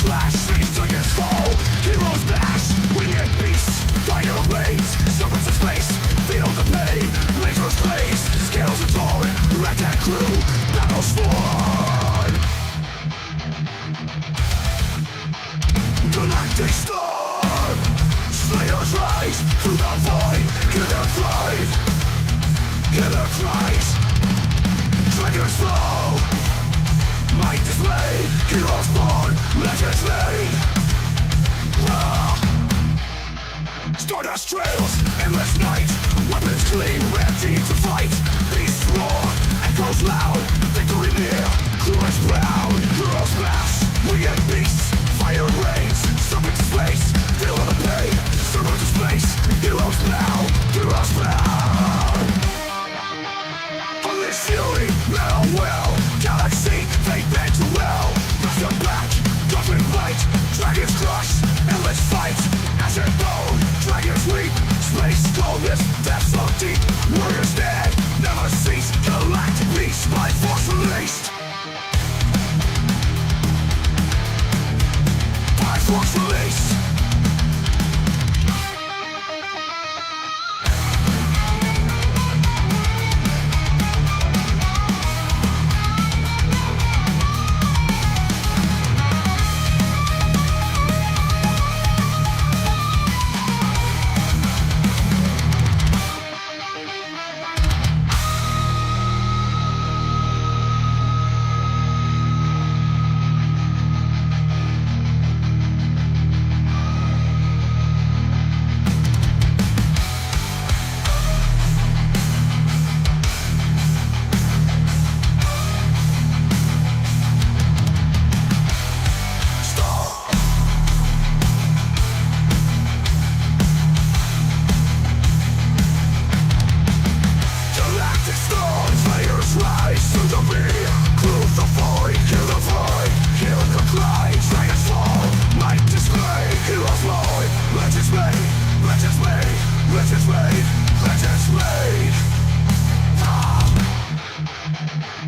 clash, streets against fall. Heroes bash, winged beasts, fire blades, serpents in space, feel the pain. Lasers blaze, scales are torn, ragtag crew, battles sworn. Galactic storm, slayers rise through the void, killer thrive, killer cries, dragons fall. Might display, heroes born, legends made. Stardust trails, endless night, weapons clean, ready to fight. Beasts roar, echoes loud, victory near, crews proud. Heroes mass, winged beasts, fire rains, serpent to space, feel the pain, serpent to space, heroes bow, heroes bow. Unleash fury, metal will, galaxy, fate bent to well. Press them back, dolphin fight, dragons crush, endless fight. Ashen bone, dragons weep, space coldness, depths so deep. Warriors dead, never cease, galactic beast, by force released. By force released.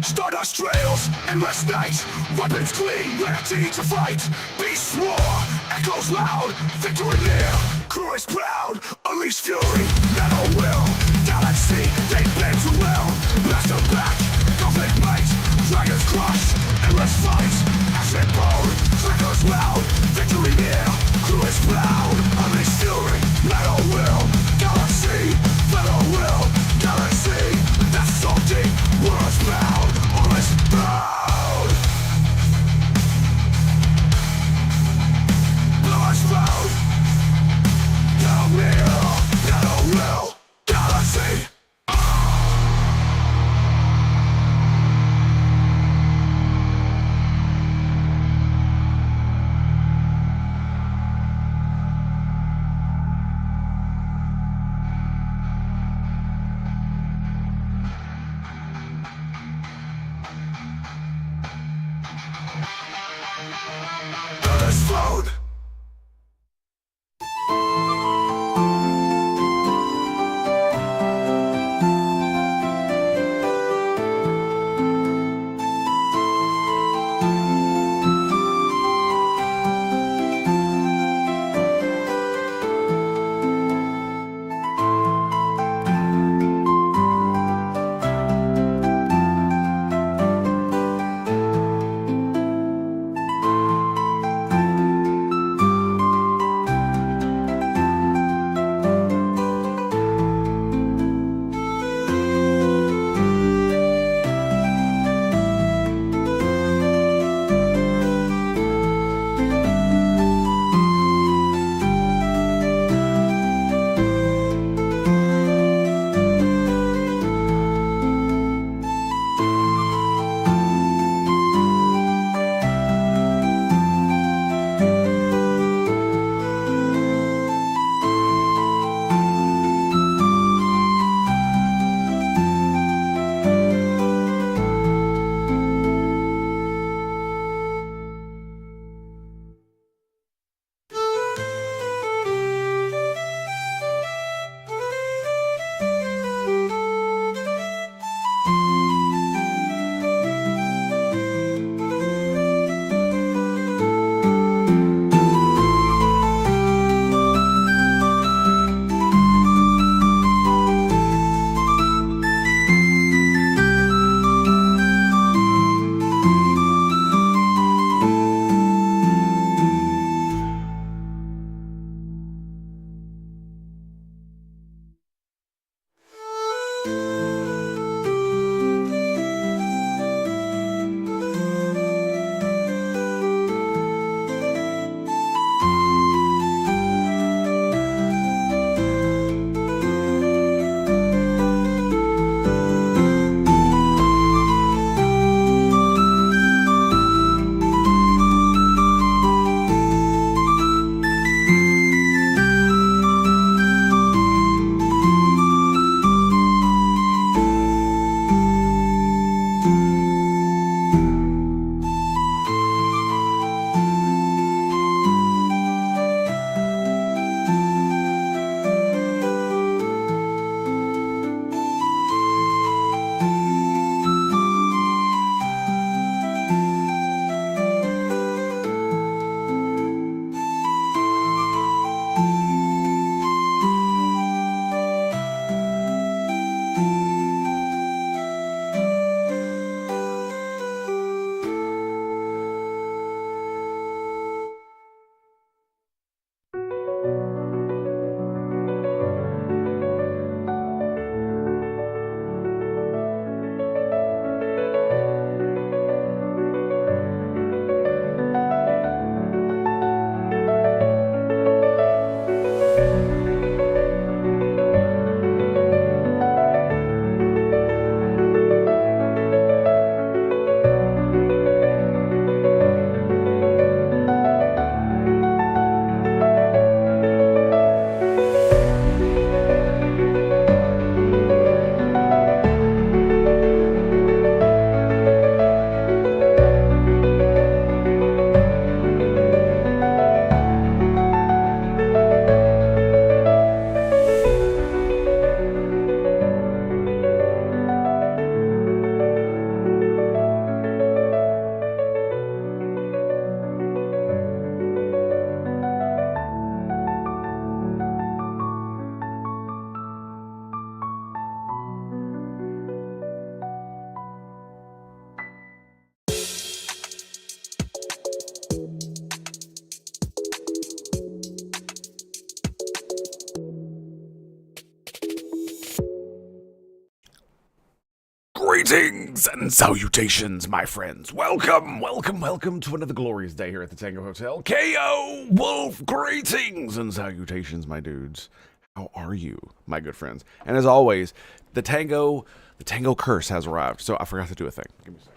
Stardust trails, endless night, weapons clean, ready to fight. Beasts roar, echoes loud, victory near, crew is proud. Unleash fury, metal will, galaxy, they bend to will. Master back, conflict might, dragons crush, endless fight. Ashen bone, triggers loud, victory near, crew is proud. Unleash fury, metal will, galaxy, metal will, galaxy. That's so deep, world's bound, all is bound. Lost road, down will, metal will, galaxy. Explode. Greetings and salutations, my friends. Welcome to another glorious day here at the Tango Hotel. KO Wolf, greetings and salutations, my dudes. How are you, my good friends? And as always, the Tango curse has arrived. So I forgot to do a thing. Give me a second.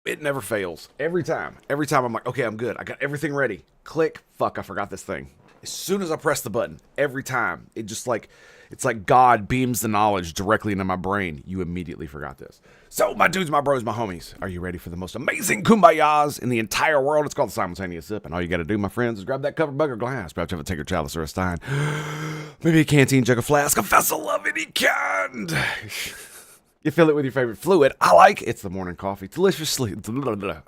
It never fails. Every time I'm like, okay, I'm good. I got everything ready. Click. Fuck, I forgot this thing. As soon as I press the button, every time, it's like God beams the knowledge directly into my brain. You immediately forgot this. So, my dudes, my bros, my homies, are you ready for the most amazing kumbayas in the entire world? It's called the simultaneous sip, and all you got to do, my friends, is grab that covered mug or glass. Perhaps you have a taker, chalice, or a stein. Maybe a canteen, jug, a flask, a vessel of any kind. You fill it with your favorite fluid. I like it's the morning coffee.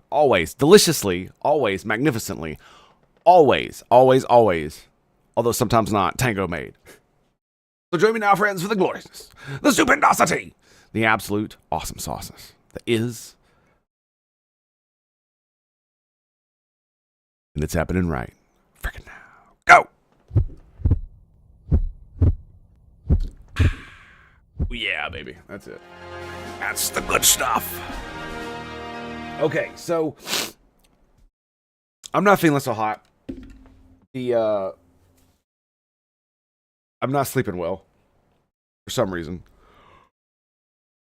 Always, deliciously, always, magnificently, always, although sometimes not, Tango made. So join me now, friends, for the gloriousness, the stupendosity, the absolute awesome sauces that is. And it's happening right freaking now. Go! Yeah, baby. That's it. That's the good stuff. Okay, so I'm not feeling so hot. I'm not sleeping well for some reason.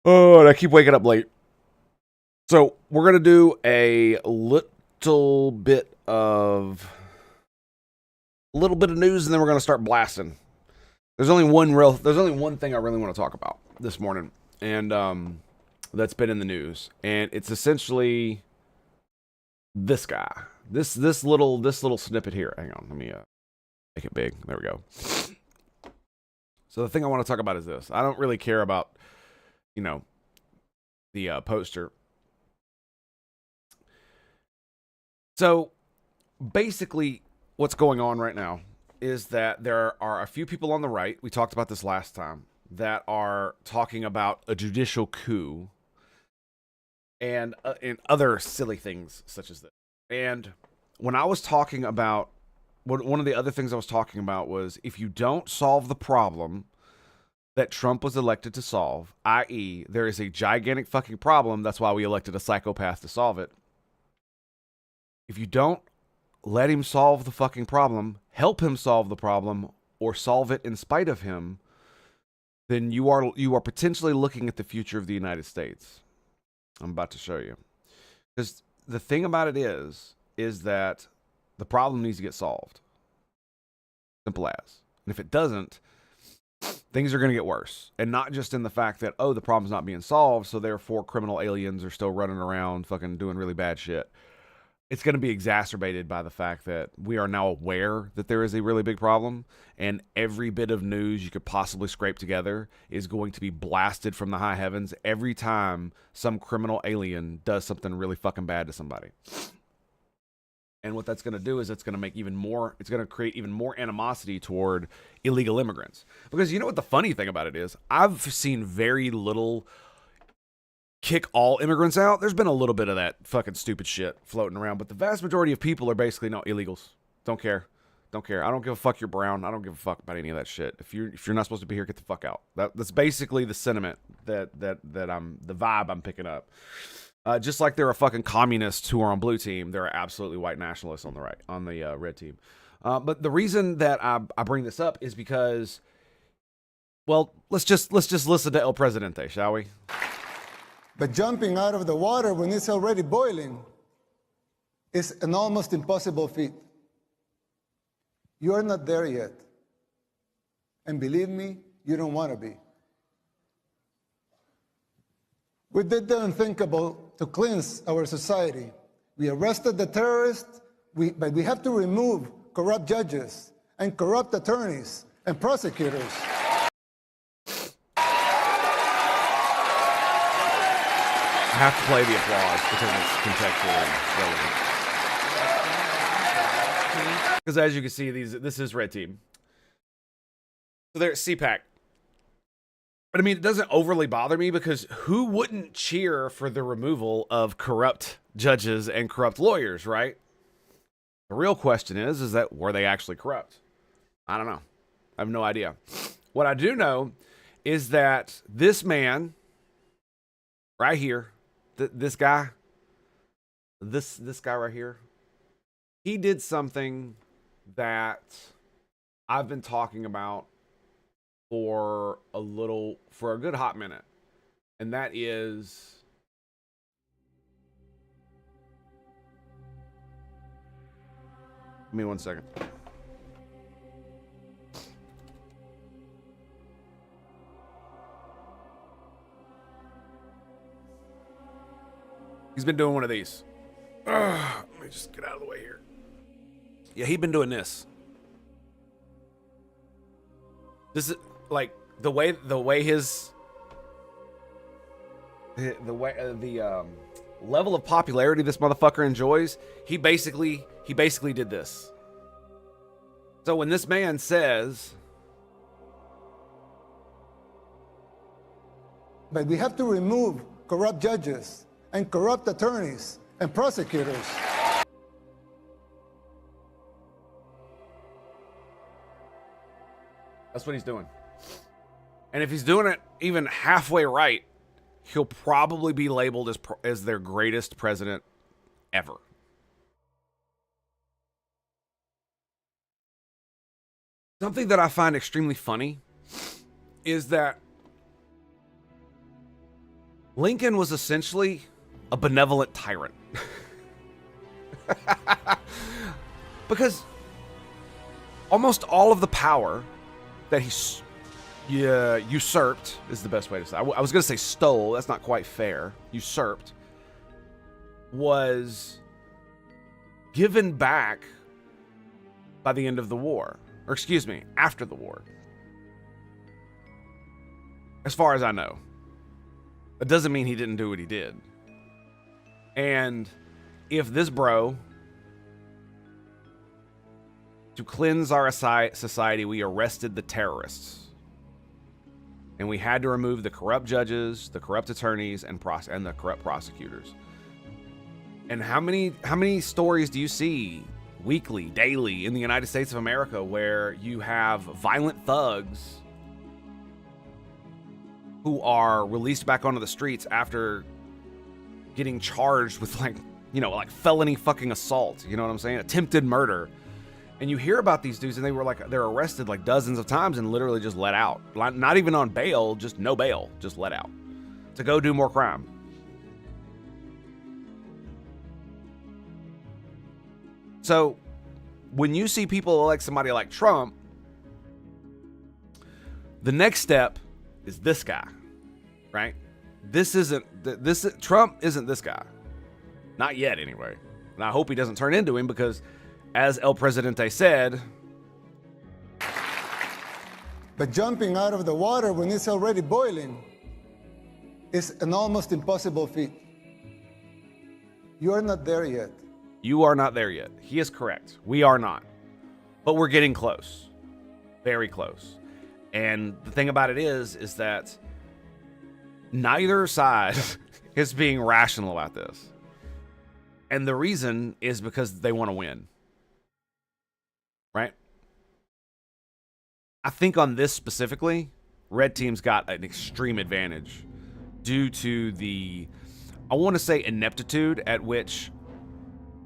Oh, and I keep waking up late. So we're gonna do a little bit of news, and then we're gonna start blasting. There's only one thing I really want to talk about this morning, and that's been in the news, and it's essentially this guy, this little snippet here. Hang on, let me make it big. There we go. So the thing I want to talk about is this. I don't really care about, the poster. So basically, what's going on right now is that there are a few people on the right, we talked about this last time, that are talking about a judicial coup and other silly things such as this. And when I was talking about, one of the other things I was talking about was, if you don't solve the problem that Trump was elected to solve, i.e., there is a gigantic fucking problem, that's why we elected a psychopath to solve it. If you don't let him solve the fucking problem, help him solve the problem, or solve it in spite of him, then you are potentially looking at the future of the United States. I'm about to show you. Because the thing about it is that the problem needs to get solved. Simple as. And if it doesn't, things are going to get worse. And not just in the fact that, the problem's not being solved, so therefore criminal aliens are still running around fucking doing really bad shit. It's going to be exacerbated by the fact that we are now aware that there is a really big problem, and every bit of news you could possibly scrape together is going to be blasted from the high heavens every time some criminal alien does something really fucking bad to somebody. And what that's going to do is it's going to create even more animosity toward illegal immigrants. Because you know what the funny thing about it is? I've seen very little kick all immigrants out. There's been a little bit of that fucking stupid shit floating around, but the vast majority of people are basically illegals. Don't care. I don't give a fuck you're brown. I don't give a fuck about any of that shit. If you're not supposed to be here, get the fuck out. That's basically the sentiment the vibe I'm picking up. Just like there are fucking communists who are on blue team, there are absolutely white nationalists on the right, on the red team. But the reason that I bring this up is because, well, let's just listen to El Presidente, shall we? But jumping out of the water when it's already boiling is an almost impossible feat. You are not there yet. And believe me, you don't want to be. We did the unthinkable to cleanse our society. We arrested the terrorists, but we have to remove corrupt judges and corrupt attorneys and prosecutors. I have to play the applause because it's contextually relevant. Because as you can see, this is red team. So they're CPAC. But I mean, it doesn't overly bother me because who wouldn't cheer for the removal of corrupt judges and corrupt lawyers, right? The real question is that were they actually corrupt? I don't know. I have no idea. What I do know is that this man right here, this guy right here, he did something that I've been talking about for a good hot minute. And that is give me 1 second. He's been doing one of these. Let me just get out of the way here. Yeah, he's been doing this. This is like the way his the level of popularity this motherfucker enjoys. He basically did this. So when this man says, but we have to remove corrupt judges and corrupt attorneys and prosecutors. that's what he's doing. And if he's doing it even halfway right, he'll probably be labeled as their greatest president ever. Something that I find extremely funny is that Lincoln was essentially a benevolent tyrant. Because almost all of the power that he usurped is the best way to say. I was going to say stole. That's not quite fair. Usurped was given back by the end of the war. Or excuse me, after the war. As far as I know. It doesn't mean he didn't do what he did. And if this bro, to cleanse our society, we arrested the terrorists. And we had to remove the corrupt judges, the corrupt attorneys, and the corrupt prosecutors. And how many stories do you see weekly, daily in the United States of America where you have violent thugs who are released back onto the streets after getting charged with like felony fucking assault, you know what I'm saying? Attempted murder. And you hear about these dudes and they're arrested like dozens of times and literally just let out. Not even on bail, just no bail, just let out to go do more crime. So when you see people elect somebody like Trump, the next step is this guy, right? Trump isn't this guy. Not yet, anyway. And I hope he doesn't turn into him because, as El Presidente said, But jumping out of the water when it's already boiling is an almost impossible feat. You are not there yet. You are not there yet. He is correct. We are not. But we're getting close. Very close. And the thing about it is that neither side is being rational about this. And the reason is because they want to win. Right? I think on this specifically, Red Team's got an extreme advantage due to the, I want to say, ineptitude at which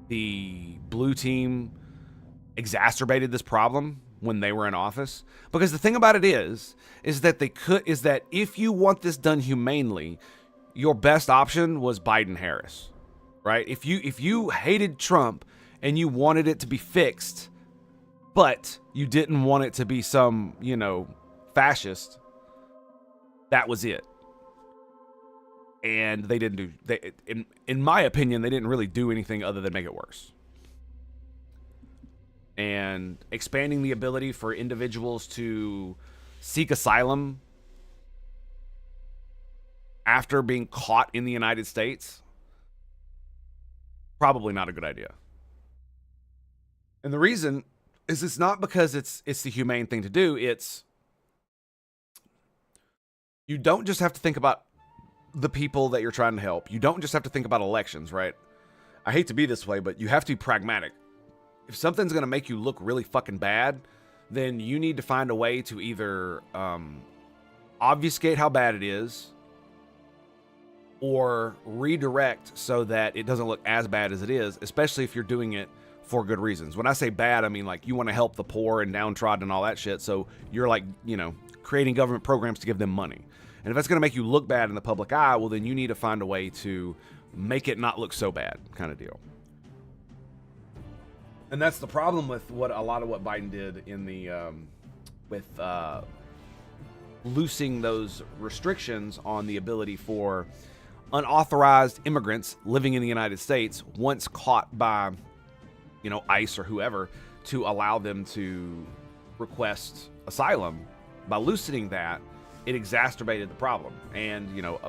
the Blue Team exacerbated this problem when they were in office. Because the thing about it is that if you want this done humanely, your best option was Biden-Harris, right? If you hated Trump and you wanted it to be fixed, but you didn't want it to be some, fascist, that was it. And they didn't do, in my opinion, they didn't really do anything other than make it worse. And expanding the ability for individuals to seek asylum after being caught in the United States, probably not a good idea. And the reason is it's not because it's the humane thing to do. It's, you don't just have to think about the people that you're trying to help. You don't just have to think about elections, right? I hate to be this way, but you have to be pragmatic. if something's going to make you look really fucking bad, then you need to find a way to either obfuscate how bad it is or redirect so that it doesn't look as bad as it is, especially if you're doing it for good reasons. When I say bad, I mean like you want to help the poor and downtrodden and all that shit. So you're like, you know, creating government programs to give them money. And if that's going to make you look bad in the public eye, well, then you need to find a way to make it not look so bad, kind of deal. And that's the problem with a lot of what Biden did in the with loosing those restrictions on the ability for unauthorized immigrants living in the United States, once caught by, you know, ICE or whoever, to allow them to request asylum. By loosening that, it exacerbated the problem, and, you know,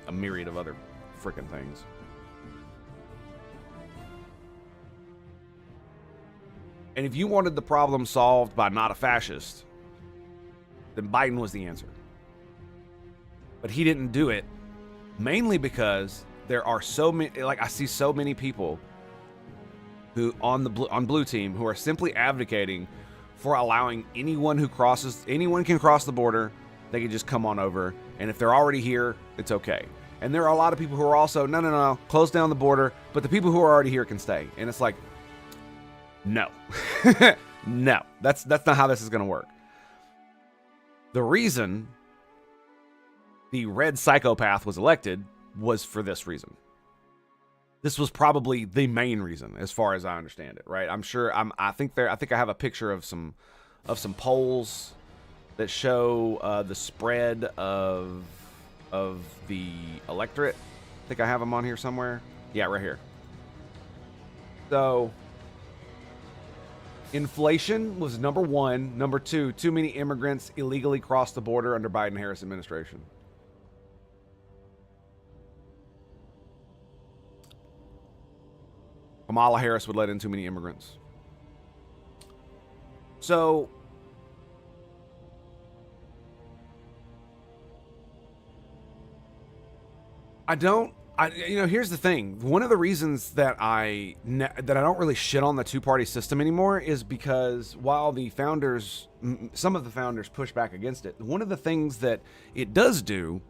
a myriad of other freaking things. And if you wanted the problem solved by not a fascist, then Biden was the answer. But he didn't do it, mainly because there are so many, like I see so many people who on blue team who are simply advocating for allowing anyone can cross the border, they can just come on over, and if they're already here, it's okay. And there are a lot of people who are also, no, close down the border, but the people who are already here can stay. And it's like, no. No, that's not how this is going to work. The reason the red psychopath was elected was for this reason. This was probably the main reason, as far as I understand it, right? I'm sure I think I have a picture of some polls that show the spread of the electorate. I think I have them on here somewhere. Yeah, right here. So inflation was number one. Number two, too many immigrants illegally crossed the border under Biden-Harris administration. Kamala Harris would let in too many immigrants. So here's the thing. One of the reasons that I don't really shit on the two-party system anymore is because while some of the founders push back against it, one of the things that it does do,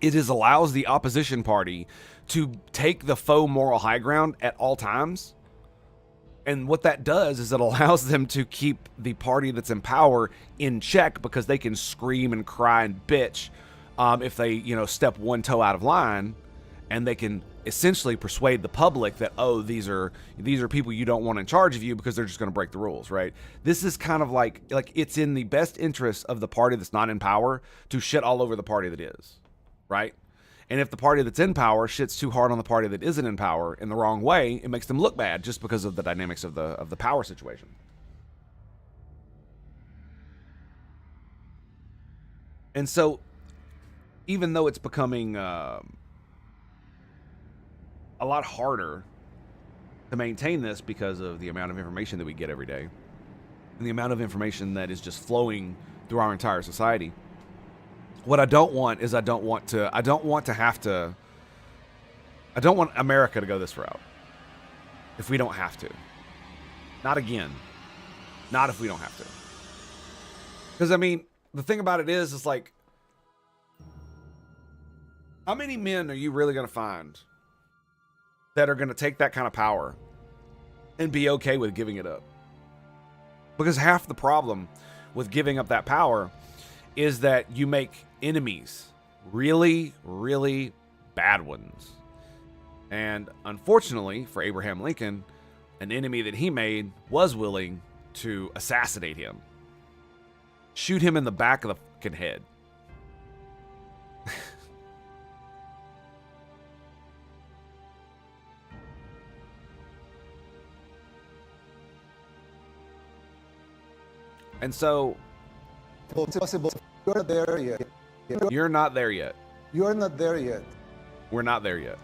it allows the opposition party to take the faux moral high ground at all times. And what that does is it allows them to keep the party that's in power in check, because they can scream and cry and bitch if they, step one toe out of line, and they can essentially persuade the public that, oh, these are people you don't want in charge of you because they're just going to break the rules, right? This is kind of like it's in the best interest of the party that's not in power to shit all over the party that is, right? And if the party that's in power shits too hard on the party that isn't in power in the wrong way, it makes them look bad just because of the dynamics of the power situation. And so, even though it's becoming a lot harder to maintain this because of the amount of information that we get every day and the amount of information that is just flowing through our entire society, what I don't want America to go this route if we don't have to. Not again. Not if we don't have to. Because, the thing about it is like, how many men are you really going to find that are going to take that kind of power and be okay with giving it up? Because half the problem with giving up that power is that you make enemies, really, really bad ones. And unfortunately for Abraham Lincoln, an enemy that he made was willing to assassinate him. Shoot him in the back of the fucking head. And so, it's possible. You're not there yet. You're not there yet. You're not there yet. We're not there yet.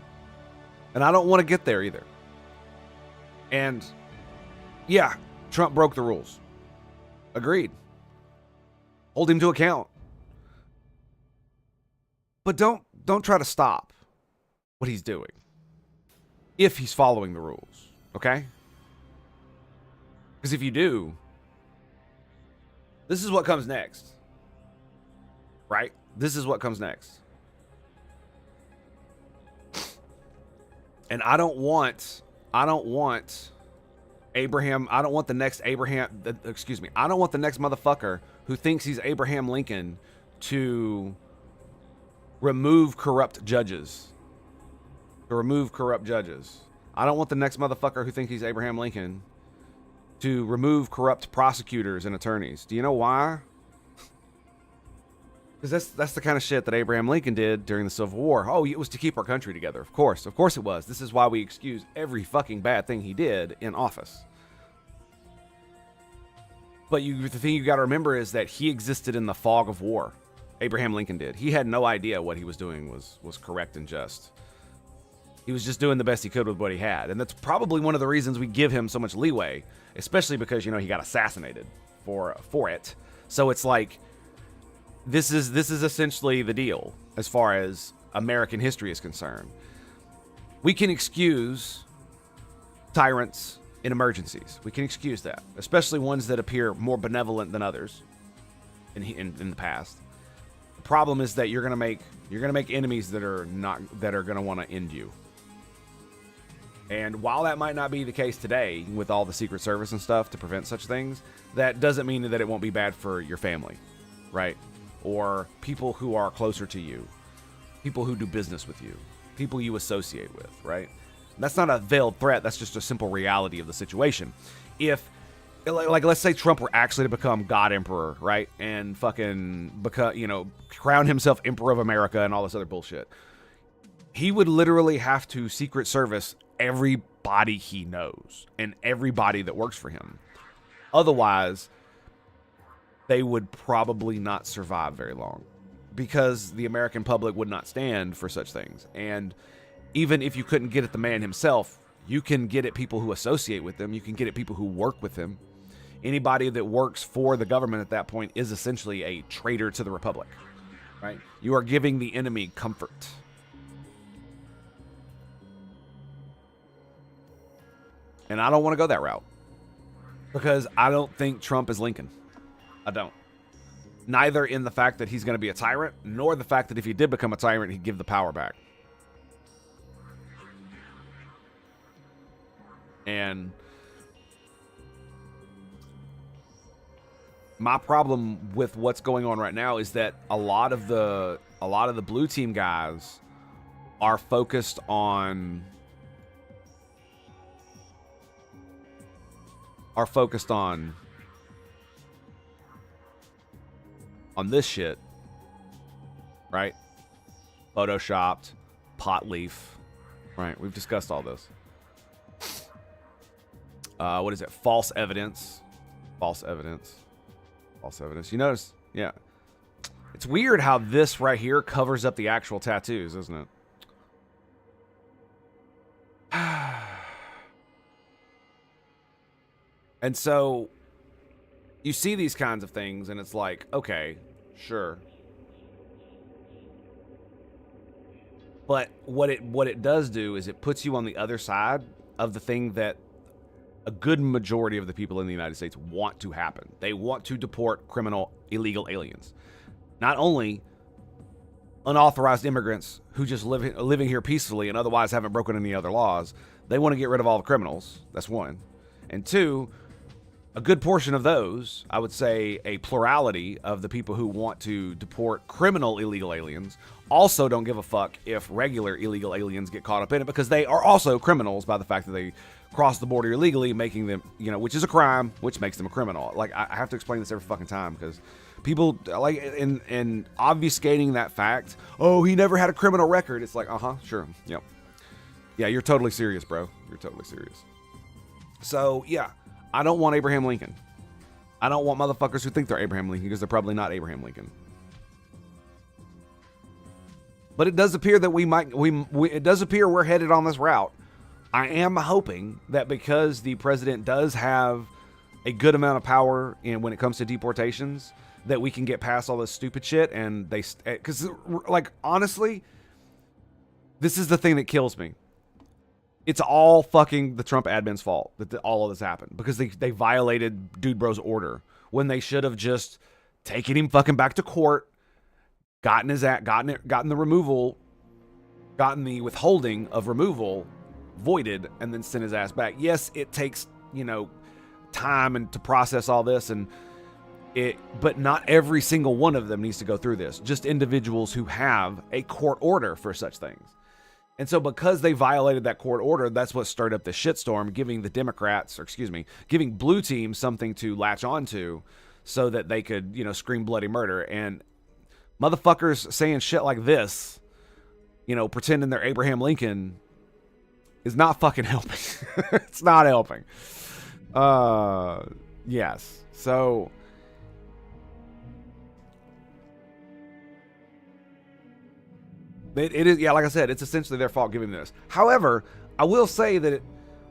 And I don't want to get there either. And yeah, Trump broke the rules. Agreed. Hold him to account. But don't try to stop what he's doing if he's following the rules, okay? Because if you do, this is what comes next. Right? This is what comes next. And I don't want Abraham, I don't want the next I don't want the next motherfucker who thinks he's Abraham Lincoln to remove corrupt judges. I don't want the next motherfucker who thinks he's Abraham Lincoln to remove corrupt prosecutors and attorneys. Do you know why? Because that's the kind of shit that Abraham Lincoln did during the Civil War. Oh, it was to keep our country together. Of course it was. This is why we excuse every fucking bad thing he did in office. But the thing you got to remember is that he existed in the fog of war. Abraham Lincoln did. He had no idea what he was doing was correct and just. He was just doing the best he could with what he had. And that's probably one of the reasons we give him so much leeway, especially because, he got assassinated for it. So it's like, this is essentially the deal as far as American history is concerned. We can excuse tyrants in emergencies. We can excuse that, especially ones that appear more benevolent than others in the past. The problem is that you're gonna make enemies that are gonna want to end you. And while that might not be the case today with all the Secret Service and stuff to prevent such things, that doesn't mean that it won't be bad for your family, right? Or people who are closer to you, people who do business with you, people you associate with, right? That's not a veiled threat. That's just a simple reality of the situation. If, like, let's say Trump were actually to become God Emperor, right? And fucking, crown himself Emperor of America and all this other bullshit. He would literally have to Secret Service everybody he knows and everybody that works for him. Otherwise, they would probably not survive very long because the American public would not stand for such things. And even if you couldn't get at the man himself, you can get at people who associate with him. You can get at people who work with him. Anybody that works for the government at that point is essentially a traitor to the republic, right? You are giving the enemy comfort. And I don't want to go that route because I don't think Trump is Lincoln. I don't. Neither in the fact that he's going to be a tyrant, nor the fact that if he did become a tyrant, he'd give the power back. And my problem with what's going on right now is that a lot of the blue team guys are focused on this shit, right? Photoshopped, pot leaf, right? We've discussed all this. What is it? False evidence. You notice? Yeah. It's weird how this right here covers up the actual tattoos, isn't it? And so you see these kinds of things and it's like, okay, sure. But what it does do is it puts you on the other side of the thing that a good majority of the people in the United States want to happen. They want to deport criminal, illegal aliens. Not only unauthorized immigrants who just living here peacefully and otherwise haven't broken any other laws. They want to get rid of all the criminals. That's one. And two, a good portion of those, I would say a plurality of the people who want to deport criminal illegal aliens also don't give a fuck if regular illegal aliens get caught up in it because they are also criminals by the fact that they cross the border illegally, making them, which is a crime, which makes them a criminal. Like, I have to explain this every fucking time because people, like, in obfuscating that fact, oh, he never had a criminal record. It's like, sure, yep. Yeah, you're totally serious, bro. You're totally serious. So, yeah. I don't want Abraham Lincoln. I don't want motherfuckers who think they're Abraham Lincoln because they're probably not Abraham Lincoln. But it does appear that it does appear we're headed on this route. I am hoping that because the president does have a good amount of power when it comes to deportations, that we can get past all this stupid shit and because, like, honestly, this is the thing that kills me. It's all fucking the Trump admin's fault that all of this happened because they violated Dude Bro's order when they should have just taken him fucking back to court, gotten the removal, gotten the withholding of removal voided, and then sent his ass back. Yes, it takes, time and to process all this, but not every single one of them needs to go through this. Just individuals who have a court order for such things. And so because they violated that court order, that's what stirred up the shitstorm, giving blue team something to latch onto so that they could, scream bloody murder. And motherfuckers saying shit like this, pretending they're Abraham Lincoln is not fucking helping. It's not helping. Yes. So it is, like I said, it's essentially their fault giving this. However, I will say that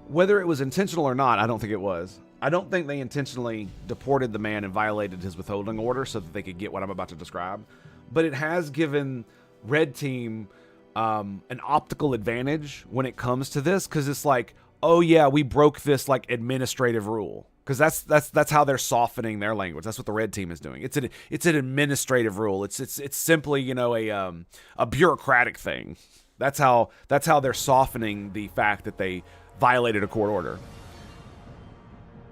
whether it was intentional or not, I don't think it was. I don't think they intentionally deported the man and violated his withholding order so that they could get what I'm about to describe. But it has given Red Team an optical advantage when it comes to this, because it's like, oh yeah, we broke this like administrative rule. Because that's how they're softening their language. That's what the Red Team is doing. It's an administrative rule. It's simply a bureaucratic thing. That's how they're softening the fact that they violated a court order.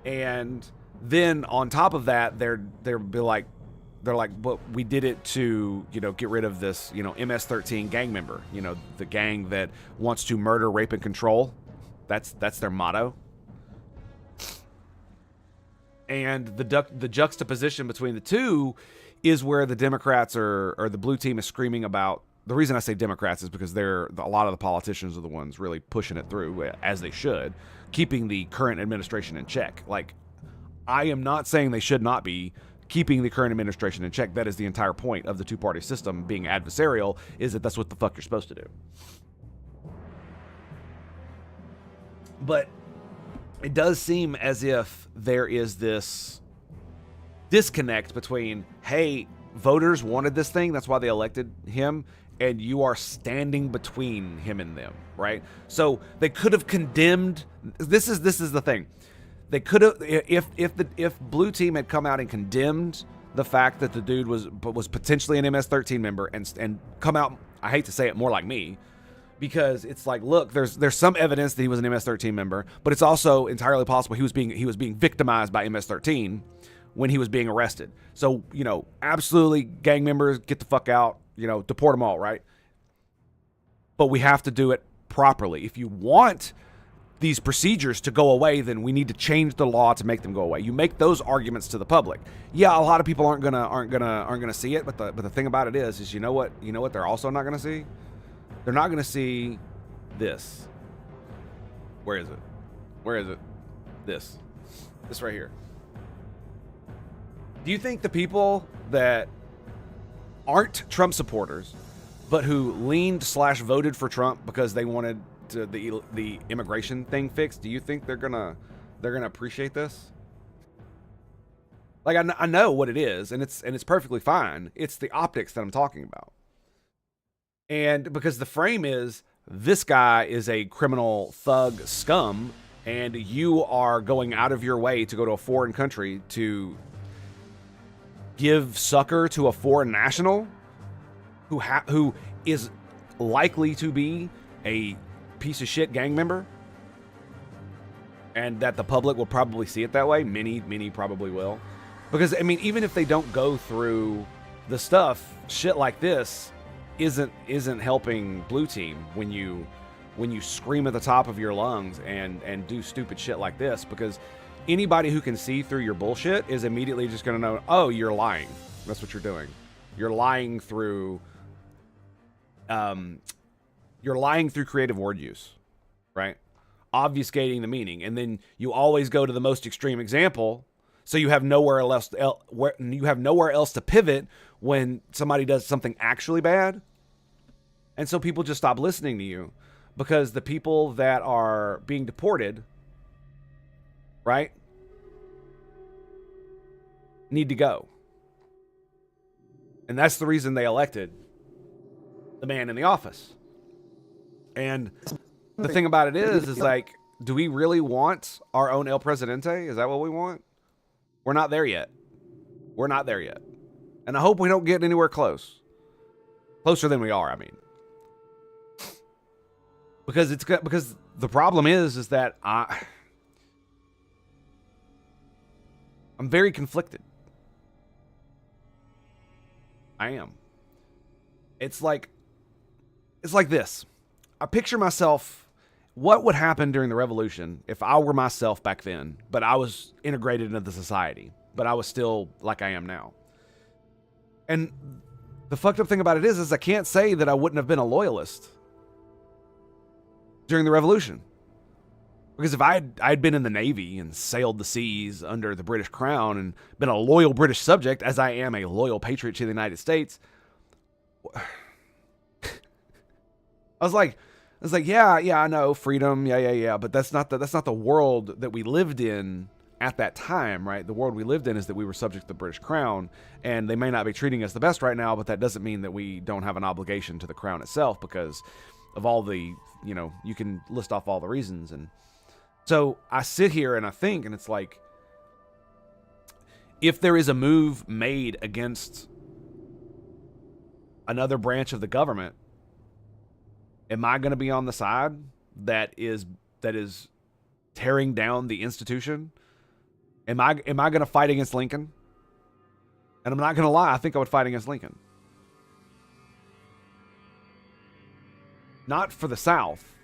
And then on top of that, they're like, but we did it to get rid of this MS-13 gang member. The gang that wants to murder, rape, and control. That's their motto. And the juxtaposition between the two is where the Democrats or the blue team is screaming about. The reason I say Democrats is because a lot of the politicians are the ones really pushing it through, as they should, keeping the current administration in check. Like, I am not saying they should not be keeping the current administration in check. That is the entire point of the two-party system being adversarial, is that that's what the fuck you're supposed to do. But it does seem as if there is this disconnect between, hey, voters wanted this thing, that's why they elected him, and you are standing between him and them, right? So they could have condemned. This is the thing. They could have, if blue team had come out and condemned the fact that the dude was potentially an MS-13 member and come out, I hate to say it, more like me. Because it's like, look, there's some evidence that he was an MS-13 member, but it's also entirely possible he was being victimized by MS-13 when he was being arrested. So, absolutely, gang members, get the fuck out, deport them all, right? But we have to do it properly. If you want these procedures to go away, then we need to change the law to make them go away. You make those arguments to the public. Yeah, a lot of people aren't gonna see it, but the thing about it is you know what they're also not gonna see? They're not going to see this. Where is it? This right here. Do you think the people that aren't Trump supporters, but who leaned/voted for Trump because they wanted the immigration thing fixed, do you think they're gonna appreciate this? Like, I know what it is, and it's perfectly fine. It's the optics that I'm talking about. And because the frame is, this guy is a criminal thug scum, and you are going out of your way to go to a foreign country to give succor to a foreign national who is likely to be a piece of shit gang member, and that the public will probably see it that way. Many probably will. Because, even if they don't go through the stuff, shit like this isn't helping blue team when you scream at the top of your lungs and do stupid shit like this, because anybody who can see through your bullshit is immediately just going to know, oh, you're lying. That's what you're doing. You're lying through creative word use, right? Obfuscating the meaning. And then you always go to the most extreme example, so you have nowhere else to pivot when somebody does something actually bad. And so people just stop listening to you, because the people that are being deported, right, need to go. And that's the reason they elected the man in the office. And The thing about it is like, do we really want our own El Presidente? Is that what we want? We're not there yet. We're not there yet. And I hope we don't get anywhere close. Closer than we are, I mean. Because the problem is that I'm very conflicted. I am. It's like this. I picture myself, what would happen during the revolution if I were myself back then, but I was integrated into the society, but I was still like I am now. And the fucked up thing about it is I can't say that I wouldn't have been a loyalist during the revolution. Because if I'd been in the Navy and sailed the seas under the British crown and been a loyal British subject, as I am a loyal patriot to the United States, I was like, yeah, I know, freedom, yeah, but that's not the world that we lived in at that time, right? The world we lived in is that we were subject to the British crown, and they may not be treating us the best right now, but that doesn't mean that we don't have an obligation to the crown itself because of all the, you can list off all the reasons. And so I sit here and I think, and it's like, if there is a move made against another branch of the government, am I going to be on the side that is tearing down the institution? Am I going to fight against Lincoln? And I'm not going to lie, I think I would fight against Lincoln. Not for the South,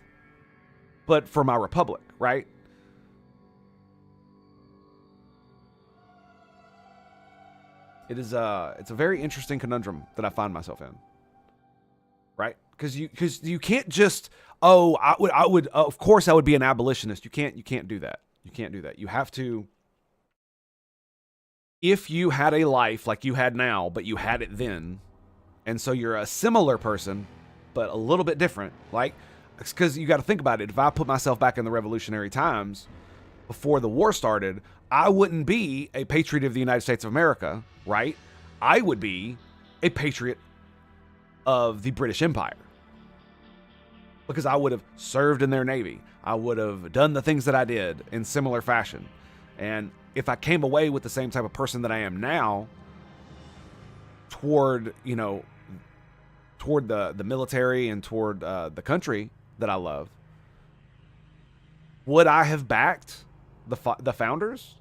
but for my republic, right? It's a very interesting conundrum that I find myself in. Right? Because you can't just, I would of course I would be an abolitionist. You can't do that. You can't do that. You have to, if you had a life like you had now, but you had it then, and so you're a similar person, but a little bit different, like, because you got to think about it. If I put myself back in the revolutionary times before the war started, I wouldn't be a patriot of the United States of America, right? I would be a patriot of the British Empire, because I would have served in their Navy. I would have done the things that I did in similar fashion. And if I came away with the same type of person that I am now toward the military and toward the country that I love, would I have backed the founders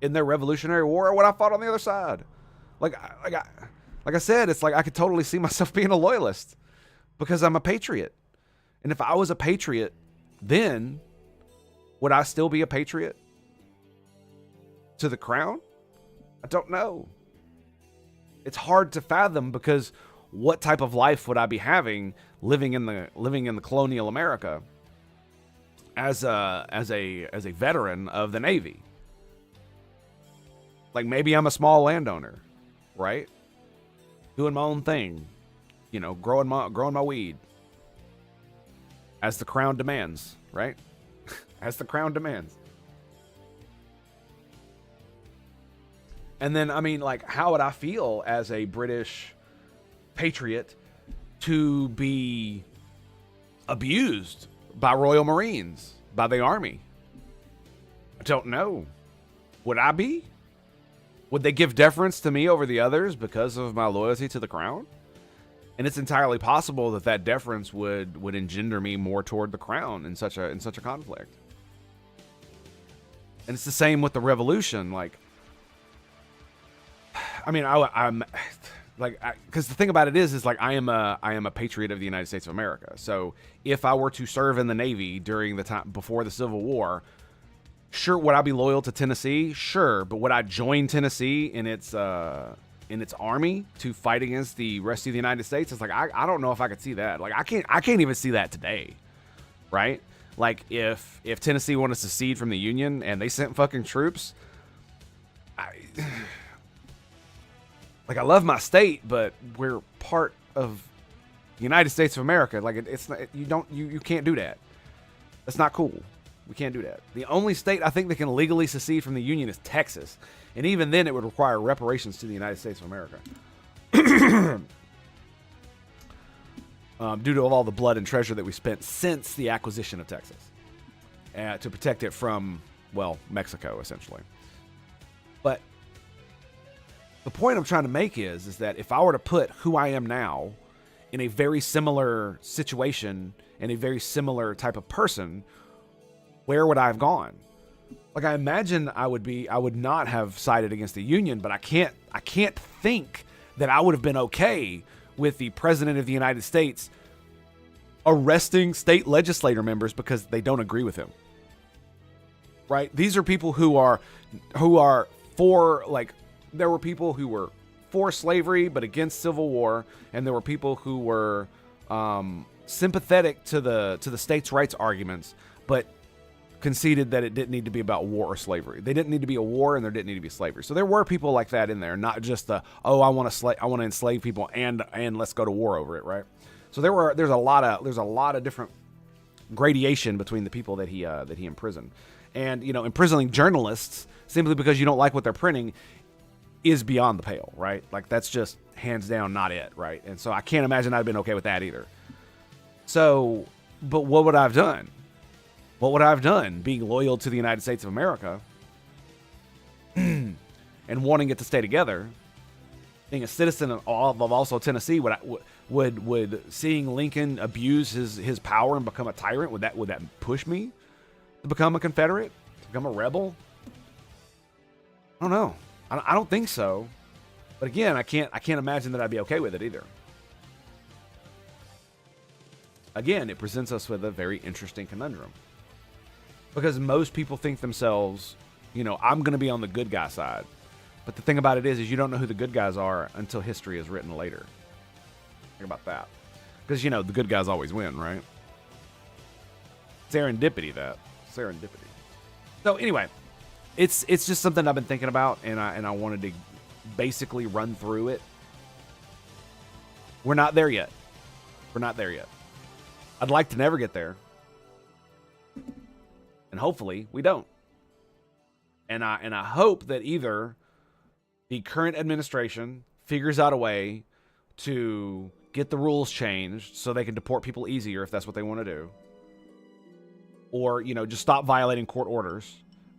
in their Revolutionary War, or would I fought on the other side? Like I said, it's like I could totally see myself being a loyalist because I'm a patriot. And if I was a patriot then, would I still be a patriot to the crown? I don't know. It's hard to fathom, because what type of life would I be having living in the colonial America as a veteran of the Navy? Like, maybe I'm a small landowner, right? Doing my own thing, growing my weed, as the crown demands, right? As the crown demands. And then, I mean, like, how would I feel as a British patriot to be abused by Royal Marines, by the Army? I don't know. Would I be? Would they give deference to me over the others because of my loyalty to the crown? And it's entirely possible that deference would engender me more toward the crown in such a conflict. And it's the same with the revolution. Like, I mean, I'm like, because the thing about it is like I am a patriot of the United States of America. So if I were to serve in the Navy during the time before the Civil War, sure, would I be loyal to Tennessee? Sure, but would I join Tennessee in its army to fight against the rest of the United States? It's like I don't know if I could see that. Like, I can't even see that today, right? Like, if Tennessee wanted to secede from the Union and they sent fucking troops, I love my state, but we're part of the United States of America. Like, it's not, you can't do that. That's not cool. We can't do that. The only state I think that can legally secede from the Union is Texas. And even then, it would require reparations to the United States of America. due to all the blood and treasure that we spent since the acquisition of Texas to protect it from, well, Mexico, essentially. But the point I'm trying to make is that if I were to put who I am now in a very similar situation and a very similar type of person, where would I have gone? Like, I imagine I would not have sided against the Union, but I can't think that I would have been okay with the President of the United States arresting state legislator members because they don't agree with him. Right? These are people who are for, like, there were people who were for slavery but against civil war, and there were people who were sympathetic to the states' rights arguments, but conceded that it didn't need to be about war or slavery. They didn't need to be a war, and there didn't need to be slavery. So there were people like that in there, not just the, oh, I want to enslave people and let's go to war over it, right? So there's a lot of different gradation between the people that he imprisoned. And, you know, imprisoning journalists simply because you don't like what they're printing is beyond the pale, right? Like, that's just hands down not it, right? And so I can't imagine I'd been okay with that either. So, but what would I have done? What would I have done? Being loyal to the United States of America and wanting it to stay together, being a citizen of also Tennessee, would seeing Lincoln abuse his power and become a tyrant, would that push me to become a Confederate, to become a rebel? I don't know. I don't think so. But again, I can't imagine that I'd be okay with it either. Again, it presents us with a very interesting conundrum. Because most people think themselves, you know, I'm going to be on the good guy side. But the thing about it is you don't know who the good guys are until history is written later. Think about that. Because, you know, the good guys always win, right? Serendipity, that. Serendipity. So anyway, it's just something I've been thinking about, and I wanted to basically run through it. We're not there yet. We're not there yet. I'd like to never get there. And hopefully we don't. And I hope that either the current administration figures out a way to get the rules changed so they can deport people easier if that's what they want to do. Or, you know, just stop violating court orders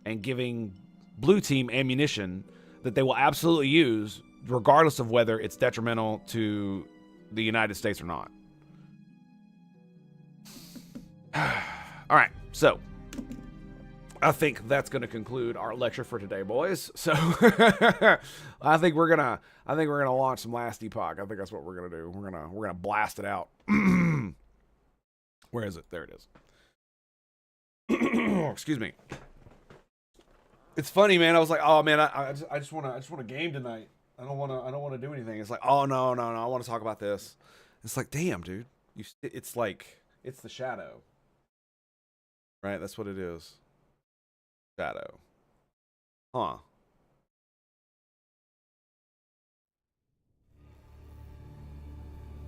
and giving blue team ammunition that they will absolutely use regardless of whether it's detrimental to the United States or not. All right, so I think that's going to conclude our lecture for today, boys. So I think we're gonna launch some Last Epoch. I think that's what we're gonna do. We're gonna blast it out. Where is it? There it is. Excuse me. It's funny, man. I was like, oh man, I just want to game tonight. I don't want to do anything. It's like, oh no, I want to talk about this. It's like, damn, dude. It's like, it's the shadow. Right? That's what it is. Shadow. Huh.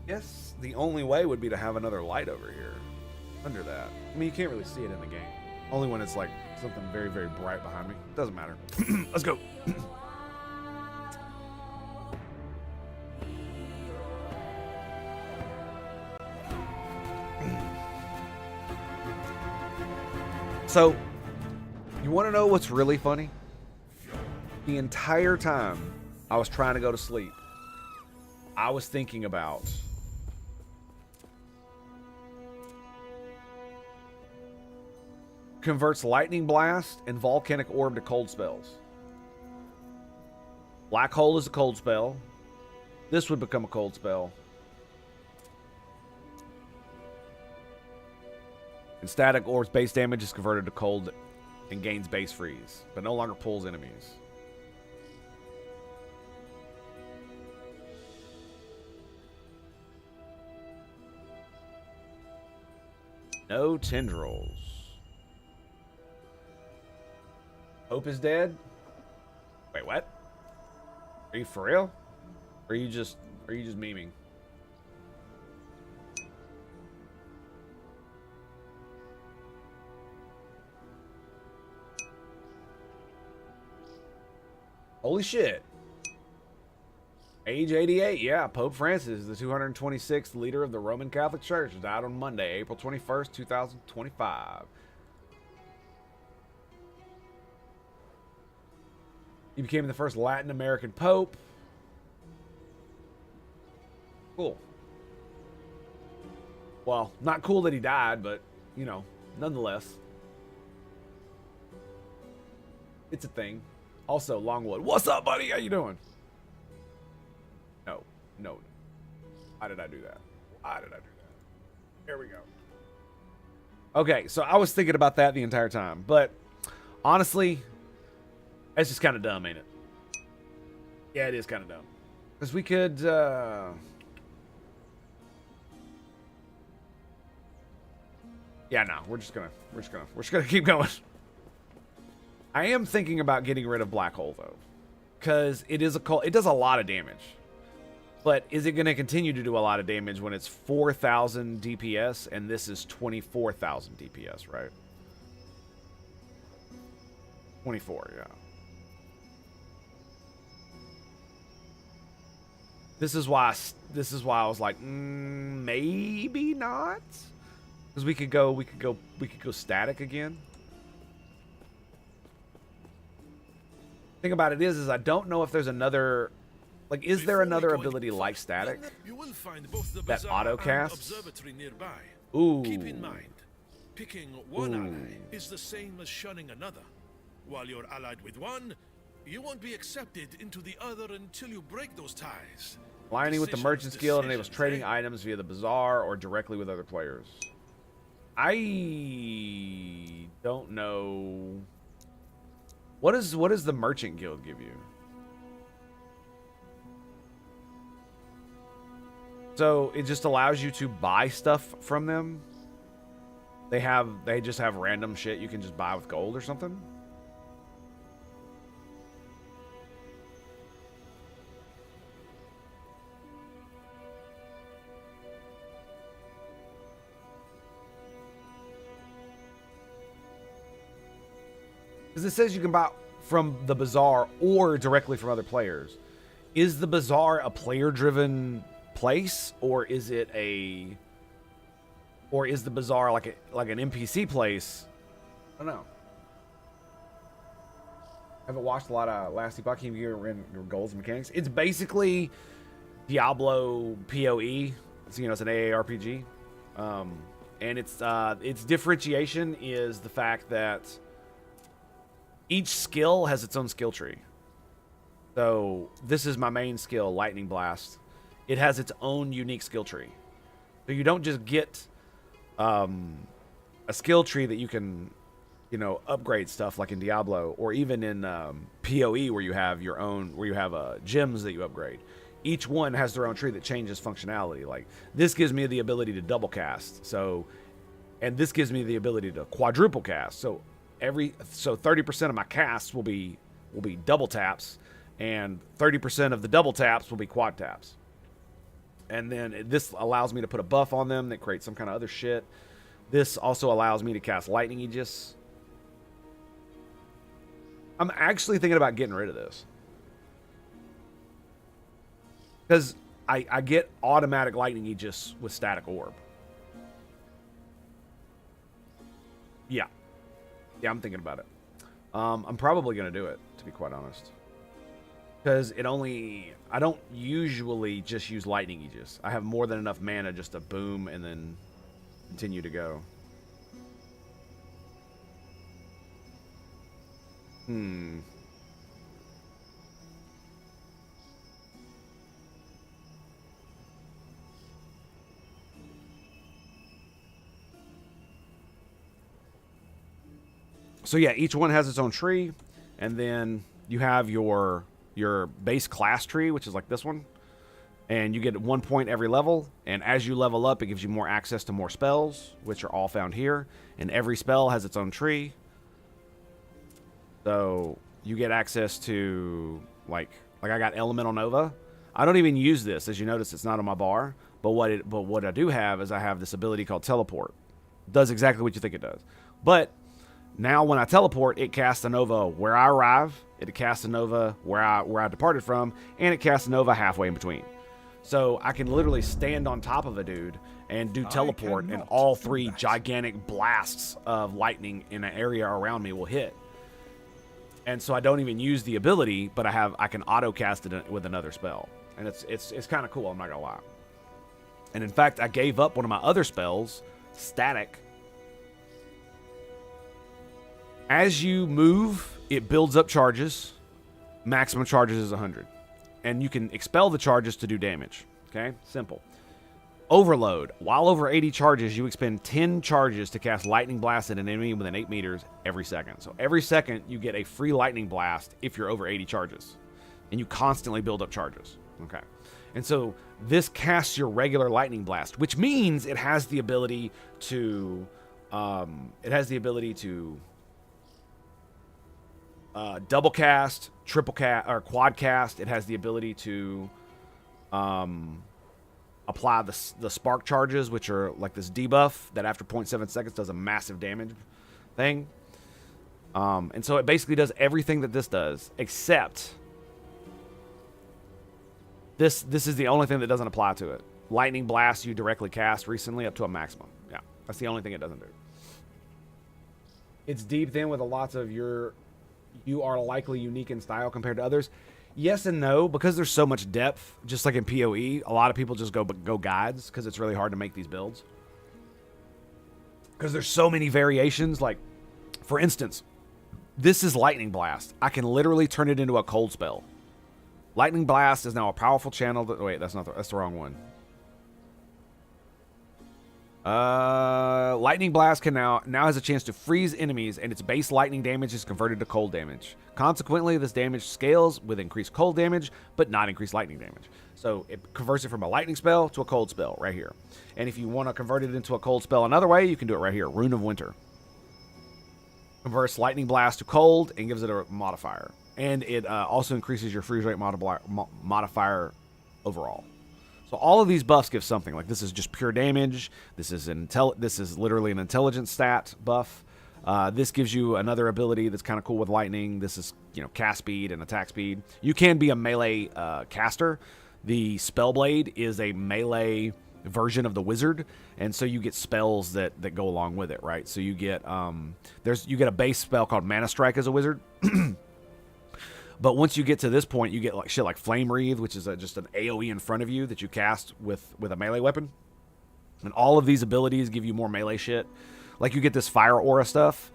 Guess the only way would be to have another light over here. Under that. I mean, you can't really see it in the game. Only when it's like something very, very bright behind me. Doesn't matter. Let's go. So, you want to know what's really funny? The entire time I was trying to go to sleep, I was thinking about converts lightning blast and volcanic orb to cold spells. Black hole is a cold spell. This would become a cold spell. And static orb's base damage is converted to cold and gains base freeze, but no longer pulls enemies. No tendrils. Hope is dead? Wait, what? Are you for real? Or are you just memeing? Holy shit. Age 88, yeah. Pope Francis, the 226th leader of the Roman Catholic Church, died on Monday, April 21st, 2025. He became the first Latin American pope. Cool. Well, not cool that he died, but, you know, nonetheless. It's a thing. Also, Longwood. What's up, buddy? How you doing? No. No. Why did I do that? Why did I do that? Here we go. Okay, so I was thinking about that the entire time. But, honestly, it's just kind of dumb, ain't it? Yeah, it is kind of dumb. Because we could, yeah, no, we're just gonna keep going. I am thinking about getting rid of Black Hole though, because it is it does a lot of damage. But is it going to continue to do a lot of damage when it's 4,000 DPS and this is 24,000 DPS, right? 24, yeah. This is why I was like, maybe not. Because we could go static again. Thing about it is I don't know if there's another, like, is there another ability like static that auto casts? Ooh. Keep in mind, picking one ally is the same as shunning another. While you're allied with one, you won't be accepted into the other until you break those ties. Aligning with the Merchant's Guild enables trading items via the Bazaar or directly with other players. I don't know. What does the Merchant Guild give you? So it just allows you to buy stuff from them. They just have random shit you can just buy with gold or something. Because it says you can buy from the Bazaar or directly from other players. Is the Bazaar a player-driven place, or is it the Bazaar like an NPC place? I don't know. I haven't watched a lot of Last Epoch. Can you get goals and mechanics? It's basically Diablo PoE. So, you know, it's an AARPG, and its differentiation is the fact that each skill has its own skill tree. So this is my main skill, Lightning Blast. It has its own unique skill tree. So you don't just get a skill tree that you can, you know, upgrade stuff like in Diablo, or even in PoE where you have your own, gems that you upgrade. Each one has their own tree that changes functionality. Like this gives me the ability to double cast. And this gives me the ability to quadruple cast. So 30% of my casts will be double taps, and 30% of the double taps will be quad taps. And then this allows me to put a buff on them that creates some kind of other shit. This also allows me to cast Lightning Aegis. I'm actually thinking about getting rid of this, because I get automatic Lightning Aegis with Static Orb. Yeah. Yeah, I'm thinking about it. I'm probably going to do it, to be quite honest. Because I don't usually just use Lightning Aegis. I have more than enough mana just to boom and then continue to go. So yeah, each one has its own tree, and then you have your base class tree, which is like this one, and you get 1 point every level, and as you level up, it gives you more access to more spells, which are all found here, and every spell has its own tree. So you get access to, like I got Elemental Nova. I don't even use this, as you notice it's not on my bar, but what I do have is I have this ability called Teleport. It does exactly what you think it does. But Now when I teleport, it casts a Nova where I arrive, it casts a Nova where I departed from, and it casts a Nova halfway in between. So I can literally stand on top of a dude and do teleport, and all 3 gigantic blasts of lightning in an area around me will hit. And so I don't even use the ability, but I can auto cast it with another spell. And it's kind of cool, I'm not gonna lie. And in fact, I gave up one of my other spells, Static. As you move, it builds up charges. Maximum charges is 100. And you can expel the charges to do damage. Okay? Simple. Overload. While over 80 charges, you expend 10 charges to cast Lightning Blast at an enemy within 8 meters every second. So every second, you get a free Lightning Blast if you're over 80 charges. And you constantly build up charges. Okay. And so this casts your regular Lightning Blast, which means it has the ability to... double cast, triple cast, or quad cast. It has the ability to apply the spark charges, which are like this debuff that after 0.7 seconds does a massive damage thing. And so it basically does everything that this does, except this is the only thing that doesn't apply to it. Lightning Blast you directly cast recently up to a maximum. Yeah, that's the only thing it doesn't do. It's deep then with a lots of you are likely unique in style compared to others. Yes and no, because there's so much depth, just like in PoE, a lot of people just go guides because it's really hard to make these builds. Because there's so many variations. Like, for instance, this is Lightning Blast. I can literally turn it into a cold spell. Lightning Blast is now a powerful channel. Wait, that's the wrong one. Lightning Blast can now has a chance to freeze enemies, and its base lightning damage is converted to cold damage. Consequently, this damage scales with increased cold damage, but not increased lightning damage. So it converts it from a lightning spell to a cold spell right here. And if you want to convert it into a cold spell another way, you can do it right here. Rune of Winter. Converts Lightning Blast to cold and gives it a modifier. And it also increases your freeze rate modifier overall. So all of these buffs give something. Like, this is just pure damage. This is literally an intelligence stat buff. This gives you another ability that's kind of cool with lightning. This is, cast speed and attack speed. You can be a melee caster. The Spellblade is a melee version of the wizard, and so you get spells that go along with it, right? So you get you get a base spell called Mana Strike as a wizard. But once you get to this point, you get like shit like Flame Wreath, which is just an AoE in front of you that you cast with a melee weapon. And all of these abilities give you more melee shit. Like, you get this Fire Aura stuff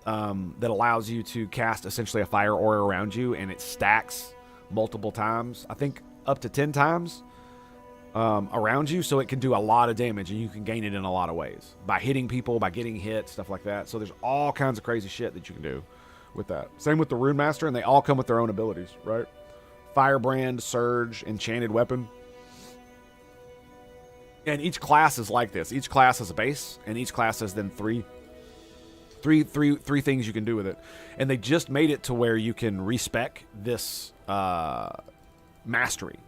that allows you to cast essentially a Fire Aura around you, and it stacks multiple times. I think up to 10 times around you, so it can do a lot of damage, and you can gain it in a lot of ways. By hitting people, by getting hit, stuff like that. So there's all kinds of crazy shit that you can do with that. Same with the Rune Master, and they all come with their own abilities, right? Firebrand, Surge, Enchanted Weapon. And each class is like this. Each class has a base, and each class has then three things you can do with it. And they just made it to where you can respec this mastery.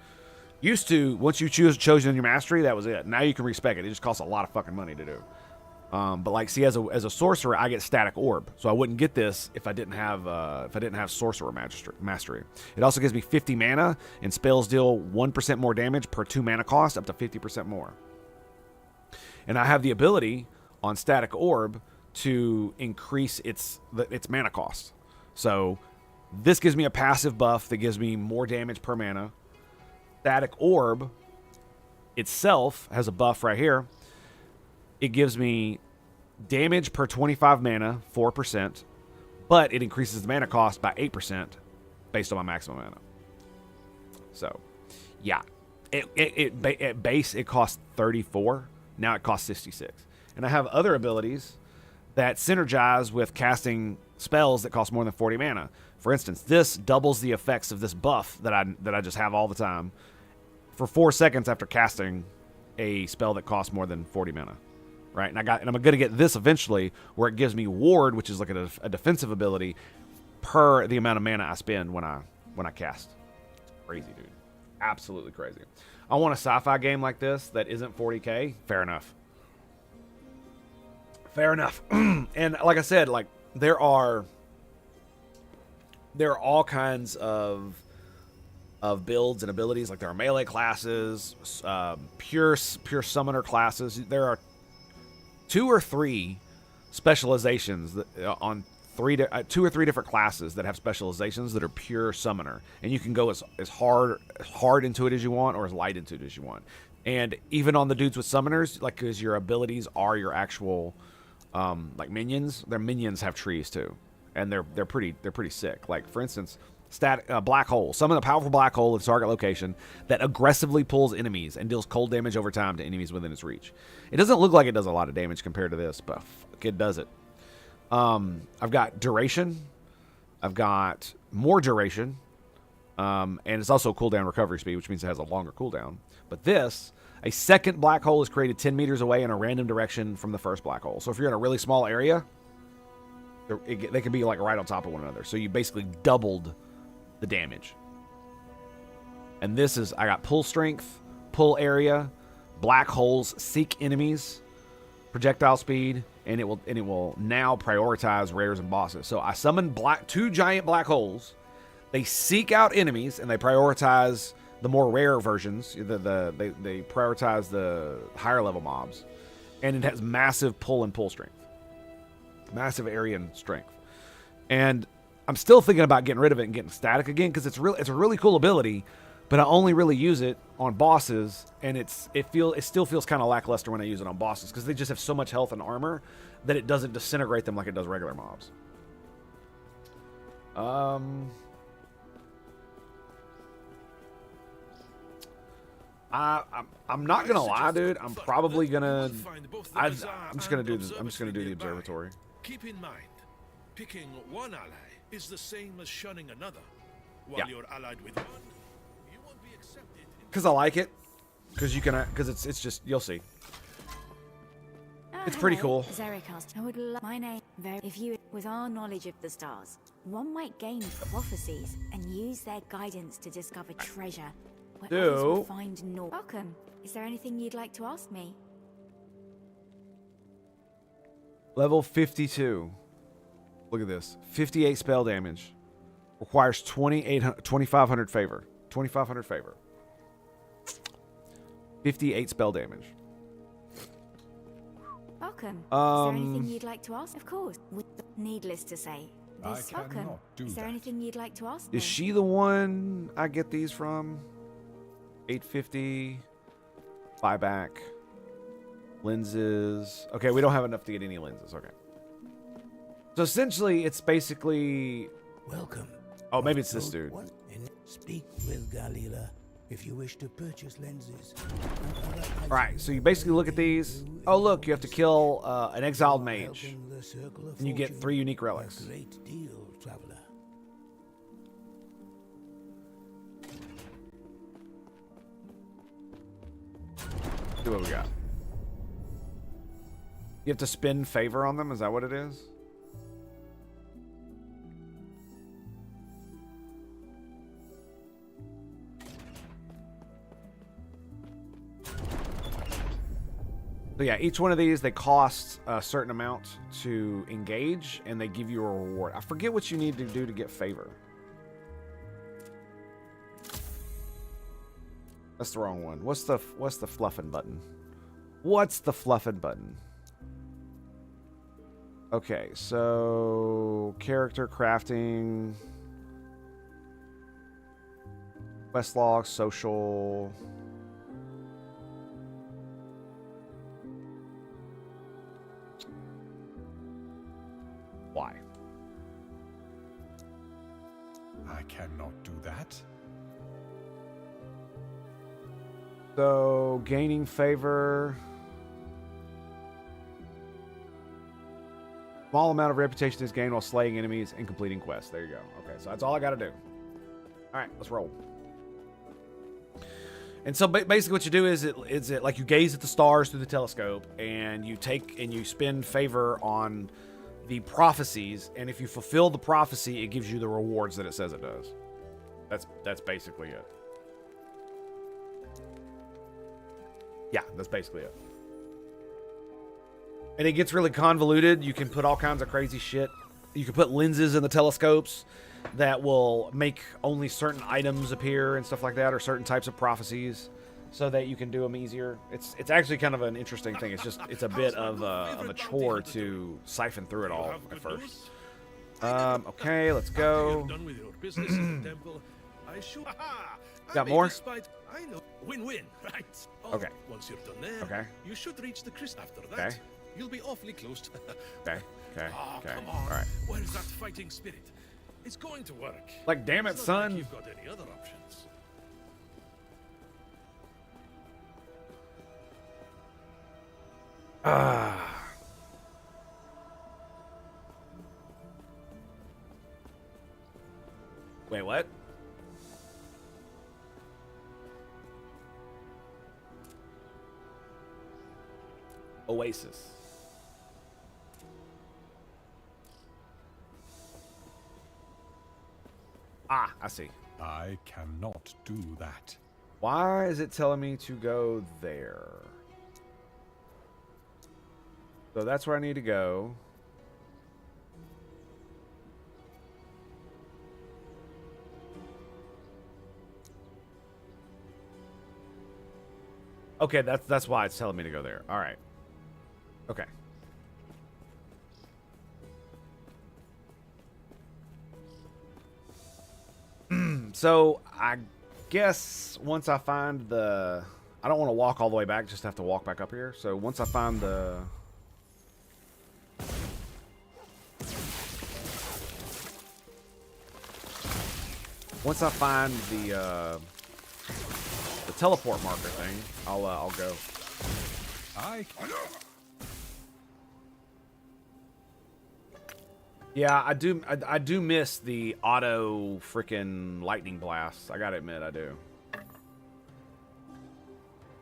Used to, once you chosen your mastery, that was it. Now you can respec it. It just costs a lot of fucking money to do. But like, see, as a sorcerer, I get Static Orb, so I wouldn't get this if I didn't have Sorcerer Mastery. It also gives me 50 mana, and spells deal 1% more damage per 2 mana cost, up to 50% more. And I have the ability on Static Orb to increase its mana cost. So this gives me a passive buff that gives me more damage per mana. Static Orb itself has a buff right here. It gives me damage per 25 mana, 4%, but it increases the mana cost by 8% based on my maximum mana. So, yeah. At base, it costs 34. Now it costs 66. And I have other abilities that synergize with casting spells that cost more than 40 mana. For instance, this doubles the effects of this buff that I just have all the time for 4 seconds after casting a spell that costs more than 40 mana. Right, and I'm going to get this eventually, where it gives me Ward, which is like a defensive ability, per the amount of mana I spend when I cast. Crazy, dude. Absolutely crazy. I want a sci-fi game like this that isn't 40k. Fair enough. Fair enough. And like I said, like, there are all kinds of builds and abilities. Like there are melee classes, pure summoner classes. There are 2 or 3 specializations that, on 2 or 3 different classes that have specializations that are pure summoner, and you can go as hard into it as you want or as light into it as you want. And even on the dudes with summoners, like, because your abilities are your actual like minions, their minions have trees too, and they're pretty sick. Like for instance, black hole. Summon a powerful black hole at a target location that aggressively pulls enemies and deals cold damage over time to enemies within its reach. It doesn't look like it does a lot of damage compared to this, but fuck, it does it. I've got duration. I've got more duration. And it's also cooldown recovery speed, which means it has a longer cooldown. But this, a second black hole is created 10 meters away in a random direction from the first black hole. So if you're in a really small area, they can be like right on top of one another. So you basically doubled the damage. And this is, I got pull strength, pull area, black holes seek enemies, projectile speed, and it will now prioritize rares and bosses. So I summon 2 giant black holes. They seek out enemies and they prioritize the more rare versions. They prioritize the higher level mobs, and it has massive pull and pull strength, massive area and strength. And I'm still thinking about getting rid of it and getting static again because it's a really cool ability, but I only really use it on bosses, and it still feels kind of lackluster when I use it on bosses because they just have so much health and armor that it doesn't disintegrate them like it does regular mobs. I'm not gonna lie, dude. I'm probably gonna. I'm just gonna do this. I'm just gonna do the observatory. Keep in mind, picking one ally is the same as shunning another. While you're allied with one, you won't be accepted. Because I like it. Because you can. Because it's just, you'll see. It's pretty cool. Zericast, I would love my name. If you, with our knowledge of the stars, one might gain prophecies and use their guidance to discover treasure. Where others will find no. Welcome. Is there anything you'd like to ask me? Level 52. Look at this. 58 spell damage. Requires 2,500 favor. 2,500 favor. 58 spell damage. Welcome. Is there anything you'd like to ask? Of course. Needless to say. This welcome. Is there anything you'd like to ask me? Is she the one I get these from? 850. Buyback. Lenses. Okay, we don't have enough to get any lenses. Okay. So essentially, it's basically... Welcome. Oh, maybe it's this dude. Speak with Galila if you wish to purchase lenses. Alright, so you basically look at these. Oh, look, you have to kill an exiled mage. And you get 3 unique relics. Great deal, traveler. See what we got. You have to spin favor on them? Is that what it is? So yeah, each one of these, they cost a certain amount to engage, and they give you a reward. I forget what you need to do to get favor. That's the wrong one. What's the fluffing button? What's the fluffing button? Okay, so character crafting, quest log, social. Why? I cannot do that. So, gaining favor. Small amount of reputation is gained while slaying enemies and completing quests. There you go. Okay, so that's all I got to do. All right, let's roll. And so basically what you do is it like you gaze at the stars through the telescope, and you take and you spend favor on the prophecies, and if you fulfill the prophecy, it gives you the rewards that it says it does. That's basically it. Yeah, that's basically it. And it gets really convoluted. You can put all kinds of crazy shit You can put lenses in the telescopes that will make only certain items appear and stuff like that, or certain types of prophecies, so that you can do them easier. It's actually kind of an interesting thing. It's a bit of a chore to siphon through it all at first. Okay, let's go. Got more? I know. Win-win, right? Okay. Once you're done there, Okay. you should reach the crystal. After that, Okay. you'll be awfully close. Okay. Okay. Oh, Okay. come on. All right. Where's that fighting spirit? It's going to work. Like, damn it, It's not like son. you've got any other options. Wait, what? Oasis. Ah, I see. I cannot do that. Why is it telling me to go there? So that's where I need to go. Okay, that's why it's telling me to go there. All right. Okay. So I guess once I find the, I don't want to walk all the way back, just have to walk back up here. So once I find the, the teleport marker thing, I'll go. I Yeah, I do miss the auto freaking lightning blasts. I gotta admit, I do.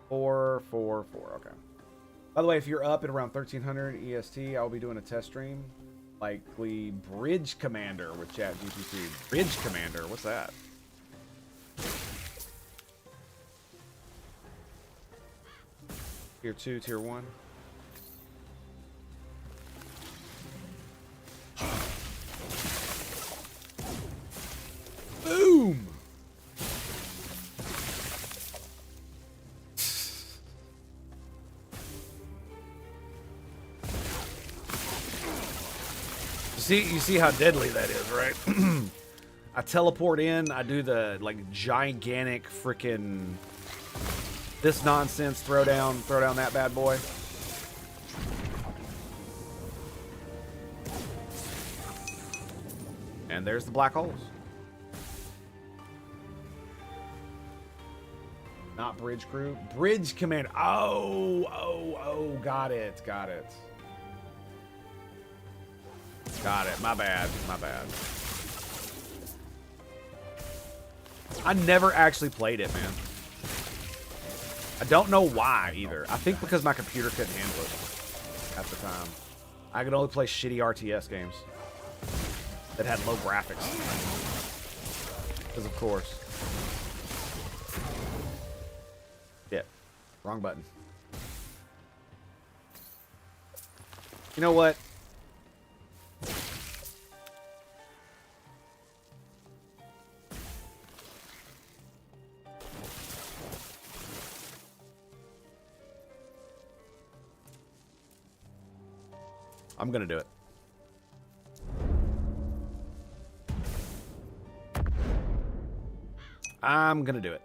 4, 4, 4. Okay. By the way, if you're up at around 1300 EST, I'll be doing a test stream, likely Bridge Commander with ChatGPT. Bridge Commander, what's that? Tier 2, Tier 1. Boom! You see how deadly that is, right? I teleport in, I do the like gigantic freaking this nonsense throw down that bad boy. And there's the black holes. Not bridge crew. Bridge command. Oh, got it. Got it. My bad. I never actually played it, man. I don't know why either. I think because my computer couldn't handle it at the time. I could only play shitty RTS games that had low graphics. Because of course. Yeah. Wrong button. You know what? I'm gonna do it. I'm gonna do it.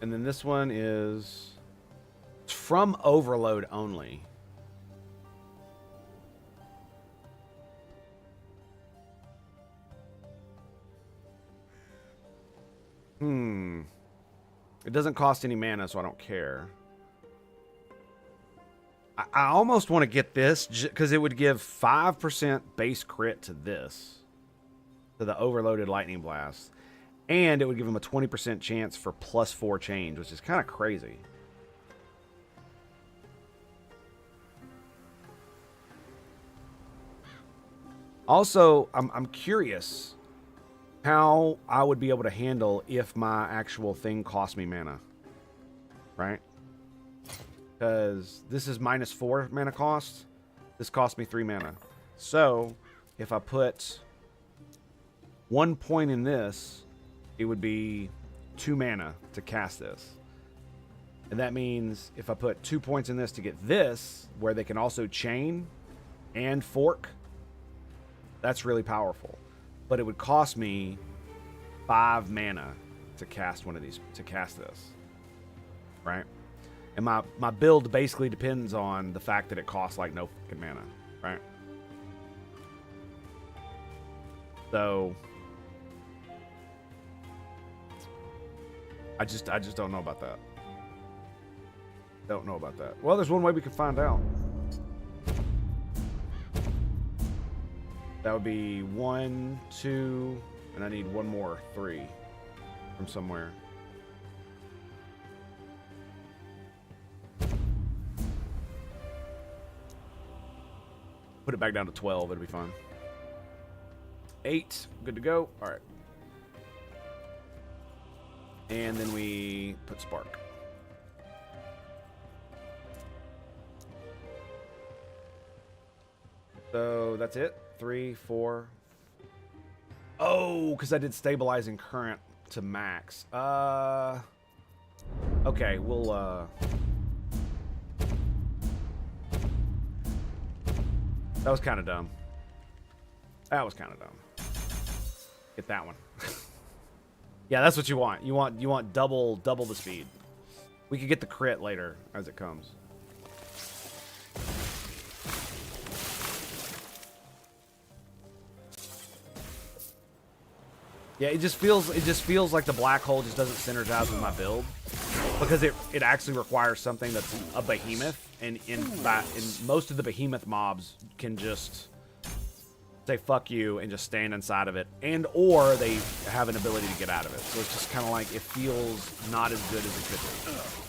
And then this one is from overload only. It doesn't cost any mana, so I don't care. I almost want to get this because it would give 5% base crit to this, to the overloaded lightning blast, and it would give him a 20% chance for +4 change, which is kind of crazy. Also, I'm curious. how I would be able to handle if my actual thing cost me mana. Right? Because this is -4 mana cost. This cost me 3 mana. So, if I put 1 point in this, it would be 2 mana to cast this. And that means if I put 2 points in this to get this, where they can also chain and fork, that's really powerful. But it would cost me 5 mana to cast one of these, to cast this. Right? And my build basically depends on the fact that it costs like no fucking mana. Right? So I just don't know about that. Don't know about that. Well, there's one way we can find out. That would be 1, 2, and I need one more, 3 from somewhere. Put it back down to 12, it'll be fine. 8, good to go. All right. And then we put Spark. So that's it. 3, 4. Oh, because I did stabilizing current to max. Okay, we'll that was kind of dumb. That was kind of dumb. Get that one. Yeah, that's what you want. You want double the speed. We could get the crit later as it comes. Yeah, it just feels like the black hole just doesn't synergize with my build because it actually requires something that's a behemoth, and in most of the behemoth mobs can just say fuck you and just stand inside of it, and or they have an ability to get out of it. So it's just kind of like it feels not as good as it could be.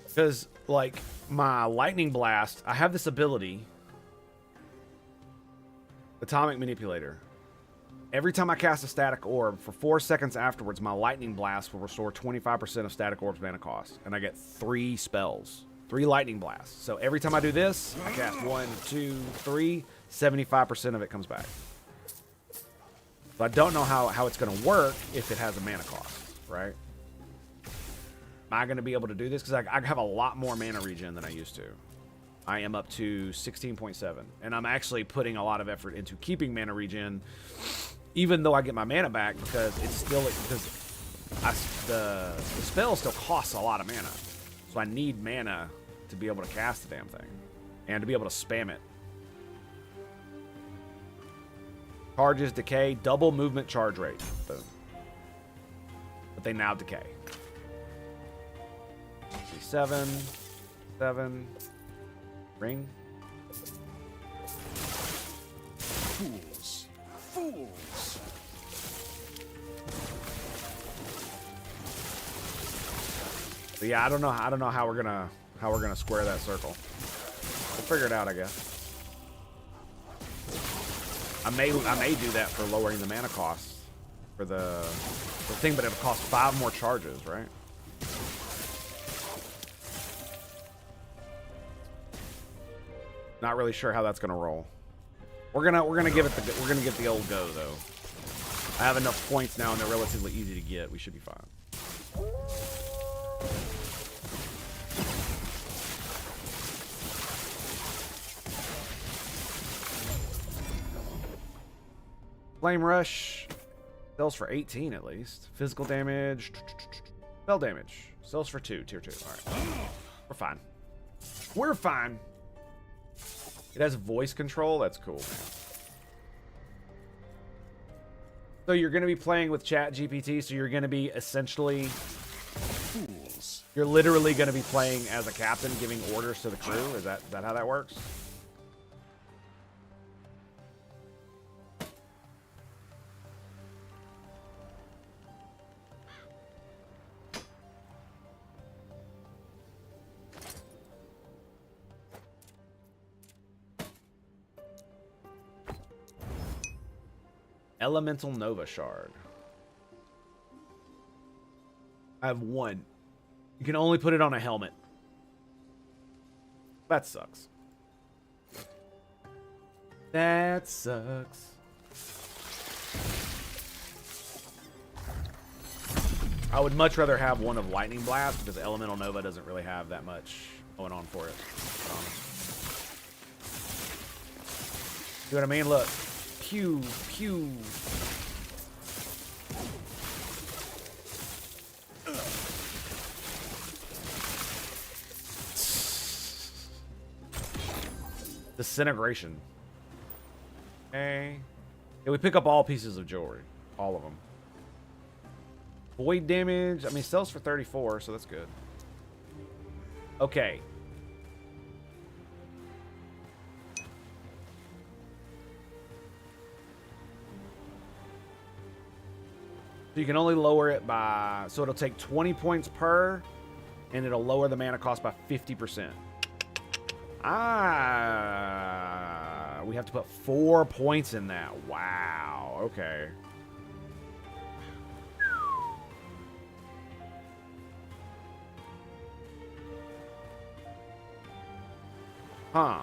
Because, like, my Lightning Blast, I have this ability, Atomic Manipulator. Every time I cast a static orb, for 4 seconds afterwards, my Lightning Blast will restore 25% of static orb's mana cost. And I get 3 spells. 3 Lightning Blasts. So every time I do this, I cast 1, 2, 3, 75% of it comes back. So I don't know how it's going to work if it has a mana cost, right? Am I going to be able to do this? Because I have a lot more mana regen than I used to. I am up to 16.7. And I'm actually putting a lot of effort into keeping mana regen, even though I get my mana back, because it's still... because the spell still costs a lot of mana. So I need mana to be able to cast the damn thing. And to be able to spam it. Charges decay, double movement charge rate. Boom. But they now decay. 7, 7, ring. Fools. Fools. So yeah, I don't know how we're gonna square that circle. We'll figure it out, I guess. I may do that for lowering the mana cost for the thing, but it'll cost 5 more charges, right? Not really sure how that's gonna roll. We're gonna give it the old go though. I have enough points now and they're relatively easy to get. We should be fine. Flame Rush sells for 18 at least. Physical damage, spell damage sells for 2, tier 2. All right, we're fine. We're fine. It has voice control. That's cool, man. So you're going to be playing with Chat GPT. So you're going to be essentially... Fools. You're literally going to be playing as a captain, giving orders to the crew. Is that how that works? Elemental Nova Shard. I have one. You can only put it on a helmet. That sucks. That sucks. I would much rather have one of Lightning Blast because Elemental Nova doesn't really have that much going on for it. See what I mean? Look. Pew, pew. Disintegration. Okay. Yeah, we pick up all pieces of jewelry. All of them. Void damage. I mean, sells for 34, so that's good. Okay. So you can only lower it by... So it'll take 20 points per, and it'll lower the mana cost by 50%. We have to put 4 points in that. Wow. Okay. Huh.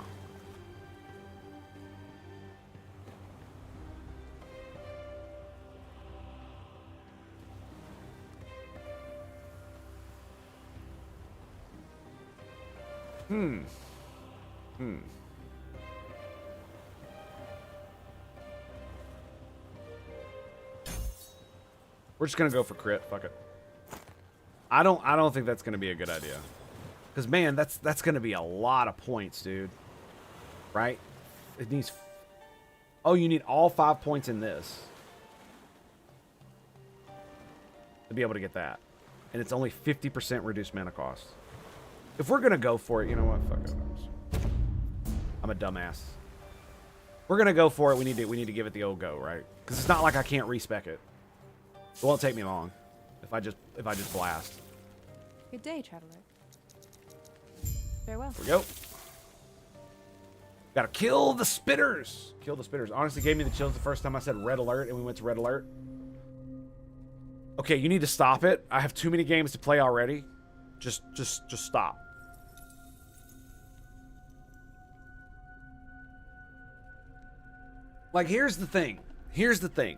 We're just gonna go for crit. Fuck it. I don't think that's gonna be a good idea. Because man, that's gonna be a lot of points, dude. Right? It needs. Oh, you need all 5 points in this to be able to get that, and it's only 50% reduced mana cost. If we're gonna go for it, you know what? Fuck it. I'm a dumbass. We're gonna go for it. We need to give it the old go, right? Because it's not like I can't respec it. It won't take me long if I just blast. Good day, traveler. Farewell. Here we go. Gotta kill the spitters. Kill the spitters. Honestly, gave me the chills the first time I said red alert and we went to red alert. Okay, you need to stop it. I have too many games to play already. Just stop. Like, here's the thing. Here's the thing.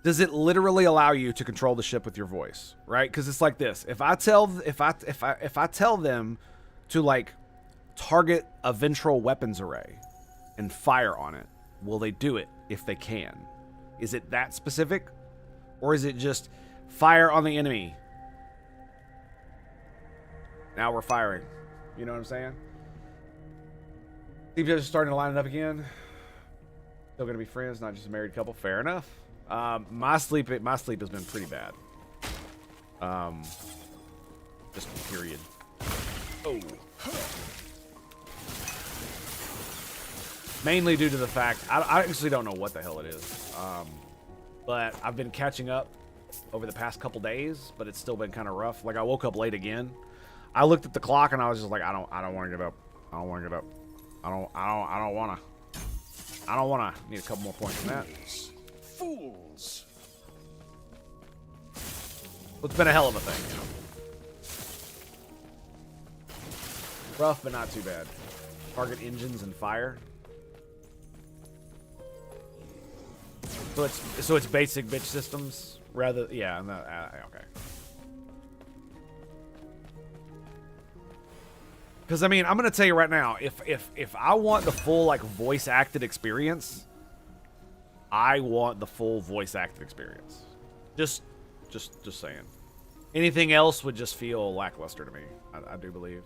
Does it literally allow you to control the ship with your voice, right? Because it's like this: if I tell them to like target a ventral weapons array and fire on it, will they do it if they can? Is it that specific, or is it just fire on the enemy? Now we're firing. You know what I'm saying? Steve just starting to line it up again. Still gonna be friends, not just a married couple. Fair enough. My sleep has been pretty bad. Just period. Oh. Mainly due to the fact I actually don't know what the hell it is. But I've been catching up over the past couple days, but it's still been kind of rough. Like I woke up late again. I looked at the clock and I was just like, I don't want to get up. I don't want to get up. I don't want to. Need a couple more points than that. Fools. Well, it's been a hell of a thing, you know. Rough, but not too bad. Target engines and fire. So it's basic bitch systems rather. Yeah. Okay. Because I mean, I'm gonna tell you right now, if I want the full like voice acted experience, I want the full voice acted experience. Just saying. Anything else would just feel lackluster to me. I do believe.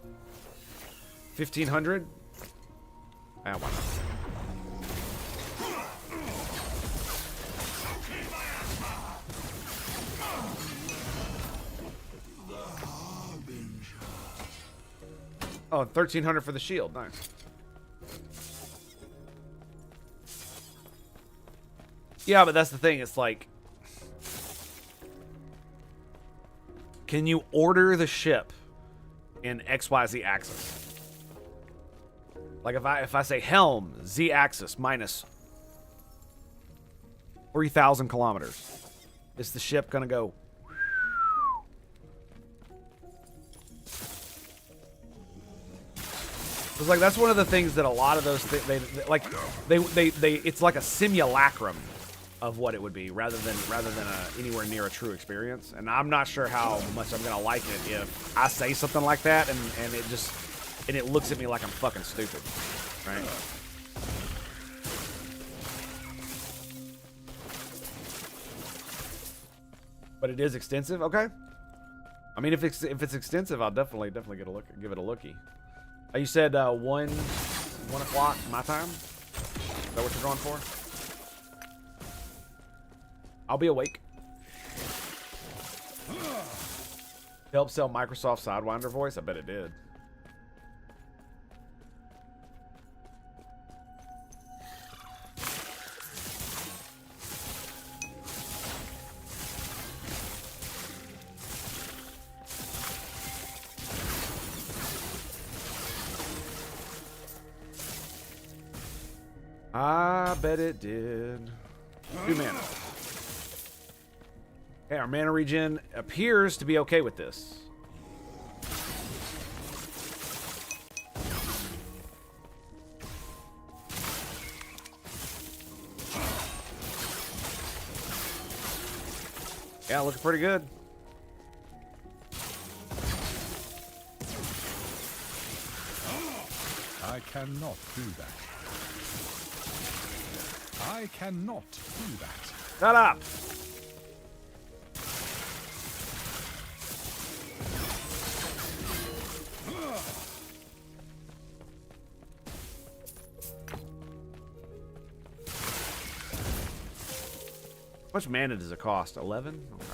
1500. Ah, why not? Oh, 1300 for the shield. Nice. Yeah, but that's the thing. It's like, can you order the ship in XYZ axis? Like if I say helm, z-axis minus 3,000 kilometers, is the ship gonna go? It's like that's one of the things that a lot of those they it's like a simulacrum of what it would be rather than anywhere near a true experience. And I'm not sure how much I'm gonna like it if I say something like that and it looks at me like I'm fucking stupid, right? But it is extensive, okay. I mean, if it's extensive, I'll definitely give it a lookie. You said 1 o'clock my time. Is that what you're going for? I'll be awake. Help sell Microsoft Sidewinder voice? I bet it did. I bet it did. 2 mana. Okay, our mana regen appears to be okay with this. Yeah, looking pretty good. I cannot do that. I cannot do that. Shut up! How much mana does it cost? 11? Okay.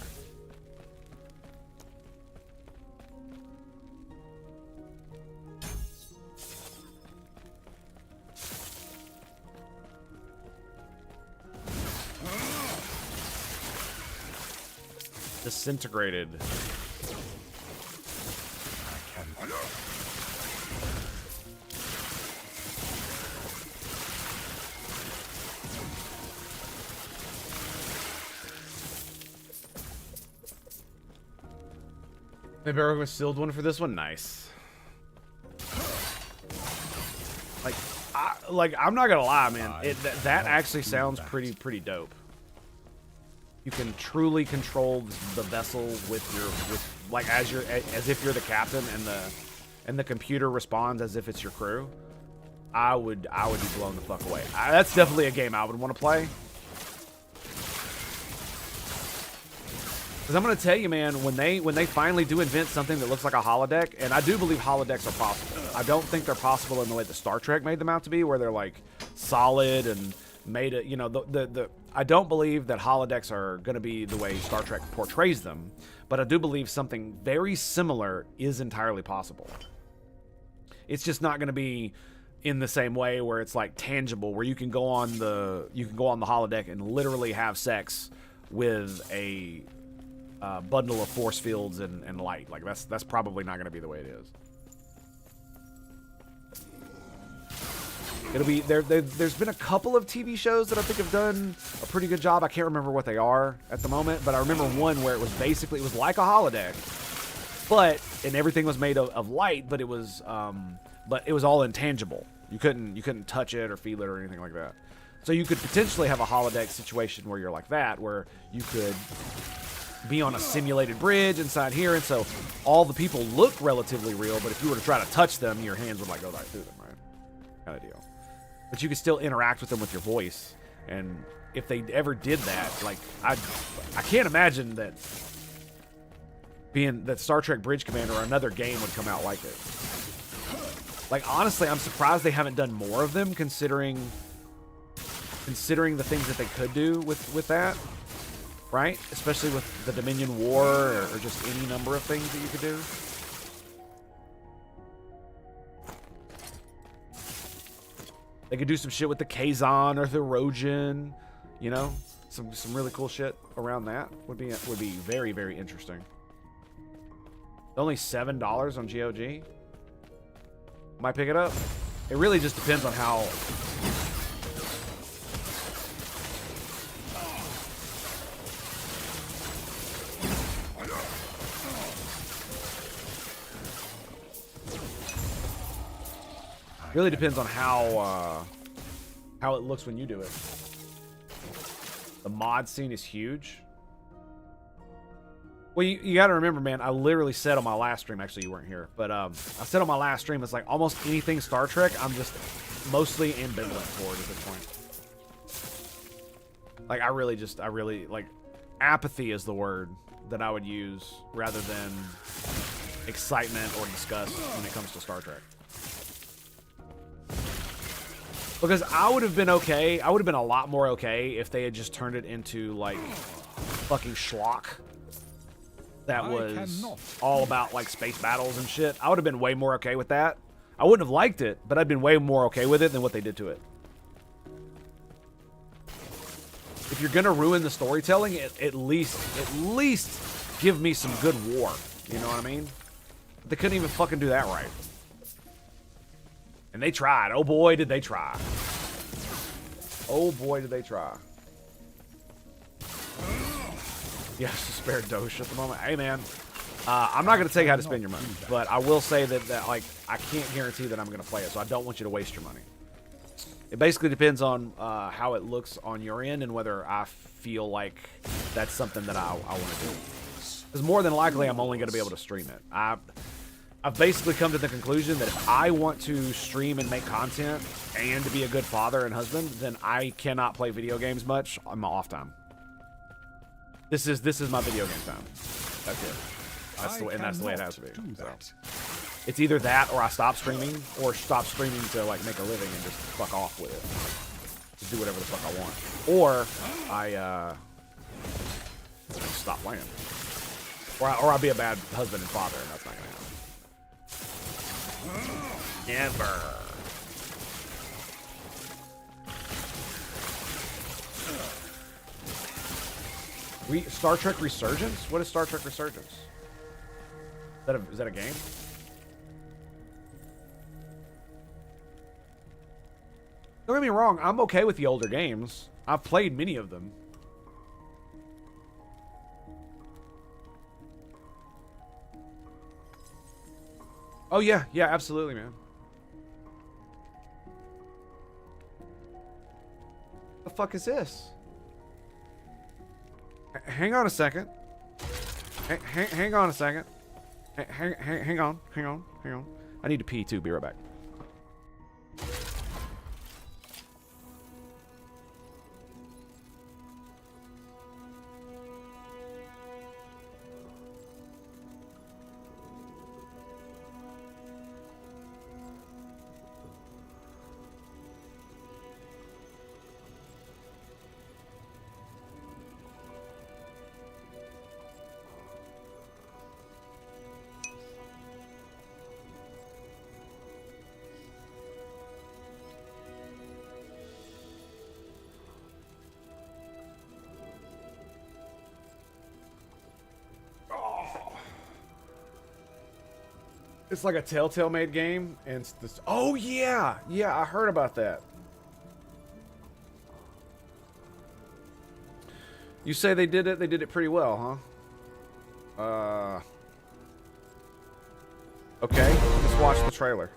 Disintegrated. Maybe we're gonna sealed one for this one. Nice. I'm not gonna lie, man. That actually sounds pretty dope. You can truly control the vessel as if you're the captain, and the computer responds as if it's your crew. I would be blown the fuck away. That's definitely a game I would want to play. Because I'm gonna tell you, man, when they finally do invent something that looks like a holodeck, and I do believe holodecks are possible. I don't think they're possible in the way that Star Trek made them out to be, where they're like solid and made it. You know, I don't believe that holodecks are gonna be the way Star Trek portrays them, but I do believe something very similar is entirely possible. It's just not gonna be in the same way where it's like tangible, where you can go on the holodeck and literally have sex with a bundle of force fields and light. Like that's probably not going to be the way it is. It'll be there's been a couple of TV shows that I think have done a pretty good job. I can't remember what they are at the moment, but I remember one where it was like a holodeck, and everything was made of light, but it was all intangible. You couldn't touch it or feel it or anything like that. So you could potentially have a holodeck situation where you're like that, where you could be on a simulated bridge inside here, and so all the people look relatively real, but if you were to try to touch them, your hands would like go right through them, right? Kind of deal. But you could still interact with them with your voice, and if they ever did that, like I can't imagine that Star Trek Bridge Commander or another game would come out like it. Like honestly, I'm surprised they haven't done more of them, considering the things that they could do with that. Right? Especially with the Dominion War or just any number of things that you could do. They could do some shit with the Kazon or the Rojan, you know? Some really cool shit around that would be very, very interesting. Only $7 on GOG. Might pick it up. It really just depends on how. Really depends on how it looks when you do it. The mod scene is huge. Well, you got to remember, man, I literally said on my last stream, actually you weren't here, but I said on my last stream, it's like almost anything Star Trek, I'm just mostly ambivalent toward at this point. Like, I really, like, apathy is the word that I would use rather than excitement or disgust when it comes to Star Trek. Because I would have been okay, I would have been a lot more okay if they had just turned it into, like, fucking schlock. That was all about, like, space battles and shit. I would have been way more okay with that. I wouldn't have liked it, but I'd been way more okay with it than what they did to it. If you're gonna ruin the storytelling, at least give me some good war. You know what I mean? But they couldn't even fucking do that right. And they tried. Oh boy, did they try. Oh boy, did they try. Yes, spare doge at the moment. Hey, man, I'm not going to tell you how to spend your money, but I will say that like, I can't guarantee that I'm going to play it, so I don't want you to waste your money. It basically depends on how it looks on your end and whether I feel like that's something that I want to do. Because more than likely, I'm only going to be able to stream it. I've basically come to the conclusion that if I want to stream and make content and to be a good father and husband, then I cannot play video games much on my off time. This is my video game time. That's it. That's the way, and that's the way it has to be. So. It's either that, or I stop streaming, or stop streaming to like make a living and just fuck off with it. Just do whatever the fuck I want. Or I just stop playing. Or I'll be a bad husband and father, and that's not gonna happen. Never. Star Trek Resurgence? What is Star Trek Resurgence? Is that a game? Don't get me wrong, I'm okay with the older games. I've played many of them. Oh yeah, absolutely, man. The fuck is this? Hang on a second. Hang on a second. Hang on. I need to pee too. Be right back. It's like a Telltale made game, and it's this. Oh yeah, I heard about that. You say they did it? They did it pretty well, huh? Okay, let's watch the trailer.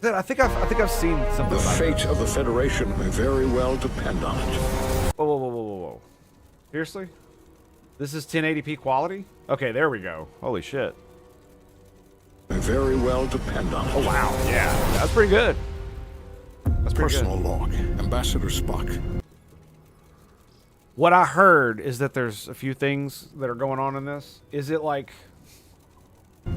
I think I've seen something. The fate of the Federation may very well depend on it. Whoa. Seriously? This is 1080p quality? Okay, there we go. Holy shit. May very well depend on it. Oh wow, yeah. That's pretty good. That's pretty Personal good. log, Ambassador Spock. What I heard is that there's a few things that are going on in this. Is it like...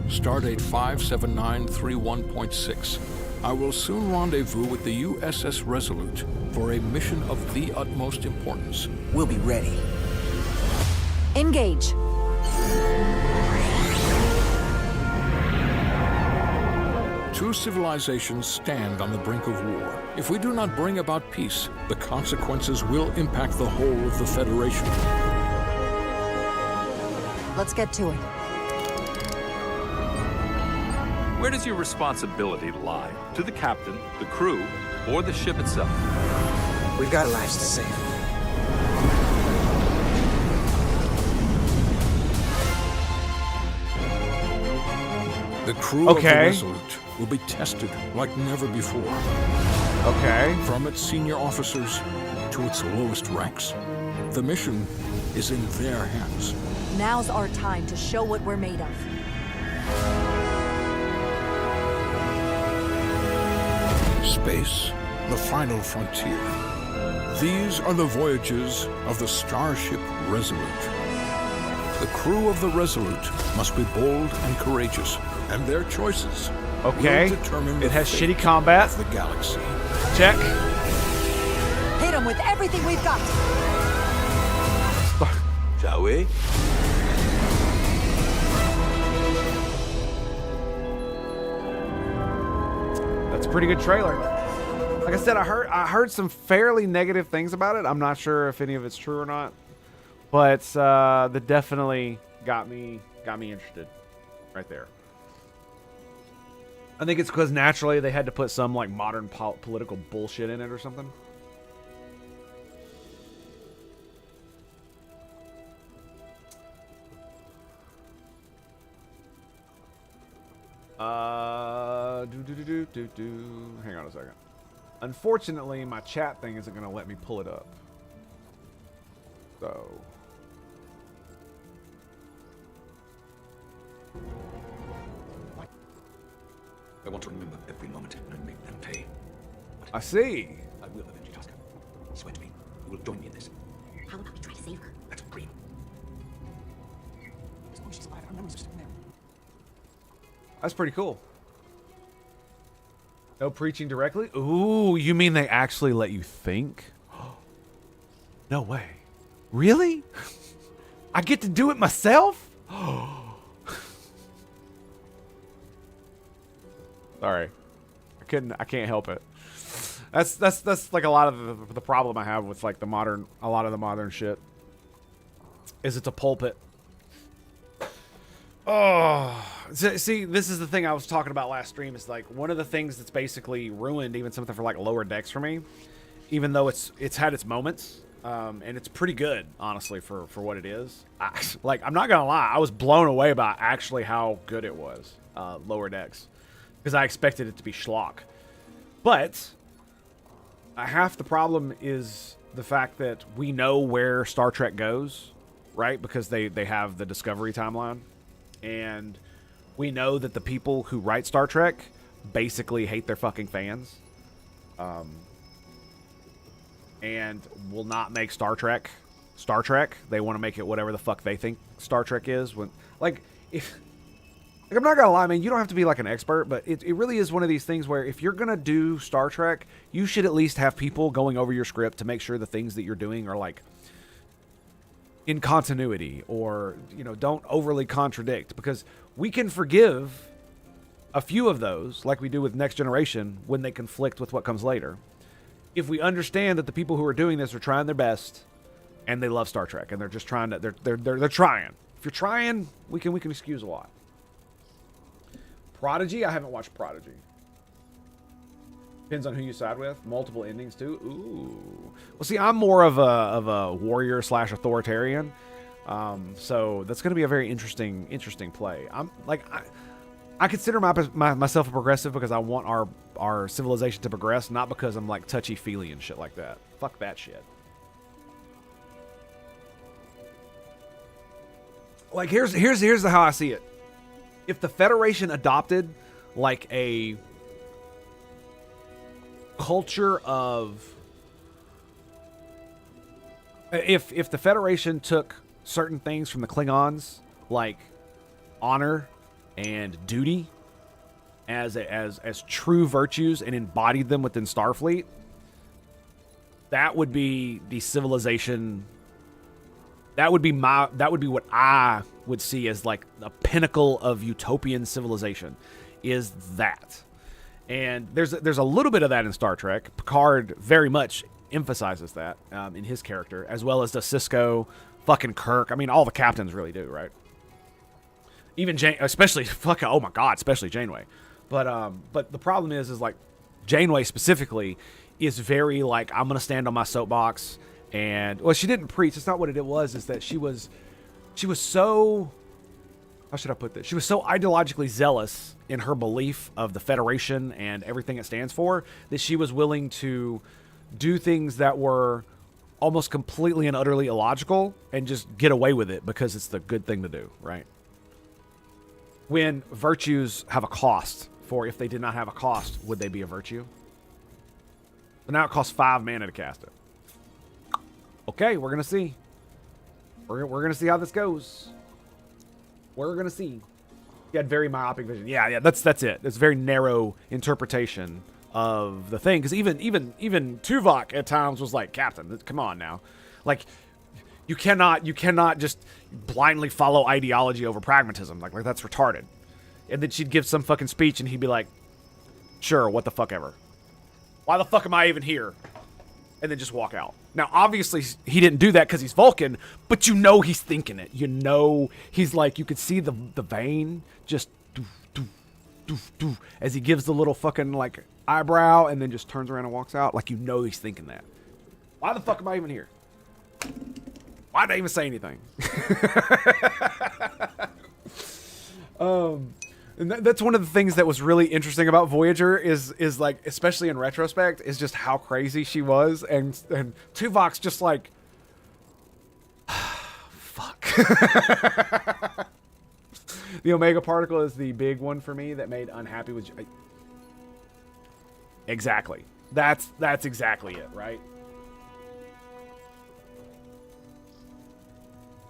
Stardate 57931.6. I will soon rendezvous with the USS Resolute for a mission of the utmost importance. We'll be ready. two civilizations stand on the brink of war. If we do not bring about peace, the consequences will impact the whole of the Federation. Let's get to it. Where does your responsibility lie? To the captain, the crew, or the ship itself? We've got lives to save. The crew of the Resolute will be tested like never before. Okay. From its senior officers to its lowest ranks. The mission is in their hands. Now's our time to show what we're made of. Space, the final frontier. These are the voyages of the Starship Resolute. The crew of the Resolute must be bold and courageous, and their choices will determine It the has fate shitty combat. of the galaxy. Check. Hit them with everything we've got. Shall we? That's a pretty good trailer. Like I said, I heard some fairly negative things about it. I'm not sure if any of it's true or not, but that definitely got me interested right there. I think it's because naturally they had to put some like modern political bullshit in it or something. Hang on a second. Unfortunately, my chat thing isn't going to let me pull it up. So. I want to remember every moment and make them pay. I see. I will avenge Tosca. Swear to me, you will join me in this. How about we try to save her? That's a dream. As long as she's alive, our memories are still there. That's pretty cool. No preaching directly? Ooh, you mean they actually let you think? No way. Really? I get to do it myself? Sorry. I can't help it. That's like a lot of the problem I have with like a lot of the modern shit. Is it's a pulpit. Oh, see, this is the thing I was talking about last stream. Is like one of the things that's basically ruined even something for like lower decks for me, even though it's had its moments, and it's pretty good honestly for what it is. I'm not gonna lie, I was blown away by actually how good it was, lower decks, because I expected it to be schlock. But half the problem is the fact that we know where Star Trek goes, right? Because they have the Discovery timeline. And we know that the people who write Star Trek basically hate their fucking fans. And will not make Star Trek Star Trek. They want to make it whatever the fuck they think Star Trek is. I'm not gonna lie, man, you don't have to be like an expert, but it really is one of these things where if you're gonna do Star Trek, you should at least have people going over your script to make sure the things that you're doing are like in continuity, or don't overly contradict, because we can forgive a few of those like we do with Next Generation when they conflict with what comes later, if we understand that the people who are doing this are trying their best and they love Star Trek and they're just trying to they're trying. If you're trying, we can excuse a lot. Prodigy, I haven't watched Prodigy. Depends on who you side with. Multiple endings too. Ooh. Well, see, I'm more of a warrior / authoritarian, so that's going to be a very interesting play. I consider myself a progressive because I want our civilization to progress, not because I'm like touchy feely and shit like that. Fuck that shit. Like here's how I see it. If the Federation adopted like a culture of, if the Federation took certain things from the Klingons, like honor and duty, as true virtues and embodied them within Starfleet, that would be the civilization. That would be what I would see as like a pinnacle of utopian civilization, is that. And there's a little bit of that in Star Trek. Picard very much emphasizes that in his character, as well as does Sisko, fucking Kirk. I mean, all the captains really do, right? Even especially fucking, oh my god, especially Janeway. But the problem is like Janeway specifically is very like, I'm gonna stand on my soapbox, and well, she didn't preach. It's not what it was. Is that she was so, how should I put this? She was so ideologically zealous in her belief of the Federation and everything it stands for that she was willing to do things that were almost completely and utterly illogical and just get away with it because it's the good thing to do, right? When virtues have a cost, for if they did not have a cost, would they be a virtue? But now it costs 5 mana to cast it. Okay, we're going to see. We're going to see how this goes. We're going to see. He had very myopic vision. Yeah, that's it. It's a very narrow interpretation of the thing. Because even Tuvok at times was like, Captain, come on now. Like, you cannot just blindly follow ideology over pragmatism. Like that's retarded. And then she'd give some fucking speech and he'd be like, sure, what the fuck ever. Why the fuck am I even here? And then just walk out. Now, obviously, he didn't do that because he's Vulcan, but you know he's thinking it. You know he's like, you could see the vein just doof, doof, doof, doof, as he gives the little fucking like eyebrow and then just turns around and walks out. Like, you know he's thinking that. Why the fuck am I even here? Why did I even say anything? And that's one of the things that was really interesting about Voyager is like, especially in retrospect, is just how crazy she was. And Tuvok's just like, fuck. The Omega particle is the big one for me that made unhappy with. Exactly. That's exactly it, right?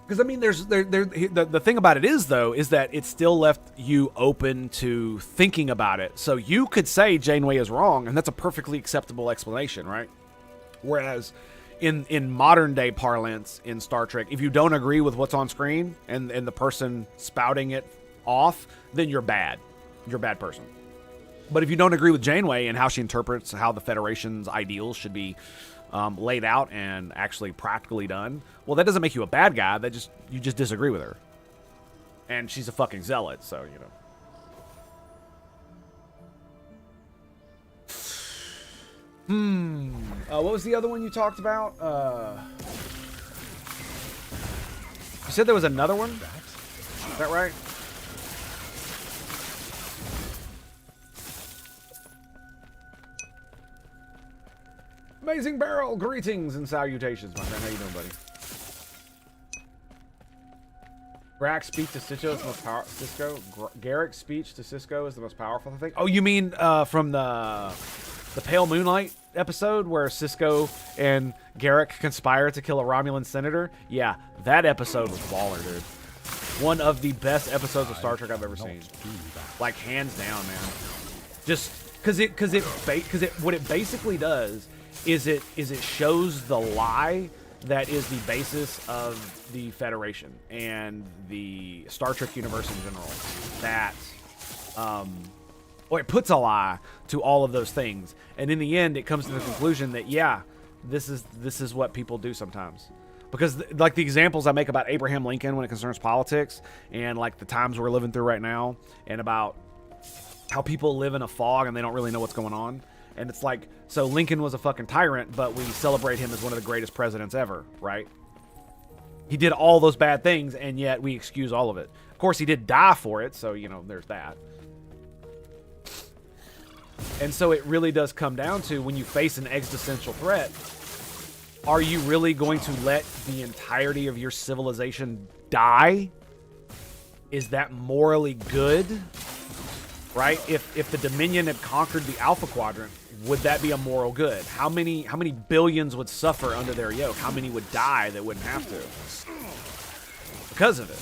Because I mean, the thing about it is though, is that it still left you open to thinking about it. So you could say Janeway is wrong, and that's a perfectly acceptable explanation, right? Whereas in modern day parlance in Star Trek, if you don't agree with what's on screen and the person spouting it off, then you're bad. You're a bad person. But if you don't agree with Janeway and how she interprets how the Federation's ideals should be laid out and actually practically done, well, that doesn't make you a bad guy. You just disagree with her, and she's a fucking zealot. So what was the other one you talked about? You said there was another one. Is that right? Amazing Barrel, greetings and salutations, my friend. How you doing, buddy? Garak's speech to Sisko is the most powerful. Garak's speech to Sisko is the most powerful thing. Oh, you mean from the Pale Moonlight episode where Sisko and Garak conspire to kill a Romulan senator? Yeah, that episode was baller, dude. One of the best episodes of Star Trek I've ever seen. Like hands down, man. Just because what it basically does is it shows the lie that is the basis of the Federation and the Star Trek universe in general. That, it puts a lie to all of those things, and in the end, it comes to the conclusion that this is what people do sometimes. Because like the examples I make about Abraham Lincoln when it concerns politics, and like the times we're living through right now, and about how people live in a fog and they don't really know what's going on. And it's like, so Lincoln was a fucking tyrant, but we celebrate him as one of the greatest presidents ever, right? He did all those bad things, and yet we excuse all of it. Of course, he did die for it, so, there's that. And so it really does come down to, when you face an existential threat, are you really going to let the entirety of your civilization die? Is that morally good? Right? If the Dominion had conquered the Alpha Quadrant, would that be a moral good? How many billions would suffer under their yoke? How many would die that wouldn't have to? Because of it.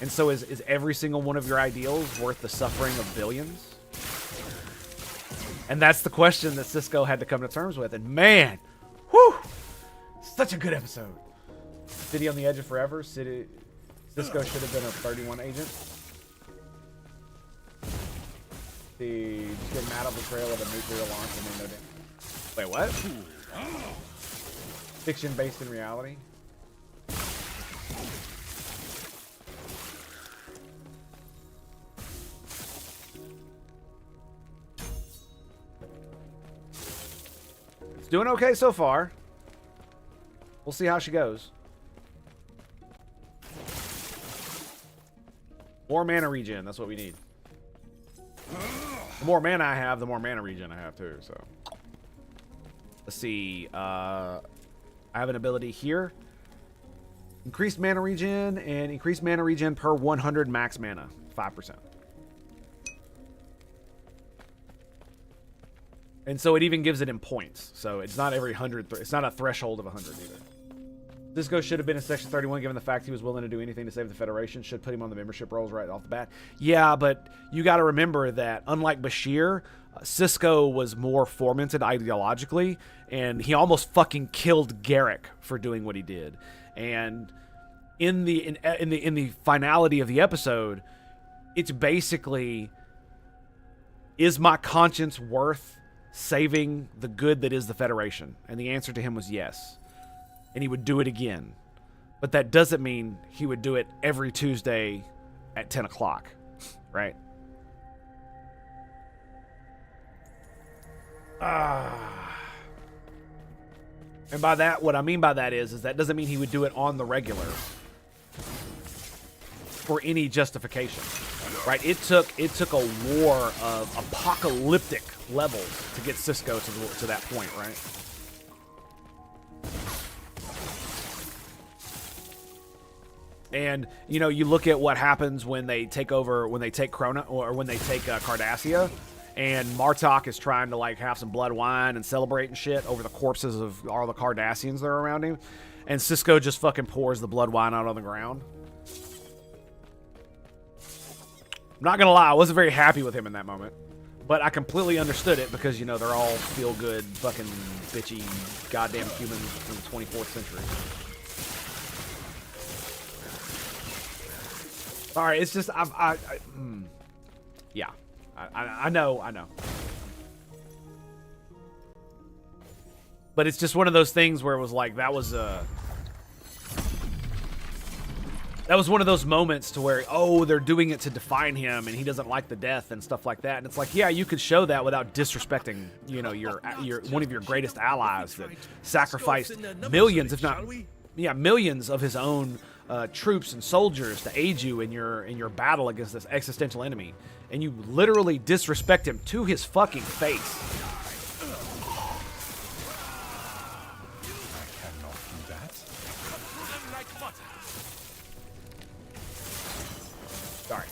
And so is every single one of your ideals worth the suffering of billions? And that's the question that Sisko had to come to terms with. And man, whew, such a good episode. City on the Edge of Forever. Sisko should have been a 31 agent. See, just get mad on the trail of a nuclear launch and then no damage. Wait, what? Fiction based in reality? It's doing okay so far. We'll see how she goes. More mana regen, that's what we need. The more mana I have, the more mana regen I have too, so. Let's see. I have an ability here. Increased mana regen and increased mana regen per 100 max mana. 5%. And so it even gives it in points. So it's not every 100. It's not a threshold of 100 either. Cisco should have been in Section 31 given the fact he was willing to do anything to save the Federation. Should put him on the membership rolls right off the bat. Yeah, but you got to remember that unlike Bashir, Cisco was more fomented ideologically, and he almost fucking killed Garrick for doing what he did. And in the finality of the episode, it's basically, is my conscience worth saving the good that is the Federation? And the answer to him was yes. And he would do it again. But that doesn't mean he would do it every Tuesday at 10 o'clock, right? And by that, what I mean by that is that doesn't mean he would do it on the regular for any justification, right? It took a war of apocalyptic levels to get Cisco to that point, right? And, you know, you look at what happens when they take over, when they take Krona, or when they take Cardassia, and Martok is trying to, like, have some blood wine and celebrate and shit over the corpses of all the Cardassians that are around him. And Cisco just fucking pours the blood wine out on the ground. I'm not gonna lie, I wasn't very happy with him in that moment. But I completely understood it because, you know, they're all feel-good, fucking bitchy, goddamn humans from the 24th century. All right, it's just yeah, I know, but it's just one of those things where it was like that was one of those moments to where, oh, they're doing it to define him and he doesn't like the death and stuff like that, and it's like, yeah, you could show that without disrespecting, you know, your one of your greatest allies that sacrificed millions, if not, yeah, millions of his own troops and soldiers to aid you in your battle against this existential enemy, and you literally disrespect him to his fucking face. I cannot do that. Sorry.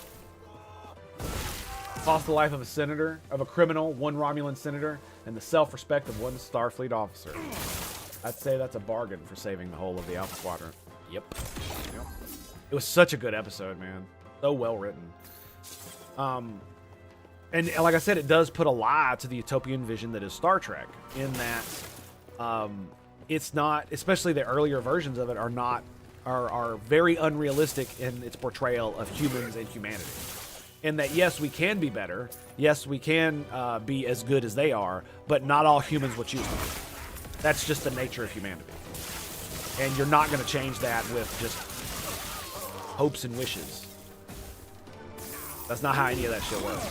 Cost the life of a senator, of a criminal, one Romulan senator, and the self-respect of one Starfleet officer. I'd say that's a bargain for saving the whole of the Alpha Squadron. Yep. It was such a good episode, man. So well written. And like I said, it does put a lie to the utopian vision that is Star Trek, in that it's not, especially the earlier versions of it are very unrealistic in its portrayal of humans and humanity. And that, yes, we can be better. Yes, we can be as good as they are, but not all humans will choose to be. That's just the nature of humanity. And you're not going to change that with just hopes and wishes. That's not how any of that shit works.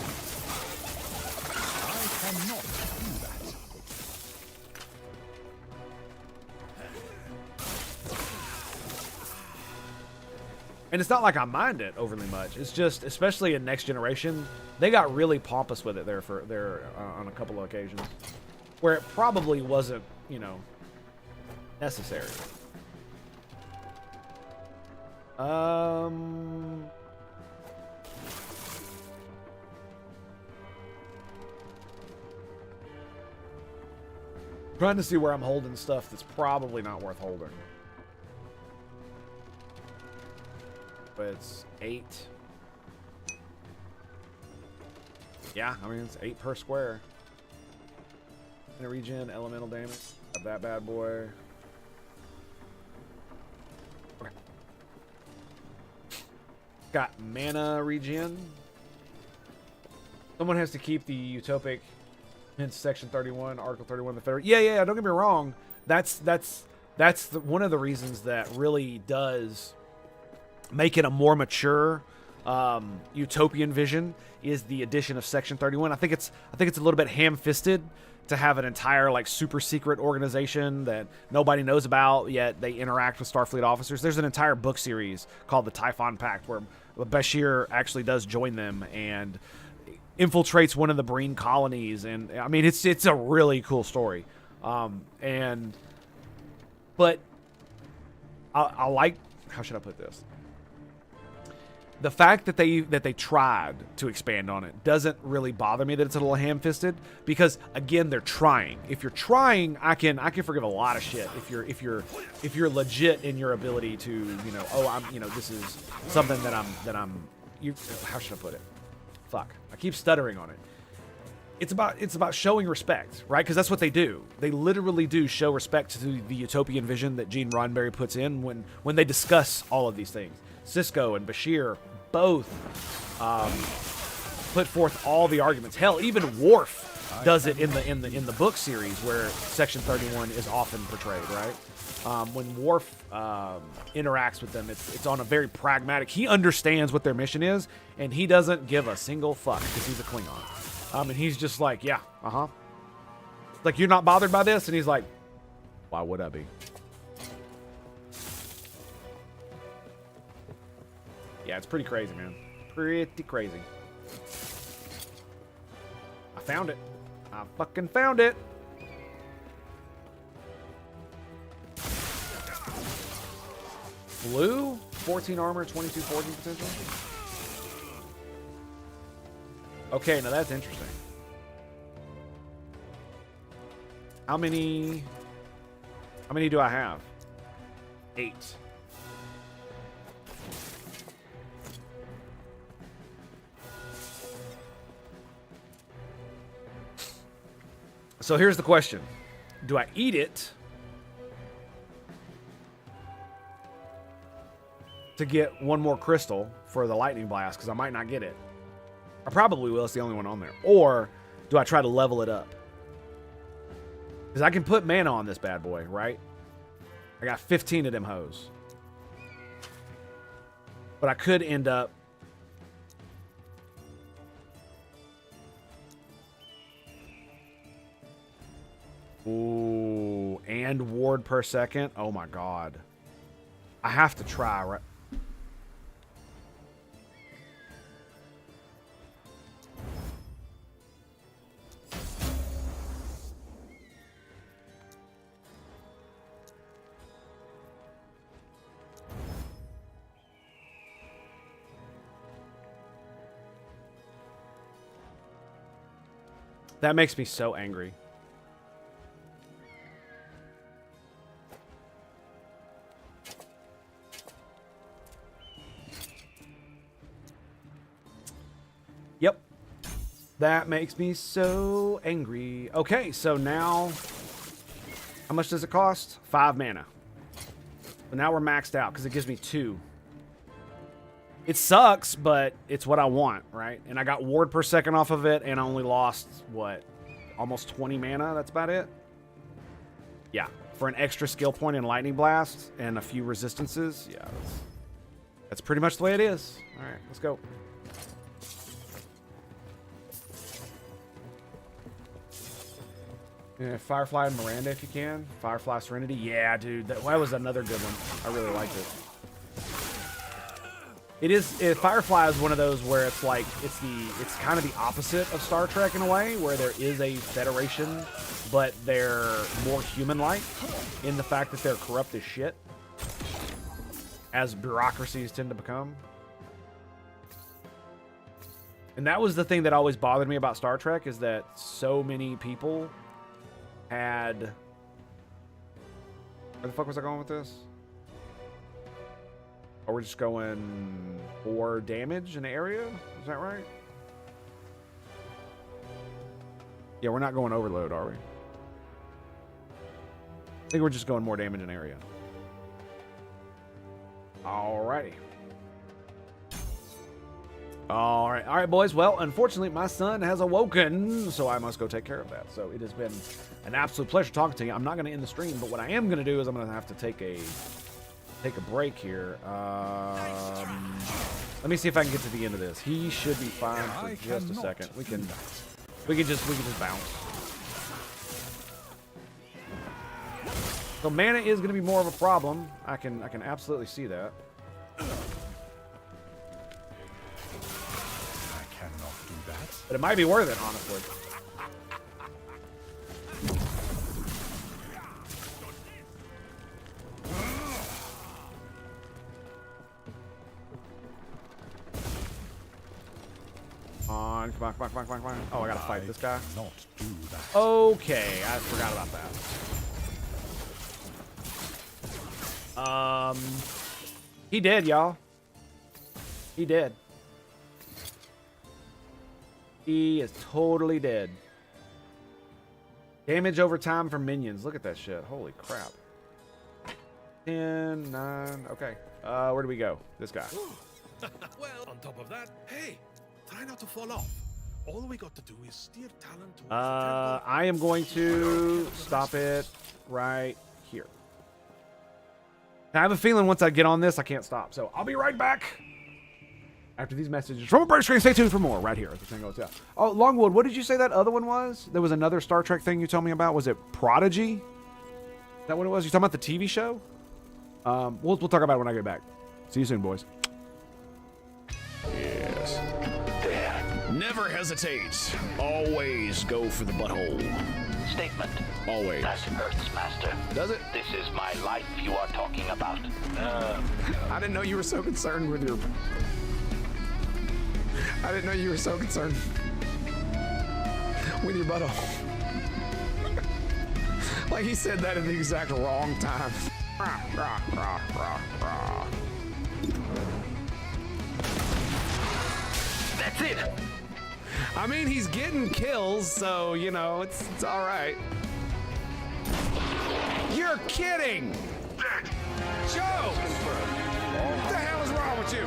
I cannot do that. And it's not like I mind it overly much. It's just, especially in Next Generation, they got really pompous with it there on a couple of occasions, where it probably wasn't, you know, necessary. Trying to see where I'm holding stuff that's probably not worth holding. But it's 8. Yeah, I mean, it's 8 per square. In a regen, elemental damage. Got that bad boy. Okay. Got mana regen. Someone has to keep the utopic, hence Section 31, Article 31 of the Federal. Yeah. Don't get me wrong. That's one of the reasons that really does make it a more mature utopian vision is the addition of Section 31. I think it's a little bit ham-fisted to have an entire like super secret organization that nobody knows about, yet they interact with Starfleet officers. There's an entire book series called the Typhon Pact where Bashir actually does join them and infiltrates one of the Breen colonies, and I mean it's a really cool story. But I like, how should I put this? The fact that they tried to expand on it doesn't really bother me that it's a little ham-fisted, because again, they're trying. If you're trying, I can forgive a lot of shit. If you're legit in your ability to, you know, this is something that I'm how should I put it? Fuck. I keep stuttering on it. It's about showing respect, right? Because that's what they do. They literally do show respect to the utopian vision that Gene Roddenberry puts in when they discuss all of these things. Sisko and Bashir both put forth all the arguments. Hell, even Worf does it in the book series where Section 31 is often portrayed, right? When Worf interacts with them, it's on a very pragmatic. He understands what their mission is, and he doesn't give a single fuck because he's a Klingon. And he's just like, yeah, like, you're not bothered by this, and he's like, why would I be? Yeah, it's pretty crazy, man. Pretty crazy. I found it. I fucking found it. Blue, 14 armor, 22 forging potential. Okay, now that's interesting. How many do I have? 8. So here's the question. Do I eat it to get one more crystal for the lightning blast? Because I might not get it. I probably will. It's the only one on there. Or do I try to level it up? Because I can put mana on this bad boy, right? I got 15 of them hoes. But I could end up... Ooh, and ward per second. Oh my god. I have to try, right? That makes me so angry. Yep. That makes me so angry. Okay, so now, how much does it cost? 5 mana. But now we're maxed out because it gives me 2. It sucks, but it's what I want, right? And I got ward per second off of it, and I only lost, what, almost 20 mana? That's about it? Yeah, for an extra skill point in Lightning Blast and a few resistances. Yeah, that's pretty much the way it is. All right, let's go. Yeah, Firefly and Miranda if you can. Firefly Serenity. Yeah, dude, that was another good one. I really liked it. Firefly is one of those where it's like it's kind of the opposite of Star Trek in a way, where there is a Federation, but they're more human-like in the fact that they're corrupt as shit, as bureaucracies tend to become. And that was the thing that always bothered me about Star Trek, is that so many people had... Where the fuck was I going with this? Or we're just going 4 damage in the area? Is that right? Yeah, we're not going overload, are we? I think we're just going more damage in area. Alrighty. All right, boys. Well, unfortunately, my son has awoken, so I must go take care of that. So it has been an absolute pleasure talking to you. I'm not going to end the stream, but what I am going to do is I'm going to have to take a break here. Let me see if I can get to the end of this. He should be fine for just a second. We can just bounce. So mana is going to be more of a problem. I can absolutely see that. But it might be worth it, honestly. Come on. Oh, I gotta fight this guy. Not do that. Okay, I forgot about that. He did, y'all. He did. He is totally dead. Damage over time for minions. Look at that shit. Holy crap. 10, 9. Okay. Where do we go? This guy. Well, on top of that, hey, try not to fall off. All we got to do is steer talent towards the temple. I am going to stop it right here. I have a feeling once I get on this, I can't stop. So I'll be right back. After these messages from a bird screen, stay tuned for more right here at the Tango Hotel. Oh, Longwood, what did you say that other one was? There was another Star Trek thing you told me about. Was it Prodigy? Is that what it was? You talking about the TV show? We'll talk about it when I get back. See you soon, boys. Yes. There. Never hesitate. Always go for the butthole. Statement. Always. That's Earth's master. Does it? This is my life you are talking about. I didn't know you were so concerned with your... I didn't know you were so concerned with your butthole. Like he said that in the exact wrong time. That's it. I mean, he's getting kills, so, you know, it's all right. You're kidding! Joe! What the hell is wrong with you?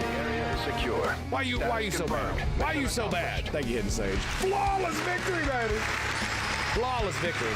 Secure. Why you so bad? Why you so bad? Thank you, Hidden Sage. Flawless victory, baby! Flawless victory.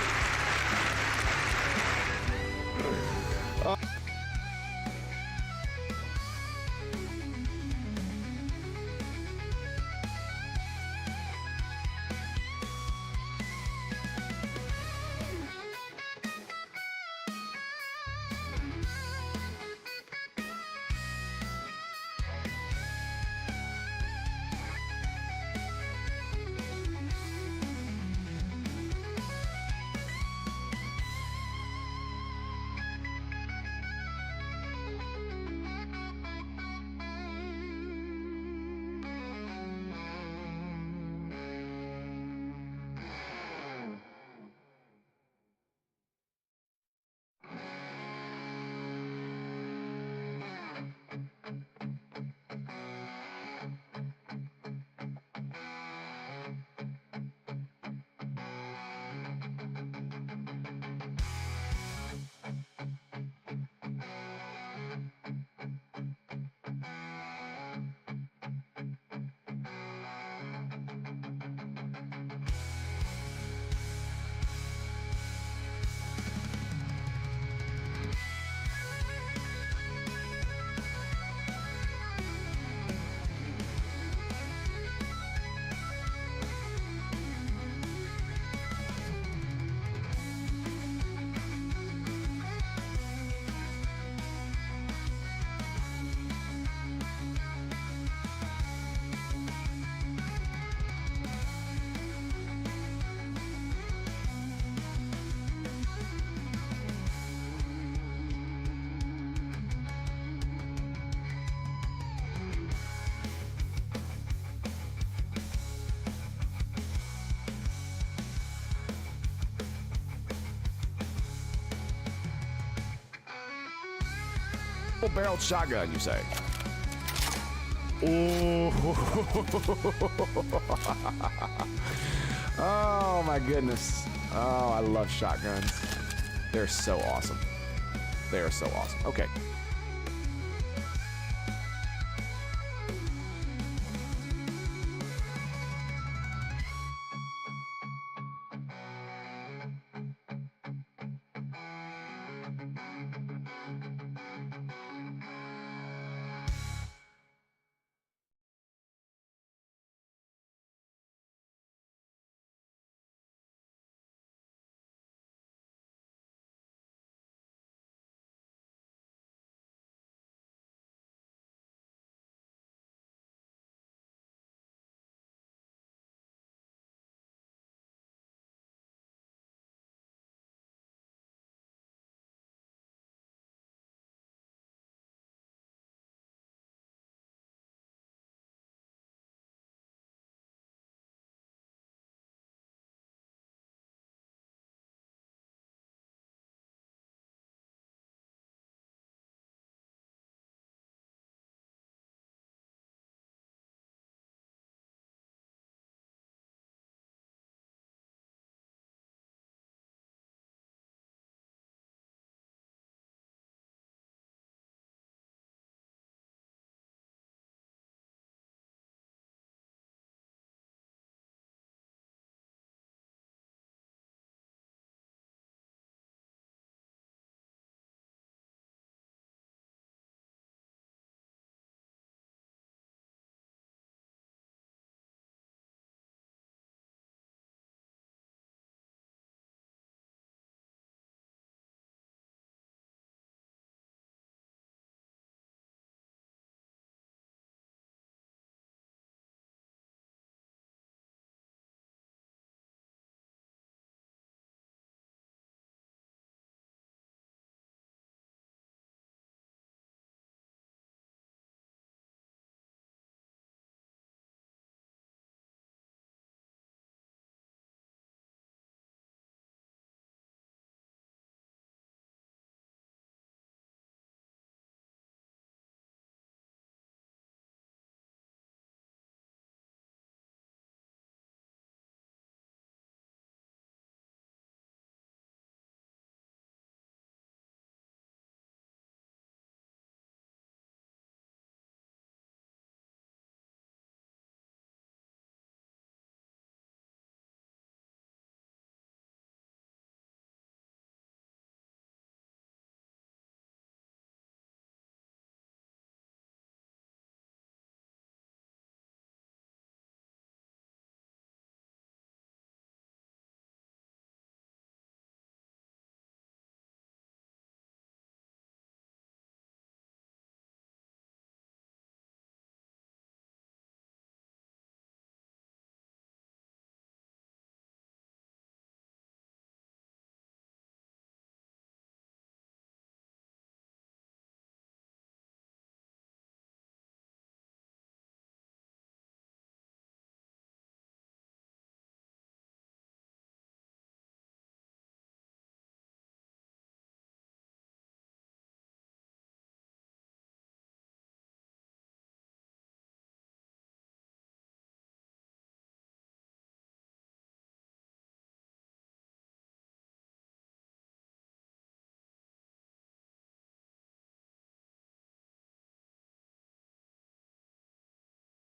Barreled shotgun, you say? Ooh. Oh my goodness. Oh, I love shotguns. They're so awesome. They are so awesome. Okay.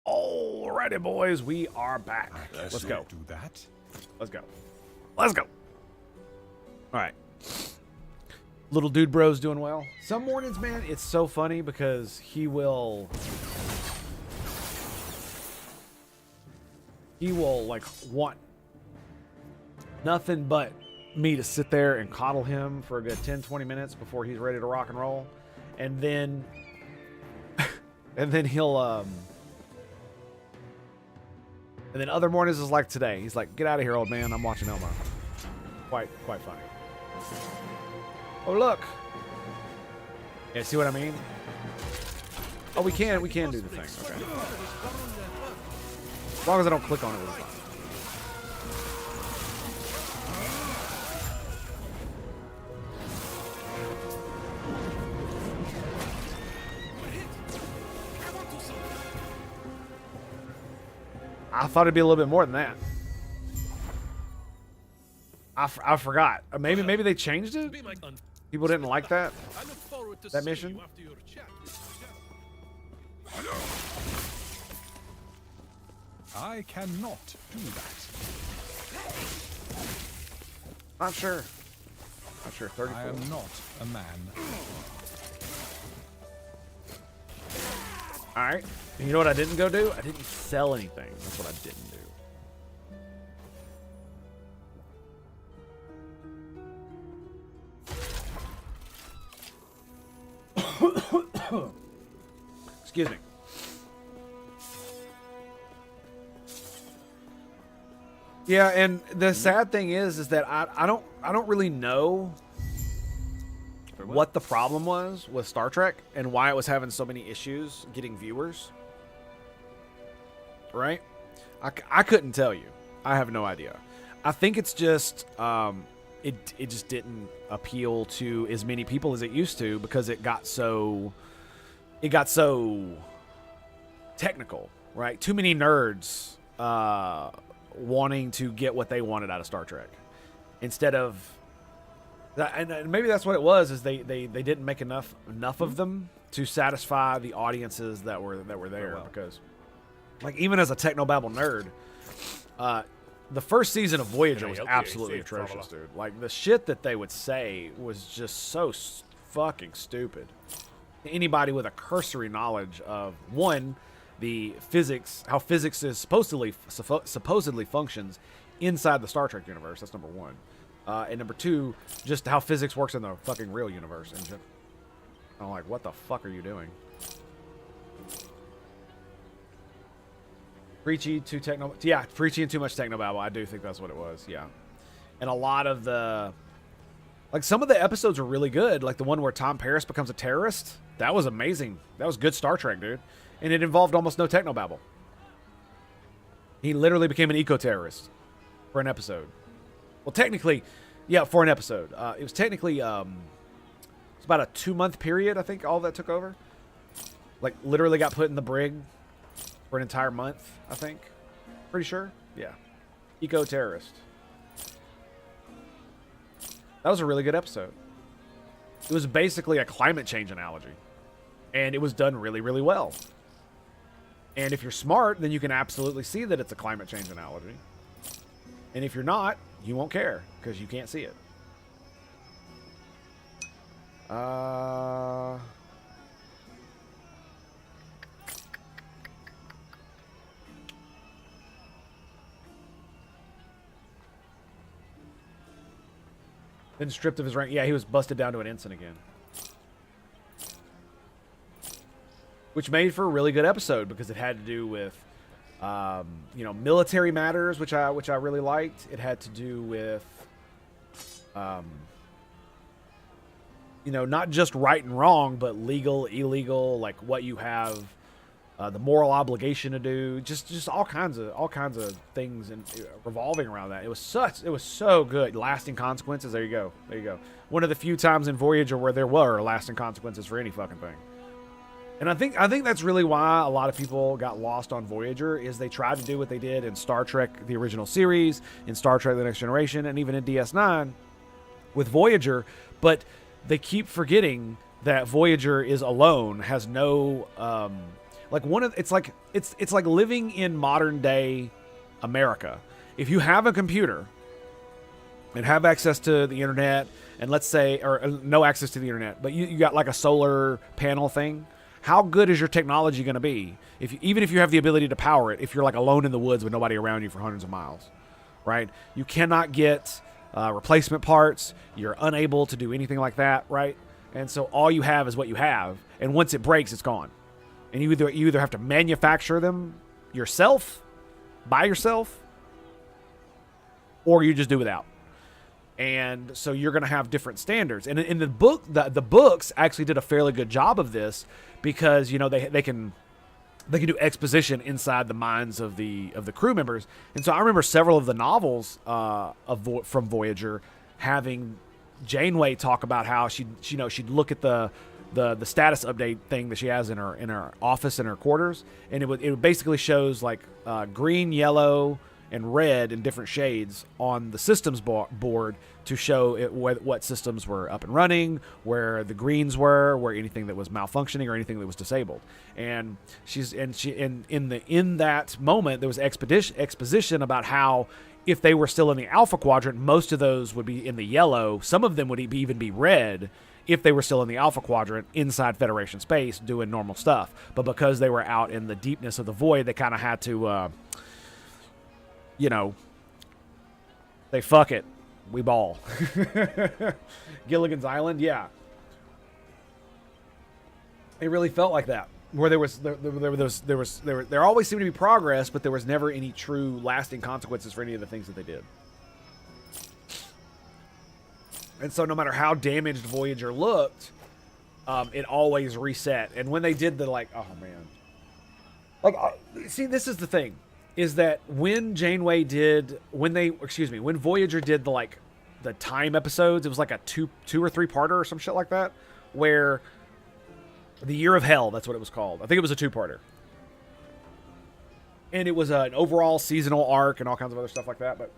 Alrighty, boys, we are back. Let's go. Do that. Let's go. Let's go. All right. Little dude bro's doing well. Some mornings, man, it's so funny because he will like want nothing but me to sit there and coddle him for a good 10-20 minutes before he's ready to rock and roll. And then he'll and then other mornings is like today. He's like, "Get out of here, old man. I'm watching Elmo." Quite funny. Oh, look. Yeah, see what I mean? Oh, we can do the thing. Okay. As long as I don't click on it, we're fine. I thought it'd be a little bit more than that. I forgot. Maybe they changed it. People didn't like that mission. I cannot do that. Not sure. Not sure. 34. I am not a man. All right. And you know what I didn't go do? I didn't sell anything. That's what I didn't do. Excuse me. Yeah, and the sad thing is that I don't really know what the problem was with Star Trek and why it was having so many issues getting viewers. Right? I couldn't tell you. I have no idea. I think it's just it just didn't appeal to as many people as it used to because it got so technical, right? Too many nerds wanting to get what they wanted out of Star Trek instead of and maybe that's what it was is they didn't make enough of them to satisfy the audiences that were there. Because like even as a technobabble nerd, the first season of Voyager was absolutely atrocious, dude. Like the shit that they would say was just so fucking stupid. Anybody with a cursory knowledge of one, the physics, how physics is supposedly functions inside the Star Trek universe. That's number one. And number two, just how physics works in the fucking real universe. And I'm like, what the fuck are you doing? Preachy to techno, yeah, preachy and too much technobabble. I do think that's what it was, yeah. And a lot of the, like some of the episodes are really good. Like the one where Tom Paris becomes a terrorist. That was amazing. That was good Star Trek, dude. And it involved almost no technobabble. He literally became an eco-terrorist for an episode. Well, technically, yeah, for an episode. It was technically, it's about a 2-month period, I think, all that took over. Like, literally got put in the brig for an entire month, I think. Pretty sure. Yeah. Eco-terrorist. That was a really good episode. It was basically a climate change analogy. And it was done really, really well. And if you're smart, then you can absolutely see that it's a climate change analogy. And if you're not, you won't care because you can't see it. Then stripped of his rank. Yeah, he was busted down to an ensign again. Which made for a really good episode because it had to do with, you know, military matters, which I really liked. It had to do with, you know, not just right and wrong, but legal, illegal, like what you have, the moral obligation to do, just all kinds of things and revolving around that. It was so good. Lasting consequences. There you go. One of the few times in Voyager where there were lasting consequences for any fucking thing. And I think that's really why a lot of people got lost on Voyager is they tried to do what they did in Star Trek, the original series, in Star Trek The Next Generation, and even in DS9 with Voyager, but they keep forgetting that Voyager is alone, has no, Like it's like living in modern day America. If you have a computer and have access to the internet, and let's say, or no access to the internet, but you got like a solar panel thing, how good is your technology going to be? Even if you have the ability to power it, if you're like alone in the woods with nobody around you for hundreds of miles, right? You cannot get replacement parts. You're unable to do anything like that, right? And so all you have is what you have, and once it breaks, it's gone. And you either have to manufacture them yourself, by yourself, or you just do without. And so you're going to have different standards. And in the book, the books actually did a fairly good job of this, because, you know, they can do exposition inside the minds of the crew members. And so I remember several of the novels from Voyager having Janeway talk about how she'd look at the status update thing that she has in her office, in her quarters, and it basically shows like green, yellow, and red in different shades on the systems board to show what systems were up and running, where the greens were, where anything that was malfunctioning or anything that was disabled. And in that moment there was exposition about how if they were still in the Alpha Quadrant, most of those would be in the yellow. Some of them would even be red if they were still in the Alpha Quadrant inside Federation space doing normal stuff. But because they were out in the deepness of the void, they kind of had to, they fuck it. We ball. Gilligan's Island, yeah. It really felt like that. Where there always seemed to be progress, but there was never any true lasting consequences for any of the things that they did. And so no matter how damaged Voyager looked, it always reset. And when they did the oh man, see, this is the thing, is that when when Voyager did the time episodes, it was like a two or three parter or some shit like that, where the Year of Hell, that's what it was called. I think it was a two-parter. And it was an overall seasonal arc and all kinds of other stuff like that, but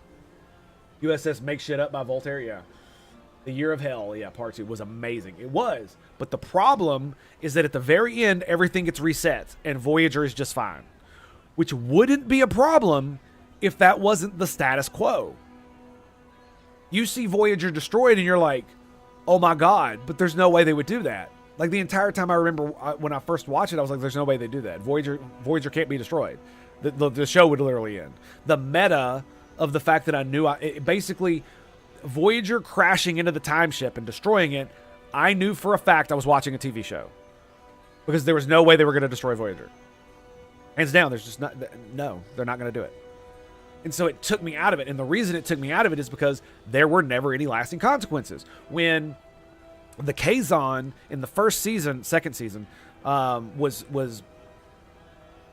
USS Make Shit Up by Voltaire, yeah. The Year of Hell, yeah, part 2 was amazing. It was. But the problem is that at the very end, everything gets reset, and Voyager is just fine. Which wouldn't be a problem if that wasn't the status quo. You see Voyager destroyed, and you're like, oh my god, but there's no way they would do that. Like, the entire time I remember when I first watched it, I was like, there's no way they do that. Voyager can't be destroyed. The show would literally end. The meta of the fact that I knew, basically, Voyager crashing into the time ship and destroying it, I knew for a fact I was watching a TV show. Because there was no way they were going to destroy Voyager. Hands down, there's just not, no, they're not going to do it. And so it took me out of it. And the reason it took me out of it is because there were never any lasting consequences. When the Kazon in the second season, was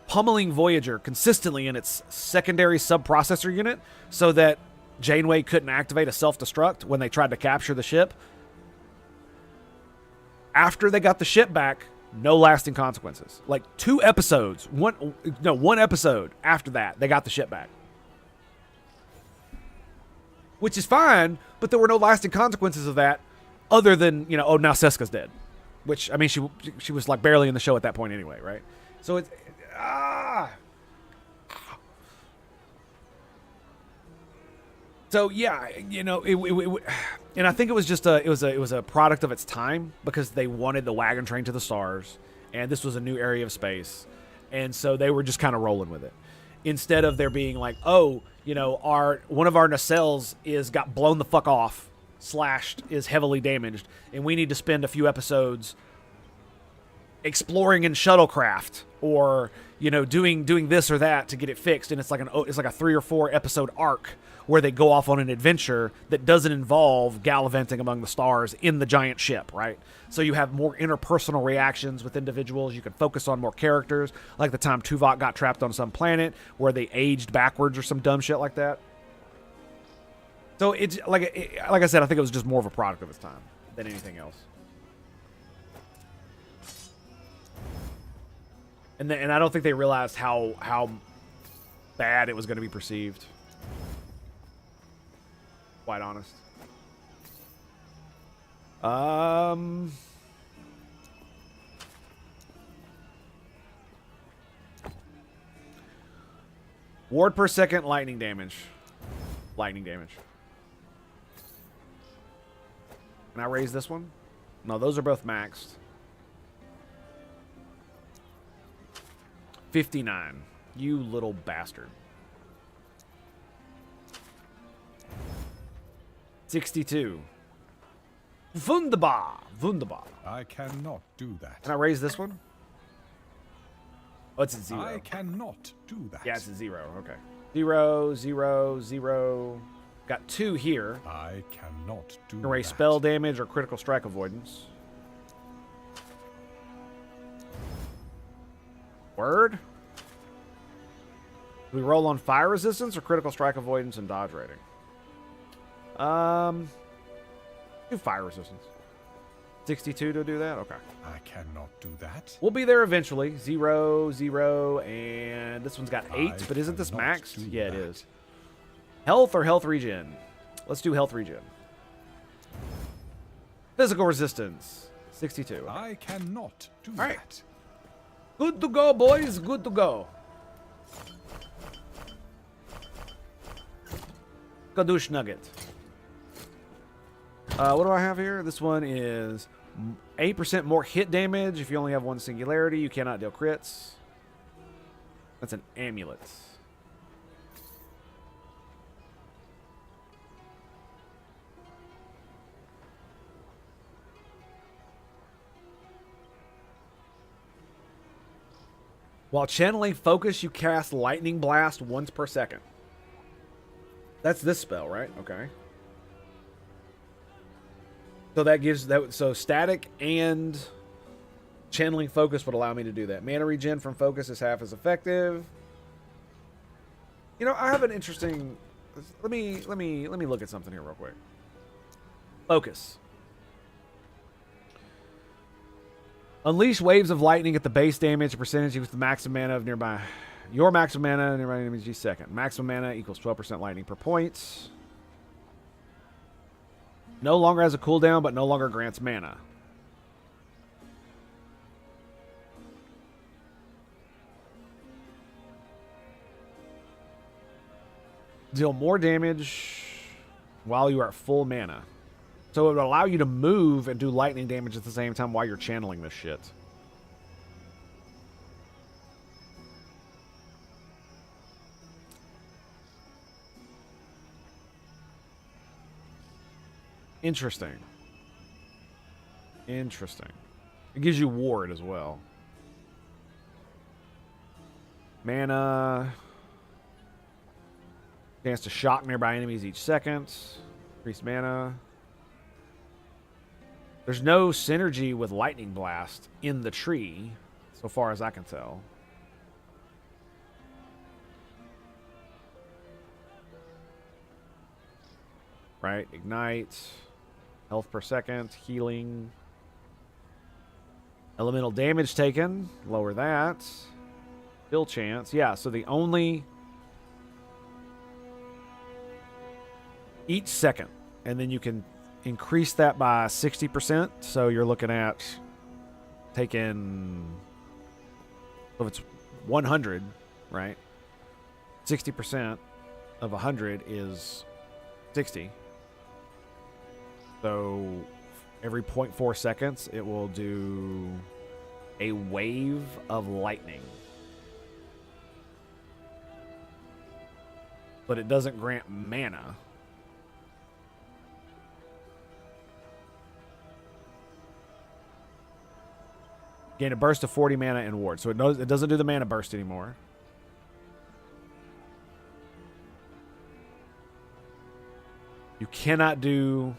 pummeling Voyager consistently in its secondary subprocessor unit so that Janeway couldn't activate a self-destruct when they tried to capture the ship. After they got the ship back, no lasting consequences. Like 2 episodes, one episode after that, they got the ship back. Which is fine, but there were no lasting consequences of that. Other than, oh, now Seska's dead. Which, I mean, she was like barely in the show at that point anyway, right? So it's... So, yeah, and I think it was just it was a product of its time, because they wanted the wagon train to the stars, and this was a new area of space. And so they were just kind of rolling with it. Instead of there being like, oh, one of our nacelles got blown the fuck off, slashed, is heavily damaged, and we need to spend a few episodes exploring in shuttlecraft, or doing this or that to get it fixed. And it's like a 3 or 4 episode arc where they go off on an adventure that doesn't involve gallivanting among the stars in the giant ship, right? So you have more interpersonal reactions with individuals. You can focus on more characters, like the time Tuvok got trapped on some planet where they aged backwards or some dumb shit like that. So it's like I said, I think it was just more of a product of its time than anything else. And I don't think they realized how bad it was going to be perceived. Quite honest. Ward per second, lightning damage. Lightning damage. Can I raise this one? No, those are both maxed. 59. You little bastard. 62. Wunderbar. Wunderbar. I cannot do that. Can I raise this one? Oh, it's at 0. I cannot do that. Yeah, it's at 0. Okay. 0, 0, 0. Got 2 here. I cannot do Erase that. spell damage or critical strike avoidance. Word? Do we roll on fire resistance or critical strike avoidance and dodge rating? Do fire resistance. 62 to do that? Okay. I cannot do that. We'll be there eventually. 0, 0, and this one's got 8, but isn't this maxed? Yeah, it is. Health or health regen? Let's do health regen. Physical resistance. 62. I cannot do All right. that. Good to go, boys. Good to go. Kadoosh Nugget. What do I have here? This one is 8% more hit damage. If you only have one singularity, you cannot deal crits. That's an amulet. While channeling focus, you cast Lightning Blast once per second. That's this spell, right? Okay. So that gives that. So static and channeling focus would allow me to do that. Mana regen from focus is half as effective. You know, I have an interesting. Let me look at something here real quick. Focus. Unleash waves of lightning at the base damage percentage equals the maximum mana of nearby. Your maximum mana nearby enemies each second. Maximum mana equals 12% lightning per point. No longer has a cooldown, but no longer grants mana. Deal more damage while you are at full mana. So it would allow you to move and do lightning damage at the same time while you're channeling this shit. Interesting. Interesting. It gives you ward as well. Mana. Chance to shock nearby enemies each second. Increase mana. There's no synergy with Lightning Blast in the tree, so far as I can tell. Right? Ignite. Health per second. Healing. Elemental damage taken. Lower that. Kill chance. Yeah, so the only... each second. And then you can increase that by 60%. So you're looking at taking... so if it's 100, right? 60% of 100 is 60. So every 0.4 seconds, it will do a wave of lightning. But it doesn't grant mana. Gain a burst of 40 mana and ward. So it doesn't do the mana burst anymore. You cannot do...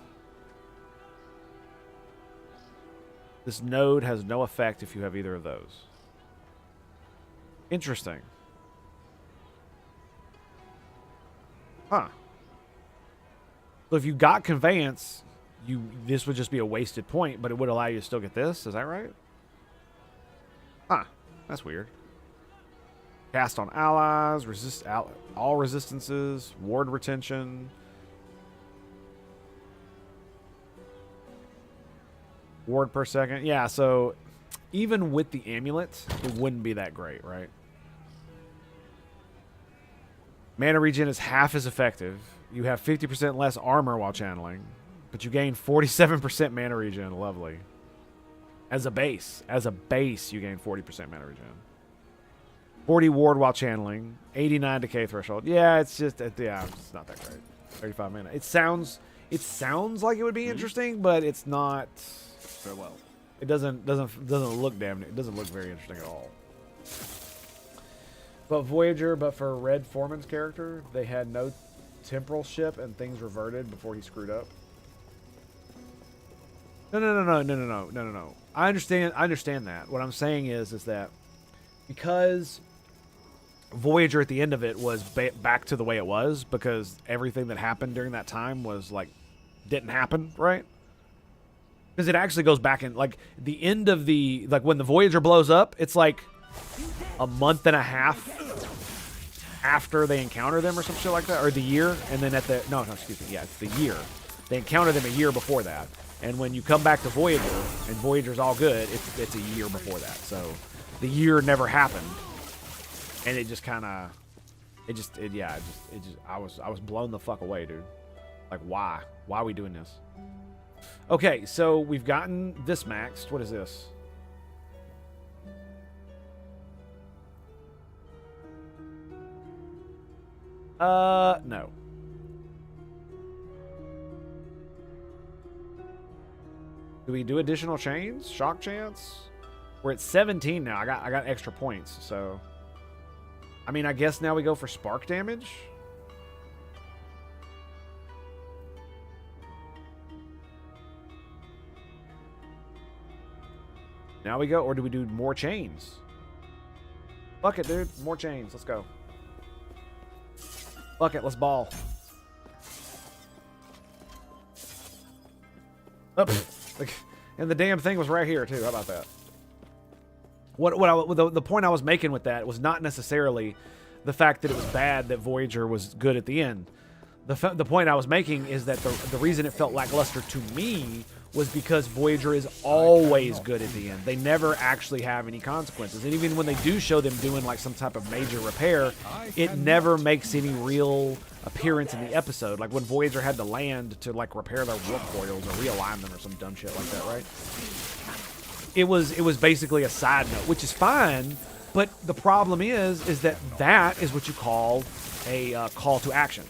this node has no effect if you have either of those. Interesting. Huh. So if you got Conveyance, this would just be a wasted point, but it would allow you to still get this. Is that right? Huh. That's weird. Cast on allies, resist all resistances, ward retention. Ward per second. Yeah, so even with the amulet, it wouldn't be that great, right? Mana regen is half as effective. You have 50% less armor while channeling, but you gain 47% mana regen. Lovely. As a base. As a base, you gain 40% mana regen. 40 ward while channeling. 89 decay threshold. Yeah, it's just, yeah, it's not that great. 35 mana. It sounds like it would be interesting, but it's not. Farewell. It doesn't look it doesn't look very interesting at all. But Voyager, but for Red Foreman's character, they had no temporal ship and things reverted before he screwed up. No. I understand that. What I'm saying is that because Voyager at the end of it was back to the way it was, because everything that happened during that time was like didn't happen, right? Because it actually goes back in like the end of the when the Voyager blows up, it's like a month and a half after they encounter them or some shit like that, or the year, and then at the it's the year. They encounter them a year before that, and when you come back to Voyager and Voyager's all good, it's a year before that. So the year never happened, and it just kind of, I was blown the fuck away, dude. Like, why are we doing this? Okay, so we've gotten this maxed. What is this? No. Do we do additional chains? Shock chance? We're at 17 now. I got extra points, so I mean, I guess now we go for spark damage. Now we go, or do we do more chains? Fuck it, dude. More chains. Let's go. Fuck it, let's ball. Oh, and the damn thing was right here too. How about that? The point I was making with that was not necessarily the fact that it was bad that Voyager was good at the end. The point I was making is that the reason it felt lackluster to me was because Voyager is always good at the end. They never actually have any consequences. And even when they do show them doing like some type of major repair, it never makes any real appearance in the episode. Like when Voyager had to land to like repair their warp coils or realign them or some dumb shit like that, right? It was basically a side note, which is fine, but the problem is that is what you call a call to action,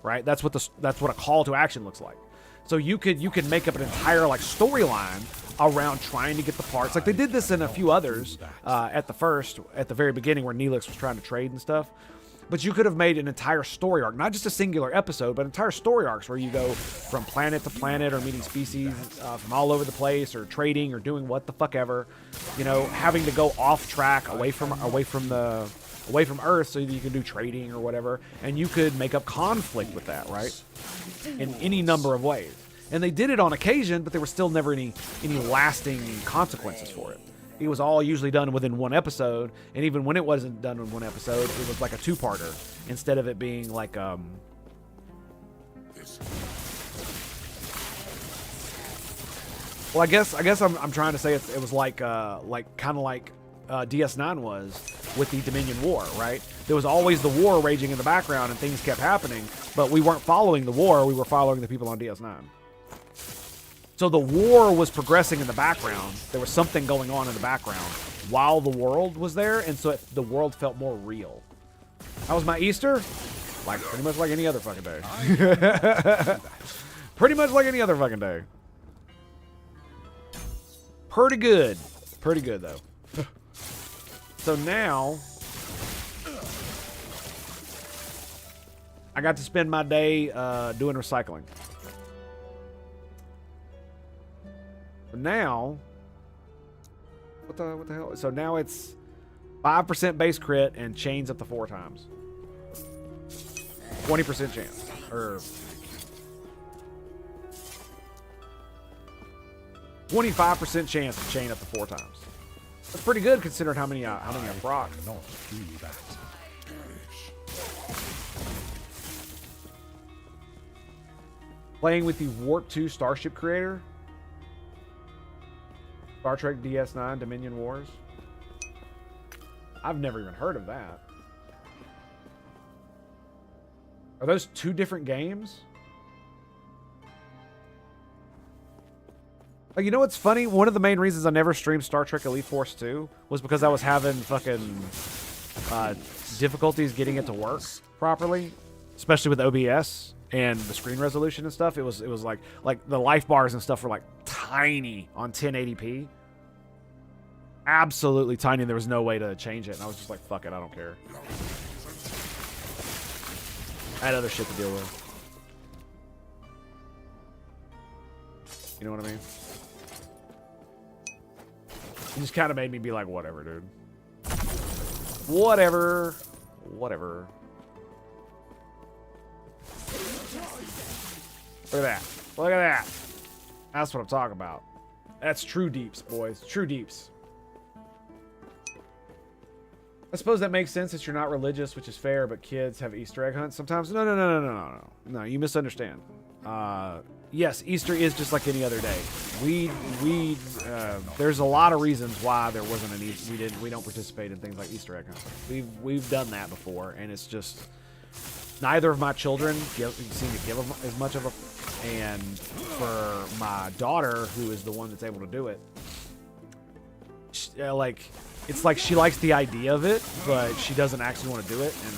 right? That's what a call to action looks like. So you could make up an entire like storyline around trying to get the parts. Like they did this in a few others at the very beginning where Neelix was trying to trade and stuff. But you could have made an entire story arc, not just a singular episode, but entire story arcs where you go from planet to planet or meeting species from all over the place or trading or doing what the fuck ever, you know, having to go off track away from Earth so that you can do trading or whatever, and you could make up conflict with that, right? In any number of ways. And they did it on occasion, but there were still never any lasting consequences for it. It was all usually done within one episode, and even when it wasn't done in one episode, it was like a two-parter instead of it being like well, I guess I'm trying to say it was like kind of like DS9 was with the Dominion War, right? There was always the war raging in the background and things kept happening, but we weren't following the war, we were following the people on DS9. So the war was progressing in the background. There was something going on in the background while the world was there, and so the world felt more real. How was my Easter? Like pretty much like any other fucking day. Pretty much like any other fucking day. Pretty good. Pretty good though. So now I got to spend my day doing recycling. Now, what the hell? So now it's 5% base crit and chains up to 4 times. 20% chance. Or 25% chance to chain up to 4 times. That's pretty good considering how many I've rocked. Not do that. Playing with the Warp 2 Starship Creator. Star Trek DS9 Dominion Wars. I've never even heard of that. Are those two different games? Like, you know what's funny? One of the main reasons I never streamed Star Trek Elite Force 2 was because I was having fucking difficulties getting it to work properly, especially with OBS and the screen resolution and stuff. It was like the life bars and stuff were like tiny on 1080p. Absolutely tiny. There was no way to change it. And I was just like, fuck it, I don't care. I had other shit to deal with. You know what I mean? It just kind of made me be like, whatever, dude. Whatever. Whatever. Look at that. Look at that. That's what I'm talking about. That's true deeps, boys. True deeps. I suppose that makes sense that you're not religious, which is fair, but kids have Easter egg hunts sometimes. No, you misunderstand. Yes, Easter is just like any other day. There's a lot of reasons why there wasn't an Easter. We don't participate in things like Easter egg hunts. We've done that before, and it's just neither of my children seem to give as much of a. And for my daughter, who is the one that's able to do it, it's like she likes the idea of it, but she doesn't actually want to do it, and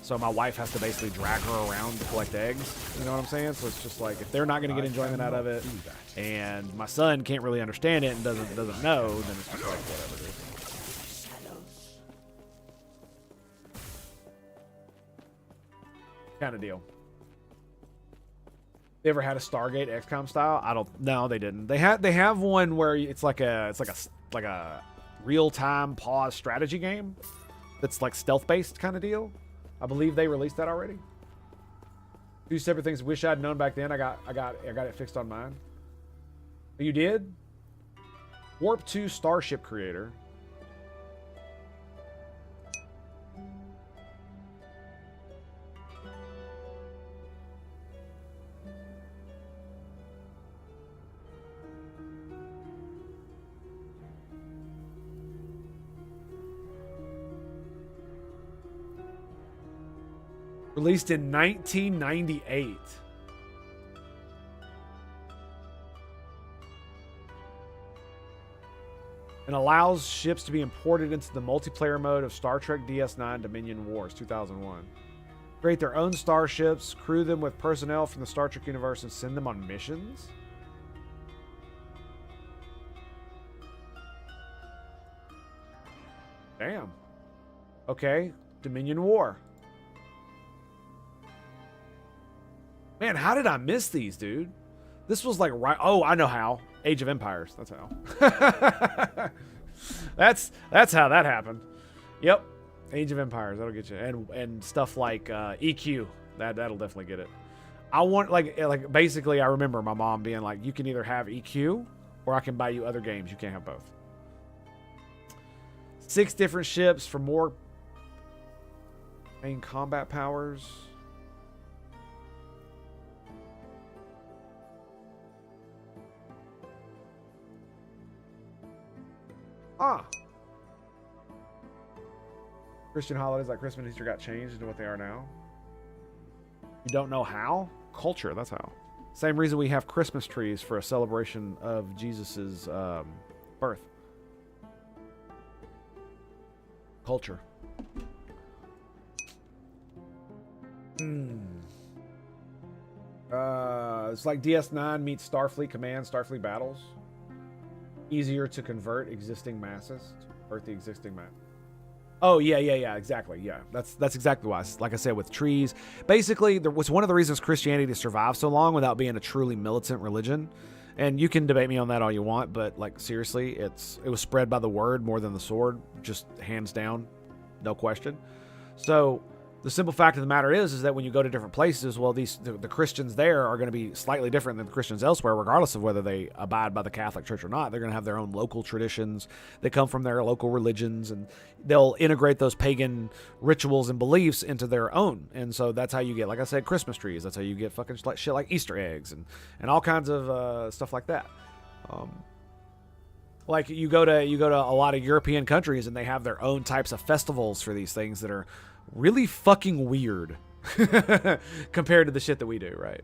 so my wife has to basically drag her around to collect eggs. You know what I'm saying? So it's just like, if they're not going to get enjoyment out of it, and my son can't really understand it and doesn't know, then it's just like, whatever, dude. Kind of deal. They ever had a Stargate XCOM style? No, they didn't. They have one where it's like a real-time pause strategy game that's like stealth-based kind of deal. I believe they released that already. Two separate things. Wish I'd known back then. I got it fixed on mine. You did? Warp 2 Starship Creator. Released in 1998. And allows ships to be imported into the multiplayer mode of Star Trek DS9 Dominion Wars 2001. Create their own starships, crew them with personnel from the Star Trek universe, and send them on missions? Damn. Okay. Dominion War. Man, how did I miss these, dude? This was like right... Oh, I know how. Age of Empires. That's how. that's how that happened. Yep. Age of Empires. That'll get you. And stuff like EQ. That'll definitely get it. I want... Like basically, I remember my mom being like, you can either have EQ or I can buy you other games. You can't have both. 6 different ships for more main combat powers. Christian holidays like Christmas and Easter got changed into what they are now. You don't know how? Culture, that's how. Same reason we have Christmas trees for a celebration of Jesus's birth. Culture. It's like DS9 meets Starfleet Command, Starfleet Battles. Easier to convert existing masses. Convert the existing mass. Oh, yeah, exactly. Yeah, that's exactly why. Like I said, with trees. Basically, there was one of the reasons Christianity survived so long without being a truly militant religion. And you can debate me on that all you want, but like seriously, it was spread by the word more than the sword, just hands down, no question. So the simple fact of the matter is that when you go to different places, well, the Christians there are going to be slightly different than the Christians elsewhere, regardless of whether they abide by the Catholic Church or not. They're going to have their own local traditions that come from their local religions, and they'll integrate those pagan rituals and beliefs into their own. And so that's how you get, like I said, Christmas trees. That's how you get fucking shit like Easter eggs and all kinds of stuff like that. Like you go to a lot of European countries and they have their own types of festivals for these things that are really fucking weird. compared to the shit that we do, right?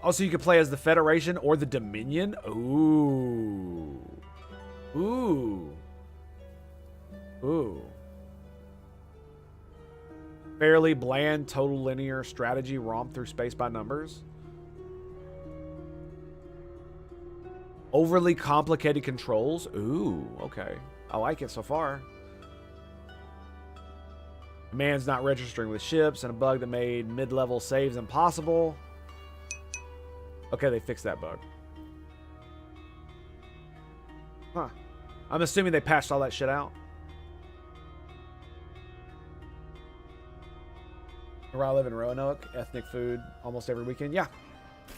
Also, you can play as the Federation or the Dominion. Ooh. Ooh. Ooh. Fairly bland, total linear strategy romp through space by numbers. Overly complicated controls. Ooh, okay. I like it so far. Command's not registering with ships and a bug that made mid-level saves impossible. Okay, they fixed that bug. Huh. I'm assuming they patched all that shit out. Where I live in Roanoke, ethnic food almost every weekend. Yeah.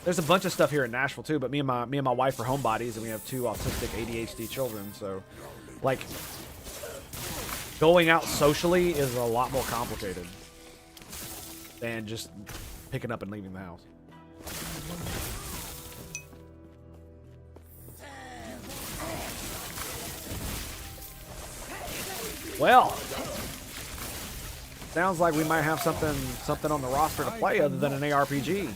There's a bunch of stuff here in Nashville too, but me and my wife are homebodies and we have 2 autistic ADHD children, so like going out socially is a lot more complicated than just picking up and leaving the house. Well, sounds like we might have something on the roster to play other than an ARPG.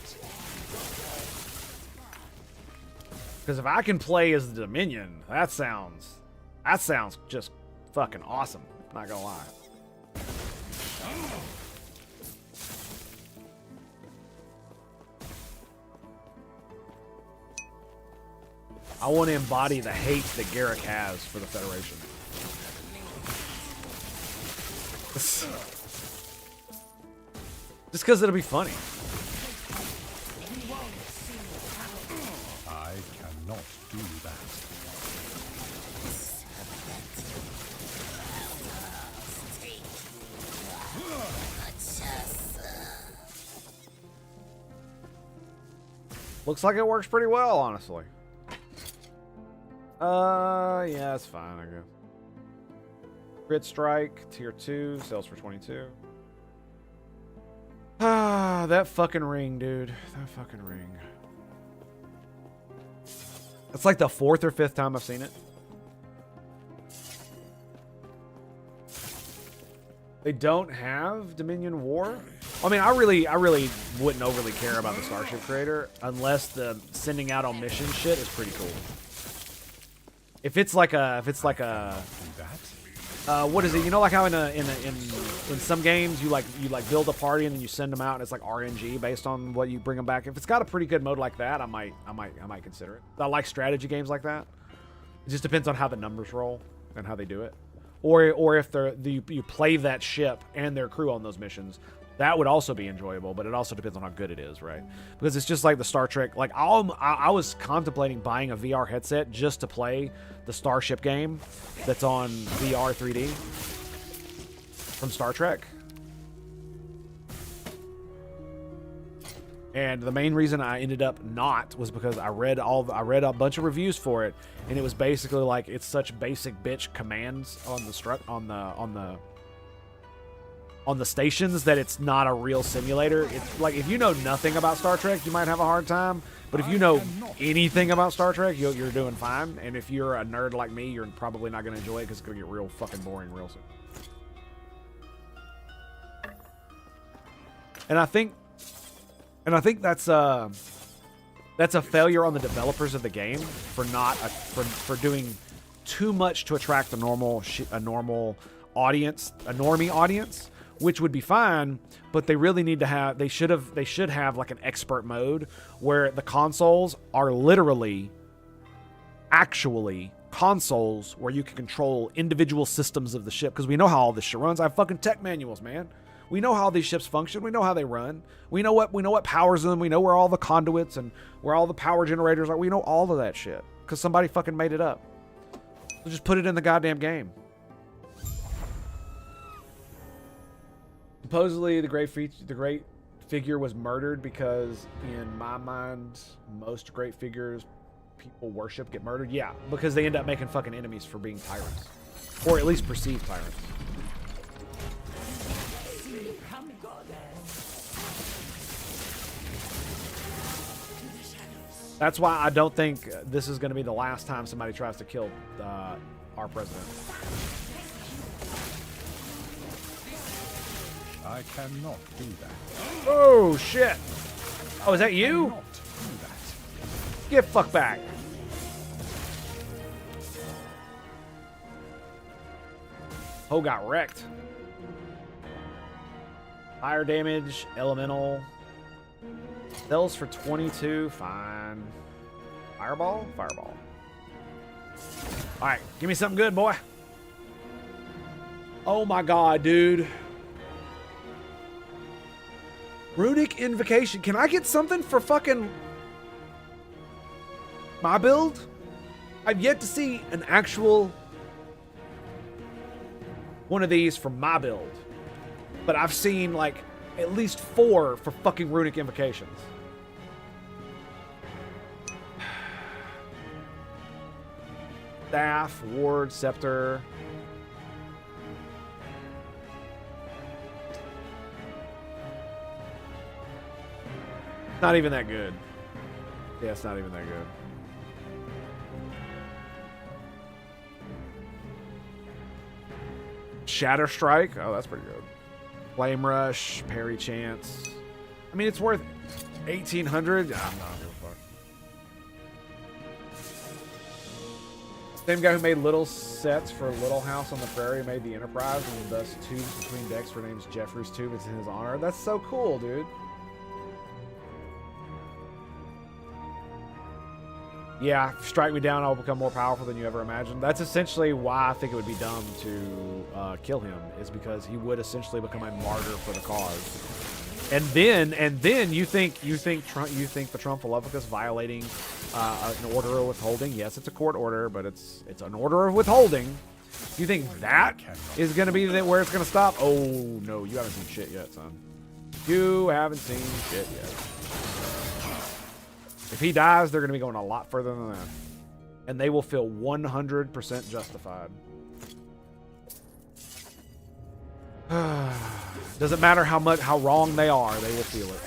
Because if I can play as the Dominion, that sounds just fucking awesome. Not gonna lie. I want to embody the hate that Garrick has for the Federation. Just because it'll be funny. I cannot do that. Looks like it works pretty well, honestly. Yeah, it's fine, I guess. Grid Strike, Tier 2, sells for 22. Ah, that fucking ring, dude. That fucking ring. It's like the 4th or 5th time I've seen it. They don't have Dominion War? I mean, I really wouldn't overly care about the Starship Creator unless the sending out on mission shit is pretty cool. If it's like a what is it? You know, like how in some games you build a party and then you send them out and it's like RNG based on what you bring them back. If it's got a pretty good mode like that, I might consider it. I like strategy games like that. It just depends on how the numbers roll and how they do it, or if you play that ship and their crew on those missions. That would also be enjoyable, but it also depends on how good it is, right? Because it's just like the Star Trek. Like I was contemplating buying a VR headset just to play the Starship game that's on VR 3D from Star Trek. And the main reason I ended up not was because I read a bunch of reviews for it, and it was basically like it's such basic bitch commands on the stations that it's not a real simulator. It's like if you know nothing about Star Trek, you might have a hard time. But if you know anything about Star Trek, you're doing fine. And if you're a nerd like me, you're probably not going to enjoy it because it's going to get real fucking boring real soon. And I think that's a failure on the developers of the game for not for doing too much to attract a normie audience, which would be fine, but they really need to have, they should have like an expert mode where the consoles are literally actually consoles where you can control individual systems of the ship, because we know how all this shit runs. I have fucking tech manuals, man. We know how these ships function. We know how they run. We know what powers them. We know where all the conduits and where all the power generators are. We know all of that shit because somebody fucking made it up. So just put it in the goddamn game. Supposedly, the great figure was murdered because, in my mind, most great figures people worship get murdered. Yeah, because they end up making fucking enemies for being tyrants, or at least perceived tyrants. That's why I don't think this is going to be the last time somebody tries to kill our president. I cannot do that. Oh, shit. Oh, is that you? Cannot do that. Get fuck back. Oh, got wrecked. Fire damage, elemental. Sells for 22, fine. Fireball? Fireball. Alright, give me something good, boy. Oh my god, dude. Runic Invocation. Can I get something for fucking my build? I've yet to see an actual one of these for my build. But I've seen like at least 4 for fucking Runic Invocations. Staff, Ward, Scepter. Not even that good. Yeah, it's not even that good. Shatter Strike. Oh, that's pretty good. Flame Rush, Parry Chance. I mean, it's worth 1,800. I'm not gonna fuck. Same guy who made little sets for Little House on the Prairie made the Enterprise, and thus tubes between decks were named Jeffrey's Tube. It's in his honor. That's so cool, dude. Yeah, strike me down, I will become more powerful than you ever imagined. That's essentially why I think it would be dumb to kill him, is because he would essentially become a martyr for the cause. And then you think the Trump Philophicus violating an order of withholding? Yes, it's a court order, but it's an order of withholding. You think that is going to be where it's going to stop? Oh no, you haven't seen shit yet, son. You haven't seen shit yet. If he dies, they're going to be going a lot further than that. And they will feel 100% justified. Doesn't matter how wrong they are, they will feel it.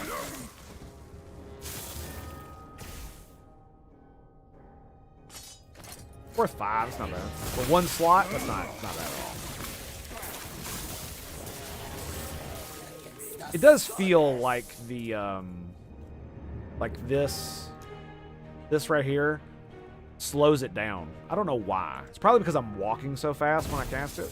Worth 5, it's not bad. For 1 slot, that's not bad at all. It does feel like the like this right here slows it down. I don't know why. It's probably because I'm walking so fast when I cast it.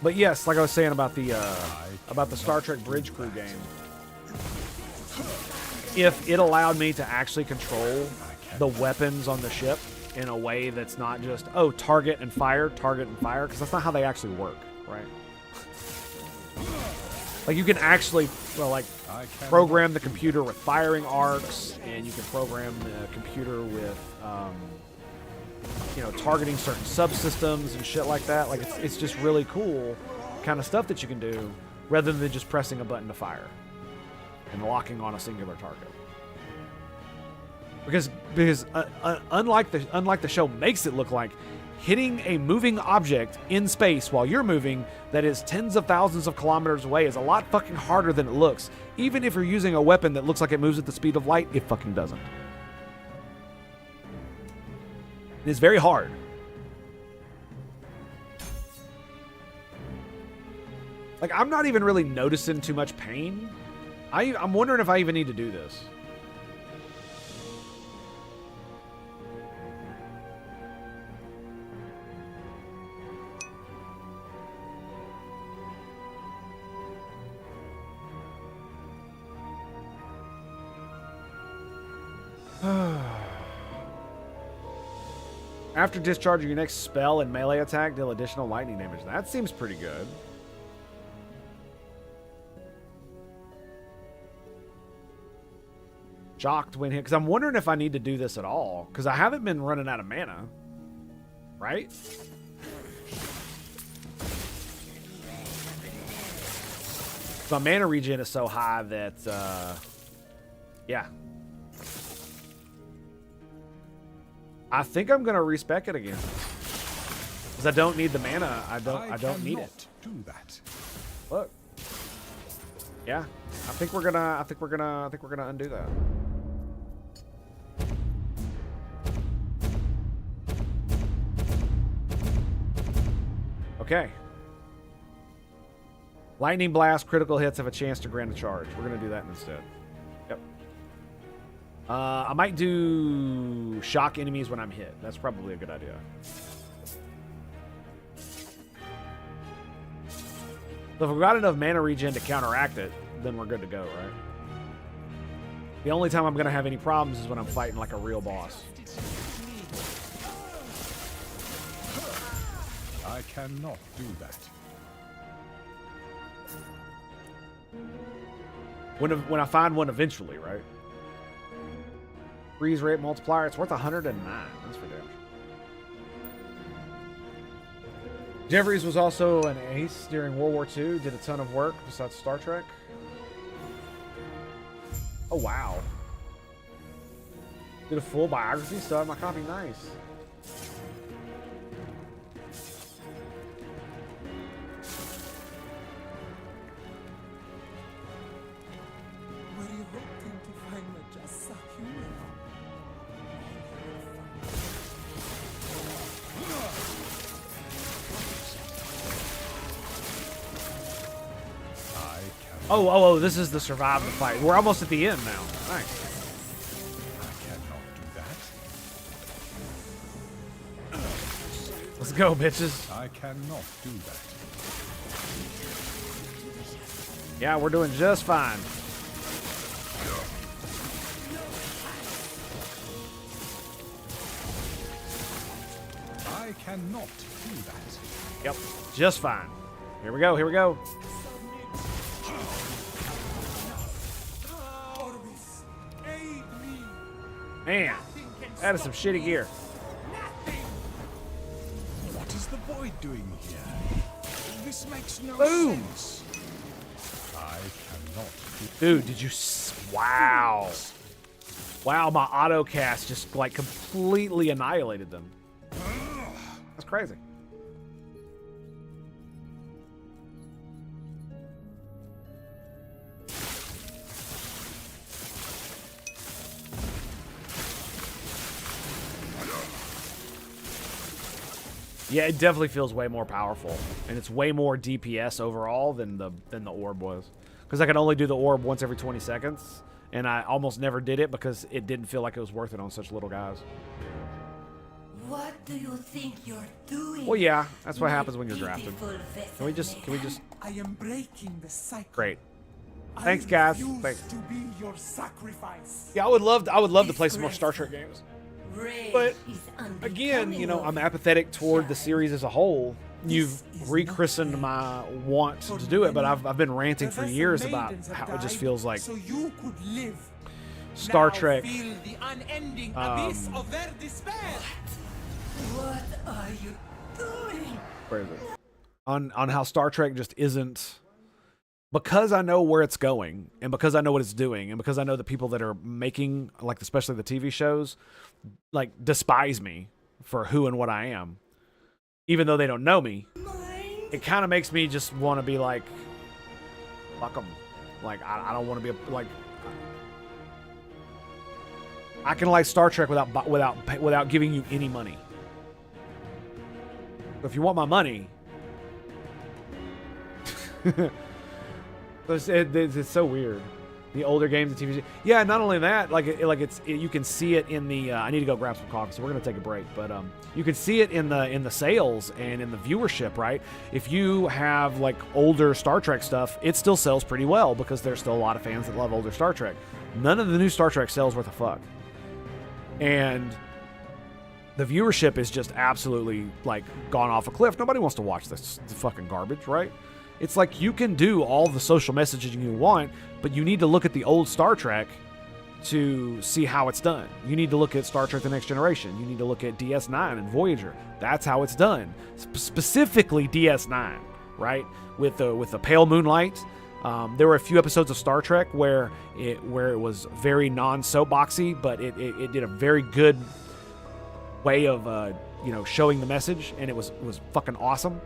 But yes, like I was saying about the Star Trek Bridge Crew game, if it allowed me to actually control the weapons on the ship in a way that's not just, oh, target and fire, because that's not how they actually work, right? Like, you can actually, well, like, program the computer with firing arcs, and you can program the computer with, you know, targeting certain subsystems and shit like that. Like, it's just really cool kind of stuff that you can do, rather than just pressing a button to fire and locking on a singular target. Because unlike the show makes it look like, hitting a moving object in space while you're moving that is tens of thousands of kilometers away is a lot fucking harder than it looks. Even if you're using a weapon that looks like it moves at the speed of light, it fucking doesn't. It is very hard. Like, I'm not even really noticing too much pain. I'm wondering if I even need to do this. After discharging your next spell and melee attack, deal additional lightning damage. That seems pretty good. Shocked when hit, because I'm wondering if I need to do this at all, because I haven't been running out of mana, right? My mana regen is so high that, yeah. I think I'm going to respec it again. Because I don't need the mana. I don't need it. Do that. Look. Yeah. I think we're gonna undo that. Okay. Lightning Blast, critical hits have a chance to grant a charge. We're going to do that instead. Yep. I might do shock enemies when I'm hit. That's probably a good idea. So if we've got enough mana regen to counteract it, then we're good to go, right? The only time I'm going to have any problems is when I'm fighting like a real boss. I cannot do that. When I find one eventually, right? Freeze rate multiplier, it's worth 109. That's for damn sure. Jeffries was also an ace during World War II. Did a ton of work besides Star Trek. Oh, wow. Did a full biography. Still have my copy. Nice. Oh, this is the survive the fight. We're almost at the end now. Nice. I cannot do that. Let's go, bitches. I cannot do that. Yeah, we're doing just fine. I cannot do that. Yep, just fine. Here we go, here we go. Man, that is some shitty gear. What is the void doing here? This makes no Boom. sense. I cannot Dude, did you... Wow. Wow, my auto cast just like completely annihilated them. That's crazy. Yeah, it definitely feels way more powerful, and it's way more DPS overall than the orb was. Because I could only do the orb once every 20 seconds, and I almost never did it because it didn't feel like it was worth it on such little guys. What do you think you're doing? Well, yeah, that's what happens when you're drafted. Can we just? I am breaking the cycle. Great. Thanks, guys. Thanks. To be your sacrifice. Yeah, I would love to play some more Star Trek games. But again, you know, I'm apathetic toward the series as a whole. You've rechristened my want to do it, but I've been ranting for years about how it just feels like Star Trek. What are you doing? Where is it? On how Star Trek just isn't, because I know where it's going, and because I know what it's doing, and because I know the people that are making, like, especially the TV shows, like, despise me for who and what I am, even though they don't know me. It kind of makes me just want to be like, fuck them. Like, I don't want to be like, I can like Star Trek without giving you any money. If you want my money, it's so weird. The older games, the TV, yeah. Not only that, you can see it in the. I need to go grab some coffee, so we're gonna take a break. But you can see it in the sales and in the viewership, right? If you have like older Star Trek stuff, it still sells pretty well because there's still a lot of fans that love older Star Trek. None of the new Star Trek sells worth a fuck, and the viewership is just absolutely like gone off a cliff. Nobody wants to watch this fucking garbage, right? It's like you can do all the social messaging you want, but you need to look at the old Star Trek to see how it's done. You need to look at Star Trek The Next Generation. You need to look at DS9 and Voyager. That's how it's done. Specifically DS9, right? With the pale moonlight. There were a few episodes of Star Trek where it was very non-soapboxy, but it did a very good way of you know, showing the message, and it was fucking awesome.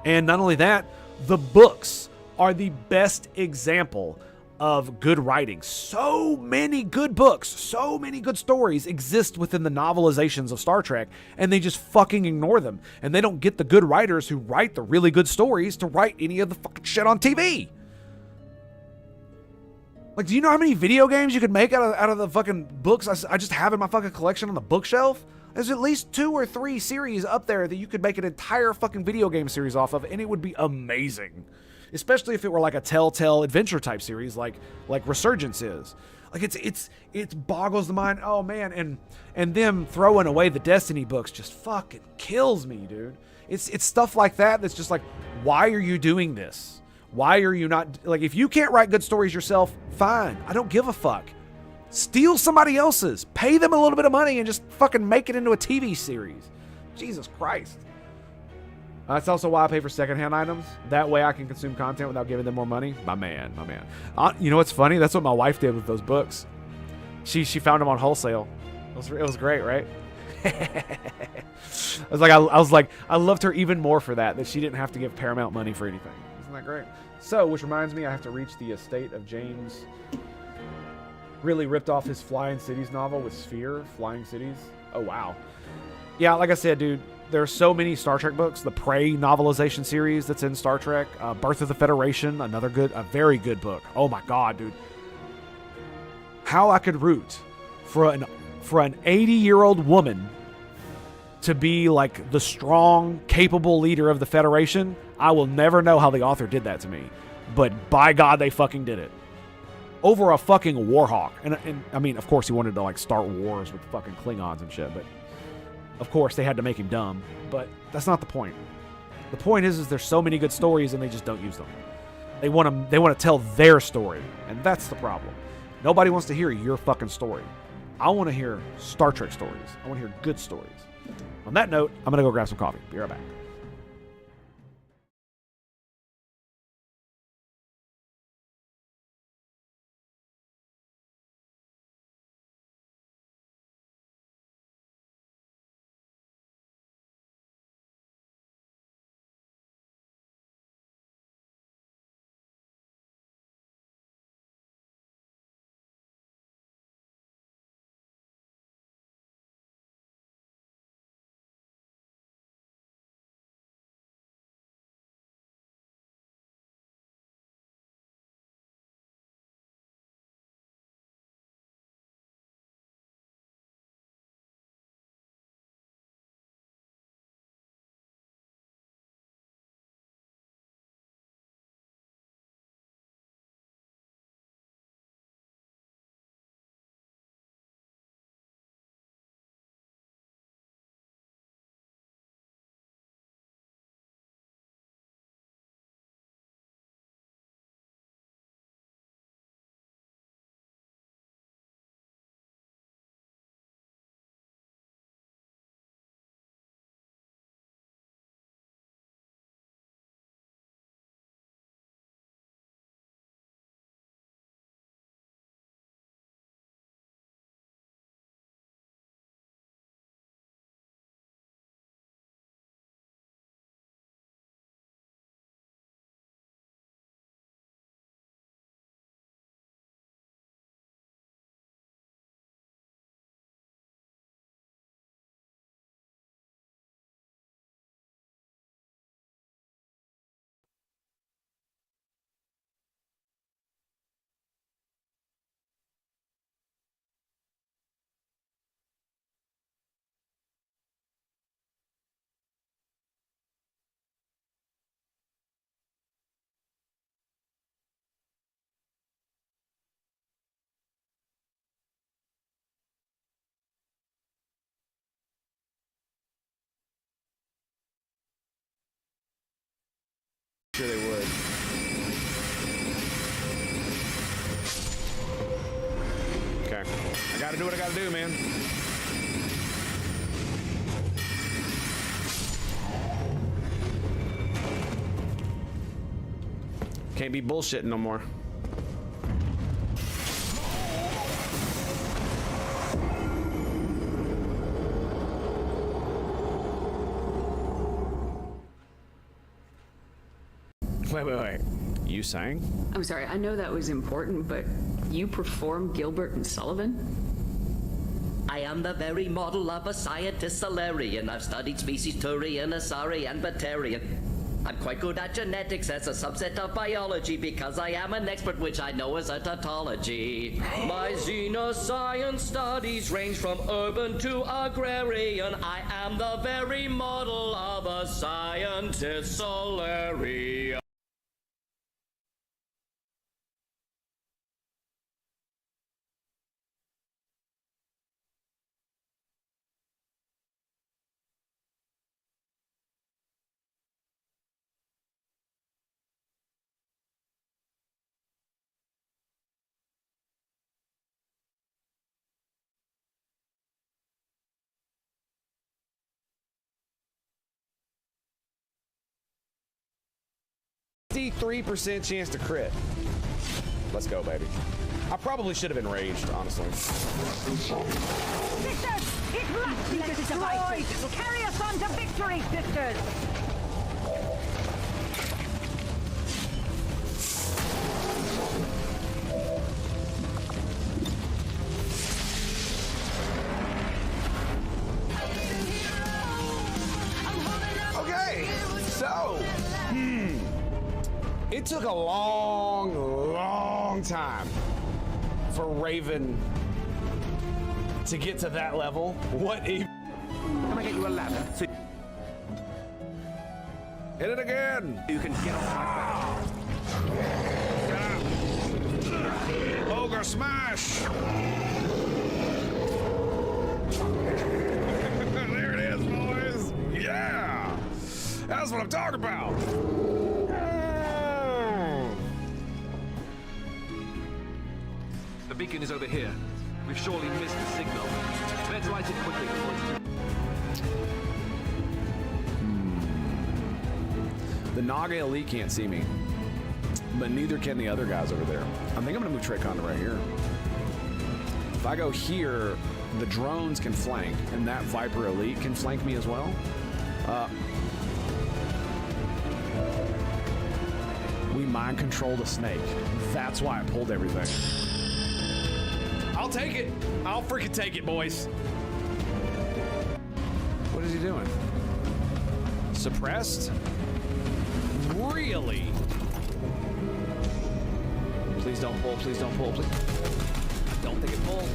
And not only that, the books are the best example of good writing. So many good books, so many good stories exist within the novelizations of Star Trek, and they just fucking ignore them. And they don't get the good writers who write the really good stories to write any of the fucking shit on TV. Like, do you know how many video games you could make out of the fucking books I just have in my fucking collection on the bookshelf? There's at least 2 or 3 series up there that you could make an entire fucking video game series off of, and it would be amazing. Especially if it were like a Telltale adventure type series like Resurgence is. Like it boggles the mind. Oh man, and them throwing away the Destiny books just fucking kills me, dude. It's stuff like that that's just like, why are you doing this? Why are you not, like, if you can't write good stories yourself, fine. I don't give a fuck. Steal somebody else's. Pay them a little bit of money and just fucking make it into a TV series. Jesus Christ. That's also why I pay for secondhand items. That way I can consume content without giving them more money. My man. You know what's funny? That's what my wife did with those books. She found them on wholesale. It was great, right? I loved her even more for that she didn't have to give Paramount money for anything. Isn't that great? So, which reminds me, I have to reach the estate of James. Really ripped off his Flying Cities novel with Sphere, Flying Cities. Oh, wow. Yeah, like I said, dude, there are so many Star Trek books. The Prey novelization series that's in Star Trek. Birth of the Federation, a very good book. Oh my God, dude. How I could root for an 80-year-old woman to be like the strong, capable leader of the Federation. I will never know how the author did that to me. But by God, they fucking did it. Over a fucking Warhawk. And I mean, of course, he wanted to like start wars with fucking Klingons and shit, but of course, they had to make him dumb, but that's not the point. The point is there's so many good stories and they just don't use them. They want to tell their story, and that's the problem. Nobody wants to hear your fucking story. I want to hear Star Trek stories. I want to hear good stories. On that note, I'm going to go grab some coffee. Be right back. Sure they would. Okay. I gotta do what I gotta do, man. Can't be bullshitting no more. Wait. You sang? I'm sorry, I know that was important, but you perform Gilbert and Sullivan? I am the very model of a scientist Solarian. I've studied species Turian, Asari, and Batarian. I'm quite good at genetics as a subset of biology because I am an expert, which I know is a tautology. My xenoscience studies range from urban to agrarian. I am the very model of a scientist Solarian. %3 chance to crit. Let's go, baby. I probably should have been raged, honestly. Sisters, it must be destroyed! Carry us on to victory, sisters! Okay, so it took a long time for Raven to get to that level. What a... Can I get you a ladder? Hit it again! You can get on my back. Ogre smash! There it is, boys! Yeah! That's what I'm talking about! The beacon is over here. We've surely missed the signal. Let's light it quickly before it's too... The Naga Elite can't see me, but neither can the other guys over there. I think I'm gonna move Trade Conda right here. If I go here, the drones can flank, and that Viper Elite can flank me as well. We mind control the snake. That's why I pulled everything. I'll take it. I'll freaking take it, boys. What is he doing? Suppressed? Really? Please don't pull, please don't pull, please. I don't think it pulled.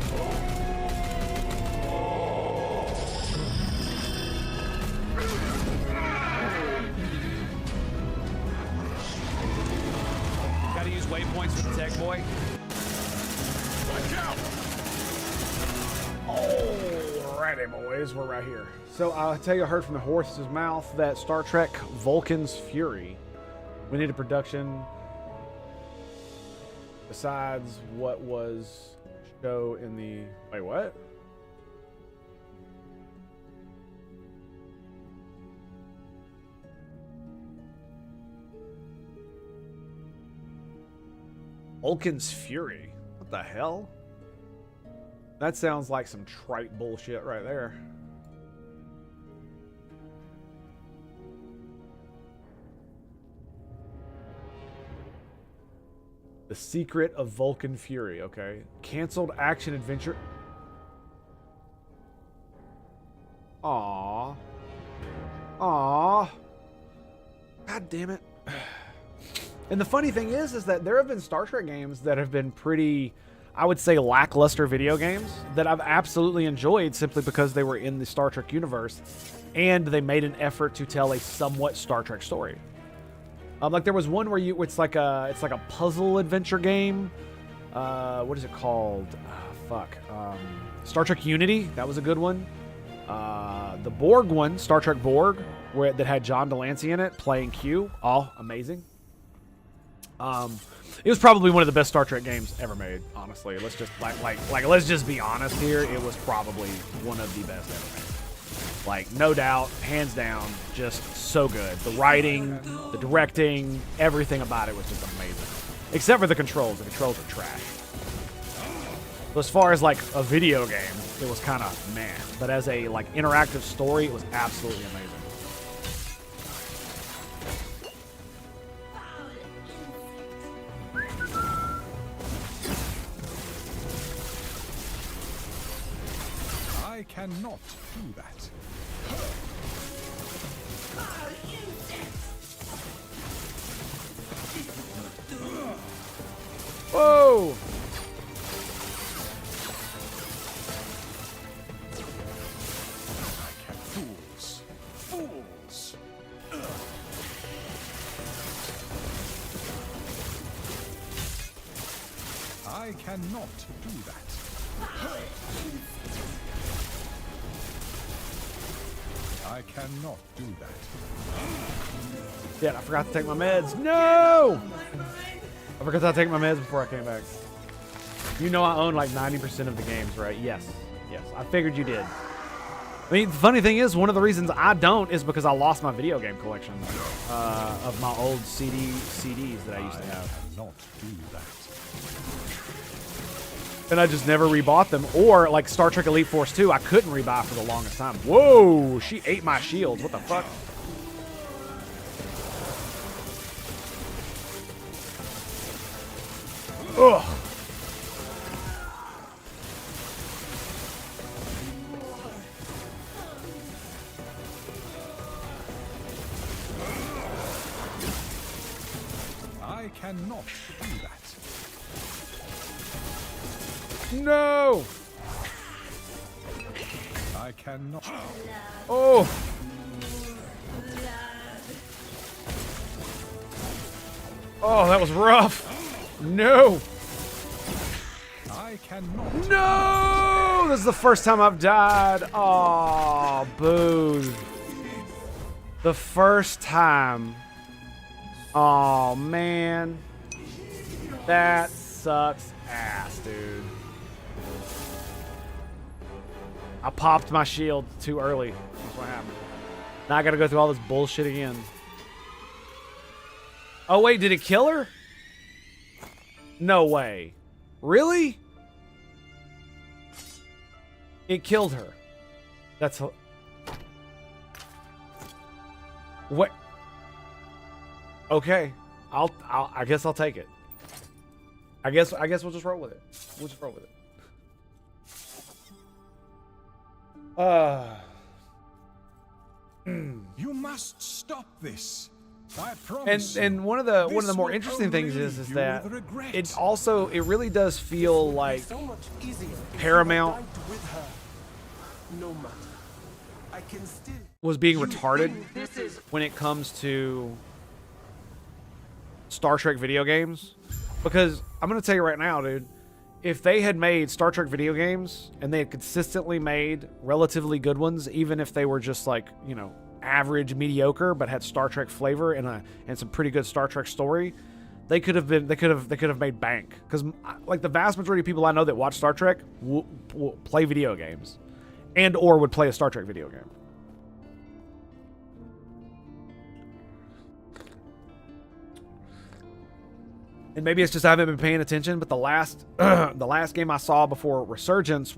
Gotta use waypoints with the tech boy. Watch out! Alrighty, boys, we're right here. So I'll tell you, I heard from the horse's mouth that Star Trek Vulcan's Fury. We need a production besides what was show in the... Wait, what? Vulcan's Fury? What the hell? That sounds like some trite bullshit right there. The Secret of Vulcan Fury, okay. Canceled action adventure. Aww. Aww. God damn it. And the funny thing is that there have been Star Trek games that have been pretty, I would say, lackluster video games that I've absolutely enjoyed simply because they were in the Star Trek universe and they made an effort to tell a somewhat Star Trek story. Like there was one where it's like a puzzle adventure game. What is it called? Star Trek Unity. That was a good one. The Borg one, Star Trek Borg, that had John Delancey in it playing Q. Oh, amazing. It was probably one of the best Star Trek games ever made. Honestly, let's just let's just be honest here. It was probably one of the best ever made. Like, no doubt, hands down, just so good. The writing, the directing, everything about it was just amazing. Except for the controls. The controls are trash. So as far as, like, a video game, it was kind of meh. But as a, like, interactive story, it was absolutely amazing. cannot do that. Whoa! Fools. Fools. I cannot do that. I cannot do that. Shit, I forgot to take my meds. No! I forgot to take my meds before I came back. You know I own like 90% of the games, right? Yes. Yes. I figured you did. I mean, the funny thing is, one of the reasons I don't is because I lost my video game collection of my old CDs that I used to have. I cannot do that. And I just never rebought them. Or, like Star Trek Elite Force 2, I couldn't rebuy for the longest time. Whoa! She ate my shields. What the fuck? Ugh. I cannot do that. No! I cannot. Oh! Oh, that was rough. No! I cannot. No! This is the first time I've died. Oh, boo. The first time. Oh, man. That sucks ass, dude. I popped my shield too early. That's what happened. Now I gotta go through all this bullshit again. Oh, wait, did it kill her? No way. Really? It killed her. That's... What? Okay. I guess I'll take it. I guess we'll just roll with it. We'll just roll with it. You must stop this. I promise. And one of the more interesting things is that it really does feel like Paramount was being retarded when it comes to Star Trek video games. Because I'm going to tell you right now, dude, if they had made Star Trek video games and they had consistently made relatively good ones, even if they were just like, you know, average, mediocre, but had Star Trek flavor and some pretty good Star Trek story, they could have made bank. Because like the vast majority of people I know that watch Star Trek will play video games, and or would play a Star Trek video game. And maybe it's just I haven't been paying attention, but the last game I saw before Resurgence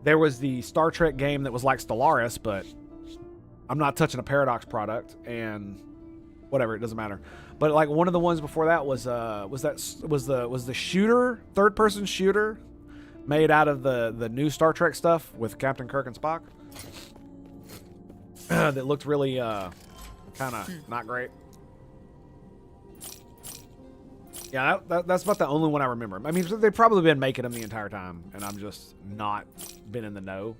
there was the Star Trek game that was like Stellaris, but I'm not touching a Paradox product, and whatever, it doesn't matter. But like one of the ones before that was the shooter, third person shooter made out of the new Star Trek stuff with Captain Kirk and Spock. That looked really kind of not great. Yeah, that's about the only one I remember. I mean, they've probably been making them the entire time, and I'm just not been in the know.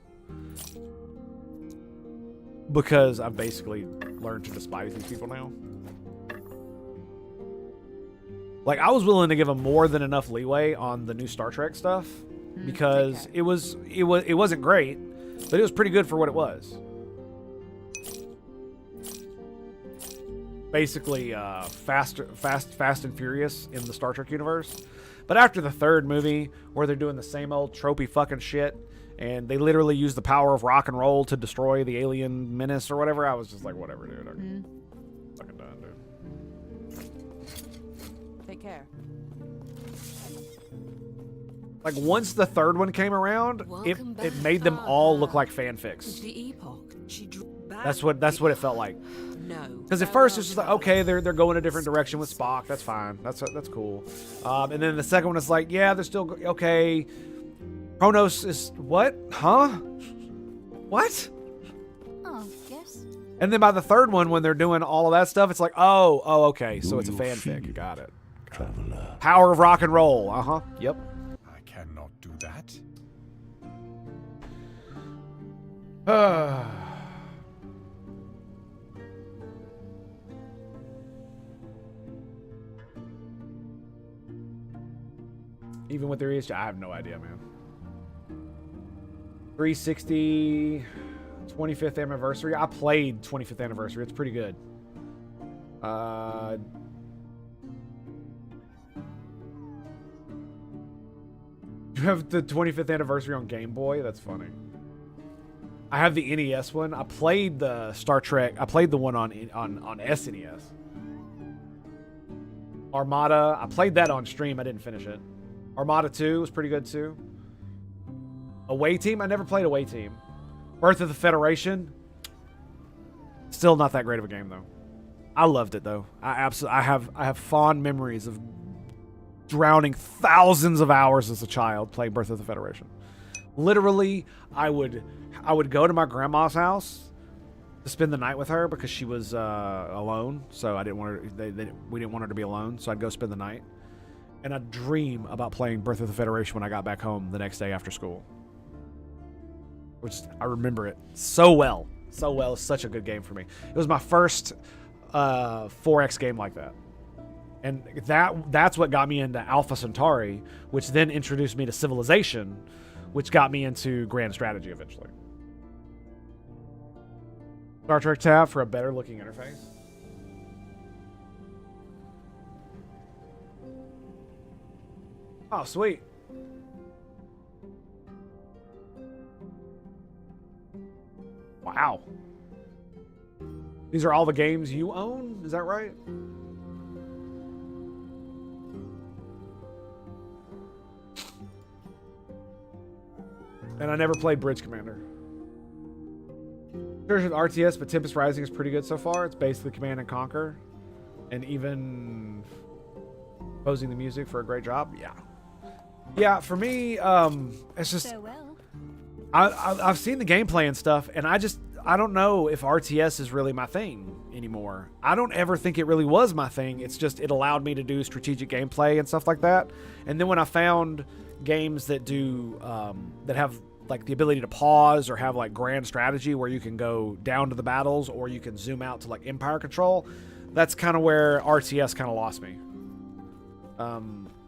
Because I've basically learned to despise these people now. Like, I was willing to give them more than enough leeway on the new Star Trek stuff. Because it wasn't great, but it was pretty good for what it was. Basically Fast and Furious in the Star Trek universe. But after the third movie, where they're doing the same old tropey fucking shit, and they literally use the power of rock and roll to destroy the alien menace or whatever, I was just like, whatever, dude. I'm fucking done, dude. Take care. Like, once the third one came around, it made them all look like fanfics. The Epoch. That's what it felt like. No. Because at first it's just like, okay, they're going a different direction with Spock. That's fine. That's cool. And then the second one is like, yeah, they're still okay. Kronos is what? Huh? What? Oh, yes. And then by the third one, when they're doing all of that stuff, it's like, oh, okay. So it's a fanfic. Got it. Traveler. Power of rock and roll. Yep. I cannot do that. Even with their ESG, I have no idea, man. 360 25th anniversary. I played 25th anniversary. It's pretty good. You have the 25th anniversary on Game Boy? That's funny. I have the NES one. I played the Star Trek. I played the one on SNES. Armada. I played that on stream. I didn't finish it. Armada 2 was pretty good too. Away Team. I never played Away Team. Birth of the Federation. Still not that great of a game though. I loved it though. I have fond memories of drowning thousands of hours as a child playing Birth of the Federation. Literally, I would go to my grandma's house to spend the night with her because she was alone. So I didn't want her. We didn't want her to be alone. So I'd go spend the night, and I'd dream about playing Birth of the Federation when I got back home the next day after school. Which I remember it so well, so well. It's such a good game for me. It was my first 4X game like that. And that's what got me into Alpha Centauri, which then introduced me to Civilization, which got me into Grand Strategy eventually. Star Trek tab for a better looking interface. Oh, sweet. Wow. These are all the games you own? Is that right? And I never played Bridge Commander. There's an RTS, but Tempest Rising is pretty good so far. It's basically Command and Conquer. And even composing the music for a great job. Yeah. Yeah, for me, it's just... I've seen the gameplay and stuff, and I don't know if RTS is really my thing anymore. I don't ever think it really was my thing. It's just it allowed me to do strategic gameplay and stuff like that. And then when I found games that do that have like the ability to pause or have like grand strategy where you can go down to the battles or you can zoom out to like empire control, that's kind of where RTS kind of lost me.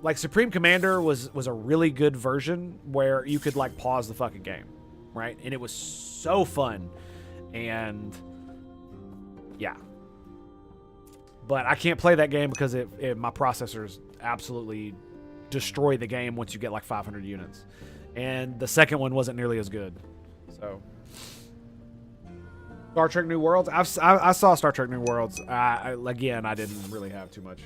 Like Supreme Commander was a really good version where you could like pause the fucking game, right? And it was so fun. And yeah. But I can't play that game because my processors absolutely destroy the game once you get like 500 units. And the second one wasn't nearly as good. So Star Trek New Worlds. I saw Star Trek New Worlds. Again, I didn't really have too much.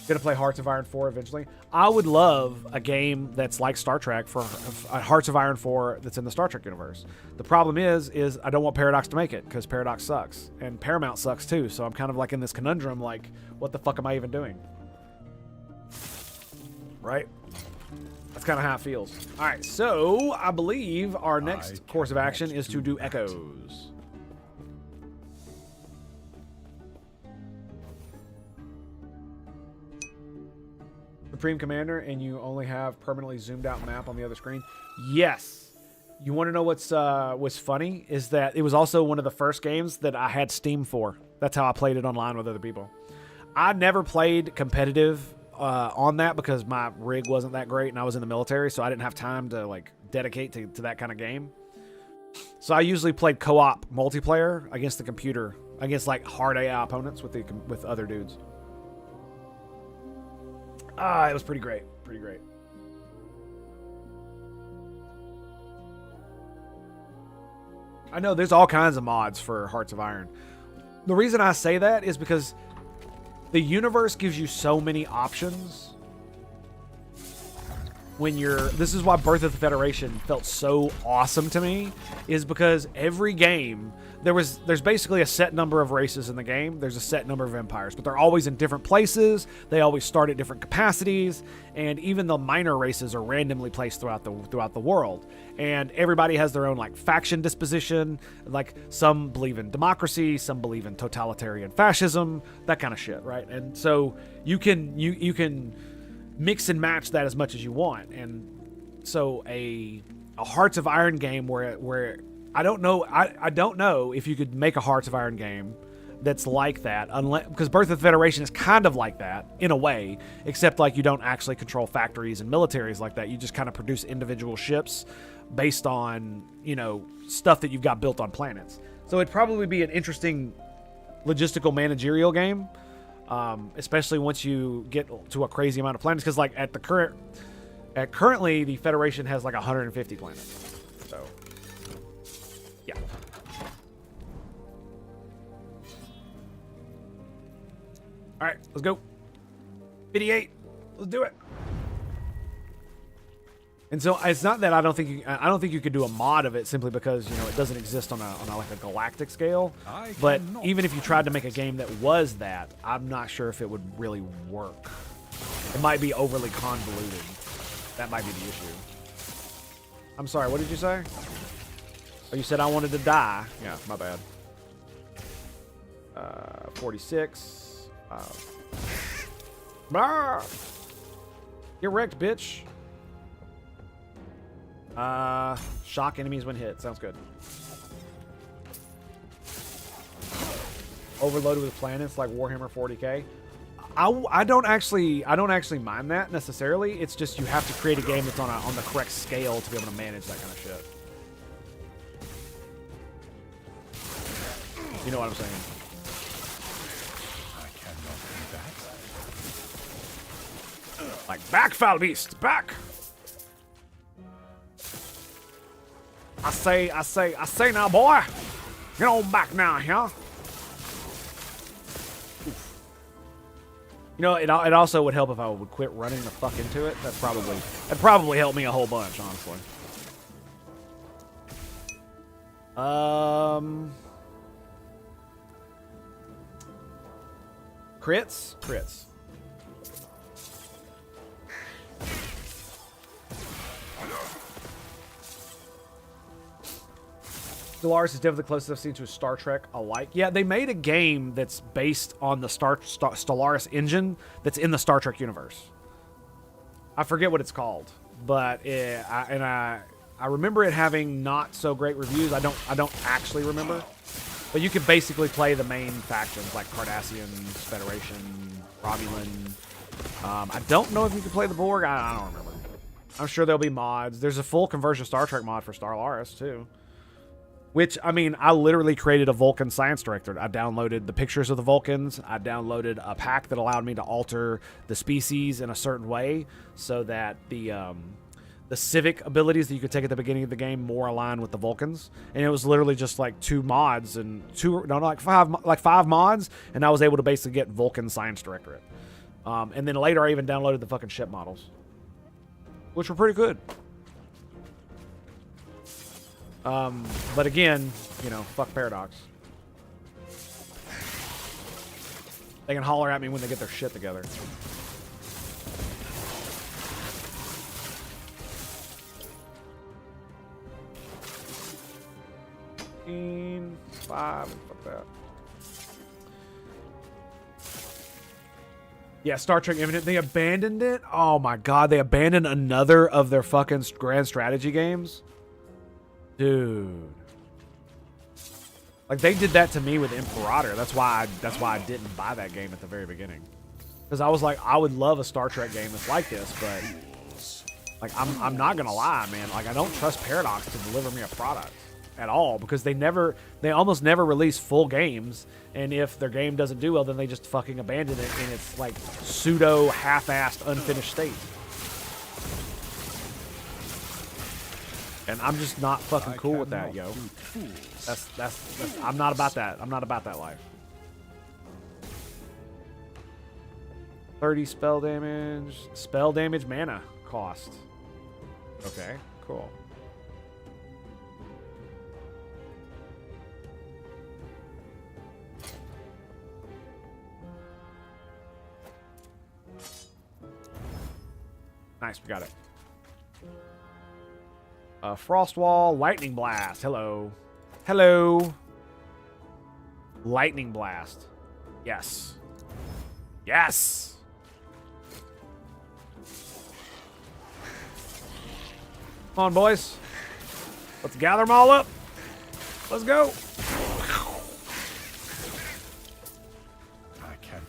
Gonna play Hearts of Iron 4 eventually. I would love a game that's like Star Trek for Hearts of Iron 4 that's in the Star Trek universe. The problem is I don't want Paradox to make it because Paradox sucks and Paramount sucks too. So I'm kind of like in this conundrum, like, what the fuck am I even doing? Right? That's kind of how it feels. All right, so I believe our next course of action is to do Echoes. Supreme Commander, and you only have permanently zoomed out map on the other screen. Yes. You want to know what's funny is that it was also one of the first games that I had Steam for. That's how I played it online with other people. I never played competitive on that because my rig wasn't that great and I was in the military, so I didn't have time to like dedicate to that kind of game. So I usually played co-op multiplayer against the computer, against like hard AI opponents with other dudes. It was pretty great. Pretty great. I know there's all kinds of mods for Hearts of Iron. The reason I say that is because the universe gives you so many options when this is why Birth of the Federation felt so awesome to me, is because every game there's basically a set number of races in the game. There's a set number of empires, but they're always in different places. They always start at different capacities, and even the minor races are randomly placed throughout the world. And everybody has their own like faction disposition. Like some believe in democracy, some believe in totalitarian fascism, that kind of shit, right? And so you can mix and match that as much as you want. And so a Hearts of Iron game where I don't know if you could make a Hearts of Iron game that's like that, unless, because Birth of the Federation is kind of like that in a way, except like you don't actually control factories and militaries like that. You just kind of produce individual ships based on, you know, stuff that you've got built on planets. So it'd probably be an interesting logistical managerial game, especially once you get to a crazy amount of planets. Because like currently the Federation has like 150 planets. So yeah. All right, let's go. 58. Let's do it. And so it's not that I don't think you could do a mod of it simply because, you know, it doesn't exist on a like a galactic scale. But even if you tried to make a game that was that, I'm not sure if it would really work. It might be overly convoluted. That might be the issue. I'm sorry, what did you say? Oh, you said I wanted to die. Yeah, my bad. 46. Get wrecked, bitch. Shock enemies when hit. Sounds good. Overloaded with planets like Warhammer 40K. I don't actually mind that necessarily. It's just you have to create a game that's on the correct scale to be able to manage that kind of shit. You know what I'm saying? I cannot do that. Like, back, foul beast, back! I say now, boy! Get on back now, huh? You know, it also would help if I would quit running the fuck into it. That'd probably help me a whole bunch, honestly. Crits. Stellaris is definitely the closest I've seen to a Star Trek alike. Yeah, they made a game that's based on the Stellaris engine that's in the Star Trek universe. I forget what it's called, but I remember it having not so great reviews. I don't actually remember, but you could basically play the main factions like Cardassians, Federation, Romulan. I don't know if you could play the Borg. I don't remember. I'm sure there'll be mods. There's a full conversion Star Trek mod for Stellaris too. Which, I mean, I literally created a Vulcan science director. I downloaded the pictures of the Vulcans. I downloaded a pack that allowed me to alter the species in a certain way so that the civic abilities that you could take at the beginning of the game more align with the Vulcans. And it was literally just like five mods, and I was able to basically get Vulcan science directorate. And then later I even downloaded the fucking ship models, which were pretty good. But again, you know, fuck Paradox. They can holler at me when they get their shit together. Fuck that. Yeah, Star Trek Infinite, they abandoned it? Oh my god, they abandoned another of their fucking grand strategy games? Dude. Like, they did that to me with Imperator. That's why I didn't buy that game at the very beginning. Because I was like, I would love a Star Trek game that's like this, but like I'm not gonna lie, man. Like, I don't trust Paradox to deliver me a product at all, because they almost never release full games, and if their game doesn't do well, then they just fucking abandon it in its like pseudo half-assed unfinished state. And I'm just not fucking cool with that, yo. That's I'm not about that. I'm not about that life. 30 spell damage. Spell damage mana cost. Okay, cool. Nice, we got it. Frost Wall, Lightning Blast. Hello. Hello. Lightning Blast. Yes. Yes. Come on, boys. Let's gather them all up. Let's go. I can't.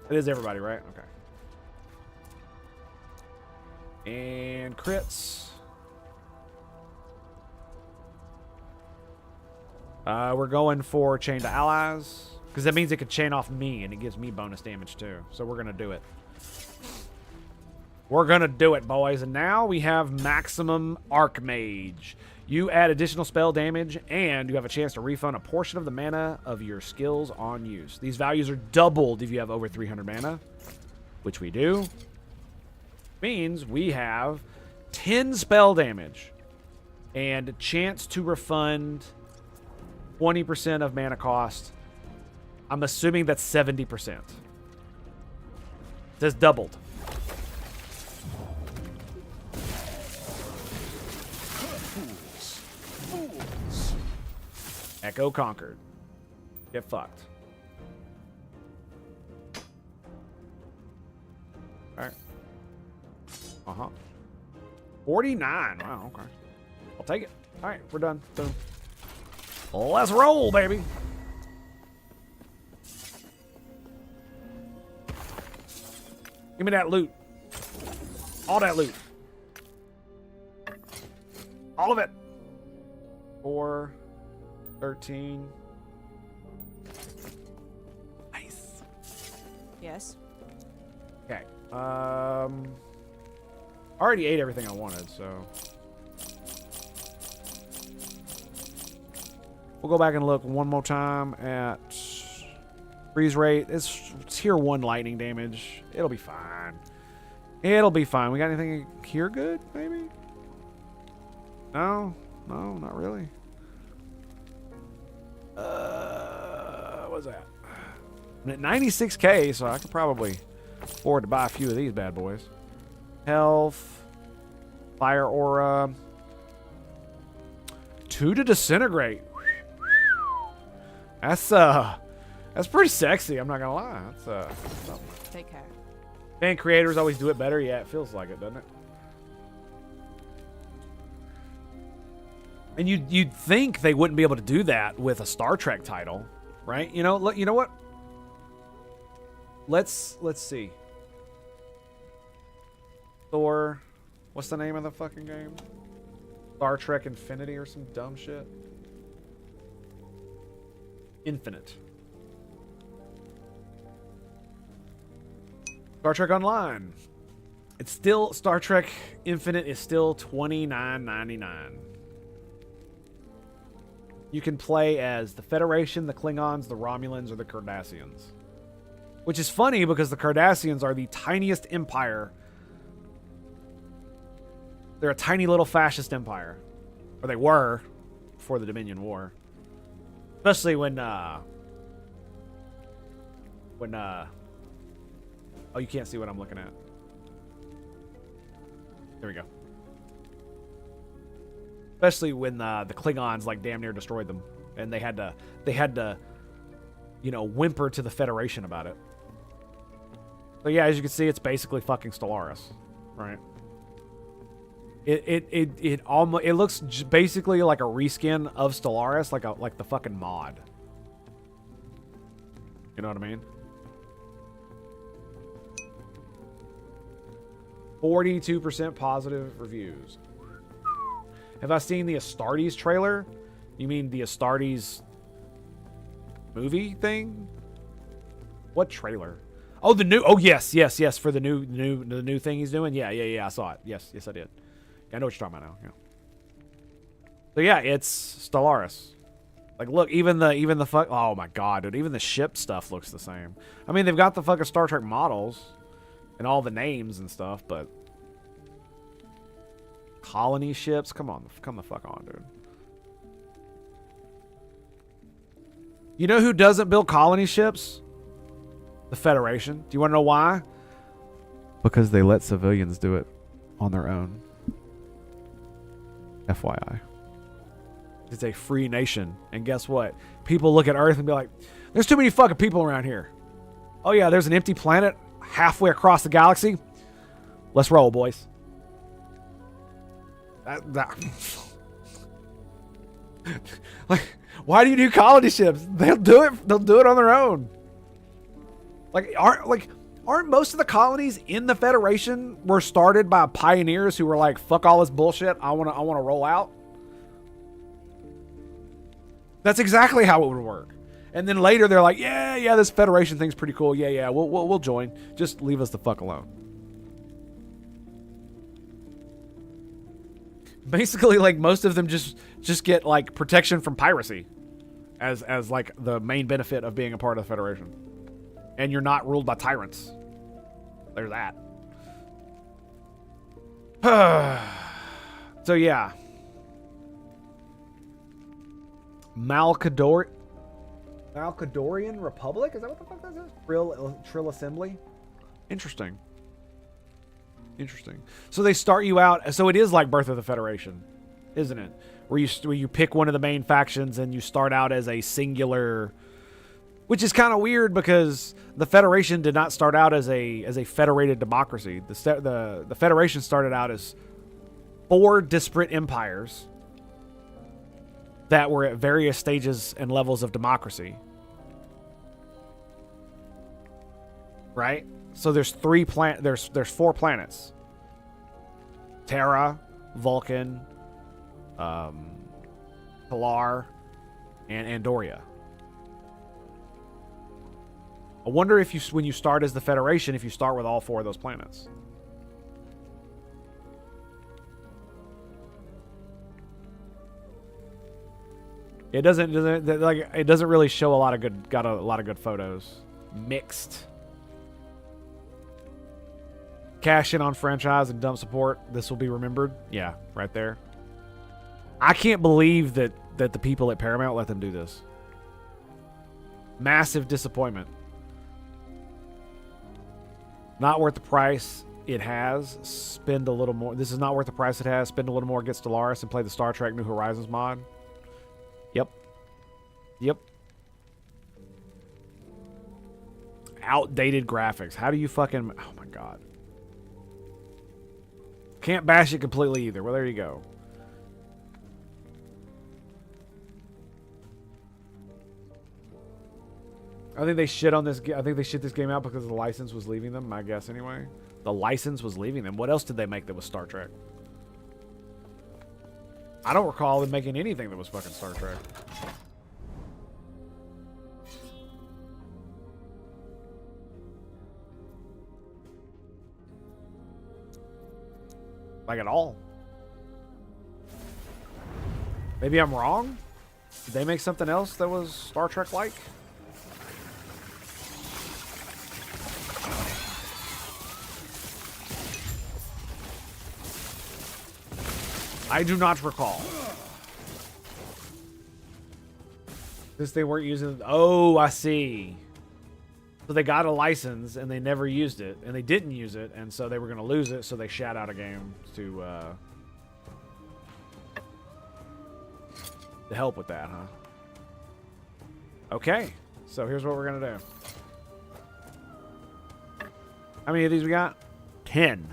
It is everybody, right? Okay. And crits. We're going for chain to allies. Because that means it could chain off me, and it gives me bonus damage too. So we're going to do it. We're going to do it, boys. And now we have Maximum Archmage. You add additional spell damage, and you have a chance to refund a portion of the mana of your skills on use. These values are doubled if you have over 300 mana, which we do. Means we have 10 spell damage and a chance to refund 20% of mana cost. I'm assuming that's 70%. It says doubled. Echo conquered. Get fucked. Alright. 49. Wow, okay. I'll take it. Alright, we're done. Boom. Let's roll, baby. Give me that loot. All that loot. All of it. 4, 13. Nice. Yes. Okay. I already ate everything I wanted, so we'll go back and look one more time at freeze rate. It's tier 1 lightning damage. It'll be fine. It'll be fine. We got anything here good, maybe? No? No, not really. What's that? I'm at 96k, so I could probably afford to buy a few of these bad boys. Health. Fire aura. 2 to disintegrate. That's pretty sexy, I'm not gonna lie. That's Take care. Man, creators always do it better. Yeah, it feels like it, doesn't it? And you'd think they wouldn't be able to do that with a Star Trek title, right? You know what? Let's see. Thor, what's the name of the fucking game? Star Trek Infinity or some dumb shit? Infinite. Star Trek Online. It's still Star Trek Infinite is still $29.99. You can play as the Federation, the Klingons, the Romulans, or the Cardassians. Which is funny because the Cardassians are the tiniest empire. They're a tiny little fascist empire. Or they were before the Dominion War. Especially when oh, you can't see what I'm looking at. There we go. Especially when the Klingons like damn near destroyed them, and they had to, you know, whimper to the Federation about it. So yeah, as you can see, it's basically fucking Stellaris, right? It almost looks basically like a reskin of Stellaris, like the fucking mod. You know what I mean? 42% positive reviews. Have I seen the Astartes trailer? You mean the Astartes movie thing? What trailer? Oh, the new. Oh, yes, for the new thing he's doing. Yeah. I saw it. Yes, I did. I know what you're talking about now. Yeah. So yeah, it's Stellaris. Like, look, even the fuck. Oh my god, dude! Even the ship stuff looks the same. I mean, they've got the fucking Star Trek models and all the names and stuff, but colony ships. Come the fuck on, dude. You know who doesn't build colony ships? The Federation. Do you want to know why? Because they let civilians do it on their own. FYI. It's a free nation. And guess what? People look at Earth and be like, there's too many fucking people around here. Oh yeah, there's an empty planet halfway across the galaxy. Let's roll, boys. Like, why do you do colony ships? They'll do it. They'll do it on their own. Aren't most of the colonies in the Federation were started by pioneers who were like, "Fuck all this bullshit. I want to roll out." That's exactly how it would work. And then later they're like, "Yeah, this Federation thing's pretty cool. Yeah, we'll join. Just leave us the fuck alone." Basically, like, most of them just get like protection from piracy as like the main benefit of being a part of the Federation. And you're not ruled by tyrants. There's that. So yeah. Malcadorian Republic? Is that what the fuck that is? Trill Assembly? Interesting. So they start you out. So it is like Birth of the Federation, isn't it? Where you pick one of the main factions and you start out as a singular, which is kind of weird because the Federation did not start out as a federated democracy. The Federation started out as 4 disparate empires that were at various stages and levels of democracy. Right? So there's 4 planets. Terra, Vulcan, Pilar, and Andoria. I wonder if when you start as the Federation, if you start with all 4 of those planets. It doesn't really show a lot of good photos. Mixed. Cash in on franchise and dump support. This will be remembered. Yeah, right there. I can't believe that the people at Paramount let them do this. Massive disappointment. Not worth the price it has. Spend a little more. This is not worth the price it has. Spend a little more, get Stellaris, and play the Star Trek New Horizons mod. Yep. Outdated graphics. How do you fucking... Oh my god. Can't bash it completely either. Well, there you go. I think they shit on this. I think they shit this game out because the license was leaving them. My guess, anyway. The license was leaving them. What else did they make that was Star Trek? I don't recall them making anything that was fucking Star Trek. Like at all. Maybe I'm wrong? Did they make something else that was Star Trek like? I do not recall. Since they weren't using... Oh, I see. So they got a license and they never used it, and they didn't use it, and so they were going to lose it, so they shat out a game to help with that, huh? Okay, so here's what we're going to do. How many of these we got? 10.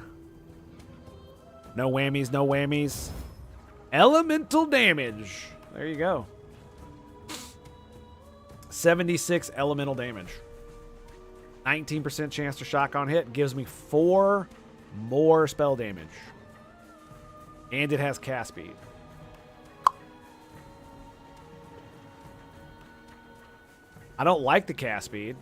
No whammies, no whammies. Elemental damage. There you go. 76 elemental damage. 19% chance to shotgun hit. Gives me 4 more spell damage. And it has cast speed. I don't like the cast speed.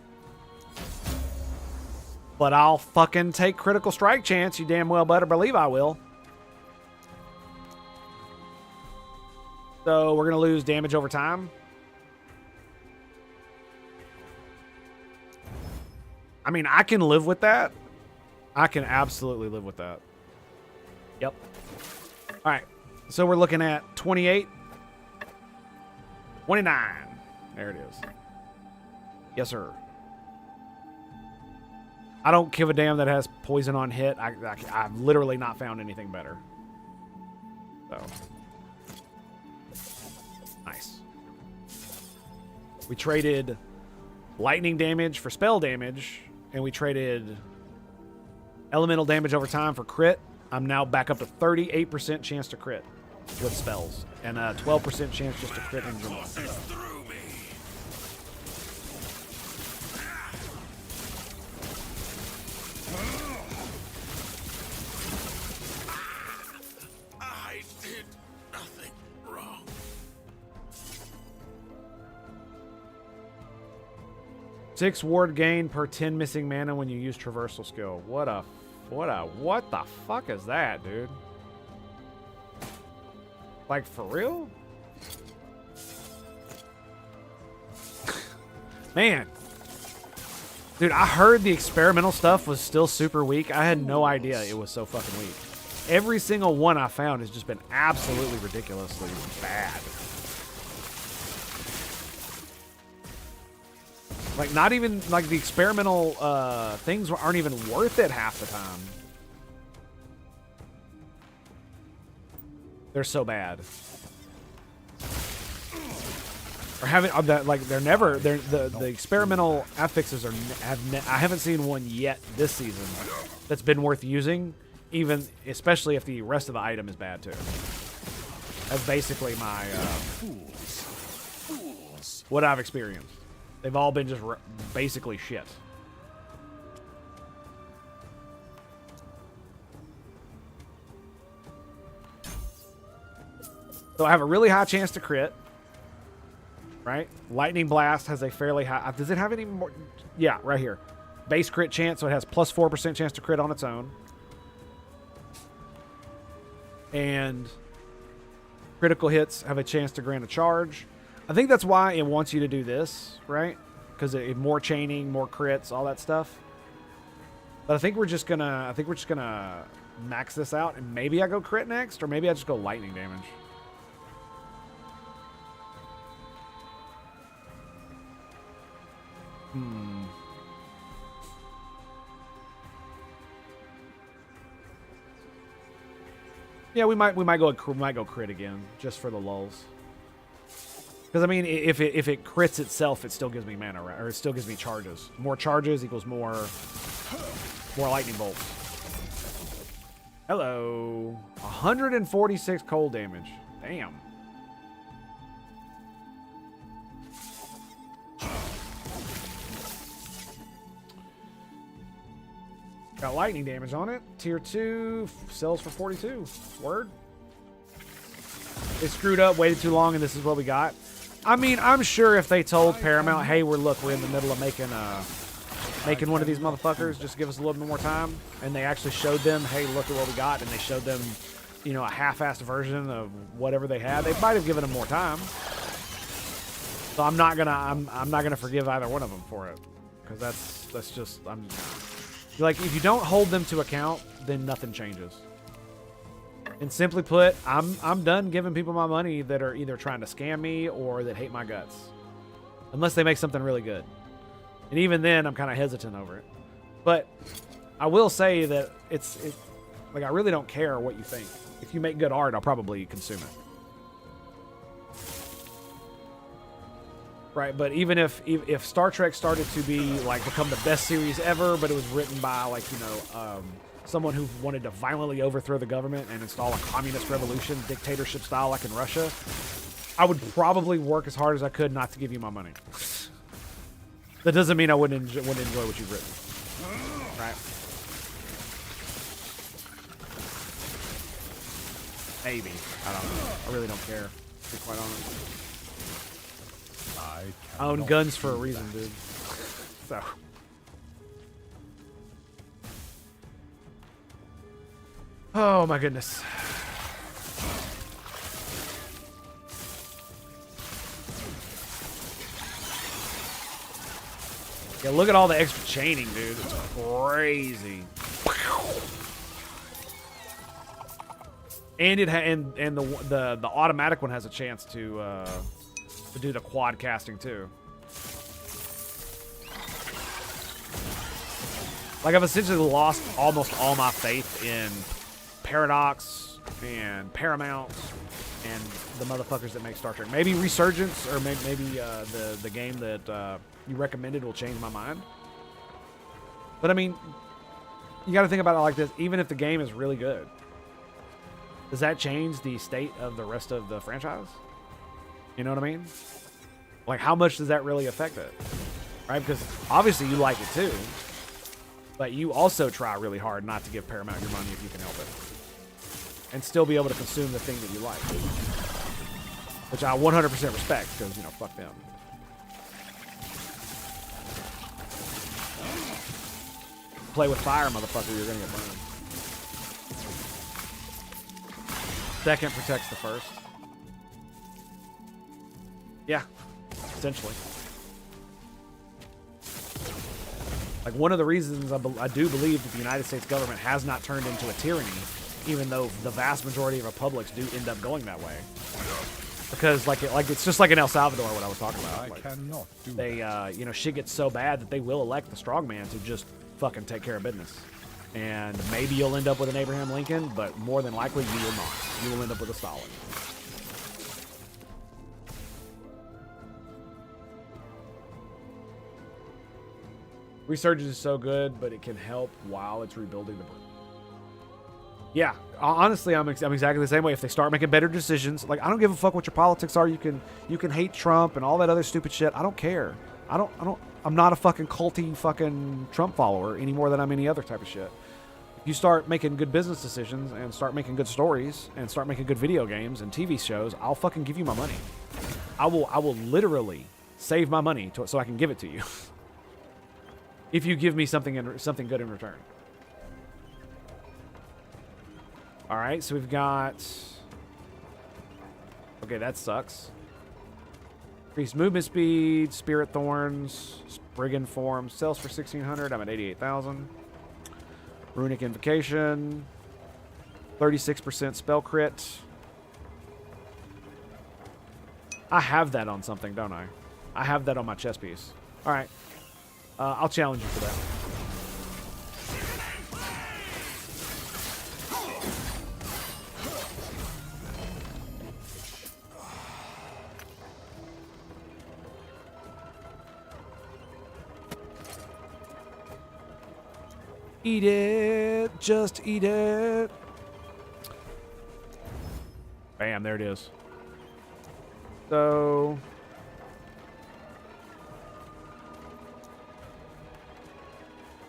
But I'll fucking take critical strike chance. You damn well better believe I will. So we're going to lose damage over time. I mean, I can live with that. I can absolutely live with that. Yep. All right. So we're looking at 28. 29. There it is. Yes, sir. I don't give a damn that it has poison on hit. I've literally not found anything better. So. Nice. We traded lightning damage for spell damage, and we traded elemental damage over time for crit. I'm now back up to 38% chance to crit with spells, and a 12% chance just to crit in general. I did nothing wrong. 6 ward gain per 10 missing mana when you use traversal skill. What the fuck is that, dude? Like, for real? Man. Dude, I heard the experimental stuff was still super weak. I had no idea it was so fucking weak. Every single one I found has just been absolutely ridiculously bad. Like, not even, like, the experimental things aren't even worth it half the time. They're so bad. Or having like they're never the experimental affixes are I haven't seen one yet this season that's been worth using, even especially if the rest of the item is bad too. That's basically my what I've experienced. They've all been just basically shit. So I have a really high chance to crit, right? Lightning Blast has a fairly high... Does it have any more? Yeah, right here. Base crit chance, so it has plus 4% chance to crit on its own. And critical hits have a chance to grant a charge. I think that's why it wants you to do this, right? Because more chaining, more crits, all that stuff. But I think we're just gonna max this out, and maybe I go crit next, or maybe I just go lightning damage. Yeah, we might go crit again just for the lulz. Because I mean, if it crits itself, it still gives me mana, right? Or it still gives me charges. More charges equals more lightning bolts. Hello, 146 cold damage. Damn. Got lightning damage on it. Tier 2 sells for 42. Word. They screwed up, waited too long, and this is what we got. I mean, I'm sure if they told Paramount, hey, we're in the middle of making one of these motherfuckers, just give us a little bit more time, and they actually showed them, hey, look at what we got, and they showed them, you know, a half-assed version of whatever they had, they might have given them more time. So I'm not gonna forgive either one of them for it, because that's just like, if you don't hold them to account, then nothing changes. And simply put, I'm done giving people my money that are either trying to scam me or that hate my guts. Unless they make something really good. And even then, I'm kind of hesitant over it. But I will say that it's like, I really don't care what you think. If you make good art, I'll probably consume it. Right, but even if Star Trek started to be, like, become the best series ever, but it was written by, like, you know, someone who wanted to violently overthrow the government and install a communist revolution, dictatorship style, like in Russia, I would probably work as hard as I could not to give you my money. That doesn't mean I wouldn't enjoy what you've written. Right? Maybe. I don't know. I really don't care, to be quite honest. I own guns for a reason, dude. So. Oh my goodness. Yeah, look at all the extra chaining, dude. It's crazy. And the automatic one has a chance to do the quad casting too. Like, I've essentially lost almost all my faith in Paradox and Paramount and the motherfuckers that make Star Trek. Maybe Resurgence, or maybe the game that you recommended will change my mind. But I mean, you got to think about it like this. Even if the game is really good, does that change the state of the rest of the franchise? You know what I mean? Like, how much does that really affect it? Right? Because obviously you like it too, but you also try really hard not to give Paramount your money if you can help it, and still be able to consume the thing that you like, which I 100% respect, because, you know, fuck them. Play with fire, motherfucker, you're gonna get burned. Second protects the first. Yeah, essentially. Like, one of the reasons I do believe that the United States government has not turned into a tyranny, even though the vast majority of republics do end up going that way, because it's just like in El Salvador, what I was talking about. I cannot do they, you know, shit gets so bad that they will elect the strongman to just fucking take care of business, and maybe you'll end up with an Abraham Lincoln, but more than likely you will not. You will end up with a Stalin. Resurgence is so good, but it can help while it's rebuilding the brand. Yeah, honestly, I'm exactly the same way. If they start making better decisions, like, I don't give a fuck what your politics are. You can hate Trump and all that other stupid shit. I don't care. I'm not a fucking culty fucking Trump follower any more than I'm any other type of shit. If you start making good business decisions and start making good stories and start making good video games and TV shows, I'll fucking give you my money. I will literally save my money so I can give it to you. If you give me something good in return. All right, so we've got... Okay, that sucks. Increased movement speed, Spirit Thorns, Brigand Form, sells for 1,600. I'm at 88,000. Runic Invocation, 36% spell crit. I have that on something, don't I? I have that on my chess piece. All right. I'll challenge you for that. Eat it. Just eat it. Bam, there it is. So...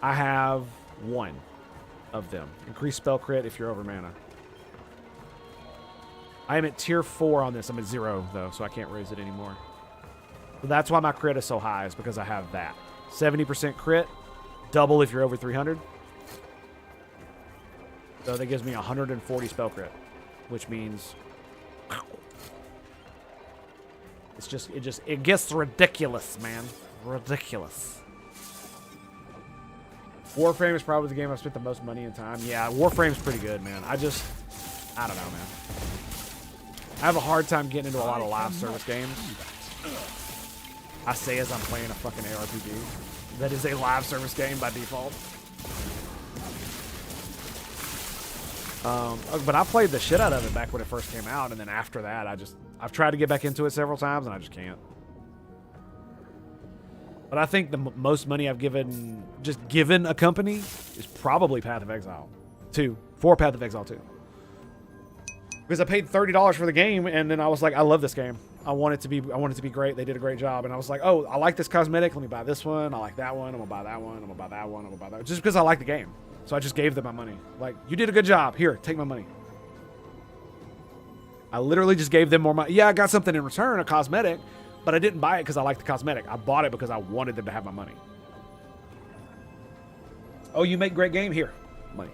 I have one of them. Increased spell crit if you're over mana. I am at tier 4 on this. I'm at 0, though, so I can't raise it anymore. So that's why my crit is so high, is because I have that. 70% crit, double if you're over 300. So that gives me 140 spell crit, which means... It gets ridiculous, man. Ridiculous. Warframe is probably the game I've spent the most money and time. Yeah, Warframe's pretty good, man. I don't know, man. I have a hard time getting into a lot of live service games. I say as I'm playing a fucking ARPG. That is a live service game by default. But I played the shit out of it back when it first came out, and then after that, I've tried to get back into it several times, and I just can't. But I think the most money I've given a company is probably Path of Exile 2, for Path of Exile 2. Because I paid $30 for the game, and then I was like, I love this game. I want it to be great. They did a great job, and I was like, oh, I like this cosmetic. Let me buy this one. I like that one. I'm gonna buy that one. I'm gonna buy that one. I'm gonna buy that one. Just because I like the game. So I just gave them my money. Like, you did a good job. Here, take my money. I literally just gave them more money. Yeah, I got something in return, a cosmetic. But I didn't buy it because I liked the cosmetic. I bought it because I wanted them to have my money. Oh, you make great game? Here. Money.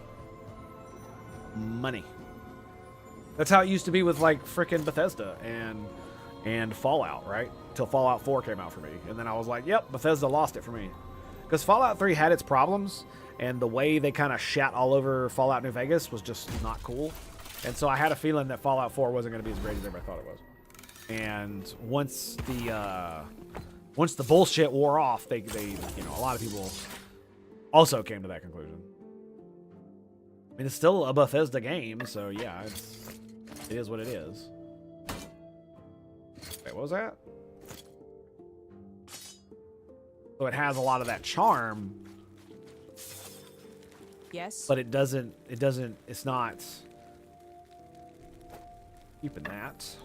Money. That's how it used to be with, like, frickin' Bethesda and Fallout, right? Until Fallout 4 came out for me. And then I was like, yep, Bethesda lost it for me. Because Fallout 3 had its problems, and the way they kind of shat all over Fallout New Vegas was just not cool. And so I had a feeling that Fallout 4 wasn't going to be as great as everybody thought it was. And once the bullshit wore off, they a lot of people also came to that conclusion. I mean, it's still a Bethesda game, so yeah, it is what it is. Wait, what was that? So it has a lot of that charm. Yes. But it's not keeping that.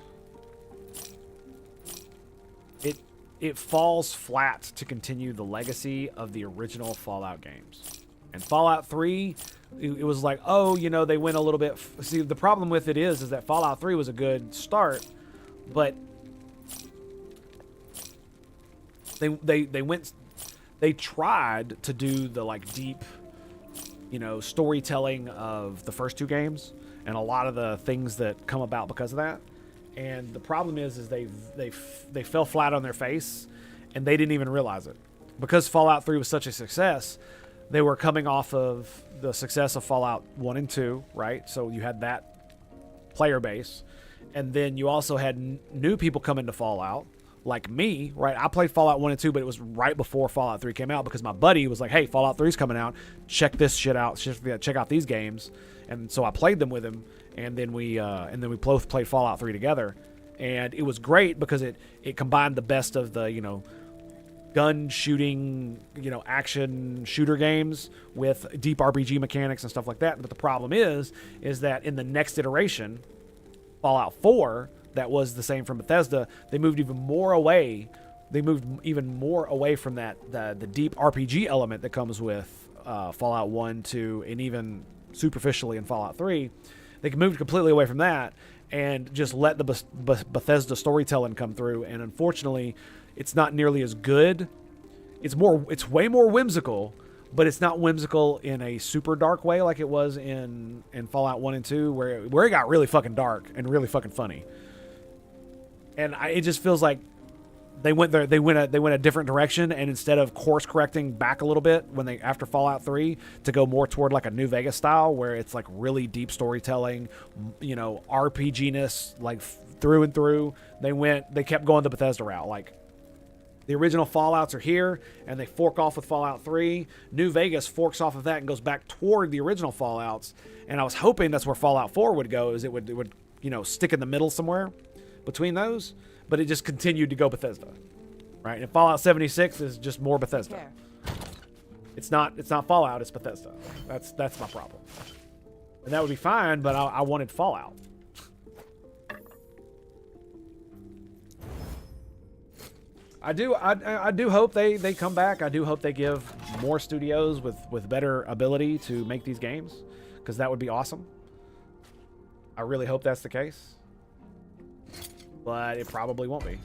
It falls flat to continue the legacy of the original Fallout games. And Fallout 3, it was like, oh, you know, they went a little bit. See, the problem with it is that Fallout 3 was a good start, but they tried to do the like deep, you know, storytelling of the first two games and a lot of the things that come about because of that. And the problem is they fell flat on their face, and they didn't even realize it. Because Fallout 3 was such a success, they were coming off of the success of Fallout 1 and 2, right? So you had that player base. And then you also had new people come into Fallout, like me, right? I played Fallout 1 and 2, but it was right before Fallout 3 came out because my buddy was like, hey, Fallout 3 is coming out. Check this shit out. Check out these games. And so I played them with him, and then we both played Fallout 3 together. And it was great because it combined the best of the, you know, gun shooting, you know, action shooter games with deep RPG mechanics and stuff like that. But the problem is that in the next iteration, Fallout 4, that was the same from Bethesda, they moved even more away. They moved even more away from that the deep RPG element that comes with Fallout 1, 2, and even superficially in Fallout 3. They moved completely away from that and just let the Bethesda storytelling come through. And unfortunately, it's not nearly as good. It's way more whimsical, but it's not whimsical in a super dark way like it was in Fallout 1 and 2, where it got really fucking dark and really fucking funny. And it just feels like they went a different direction, and instead of course correcting back a little bit after Fallout 3 to go more toward like a New Vegas style where it's like really deep storytelling, you know, RPG-ness like through and through, they kept going the Bethesda route. Like the original Fallouts are here and they fork off with Fallout 3. New Vegas forks off of that and goes back toward the original Fallouts. And I was hoping that's where Fallout 4 would go, is it would you know, stick in the middle somewhere between those. But it just continued to go Bethesda, right? And Fallout 76 is just more Bethesda. It's not Fallout, it's Bethesda. That's my problem. And that would be fine, but I wanted Fallout. I do hope they come back. I do hope they give more studios with better ability to make these games, because that would be awesome. I really hope that's the case. But it probably won't be.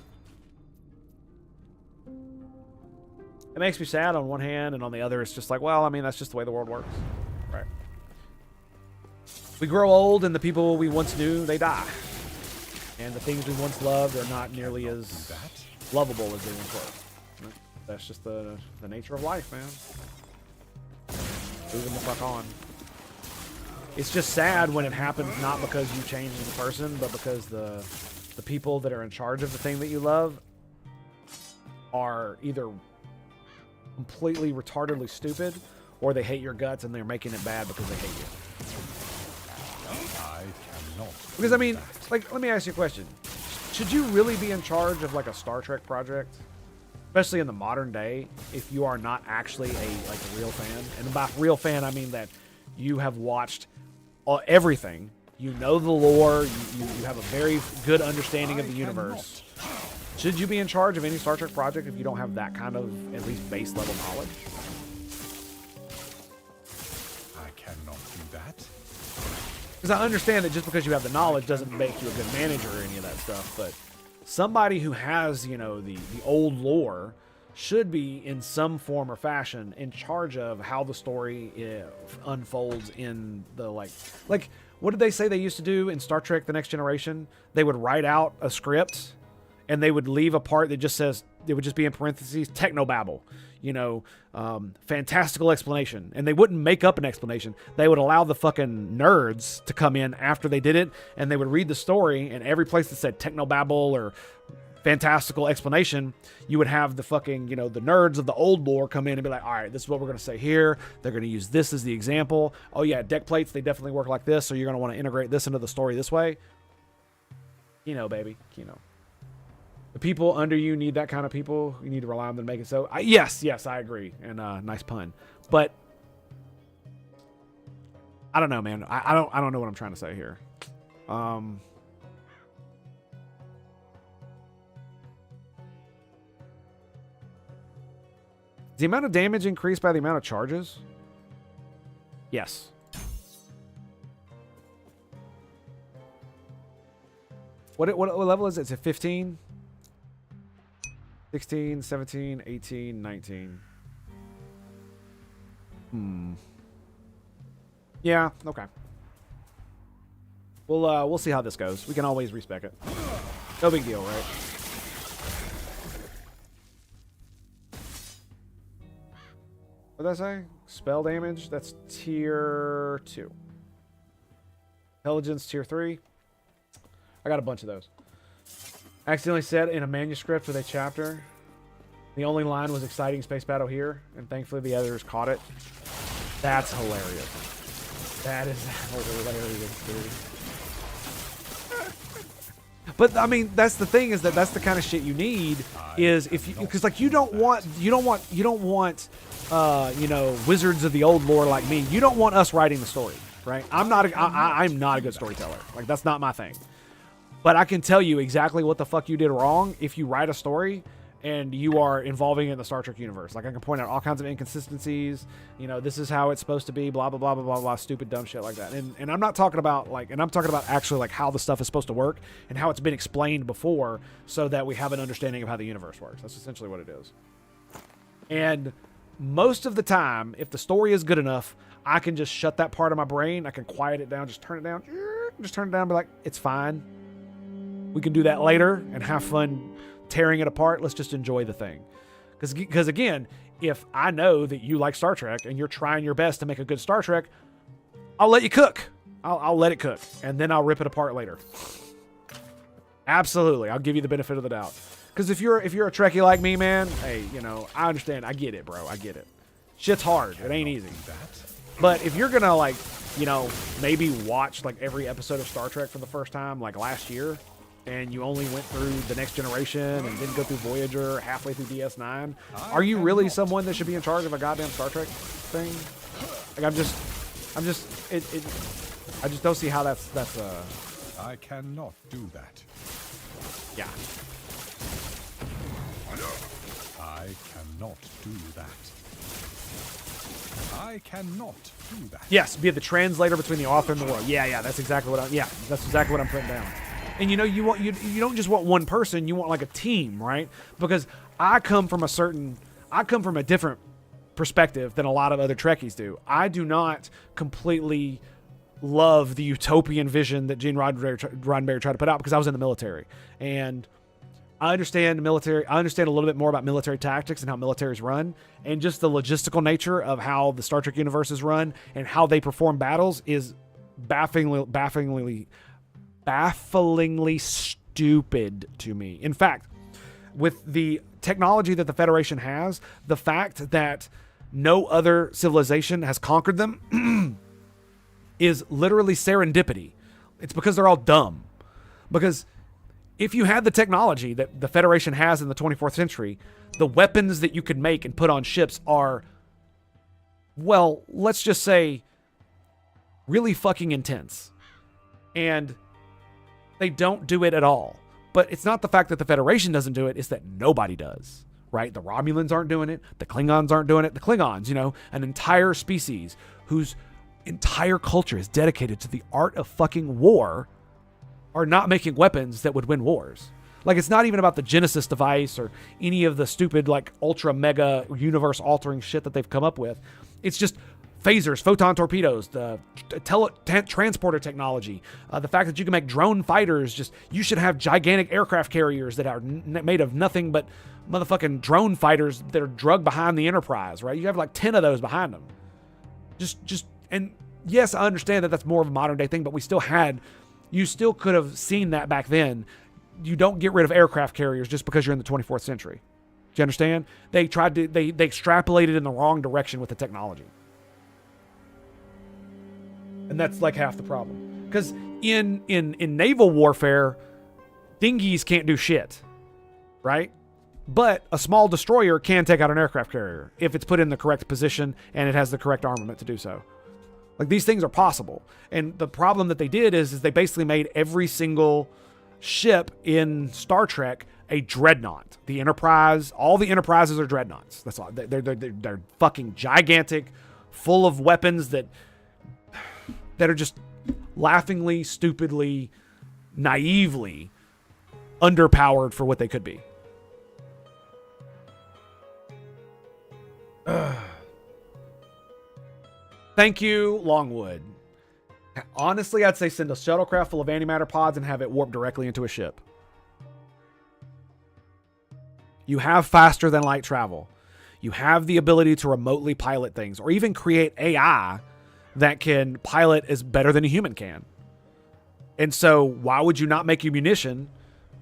It makes me sad on one hand, and on the other it's just like, well, I mean, that's just the way the world works. Right. We grow old, and the people we once knew, they die. And the things we once loved are not nearly as lovable as they once were. That's just the nature of life, man. Moving the fuck on. It's just sad when it happens, not because you changed as a person, but because the people that are in charge of the thing that you love are either completely retardedly stupid, or they hate your guts and they're making it bad because they hate you. I cannot. Because, I mean, like, let me ask you a question. Should you really be in charge of, like, a Star Trek project? Especially in the modern day, if you are not actually a real fan. And by real fan, I mean that you have watched everything. You know the lore. You have a very good understanding of the universe. Should you be in charge of any Star Trek project if you don't have that kind of, at least, base level knowledge? I cannot do that. Because I understand that just because you have the knowledge doesn't make you a good manager or any of that stuff, but somebody who has, you know, the old lore should be in some form or fashion in charge of how the story unfolds in the, like what did they say they used to do in Star Trek The Next Generation? They would write out a script and they would leave a part that just says, it would just be in parentheses, technobabble, you know, fantastical explanation. And they wouldn't make up an explanation. They would allow the fucking nerds to come in after they did it, and they would read the story, and every place that said technobabble or fantastical explanation, you would have the fucking, you know, the nerds of the old lore come in and be like, all right, this is what we're going to say here. They're going to use this as the example. Oh yeah, deck plates, they definitely work like this. So you're going to want to integrate this into the story this way. You know, baby, you know. The people under you need that kind of people. You need to rely on them to make it so. Yes, I agree. And nice pun. But I don't know, man. I don't know what I'm trying to say here. The amount of damage increased by the amount of charges? Yes. What level is it? Is it 15? 16, 17, 18, 19. Yeah, okay. We'll see how this goes. We can always respec it. No big deal, right? What did I say? Spell damage? That's tier 2. Intelligence, tier 3. I got a bunch of those. Accidentally said in a manuscript with a chapter, the only line was exciting space battle here, and thankfully the others caught it. That's hilarious. That is hilarious, dude. But I mean, that's the thing, is that's the kind of shit you need, is if you, because like you don't want you know, wizards of the old lore like me. You don't want us writing the story, right? I'm not a good storyteller. Like, that's not my thing. But I can tell you exactly what the fuck you did wrong if you write a story and you are involving it in the Star Trek universe. Like, I can point out all kinds of inconsistencies. You know, this is how it's supposed to be, blah, blah, blah, blah, blah, blah, stupid, dumb shit like that. And I'm not talking about, like, and I'm talking about actually, like, how the stuff is supposed to work and how it's been explained before so that we have an understanding of how the universe works. That's essentially what it is. And most of the time, if the story is good enough, I can just shut that part of my brain. I can quiet it down, just turn it down and be like, it's fine. We can do that later and have fun tearing it apart. Let's just enjoy the thing. Because again, if I know that you like Star Trek and you're trying your best to make a good Star Trek, I'll let you cook. I'll let it cook, and then I'll rip it apart later. Absolutely, I'll give you the benefit of the doubt. Because if you're a Trekkie like me, man, hey, you know, I understand. I get it, bro. I get it. Shit's hard. It ain't easy. But if you're gonna, like, you know, maybe watch like every episode of Star Trek for the first time, like last year, and you only went through The Next Generation and didn't go through Voyager halfway through DS9, are you really someone that should be in charge of a goddamn Star Trek thing? Like, I just don't see how that's I cannot do that. Yeah. I cannot do that. I cannot do that. Yes, be the translator between the author and the world. Yeah, that's exactly what that's exactly what I'm putting down. And you know, you don't just want one person, you want like a team, right? Because I come from a different perspective than a lot of other Trekkies do. I do not completely love the utopian vision that Gene Roddenberry tried to put out, because I was in the military. And I understand a little bit more about military tactics and how militaries run, and just the logistical nature of how the Star Trek universe is run and how they perform battles is bafflingly stupid to me. In fact, with the technology that the Federation has, the fact that no other civilization has conquered them is literally serendipity. It's because they're all dumb. Because if you had the technology that the Federation has in the 24th century, the weapons that you could make and put on ships are, well, let's just say, really fucking intense. And they don't do it at all. But it's not the fact that the Federation doesn't do it, it's that nobody does, right? The Romulans aren't doing it. The Klingons aren't doing it. The Klingons, you know, an entire species whose entire culture is dedicated to the art of fucking war, are not making weapons that would win wars. Like, it's not even about the Genesis device or any of the stupid, like, ultra mega universe altering shit that they've come up with. It's just phasers, photon torpedoes, the transporter technology, the fact that you can make drone fighters. Just, you should have gigantic aircraft carriers that are made of nothing but motherfucking drone fighters that are drugged behind the Enterprise, right? You have like 10 of those behind them. And yes, I understand that that's more of a modern day thing, but you still could have seen that back then. don't get rid of aircraft carriers just because you're in the 24th century. Do you understand? They extrapolated in the wrong direction with the technology. And that's like half the problem. Because in naval warfare, dinghies can't do shit, right? But a small destroyer can take out an aircraft carrier if it's put in the correct position and it has the correct armament to do so. Like, these things are possible. And the problem that they did is they basically made every single ship in Star Trek a dreadnought. The Enterprise, all the Enterprises are dreadnoughts. That's all. They're fucking gigantic, full of weapons that are just laughingly, stupidly, naively underpowered for what they could be. Thank you, Longwood. Honestly, I'd say send a shuttlecraft full of antimatter pods and have it warp directly into a ship. You have faster than light travel. You have the ability to remotely pilot things, or even create AI that can pilot as better than a human can. And so why would you not make your munition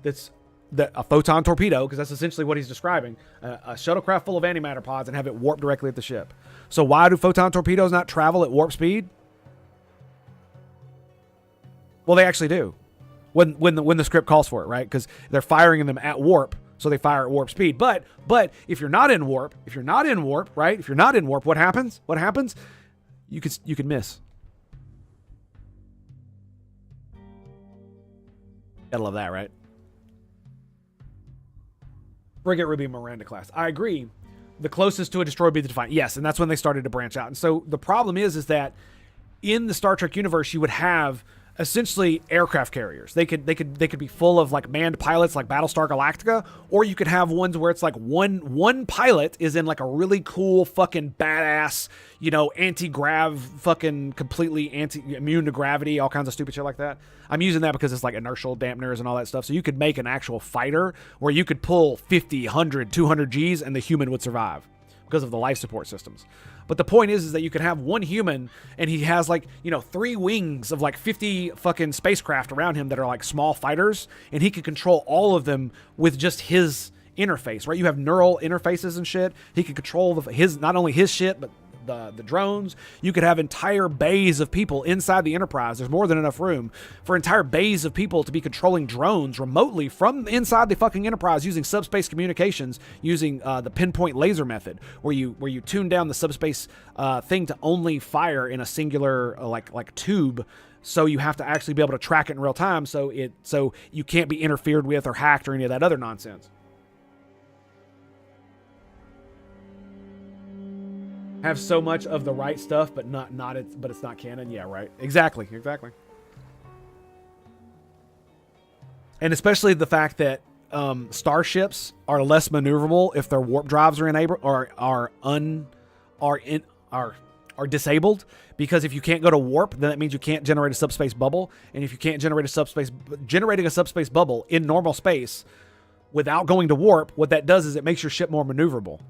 that's a photon torpedo, because that's essentially what he's describing, a shuttlecraft full of antimatter pods, and have it warp directly at the ship? So why do photon torpedoes not travel at warp speed? Well, they actually do when the script calls for it, right? Because they're firing them at warp, so they fire at warp speed. But if you're not in warp, right? If you're not in warp, what happens? You can miss. Gotta love that, right? Frigate Ruby Miranda class. I agree. The closest to a destroyer would be the Defiant. Yes, and that's when they started to branch out. And so the problem is that in the Star Trek universe, you would have essentially aircraft carriers. They could be full of like manned pilots like Battlestar Galactica, or you could have ones where it's like one pilot is in like a really cool fucking badass, anti-grav, fucking completely immune to gravity, all kinds of stupid shit like that. I'm using that because it's like inertial dampeners and all that stuff. So you could make an actual fighter where you could pull 50, 100, 200 Gs and the human would survive because of the life support systems. But the point is that you could have one human and he has like, 3 wings of like 50 fucking spacecraft around him that are like small fighters, and he could control all of them with just his interface, right? You have neural interfaces and shit. He could control not only his shit, but the drones. You could have entire bays of people inside the Enterprise. There's more than enough room for entire bays of people to be controlling drones remotely from inside the fucking Enterprise using subspace communications, using the pinpoint laser method, where you tune down the subspace thing to only fire in a singular like tube. So you have to actually be able to track it in real time, so you can't be interfered with or hacked or any of that other nonsense. Have so much of the right stuff, but but it's not canon. Yeah, right. Exactly. And especially the fact that starships are less maneuverable if their warp drives are are disabled, because if you can't go to warp, then that means you can't generate a subspace bubble, and if you can't generating a subspace bubble in normal space without going to warp, what that does is it makes your ship more maneuverable.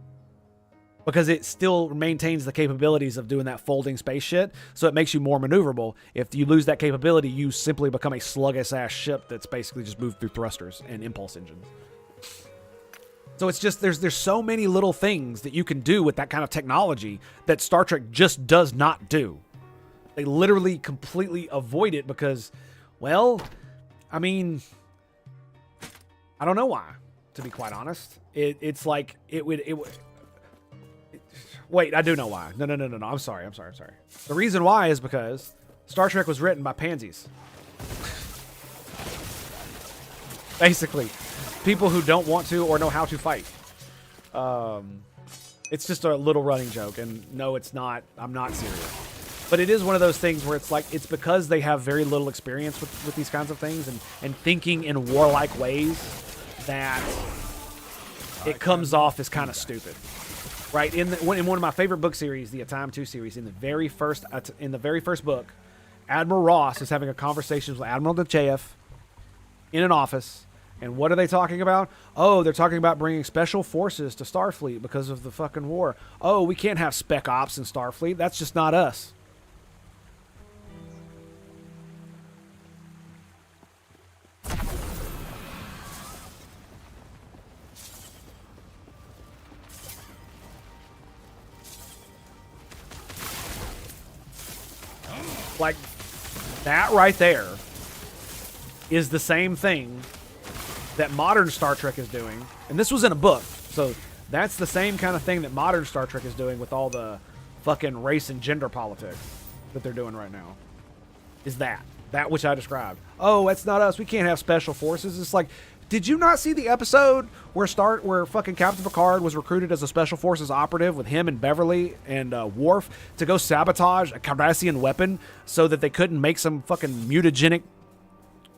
Because it still maintains the capabilities of doing that folding space shit, so it makes you more maneuverable. If you lose that capability, you simply become a sluggish-ass ship that's basically just moved through thrusters and impulse engines. So it's just, there's so many little things that you can do with that kind of technology that Star Trek just does not do. They literally completely avoid it because, well, I mean, I don't know why, to be quite honest. It's like, it would... Wait, I do know why. No. I'm sorry. The reason why is because Star Trek was written by pansies. Basically, people who don't want to or know how to fight. It's just a little running joke, and no, it's not. I'm not serious. But it is one of those things where it's like, it's because they have very little experience with these kinds of things and thinking in warlike ways that it comes off as kind of stupid. Right, in one of my favorite book series, the A Time 2 series, in the very first book, Admiral Ross is having a conversation with Admiral Nechayev in an office, and what are they talking about? Oh, they're talking about bringing special forces to Starfleet because of the fucking war. Oh, we can't have spec ops in Starfleet. That's just not us. Like, that right there is the same thing that modern Star Trek is doing. And this was in a book, so that's the same kind of thing that modern Star Trek is doing with all the fucking race and gender politics that they're doing right now. Is that which I described. Oh, that's not us. We can't have special forces. It's like, did you not see the episode where fucking Captain Picard was recruited as a special forces operative with him and Beverly and Worf to go sabotage a Cardassian weapon so that they couldn't make some fucking mutagenic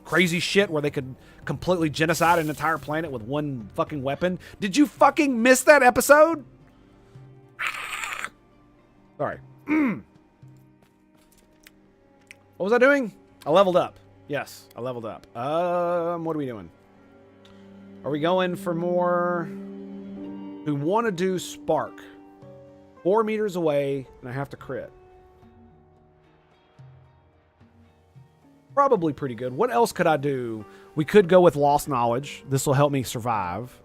crazy shit where they could completely genocide an entire planet with one fucking weapon? Did you fucking miss that episode? Sorry. What was I doing? I leveled up. Yes, I leveled up. What are we doing? Are we going for more? We want to do Spark. 4 meters away, and I have to crit. Probably pretty good. What else could I do? We could go with Lost Knowledge. This will help me survive.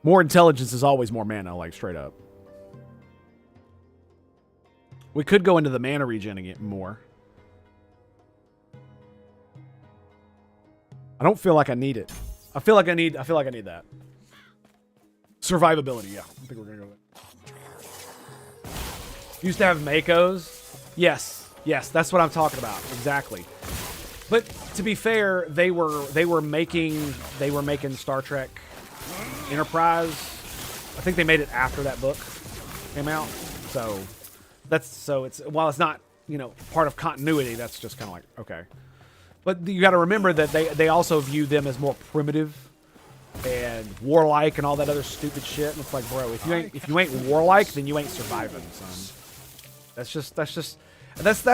More intelligence is always more mana, like straight up. We could go into the mana regen again more. I don't feel like I need it. I feel like I need that. Survivability, yeah. I think we're gonna go with it. Used to have Makos. Yes, that's what I'm talking about. Exactly. But to be fair, they were making Star Trek Enterprise. I think they made it after that book came out. So it's while it's not, part of continuity, that's just kind of like, okay. But you got to remember that they also view them as more primitive and warlike and all that other stupid shit. And it's like, bro, if you ain't warlike, then you ain't surviving, son. That's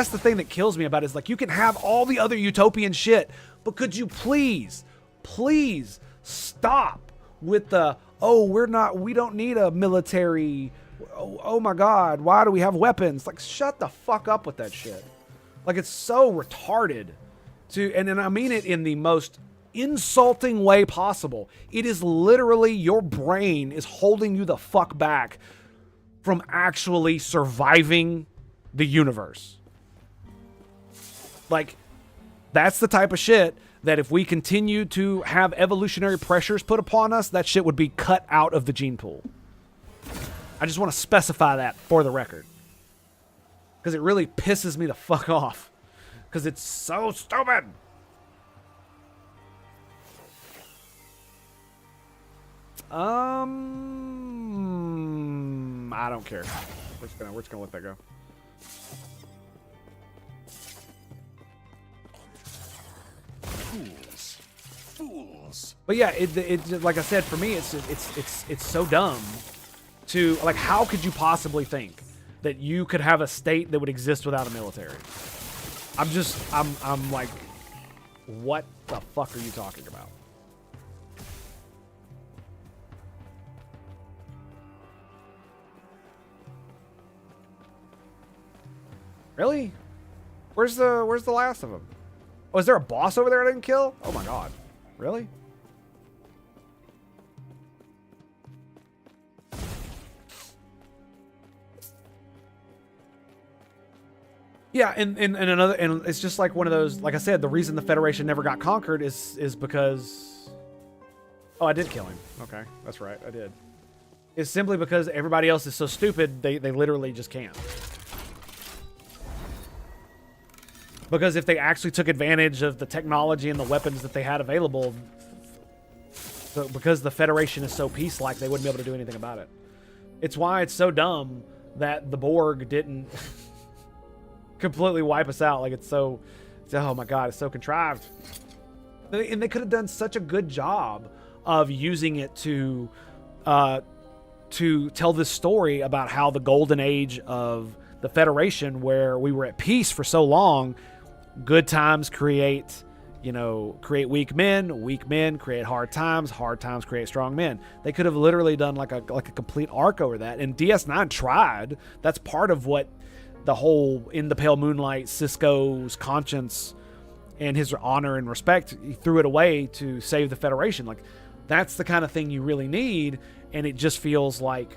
the thing that kills me about it, is like, you can have all the other utopian shit, but could you please stop with the, we don't need a military, oh my God, why do we have weapons? Like, shut the fuck up with that shit. Like, it's so retarded. And I mean it in the most insulting way possible. It is literally your brain is holding you the fuck back from actually surviving the universe. Like, that's the type of shit that if we continue to have evolutionary pressures put upon us, that shit would be cut out of the gene pool. I just want to specify that for the record, because it really pisses me the fuck off. Because it's so stupid. I don't care. We're just gonna let that go. Fools. But yeah, it like I said, for me, it's so dumb to, like, how could you possibly think that you could have a state that would exist without a military? I'm like, what the fuck are you talking about? Really? Where's the last of them? Oh, is there a boss over there I didn't kill? Oh my God. Really? Yeah, and it's just like one of those, like I said, the reason the Federation never got conquered is because, I did kill him. Okay, that's right, I did. It's simply because everybody else is so stupid, they literally just can't. Because if they actually took advantage of the technology and the weapons that they had available, because the Federation is so peace-like, they wouldn't be able to do anything about it. It's why it's so dumb that the Borg didn't completely wipe us out. Like, oh my God, it's so contrived. And they could have done such a good job of using it to tell this story about how the golden age of the Federation, where we were at peace for so long, good times create weak men create hard times create strong men. They could have literally done like a complete arc over that. And DS9 tried. That's part of what the whole In the Pale Moonlight, Sisko's conscience and his honor and respect, he threw it away to save the Federation. Like, that's the kind of thing you really need. And it just feels like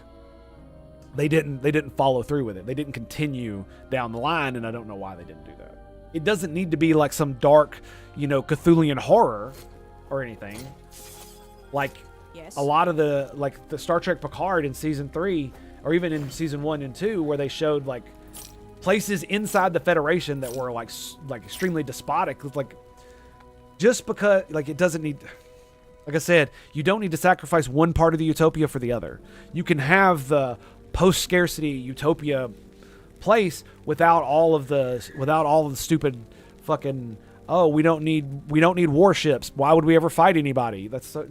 they didn't follow through with it. They didn't continue down the line, and I don't know why they didn't do that. It doesn't need to be like some dark, Cthulhian horror or anything. Like a lot of the Star Trek Picard in season 3, or even in season 1 and 2, where they showed like places inside the Federation that were like extremely despotic. Like just because it doesn't need. Like I said, you don't need to sacrifice one part of the utopia for the other. You can have the post-scarcity utopia place without all of the stupid fucking we don't need warships. Why would we ever fight anybody? That's so,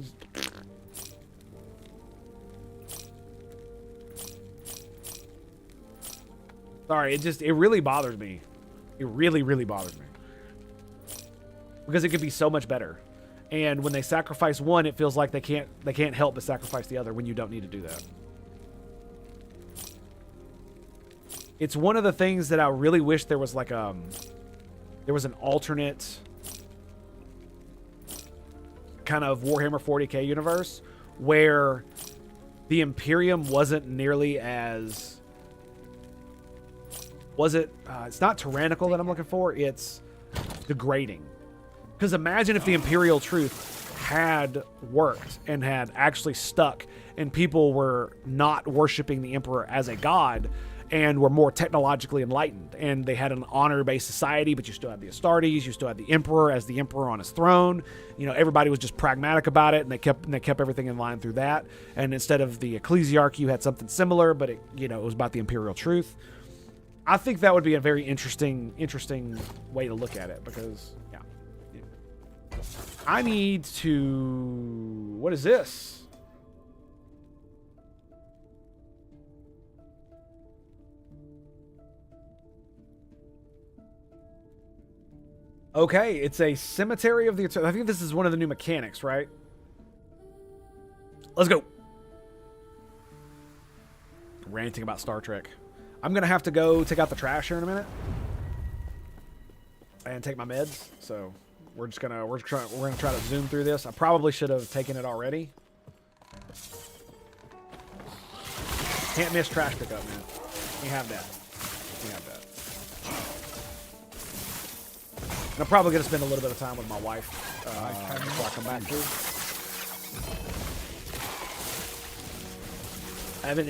sorry, it really bothers me. It really, really bothers me. Because it could be so much better. And when they sacrifice one, it feels like they can't help but sacrifice the other when you don't need to do that. It's one of the things that I really wish there was there was an alternate kind of Warhammer 40k universe where the Imperium wasn't nearly as it's not tyrannical that I'm looking for, it's degrading. Because imagine if the Imperial Truth had worked and had actually stuck and people were not worshiping the Emperor as a god and were more technologically enlightened, and they had an honor-based society, but you still had the Astartes, you still had the Emperor as the Emperor on his throne. Everybody was just pragmatic about it, and they kept everything in line through that. And instead of the Ecclesiarchy, you had something similar, but it was about the Imperial Truth. I think that would be a very interesting way to look at it, because I need to... What is this? Okay, it's a cemetery of the... I think this is one of the new mechanics, right? Let's go. Ranting about Star Trek. I'm going to have to go take out the trash here in a minute. And take my meds, so... We're gonna try to zoom through this. I probably should have taken it already. Can't miss trash pickup, man. You have that. You have that. And I'm probably gonna spend a little bit of time with my wife before I come back through. I haven't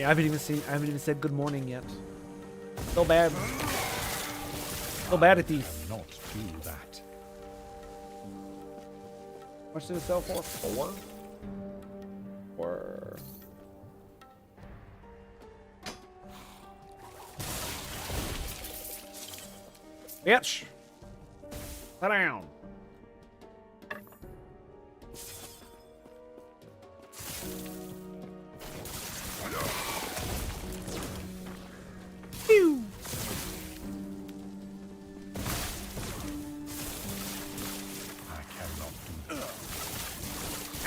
even said good morning yet. So bad. So bad at these. Not do that. How much did it sell for? 4? Or... Bitch! Sit down! Pew!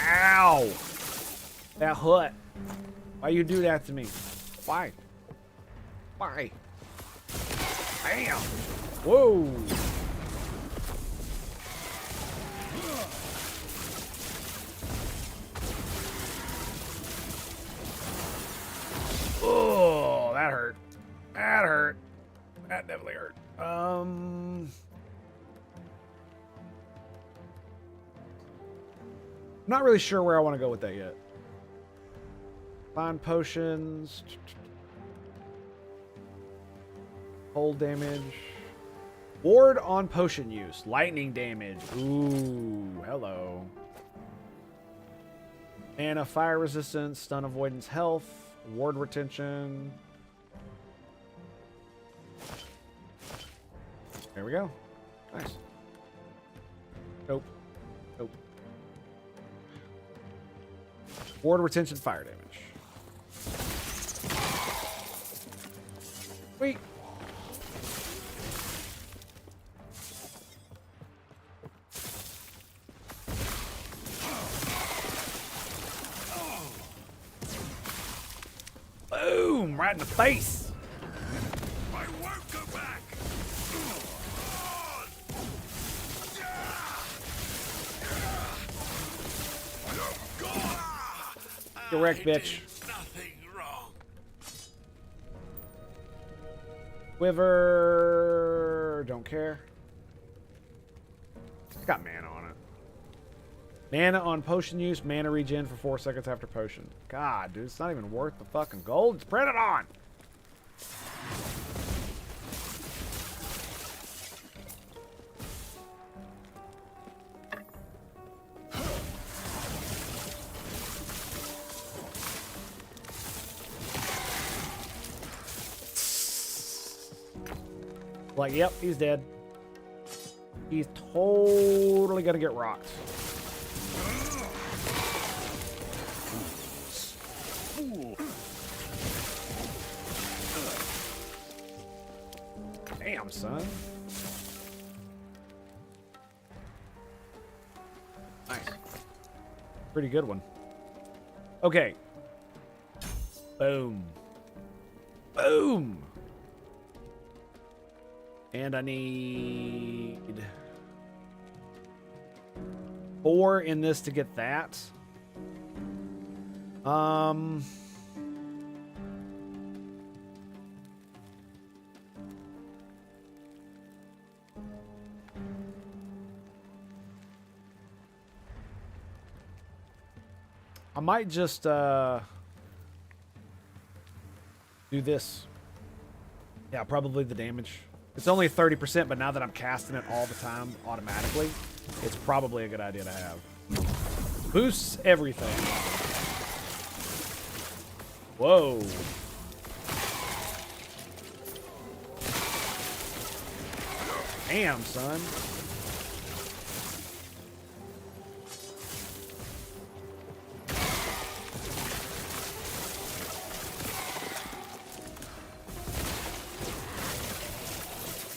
Ow! That hurt. Why you do that to me? Why? Why? Bam! Whoa! Oh, that hurt. That hurt. That definitely hurt. Not really sure where I want to go with that yet. Find potions. Cold damage. Ward on potion use. Lightning damage. Ooh, hello. Mana, fire resistance, stun avoidance, health, ward retention. There we go. Nice. Nope. Nope. Ward retention, fire damage. Sweet. Boom! Right in the face. I won't go back. Correct, bitch. Nothing wrong. Quiver. Don't care. It's got mana on it. Mana on potion use. Mana regen for 4 seconds after potion. God, dude, it's not even worth the fucking gold it's printed on. Like, yep, he's dead. He's totally gonna get rocked. Damn, son. Nice. Pretty good one. Okay. Boom. Boom. And I need 4 in this to get that. I might just do this. Yeah, probably the damage. It's only 30%, but now that I'm casting it all the time automatically, it's probably a good idea to have. Boosts everything. Whoa. Damn, son.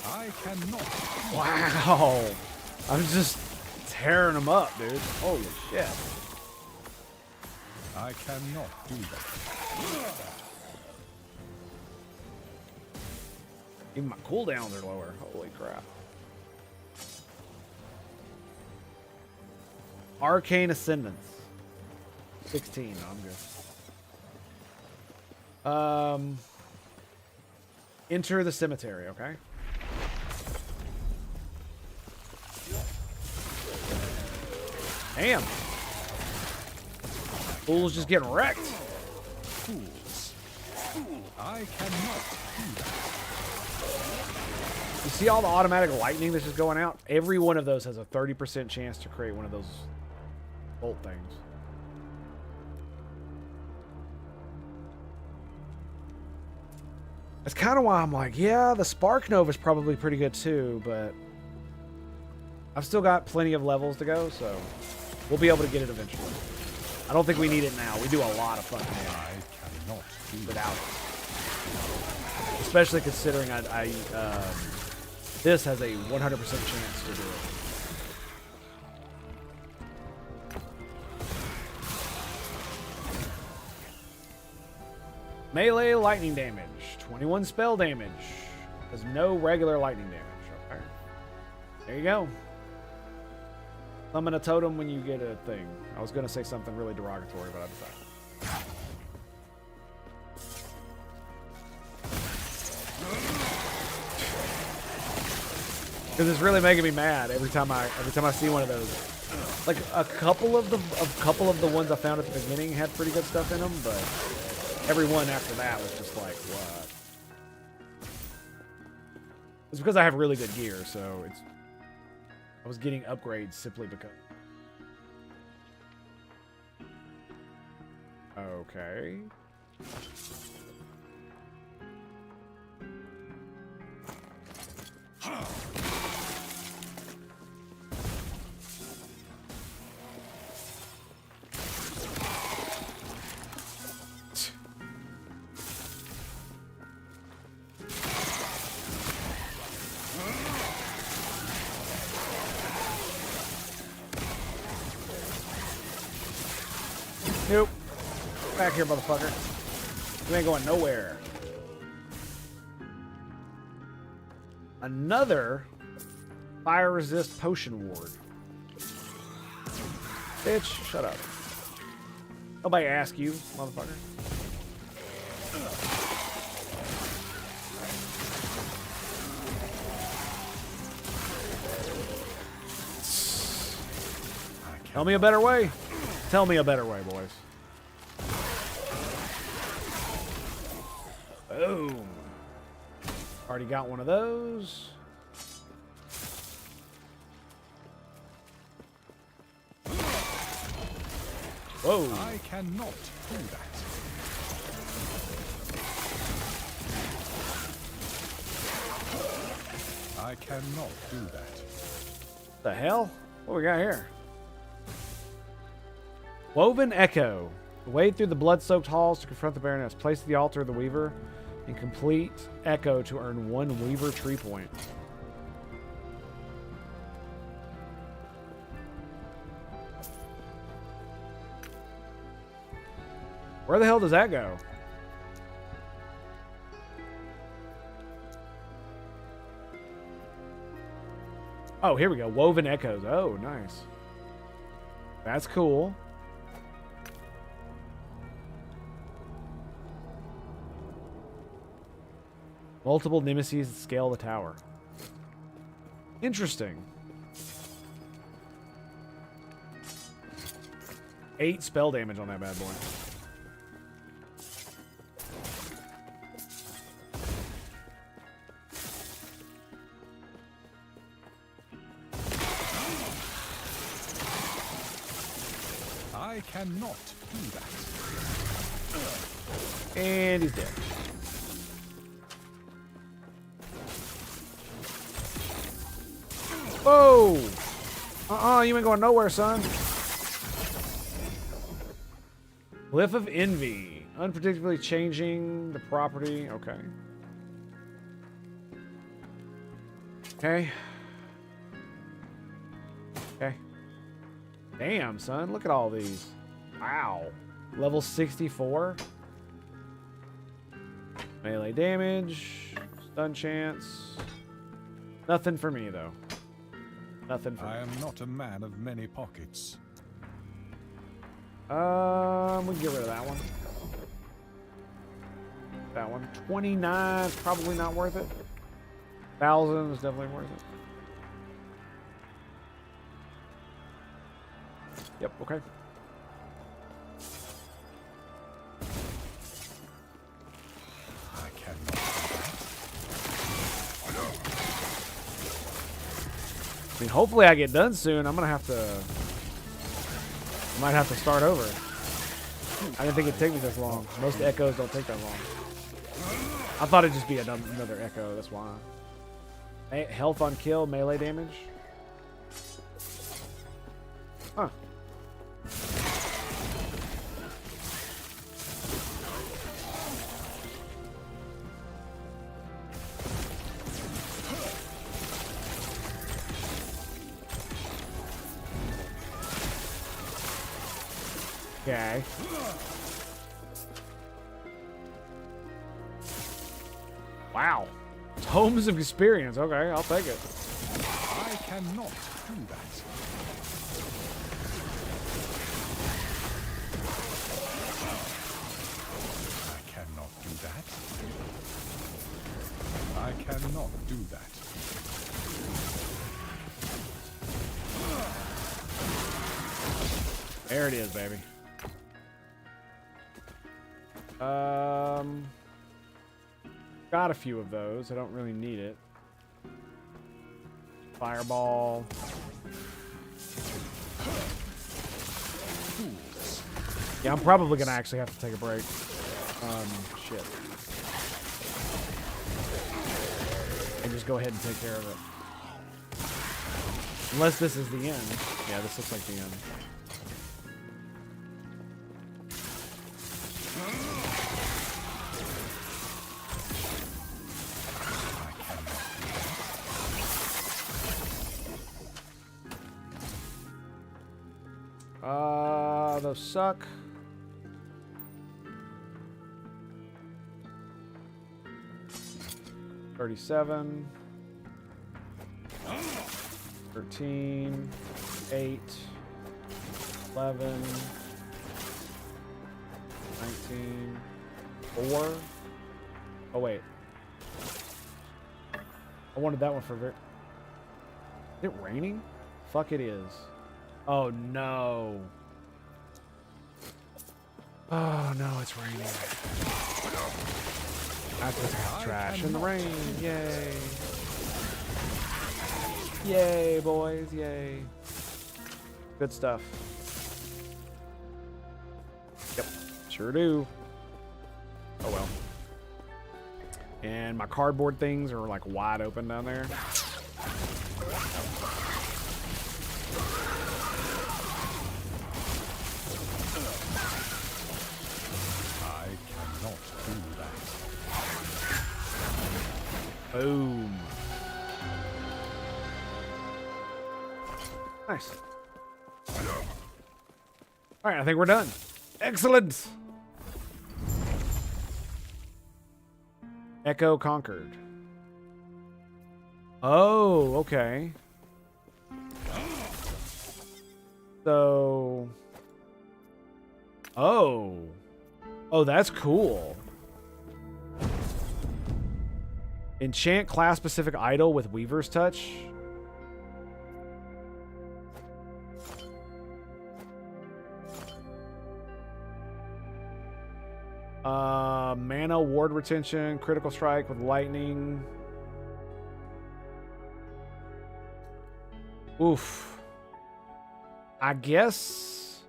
I cannot. Wow. I'm just tearing them up, dude. Holy shit. I cannot do that. Even my cooldowns are lower. Holy crap. Arcane Ascendance. 16. No, I'm good. Enter the cemetery, okay? Damn. Fools just getting wrecked. Fools. I cannot do that. You see all the automatic lightning that's just going out? Every one of those has a 30% chance to create one of those bolt things. That's kind of why I'm like, yeah, the Spark Nova is probably pretty good too, but I've still got plenty of levels to go, so we'll be able to get it eventually. I don't think we need it now. We do a lot of fucking damage without it. Especially considering this has a 100% chance to do it. Melee lightning damage. 21 spell damage. There's no regular lightning damage. Okay. There you go. Summon a totem when you get a thing. I was going to say something really derogatory, but I decided. Because it's really making me mad every time I see one of those. Like a couple of the ones I found at the beginning had pretty good stuff in them, but every one after that was just like, what? It's because I have really good gear, so I was getting upgrades simply because. Okay. Nope. Back here, motherfucker. You ain't going nowhere. Another fire resist potion ward. Bitch, shut up. Nobody asked you, motherfucker. Tell me a better way. Tell me a better way, boys. Boom. Already got one of those. Whoa. I cannot do that. I cannot do that. The hell? What we got here? Woven Echo. Wade through the blood-soaked halls to confront the Baroness. Place the altar of the Weaver and complete Echo to earn 1 Weaver tree point. Where the hell does that go? Oh, here we go. Woven Echoes. Oh, nice. That's cool. Multiple nemesis that scale the tower. Interesting. 8 spell damage on that bad boy. I cannot do that. And he's dead. Whoa! You ain't going nowhere, son. Glyph of Envy. Unpredictably changing the property. Okay. Okay. Okay. Damn, son. Look at all these. Wow. Level 64. Melee damage. Stun chance. Nothing for me, though. Nothing for me. I am not a man of many pockets. We can get rid of that one. That one. 29 is probably not worth it. 1,000 is definitely worth it. Yep, okay. I cannot. I mean, hopefully I get done soon. I'm gonna have to. Might have to start over. I didn't think it'd take me this long. Most echoes don't take that long. I thought it'd just be another echo. That's why. Health on kill, melee damage. Huh. Okay. Wow. Tomes of experience. Okay, I'll take it. I cannot do that. I cannot do that. I cannot do that. There it is, baby. Got a few of those. I don't really need it. Fireball. Yeah, I'm probably gonna actually have to take a break. Shit. And just go ahead and take care of it. Unless this is the end. Yeah, this looks like the end. Those suck. $37. 13. 8. 11. 19. 4. Oh wait. I wanted that one for is it raining? Fuck it is. Oh no. Oh no, it's raining. I have to take out the trash in the rain. Yay. Yay, boys. Yay. Good stuff. Yep, sure do. Oh well. And my cardboard things are like wide open down there. I cannot do that. Boom. Nice. All right, I think we're done. Excellent. Echo conquered. Oh, okay. So... Oh. Oh, that's cool. Enchant class-specific idol with Weaver's Touch. Mana, ward retention, critical strike with lightning. Oof. I guess.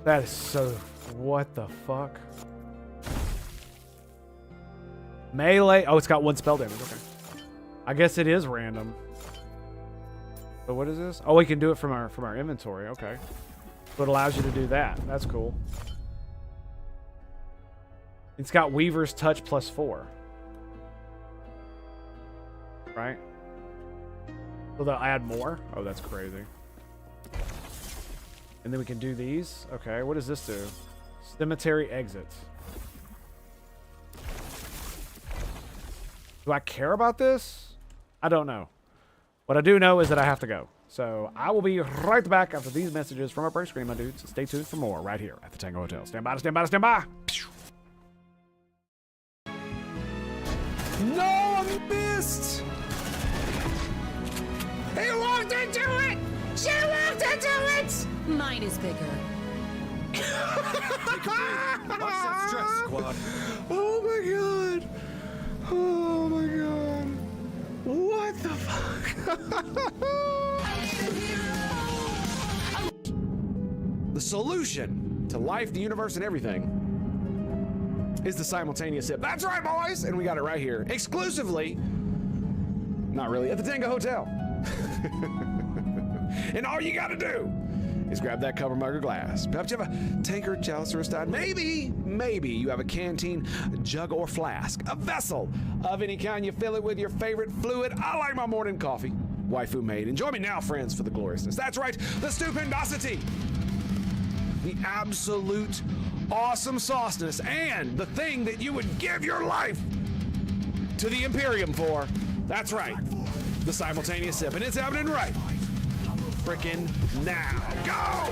That is so... What the fuck? Melee. Oh, it's got one spell damage. Okay. I guess it is random. So what is this? Oh, we can do it from our inventory. Okay. So it allows you to do that. That's cool. It's got Weaver's Touch +4. Right? So they'll add more? Oh, that's crazy. And then we can do these. Okay, what does this do? Cemetery Exit. Do I care about this? I don't know. What I do know is that I have to go. So I will be right back after these messages from our break screen, my dudes. So stay tuned for more right here at the Tango Hotel. Stand by, stand by, stand by. No, I missed! He walked into it! She walked into it! Mine is bigger. Watch that stress, squad. Oh my god. Oh my god. What the fuck? The solution to life, the universe, and everything is the simultaneous sip. That's right, boys! And we got it right here. Exclusively, not really, at the Tango Hotel. And all you gotta do is grab that cover mug or glass. Perhaps you have a tankard, chalice, or a stein. Maybe you have a canteen, a jug, or flask. A vessel of any kind. You fill it with your favorite fluid. I like my morning coffee. Waifu made. And join me now, friends, for the gloriousness. That's right, the stupendosity. The absolute awesome sauceness. And the thing that you would give your life to the Imperium for. That's right, the simultaneous sip. And it's happening right frickin' now. Go!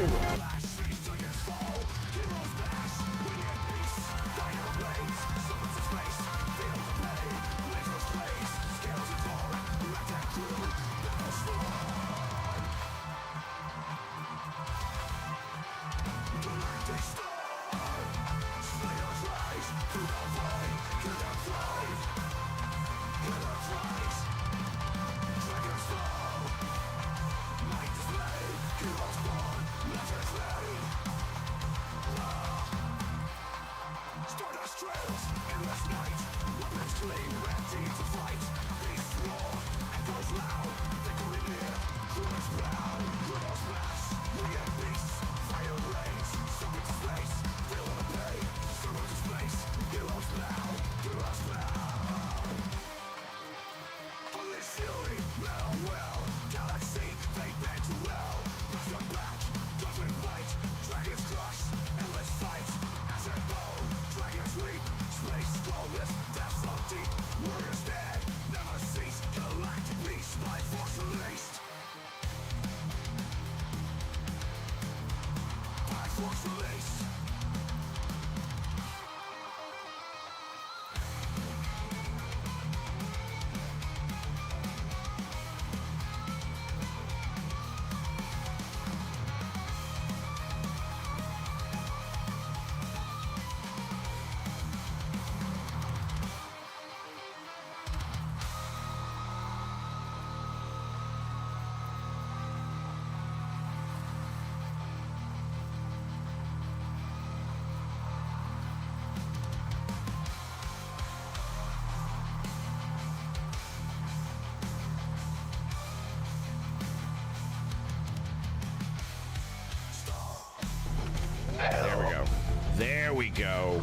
There we go.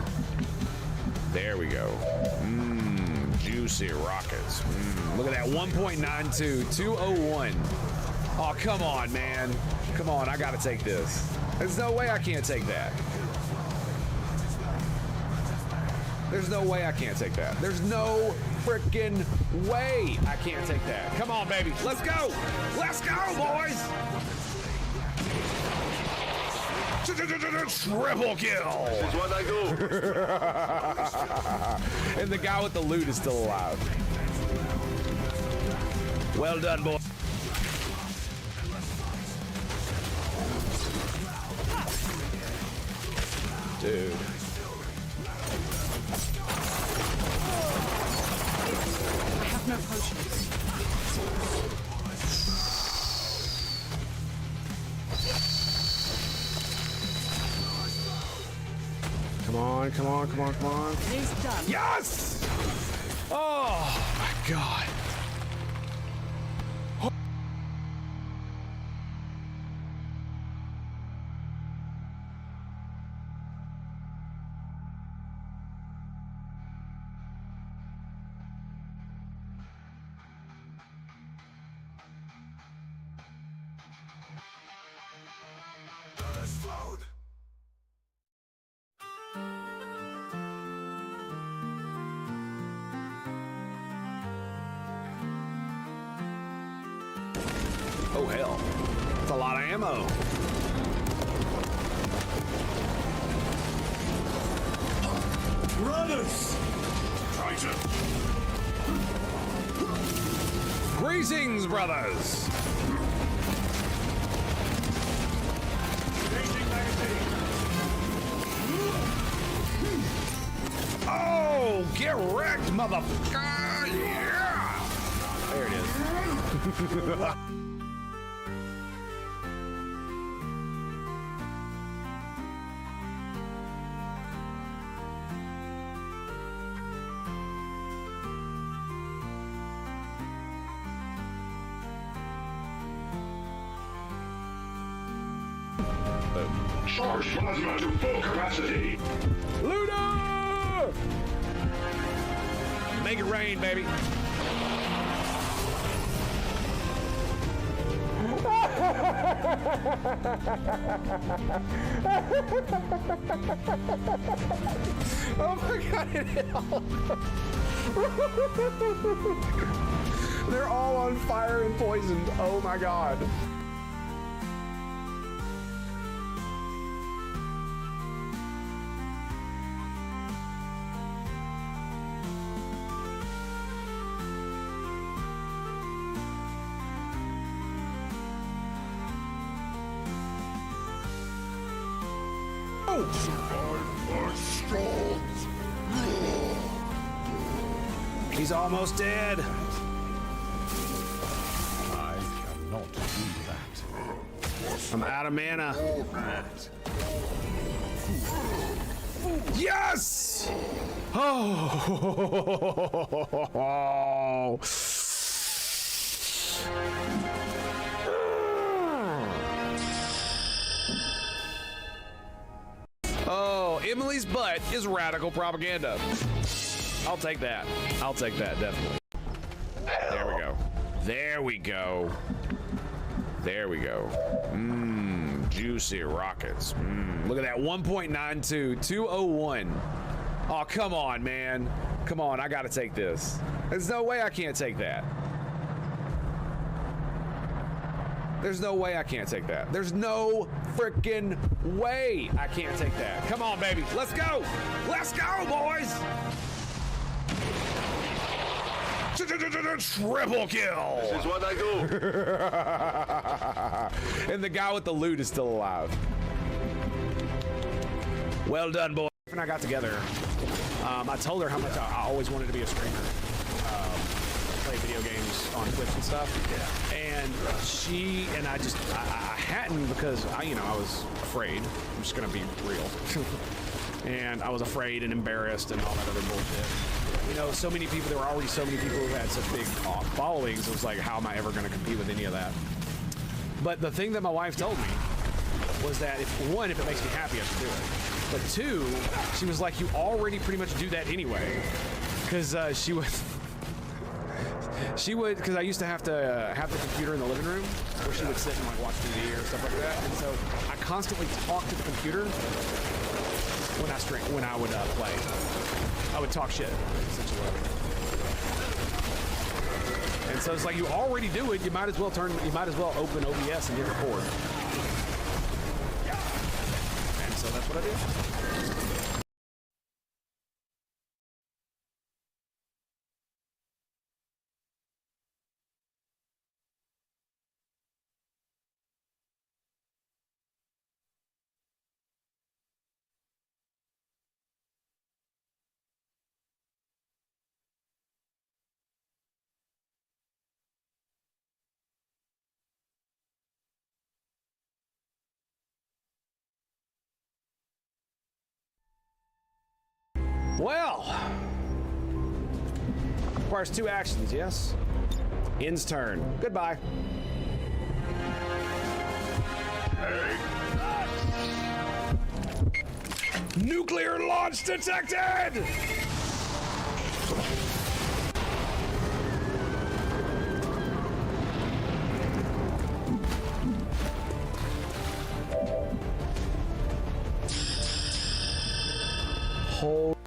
There we go. Mmm, juicy rockets. Look at that, 1.92, 201. Oh, come on, man. Come on, I gotta take this. There's no way I can't take that. There's no way I can't take that. There's no freaking way I can't take that. Come on, baby. Let's go. Let's go, boys. Triple kill. This is what I do. And the guy with the loot is still alive. Well done, boy. Dude. I have no potions. Come on, come on, come on, come on. He's done. Yes! Oh my God. Oh hell, that's a lot of ammo. Runners! Try to. Greetings, brothers. Oh, get wrecked, motherfucker! Yeah! There it is. Charge plasma to full capacity. Luna! Make it rain, baby. Oh my God, it hit all of them. They're all on fire and poisoned. Oh my God. He's almost dead. I cannot do that. I'm out of mana. Yes! Oh. Oh, Emily's butt is radical propaganda. I'll take that. I'll take that, definitely. There we go. There we go. There we go. Mmm, juicy rockets. Look at that, 1.92, 201. Oh, come on, man. Come on, I gotta take this. There's no way I can't take that. There's no way I can't take that. There's no freaking way I can't take that. Come on, baby. Let's go. Let's go, boys. Triple kill. This is what I do. And the guy with the loot is still alive. Well done, boy. And I got together. I told her how much I always wanted to be a streamer. Play video games on Twitch and stuff. Yeah. And she and I hadn't because I was afraid. I'm just gonna be real. And I was afraid and embarrassed and all that other bullshit. You know, so many people. There were already so many people who had such big followings. It was like, how am I ever going to compete with any of that? But the thing that my wife told me was that if it makes me happy, I should do it. But 2, she was like, you already pretty much do that anyway. Because she would, because I used to have the computer in the living room where she would sit and like watch TV or stuff like that. And so I constantly talked to the computer when I would play. I would talk shit, essentially. And so it's like, you already do it. You might as well open OBS and hit record. And so that's what I did. Well, requires 2 actions, yes? End's turn. Goodbye. Nuclear launch detected! Hold.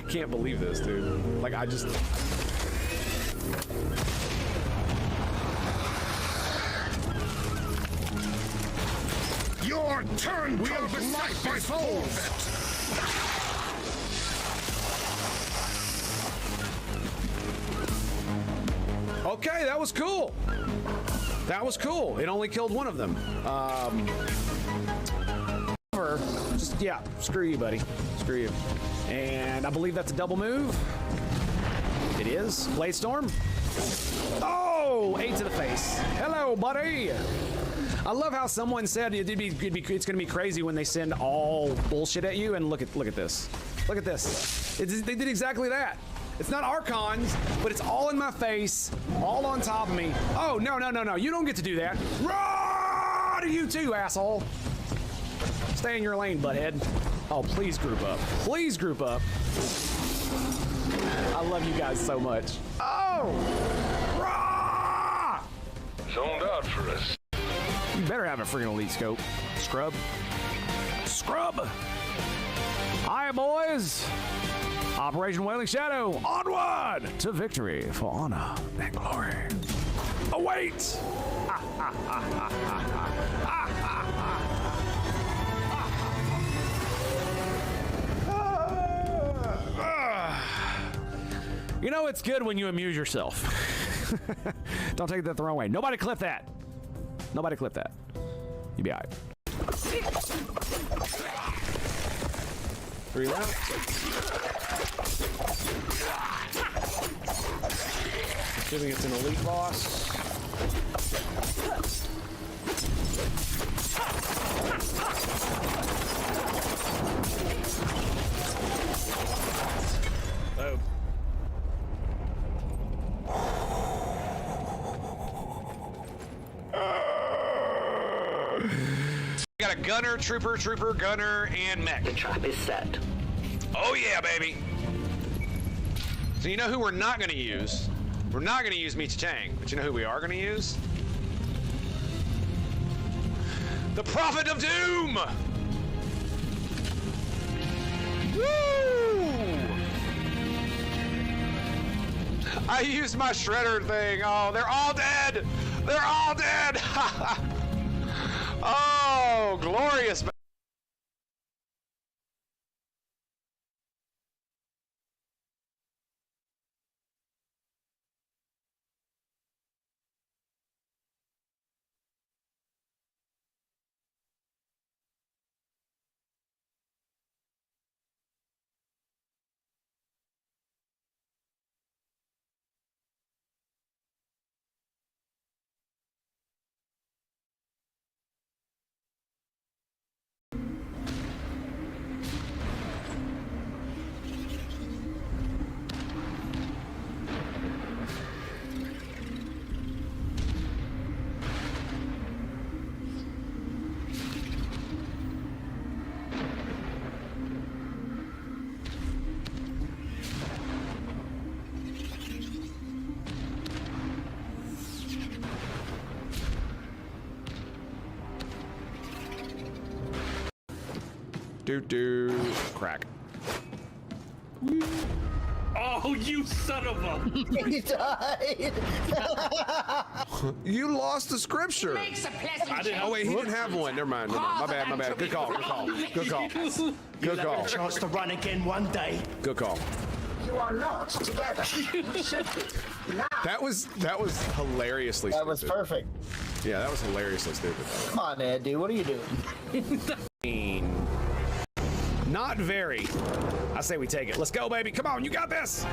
Can't believe this, dude. Like, I just... Your turn we are beset by foes! Okay, that was cool. That was cool. It only killed one of them. over. Just, yeah, screw you, buddy. Screw you. And I believe that's a double move. It is. Blade Storm. Oh, 8 to the face. Hello, buddy. I love how someone said it's gonna be crazy when they send all bullshit at you. And look at this. Look at this. They did exactly that. It's not Archons, but it's all in my face, all on top of me. Oh, no. You don't get to do that. Raw to you too, asshole. Stay in your lane, butthead. Oh, please group up. Please group up. I love you guys so much. Oh! Raw! Zoned out for us. You better have a freaking elite scope. Scrub. Scrub! Hiya, boys! Operation Wailing Shadow, onward to victory for honor and glory. Await! You know it's good when you amuse yourself. Don't take that the wrong way. Nobody clip that. Nobody clip that. You be all right. 3 left. Assuming it's an elite boss. Oh. We got a gunner, trooper, gunner, and mech. The trap is set. Oh yeah, baby. So you know who we're not going to use? We're not going to use Meech Chang, but you know who we are going to use? The Prophet of Doom! Woo! I used my shredder thing. Oh, they're all dead! They're all dead! Oh, glorious. Crack. Oh, you son of a! He died. You lost the scripture. Makes a pleasant Oh wait, he didn't have one. Never mind. My bad. Good call. Good call. You'll have a chance to run again one day. Good call. You are not together. You should be. Now. That was hilariously stupid. That was perfect. Yeah, that was hilariously stupid. Come on, Ed, dude. What are you doing? Not very. I say we take it. Let's go, baby. Come on, you got this.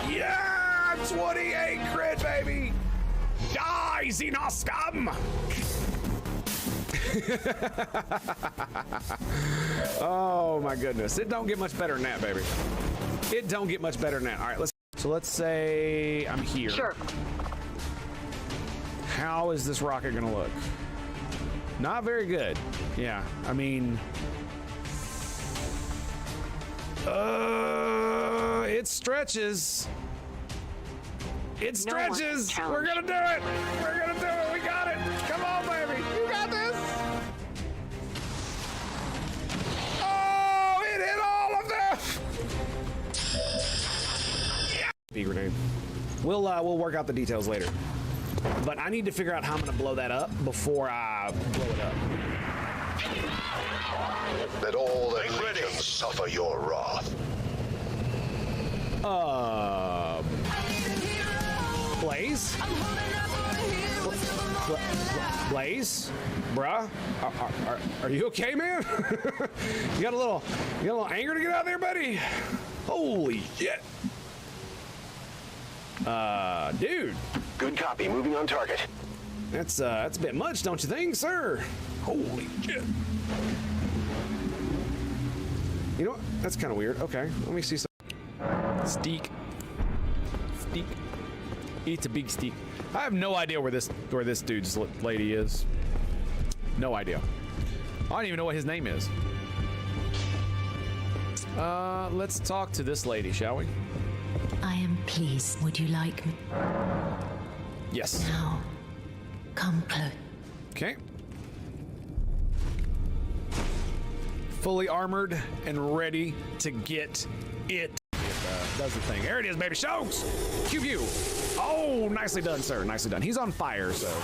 Yeah, 28 crit, baby. Die, Xenoscum. Oh my goodness. It don't get much better than that, baby. It don't get much better than that. All right, let's say I'm here. Sure. How is this rocket gonna look? Not very good. Yeah, I mean, it stretches. It stretches. We're gonna do it. We're gonna do it. We got it. Come on, baby. You got this. Oh, it hit all of them. Yeah. B grenade. We'll work out the details later. But I need to figure out how I'm gonna blow that up before I blow it up. Let all the legions suffer your wrath. Blaze? Blaze, bruh, are you okay, man? you got a little anger to get out there, buddy? Holy shit. Dude. Good copy. Moving on target. That's a bit much, don't you think, sir? Holy shit. You know what? That's kind of weird. Okay, let me see some. Steak. Eats a big steak. I have no idea where this dude's lady is. No idea. I don't even know what his name is. Let's talk to this lady, shall we? I am pleased. Would you like me? Yes. Now, come close. Okay. Fully armored and ready to get it. Does the thing. There it is, baby. Shows! Q. Oh, nicely done, sir. Nicely done. He's on fire, so.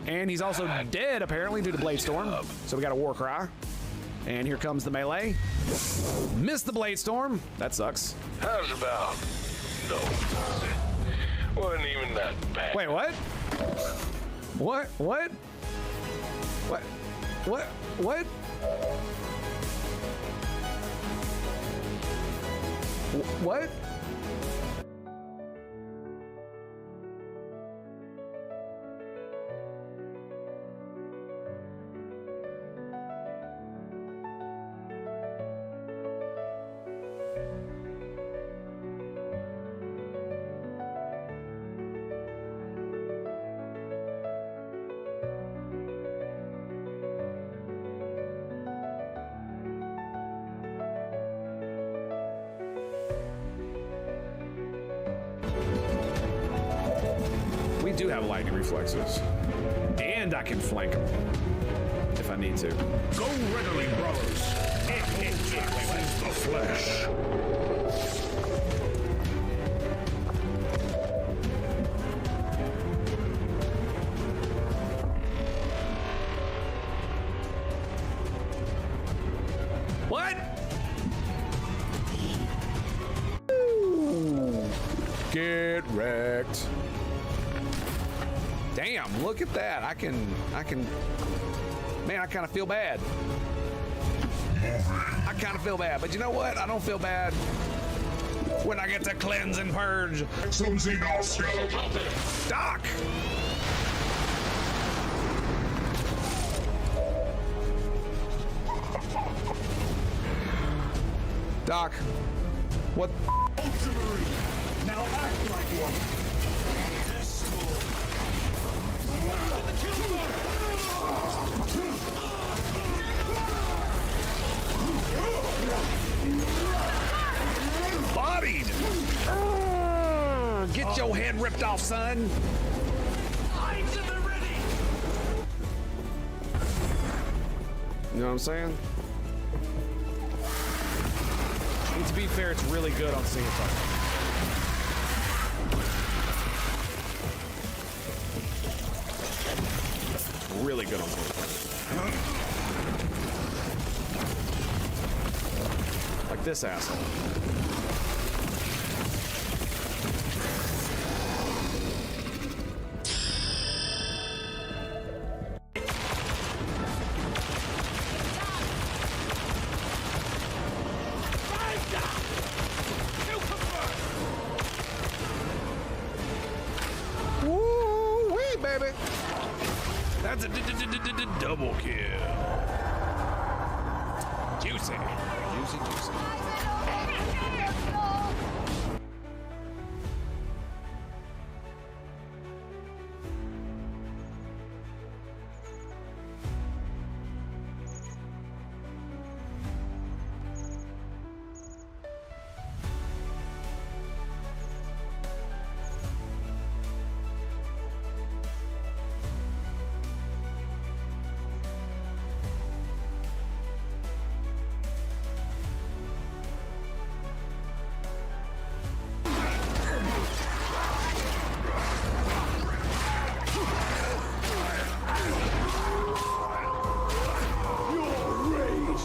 And he's also dead, apparently, due to Blade Storm. So we got a war cry. And here comes the melee. Missed the Blade Storm. That sucks. How's about? No. Wasn't even that bad. Wait, what? What? What? What? What? What? What? We do have lightning reflexes. And I can flank him if I need to. Go readily, brothers. The flesh. What? Ooh. Get wrecked. Damn, look at that. I can, man, I kind of feel bad. I kind of feel bad, but you know what? I don't feel bad when I get to cleanse and purge. Doc! Doc, what? Now act like one. Bodied! Get your head ripped off, son! You know what I'm saying? And to be fair, it's really good on single player. Really good on single player. Like this asshole. Woo-wee, baby. That's a double kill. Juicy. Juicy, juicy.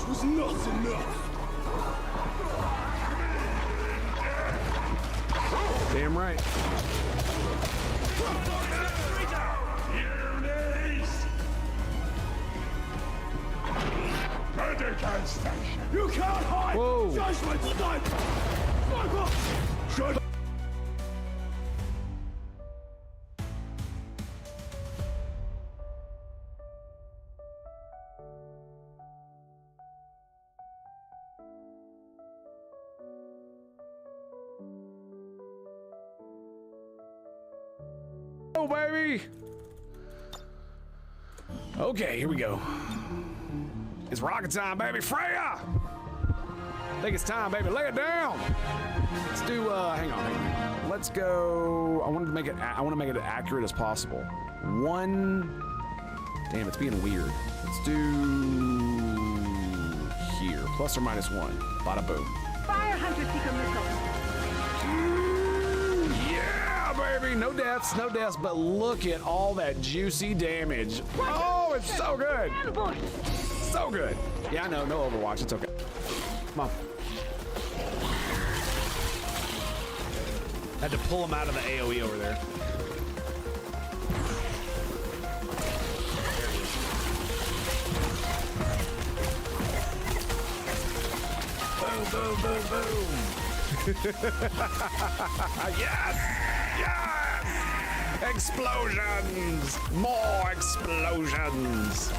Was not enough. Damn right. You can't hide! Whoa. Judgment sniper! Sniper! Judgment! Oh, baby. Okay, here we go. It's rocket time, baby. Freya! I think it's time, baby. Lay it down. Let's do, hang on. Let's go. I want to make it as accurate as possible. Damn, it's being weird. Let's do here. Plus or minus 1. Bada boom. Fire Hunter Seeker missile. Yeah, baby. No deaths, but look at all that juicy damage. Oh, it's so good. So good. Yeah, I know. No Overwatch. It's okay. Come on. Had to pull him out of the AoE over there. Boom, boom, boom, boom. Yes! Yes! Explosions! More explosions!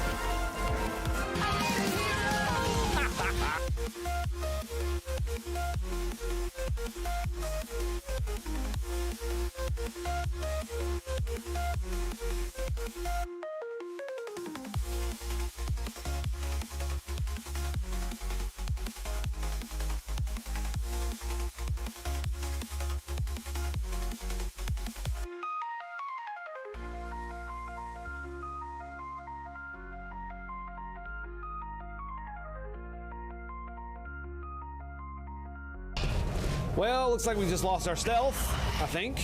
Well, looks like we just lost our stealth, I think.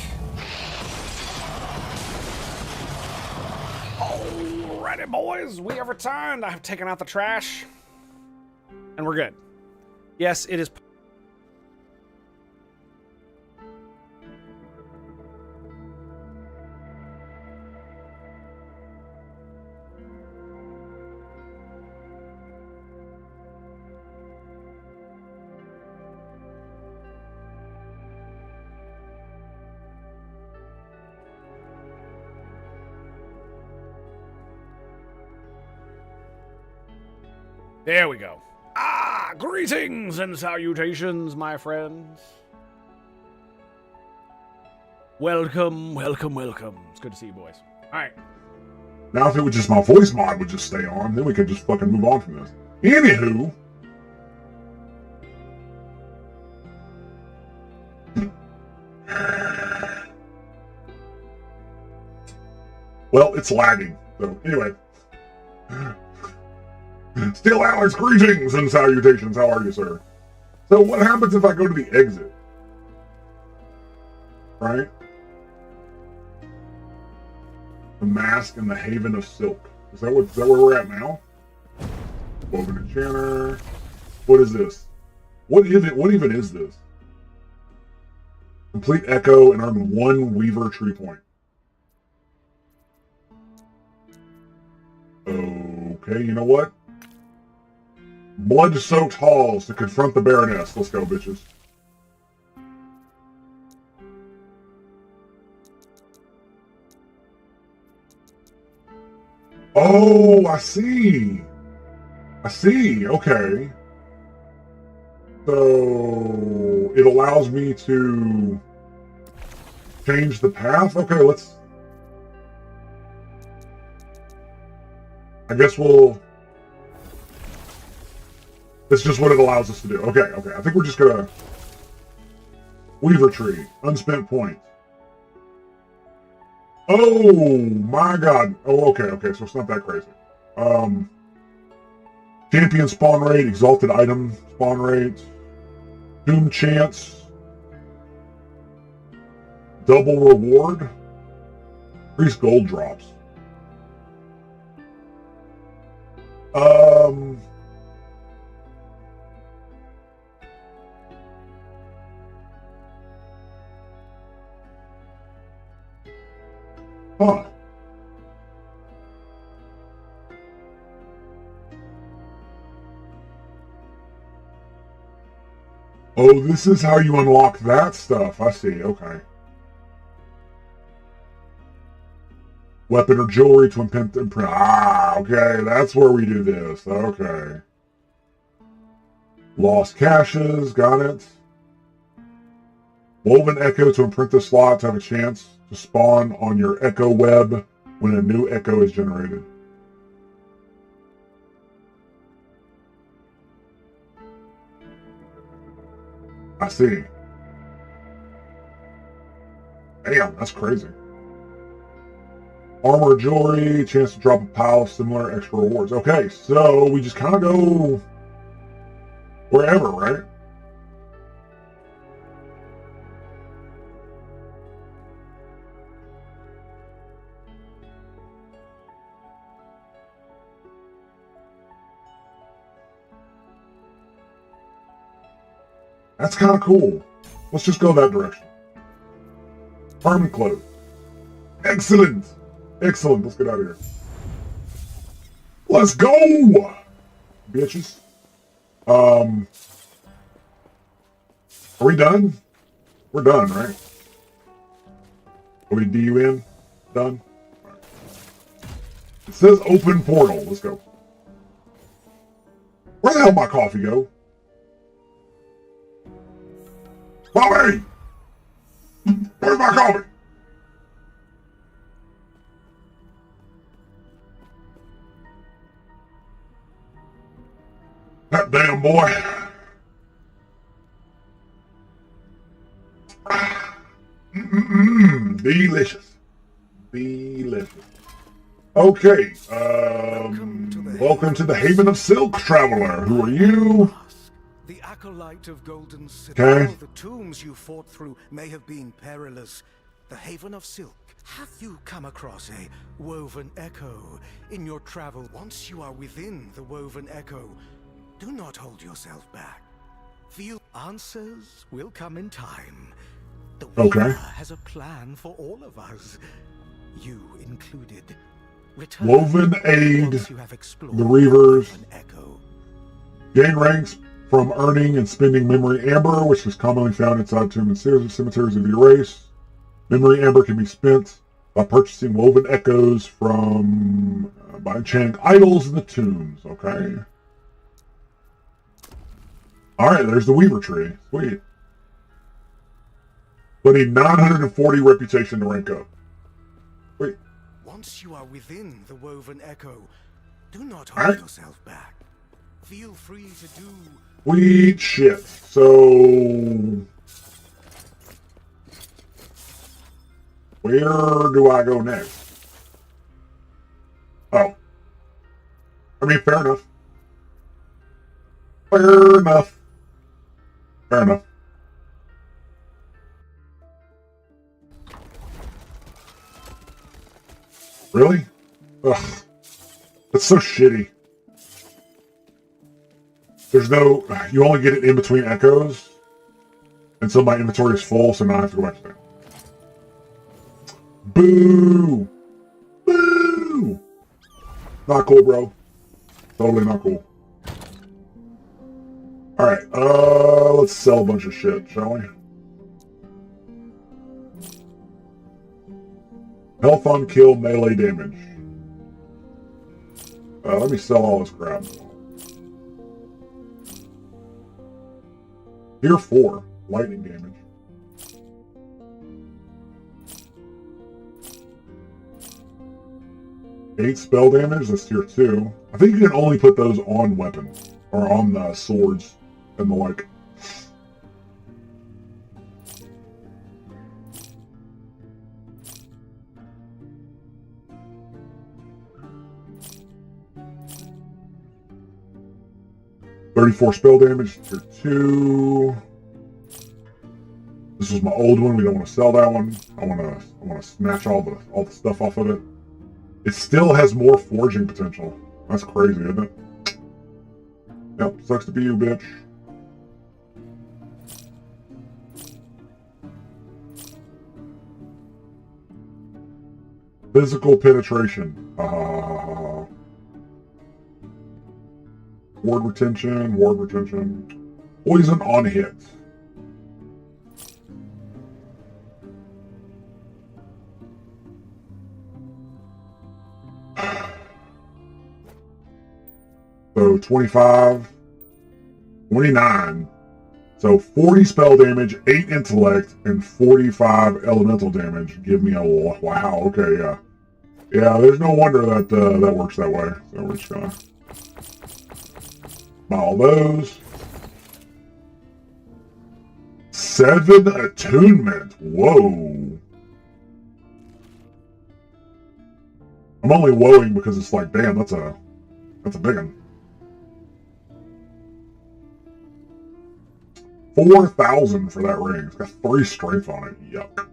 Alrighty, boys, we have returned. I have taken out the trash, and we're good. Yes, it is. There we go. Greetings and salutations, my friends. Welcome, welcome, welcome. It's good to see you, boys. All right. Now, if it was just my voice mod would just stay on, then we could just fucking move on from this. Anywho. Well, it's lagging. So, anyway. Still Alex, greetings and salutations. How are you, sir? So what happens if I go to the exit? Right? The Mask and the Haven of Silk. Is that where we're at now? Woven Enchanter. What is this? What even is this? Complete Echo and earn 1 Weaver Tree Point. Okay, you know what? Blood-soaked halls to confront the Baroness. Let's go, bitches. Oh, I see. Okay. So it allows me to change the path. Okay, I guess that's just what it allows us to do. Okay. I think we're just gonna Weaver Tree, unspent points. Oh my god. Oh, okay. So it's not that crazy. Champion spawn rate, exalted item spawn rate, doom chance, double reward, increased gold drops. Huh. Oh, this is how you unlock that stuff. I see. Okay. Weapon or jewelry to imprint. Ah, okay. That's where we do this. Okay. Lost caches. Got it. Woven Echo to imprint the slot to have a chance to spawn on your Echo web when a new Echo is generated. I see. Damn, that's crazy. Armor, jewelry, chance to drop a pile of similar extra rewards. Okay, so we just kind of go wherever, right? That's kind of cool. Let's just go that direction. Farming clothes. Excellent. Excellent. Let's get out of here. Let's go, bitches. Are we done? We're done, right? Are we DUN? Done? Right. It says open portal. Let's go. Where the hell my coffee go? Bobby! Where's my coffee? That damn boy. Delicious. Delicious. Okay. Welcome to the Haven of Silk, traveler. Who are you? The acolyte of Golden City. Okay. The tombs you fought through may have been perilous. The Haven of Silk. Have you come across a woven echo in your travel? Once you are within the woven echo, do not hold yourself back. Feel answers will come in time. The Weaver has a plan for all of us, you included. Return Woven aid once you have explored the Reavers. Woven echo. Gain ranks from earning and spending memory amber, which is commonly found inside tombs and cemeteries of your race. Memory amber can be spent by purchasing woven echoes from by enchanting idols in the tombs. Okay. All right, there's the Weaver tree. Sweet. But need 940 reputation to rank up. Wait. Once you are within the woven echo, do not hold yourself back. Feel free to do. Sweet shit. So where do I go next? Oh. I mean, fair enough. Fair enough. Fair enough. Really? Ugh. That's so shitty. There's no... You only get it in between echoes. And so my inventory is full, so now I have to go back to that. Boo! Boo! Not cool, bro. Totally not cool. Alright, let's sell a bunch of shit, shall we? Health on kill, melee damage. Let me sell all this crap. Tier 4, lightning damage. Eight spell damage, that's tier 2. I think you can only put those on weapons, or on the swords and the like. .34 spell damage, tier 2. This was my old one. We don't want to sell that one. I want to snatch all the stuff off of it. It still has more forging potential. That's crazy, isn't it? Yep, sucks to be you, bitch. Physical penetration. Ward retention, Poison on hit. 25, 29. So 40 spell damage, 8 intellect, and 45 elemental damage. Give me a wow. Okay, yeah. Yeah, there's no wonder that that works that way. So we're just gonna buy all those. 7 attunement. Whoa. I'm only woeing because it's like, damn, that's a big one. 4,000 for that ring. It's got 3 strength on it. Yuck.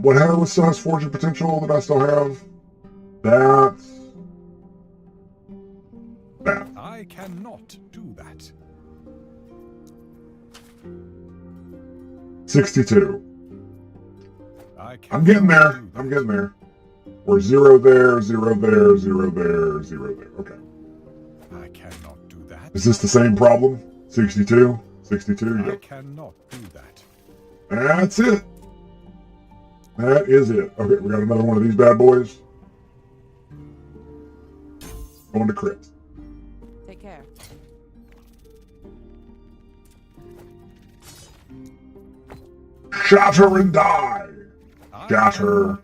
What still has fortune potential that I still have? That. I cannot do that. 62. I'm getting there. I'm getting there. We're 0 there, 0 there, 0 there, 0 there. Okay. I cannot do that. Is this the same problem? 62? 62? I Yep. cannot do that. That's it. That is it. Okay, we got another one of these bad boys. Going to crit. Take care. Shatter and die. Shatter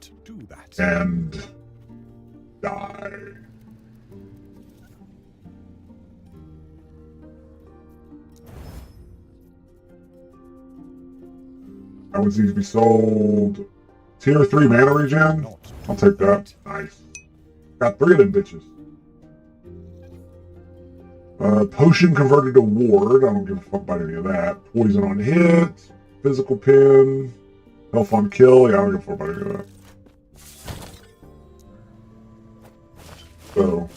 and die. That one needs to be sold. Tier 3 mana regen? I'll take that. Nice. Got 3 of them bitches. Potion converted to ward. I don't give a fuck about any of that. Poison on hit. Physical pin. Health on kill. Yeah, I don't give a fuck about any of that. So.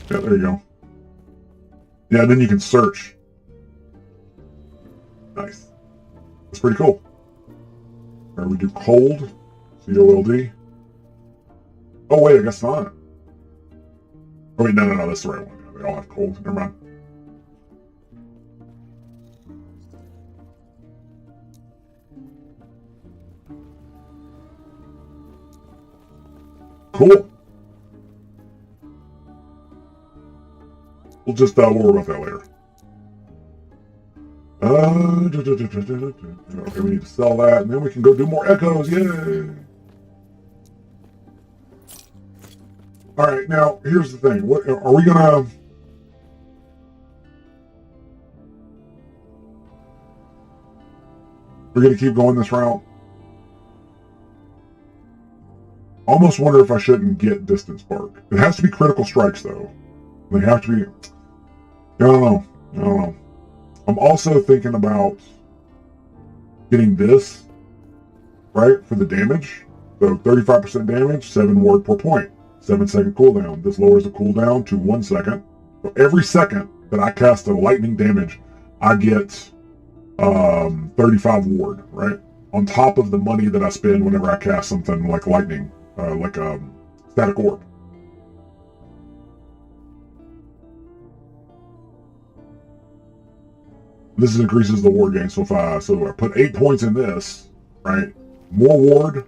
Yeah, there you go. Yeah, then you can search. Nice. That's pretty cool. Alright, we do cold. C-O-L-D. Oh, wait, I guess not. Oh, wait, no, that's the right one. Yeah, they all have cold. Never mind. Cool. We'll just, we'll worry about that later. Okay, we need to sell that, and then we can go do more echoes. Yay! Alright, now, here's the thing. What are we gonna... We're gonna keep going this route? Almost wonder if I shouldn't get Distance Spark. It has to be critical strikes, though. They have to be... I don't know. I'm also thinking about getting this, right, for the damage. So 35% damage, 7 ward per point. 7-second cooldown. This lowers the cooldown to 1 second. So every second that I cast a lightning damage, I get 35 ward, right? On top of the money that I spend whenever I cast something like lightning, like a static orb. This increases the ward gain. So if I put 8 points in this, right, more ward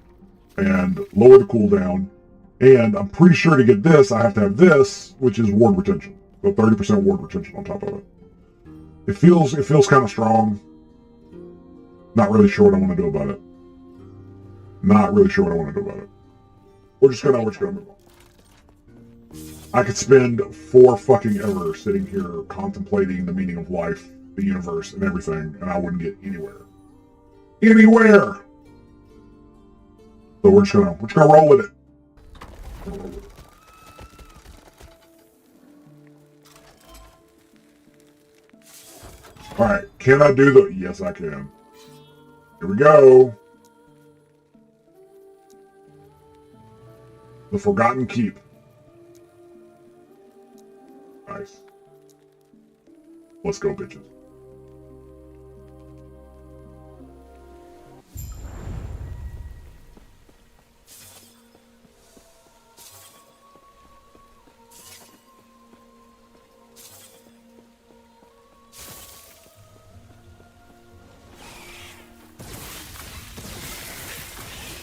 and lower the cooldown. And I'm pretty sure to get this, I have to have this, which is ward retention. So 30% ward retention on top of it. It feels kind of strong. Not really sure what I want to do about it. We're just gonna move on. I could spend 4 fucking ever sitting here contemplating the meaning of life, the universe, and everything, and I wouldn't get anywhere. So we're just gonna roll with it. Alright, can I do the... Yes, I can. Here we go. The Forgotten Keep. Nice. Let's go, bitches.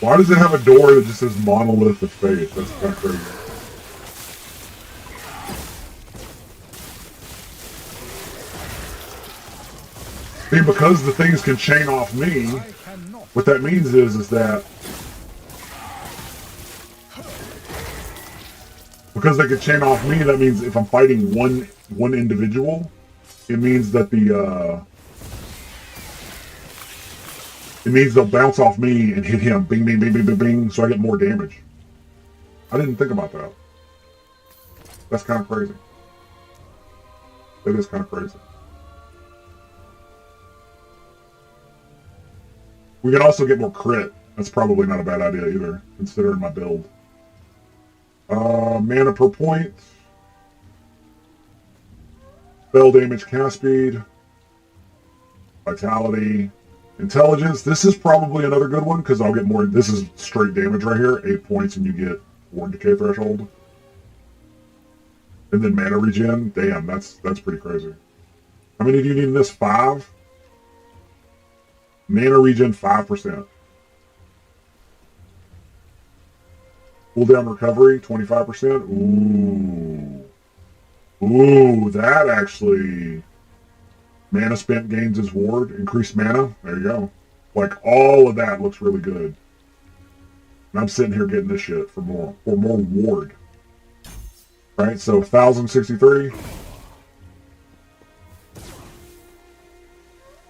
Why does it have a door that just says Monolith of Faith? That's kind of crazy. See, because the things can chain off me, what that means is that because they can chain off me, that means if I'm fighting one individual, it means that it means they'll bounce off me and hit him. Bing, bing, bing, bing, bing, bing, so I get more damage. I didn't think about that. That's kind of crazy. That is kind of crazy. We can also get more crit. That's probably not a bad idea either, considering my build. Mana per point. Spell damage, cast speed. Vitality. Intelligence. This is probably another good one, because I'll get more. This is straight damage right here. 8 points and you get 4 decay threshold. And then mana regen. Damn, that's pretty crazy. How many do you need in this? 5? Mana regen 5%. Cooldown recovery 25%. Ooh, that actually. Mana spent gains his ward. Increased mana. There you go. Like all of that looks really good. And I'm sitting here getting this shit for more ward. Right, so 1,063.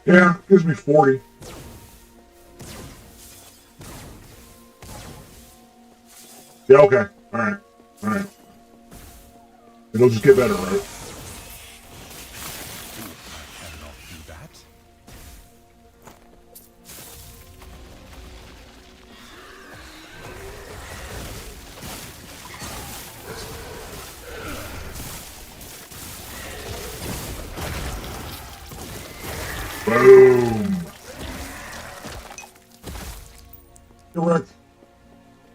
Yeah, gives me 40. Yeah, okay. Alright. Alright. It'll just get better, right? Boom. Correct.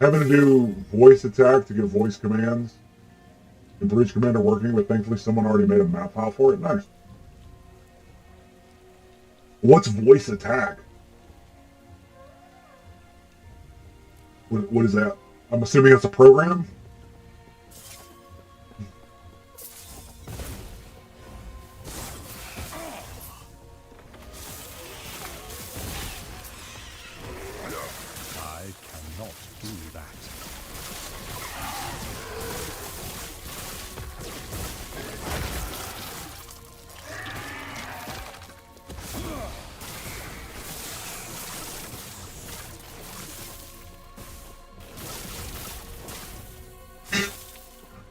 Having to do voice attack to get voice commands. And for each commander working, but thankfully someone already made a map file for it. Nice. What's voice attack? What is that? I'm assuming it's a program?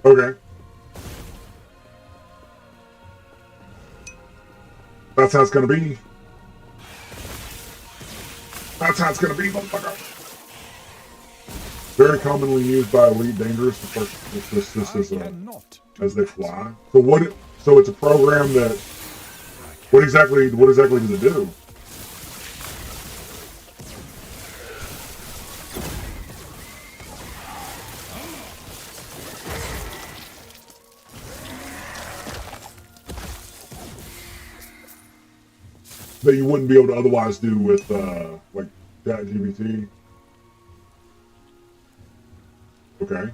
Okay. That's how it's gonna be. That's how it's gonna be, motherfucker. Very commonly used by elite dangerous. This is as they fly. So what? So it's a program that. What exactly does it do? That you wouldn't be able to otherwise do with like ChatGPT. Okay.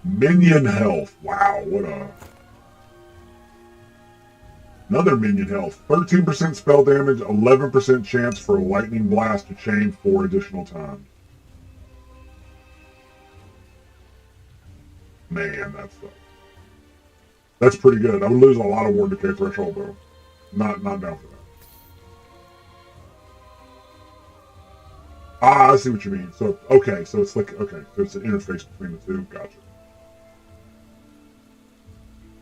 Minion health. Wow, what a... Another minion health. 13% spell damage, 11% chance for a lightning blast to chain 4 additional times. Man, that's pretty good. I would lose a lot of ward decay threshold though. Not down for that. Ah, I see what you mean. So okay, so it's like so it's an interface between the two. Gotcha.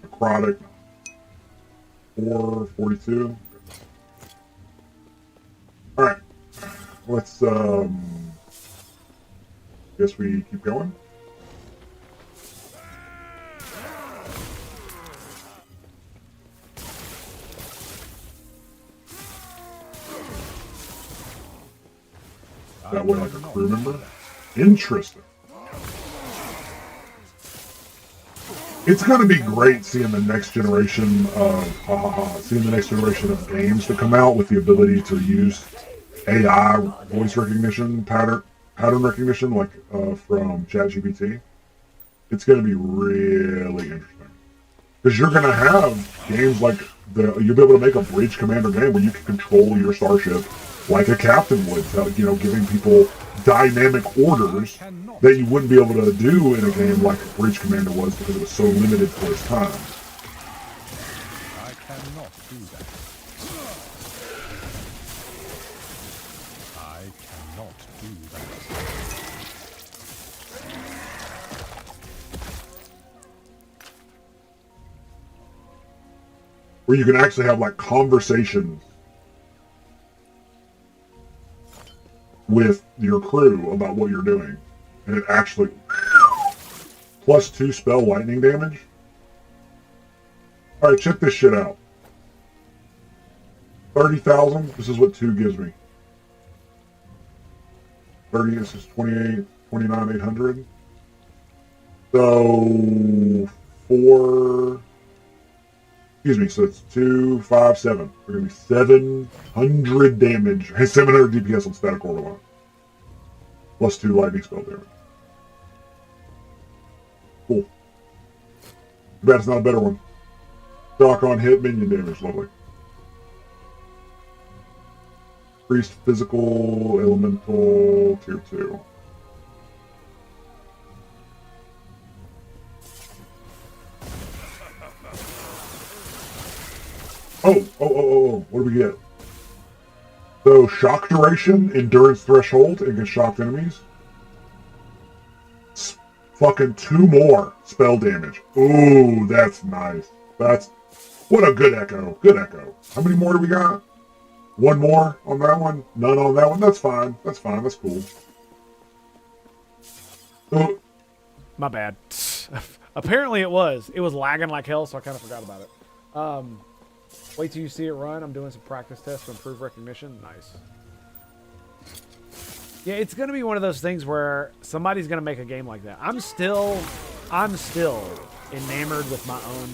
Necrotic 442. All right, let's guess we keep going. That way, like a crew member? Interesting. It's going to be great seeing the next generation of games to come out with the ability to use AI voice recognition pattern recognition, like from ChatGPT. It's going to be really interesting because you're going to have games like you'll be able to make a Breach Commander game where you can control your starship like a captain would, giving people dynamic orders that you wouldn't be able to do in a game like Breach Commander was because it was so limited for its time. I cannot do that. I cannot do that. Where you can actually have like conversations with your crew about what you're doing. And it actually +2 spell lightning damage. Alright, check this shit out. 30,000. This is what 2 gives me. 30, this is 28, 29,800. So 4. Excuse me, so it's 2, 5, 7. We're going to be 700 damage. 700 DPS on static order line. +2 lightning spell damage. Cool. Too bad it's not a better one. Shock on hit, minion damage. Lovely. Increased physical, elemental, tier 2. Oh, what do we get? So, shock duration, endurance threshold against shocked enemies. Fucking 2 more spell damage. Ooh, that's nice. What a good echo. Good echo. How many more do we got? 1 more on that one? None on that one? That's fine. That's fine. That's cool. My bad. Apparently it was. It was lagging like hell, so I kind of forgot about it. Wait till you see it run. I'm doing some practice tests to improve recognition. Nice. Yeah, it's going to be one of those things where somebody's going to make a game like that. I'm still enamored with my own.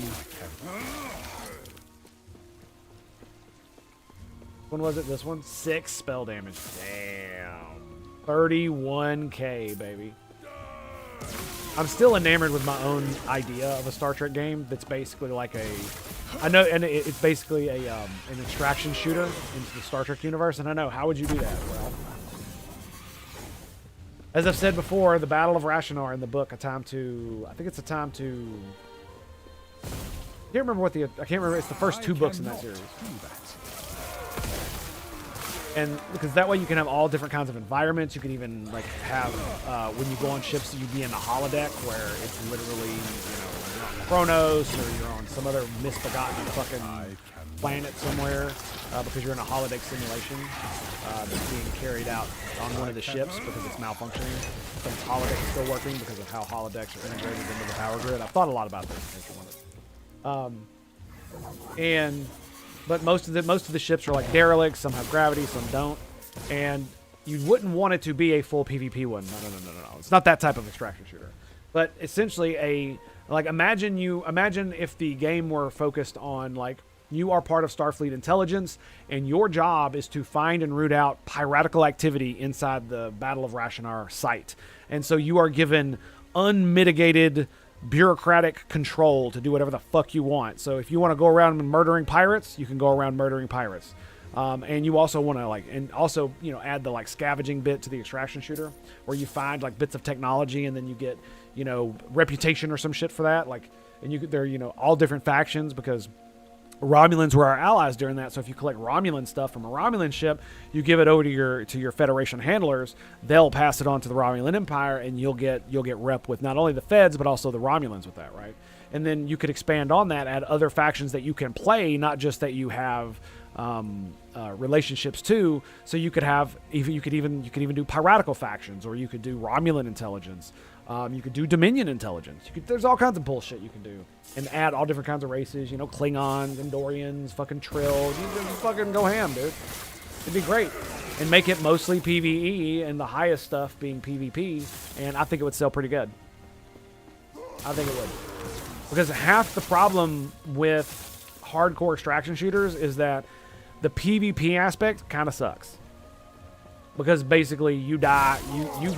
When was it? This one? 6 spell damage. Damn. 31k, baby. I'm still enamored with my own idea of a Star Trek game that's basically like it's basically an extraction shooter into the Star Trek universe, and I know, how would you do that? Well, as I've said before, the Battle of Rashanar in the book, I think it's a time to. I can't remember it's the first 2 books in that series. And because that way you can have all different kinds of environments. You can even like have when you go on ships, you'd be in the holodeck where it's literally, you're on Kronos or you're on some other misbegotten fucking planet somewhere because you're in a holodeck simulation that's being carried out on one of the ships because it's malfunctioning. But its holodeck is still working because of how holodecks are integrated into the power grid. I've thought a lot about this. But most of the ships are like derelicts. Some have gravity, some don't. And you wouldn't want it to be a full PvP one. No. It's not that type of extraction shooter. But essentially imagine if the game were focused on like you are part of Starfleet intelligence and your job is to find and root out piratical activity inside the Battle of Rashanar site. And so you are given unmitigated bureaucratic control to do whatever the fuck you want. So if you want to go around murdering pirates, you can go around murdering pirates. And you also want to add the like scavenging bit to the extraction shooter where you find like bits of technology and then you get, reputation or some shit for that. They're all different factions because Romulans were our allies during that. So if you collect Romulan stuff from a Romulan ship, you give it over to your Federation handlers. They'll pass it on to the Romulan Empire, and you'll get rep with not only the Feds but also the Romulans with that, right? And then you could expand on that, add other factions that you can play, not just that you have relationships to. So you could even do piratical factions, or you could do Romulan intelligence. You could do Dominion intelligence. There's all kinds of bullshit you can do. And add all different kinds of races, Klingons, Andorians, fucking Trill. You just fucking go ham, dude. It'd be great. And make it mostly PvE and the highest stuff being PvP. And I think it would sell pretty good. I think it would. Because half the problem with hardcore extraction shooters is that the PvP aspect kind of sucks. Because basically you die, you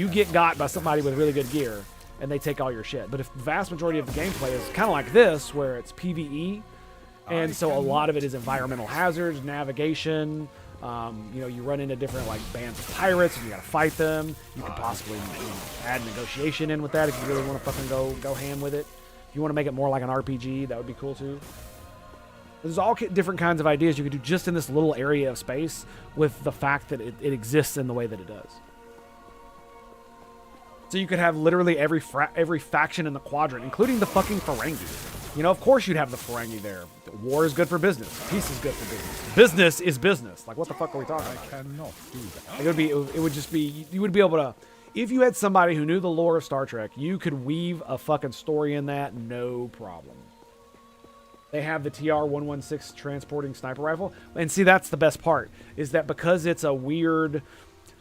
get got by somebody with really good gear, and they take all your shit. But if the vast majority of the gameplay is kind of like this, where it's PvE, and so a lot of it is environmental hazards, navigation. You know, you run into different like bands of pirates, and you gotta fight them. You could possibly add negotiation in with that if you really want to fucking go ham with it. If you want to make it more like an RPG, that would be cool too. There's all different kinds of ideas you could do just in this little area of space, with the fact that it exists in the way that it does. So you could have literally every faction in the quadrant, including the fucking Ferengi. You know, of course you'd have the Ferengi there. War is good for business. Peace is good for business. Business is business. Like, what the fuck are we talking about? I cannot do that. It would just be, you would be able to, if you had somebody who knew the lore of Star Trek, you could weave a fucking story in that, no problem. They have the TR-116 transporting sniper rifle. And see, that's the best part, is that because it's a weird,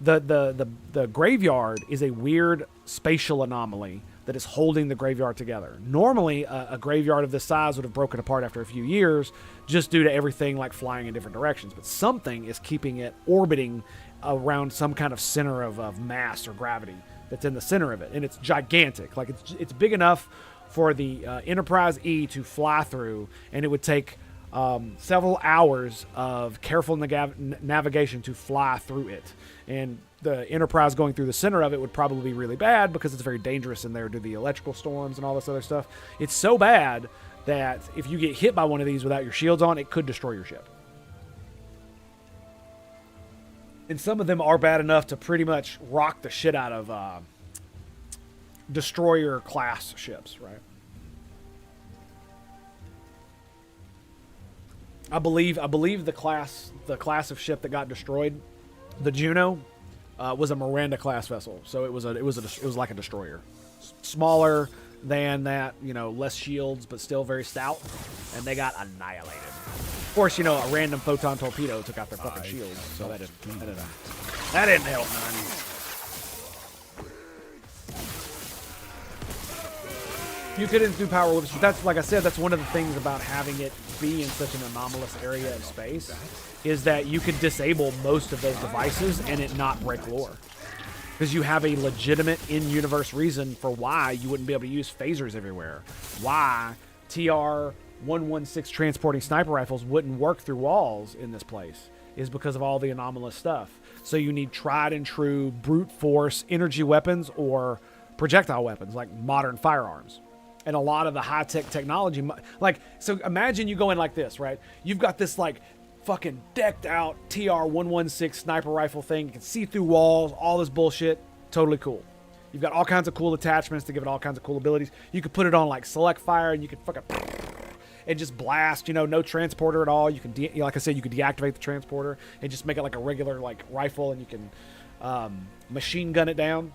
the graveyard is a weird spatial anomaly that is holding the graveyard together. Normally, a graveyard of this size would have broken apart after a few years just due to everything like flying in different directions. But something is keeping it orbiting around some kind of center of mass or gravity that's in the center of it. And it's gigantic. Like, it's big enough for the Enterprise E to fly through, and it would take several hours of careful navigation to fly through it. And the Enterprise going through the center of it would probably be really bad because it's very dangerous in there due to the electrical storms and all this other stuff. It's so bad that if you get hit by one of these without your shields on, it could destroy your ship. And some of them are bad enough to pretty much rock the shit out of destroyer class ships, right? I believe the class of ship that got destroyed, the Juno, was a Miranda class vessel. So it was like a destroyer, smaller than that, you know, less shields but still very stout, and they got annihilated. Of course, you know, a random photon torpedo took out their fucking shields, so that didn't help none. You couldn't do power whips, but that's, like I said, that's one of the things about having it be in such an anomalous area of space, is that you could disable most of those devices and it not break lore. Because you have a legitimate in-universe reason for why you wouldn't be able to use phasers everywhere. Why TR-116 transporting sniper rifles wouldn't work through walls in this place is because of all the anomalous stuff. So you need tried and true brute force energy weapons or projectile weapons like modern firearms. And a lot of the high-tech technology, like, so imagine you go in like this, right? You've got this, like, fucking decked-out TR-116 sniper rifle thing. You can see through walls, all this bullshit. Totally cool. You've got all kinds of cool attachments to give it all kinds of cool abilities. You could put it on, like, select fire, and you could fucking and just blast, you know, no transporter at all. You can, like I said, you could deactivate the transporter and just make it like a regular, like, rifle, and you can machine gun it down.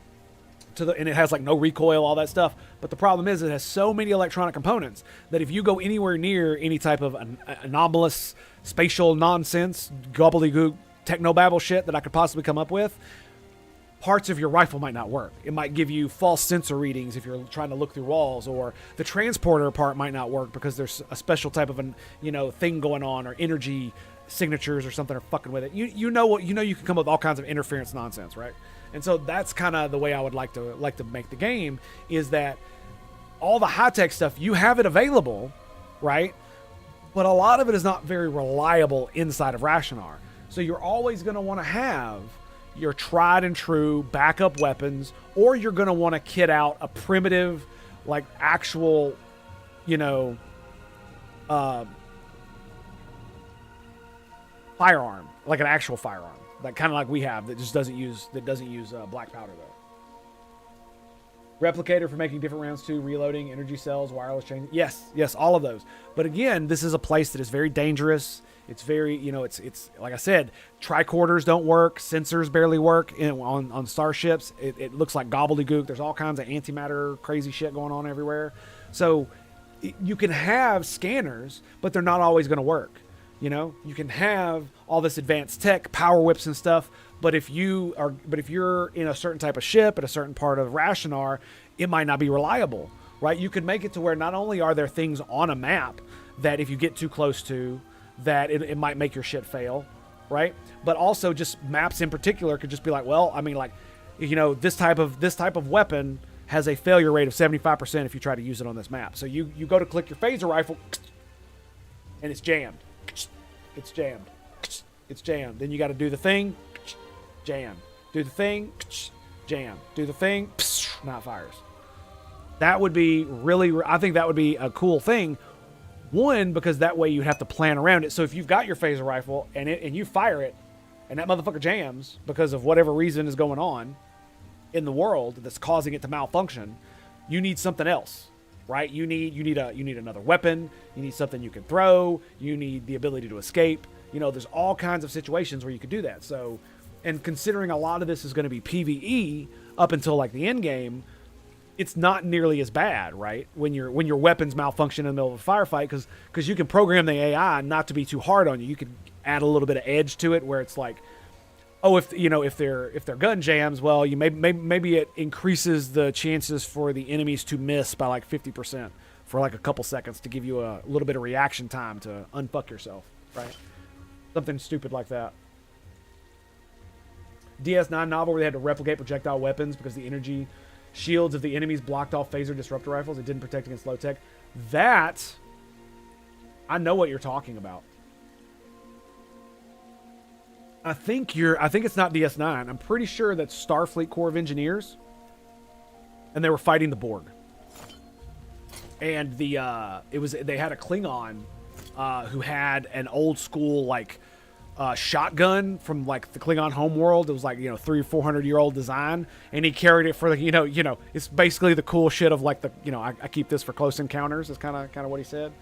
And it has like no recoil, all that stuff. But the problem is it has so many electronic components that if you go anywhere near any type of anomalous spatial nonsense, gobbledygook, technobabble shit that I could possibly come up with, parts of your rifle might not work. It might give you false sensor readings if you're trying to look through walls, or the transporter part might not work because there's a special type of thing going on, or energy signatures or something are fucking with it. You know you can come up with all kinds of interference nonsense, right? And so that's kind of the way I would like to make the game, is that all the high-tech stuff, you have it available, right? But a lot of it is not very reliable inside of Rashanar. So you're always going to want to have your tried and true backup weapons, or you're going to want to kit out a primitive, like, actual, firearm, like an actual firearm. Like, kind of like we have, that just doesn't use black powder though. Replicator for making different rounds too, reloading, energy cells, wireless chain. Yes, all of those. But again, this is a place that is very dangerous. It's very, it's like I said, tricorders don't work, sensors barely work on starships. It looks like gobbledygook. There's all kinds of antimatter crazy shit going on everywhere. So you can have scanners, but they're not always going to work. You can have all this advanced tech, power whips and stuff, but if you're in a certain type of ship at a certain part of Rashanar, it might not be reliable. right? You could make it to where not only are there things on a map that if you get too close to, that it might make your shit fail, right? But also just maps in particular could just be like, well, I mean, like, you know, this type of weapon has a failure rate of 75% if you try to use it on this map. So you go to click your phaser rifle, and it's jammed. It's jammed. It's jammed. Then you got to do the thing, jam. Do the thing, jam. Do the thing, now it fires. That would be really, I think that would be a cool thing. One, because that way you have to plan around it. So if you've got your phaser rifle and you fire it, and that motherfucker jams because of whatever reason is going on in the world that's causing it to malfunction, you need something else, right? You need another weapon. You need something you can throw. You need the ability to escape. You know, there's all kinds of situations where you could do that. So, and considering a lot of this is going to be PvE up until like the end game, it's not nearly as bad, right? When your weapons malfunction in the middle of a firefight, because you can program the AI not to be too hard on you. You could add a little bit of edge to it, where it's like, oh, if their gun jams, well, you maybe it increases the chances for the enemies to miss by like 50% for like a couple seconds to give you a little bit of reaction time to unfuck yourself, right? Something stupid like that. DS9 novel where they had to replicate projectile weapons because the energy shields of the enemies blocked off phaser disruptor rifles. It didn't protect against low tech. That, I know what you're talking about. I think it's not DS9. I'm pretty sure that's Starfleet Corps of Engineers, and they were fighting the Borg. And they had a Klingon who had an old school like shotgun from like the Klingon homeworld. It was like, 300 or 400 year old design, and he carried it for the it's basically the cool shit of like the I keep this for close encounters. Is kind of what he said.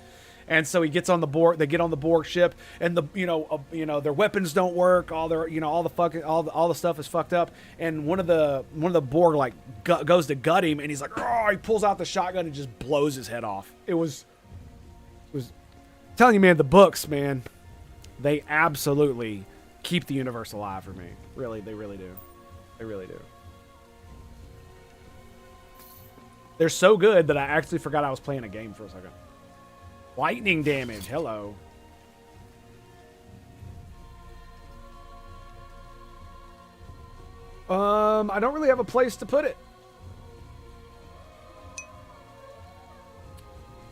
And so he gets on the Borg. They get on the Borg ship, and their weapons don't work. All their all the stuff is fucked up. And one of the Borg like goes to gut him, and he's like, oh, he pulls out the shotgun and just blows his head off. It was telling you, man, the books, man, they absolutely keep the universe alive for me. Really, they really do. They really do. They're so good that I actually forgot I was playing a game for a second. Lightning damage. Hello. I don't really have a place to put it.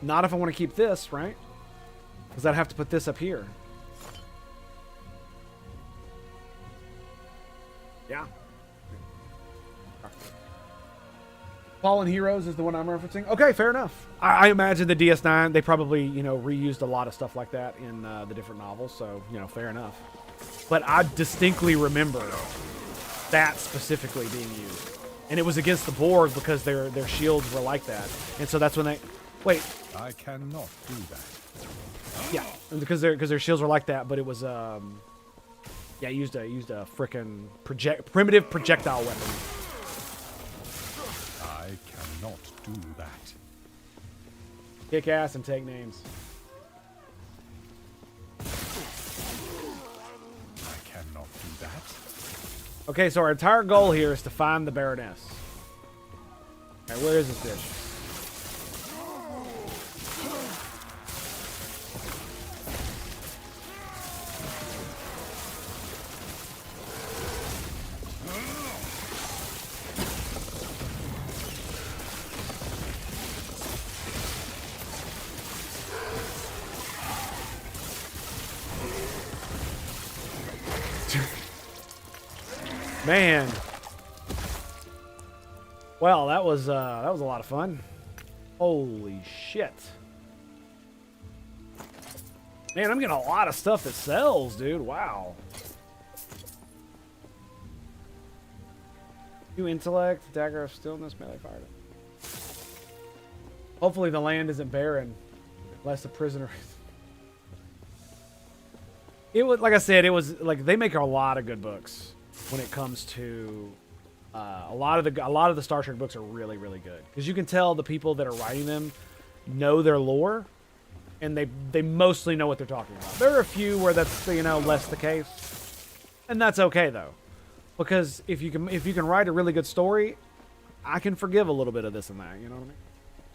Not if I want to keep this, right? Because I'd have to put this up here. Yeah. Fallen Heroes is the one I'm referencing. Okay, fair enough. I imagine the DS9, they probably, reused a lot of stuff like that in the different novels, so, fair enough. But I distinctly remember that specifically being used. And it was against the Borg because their shields were like that. And so that's when they... Wait. I cannot do that. Yeah, because their shields were like that, but it was... Yeah, used a frickin' primitive projectile weapon. I cannot do that. Kick ass and take names. I cannot do that. Okay, so our entire goal here is to find the Baroness. Okay, where is this bitch? Man. Well, that was a lot of fun. Holy shit. Man, I'm getting a lot of stuff that sells, dude. Wow. New intellect, dagger of stillness, melee fire. Hopefully the land isn't barren, unless the prisoner. It was, like I said, it was like they make a lot of good books when it comes to a lot of the Star Trek books are really, really good because you can tell the people that are writing them know their lore, and they mostly know what they're talking about. There are a few where that's less the case, and that's okay though, because if you can write a really good story, I can forgive a little bit of this and that. You know what I mean?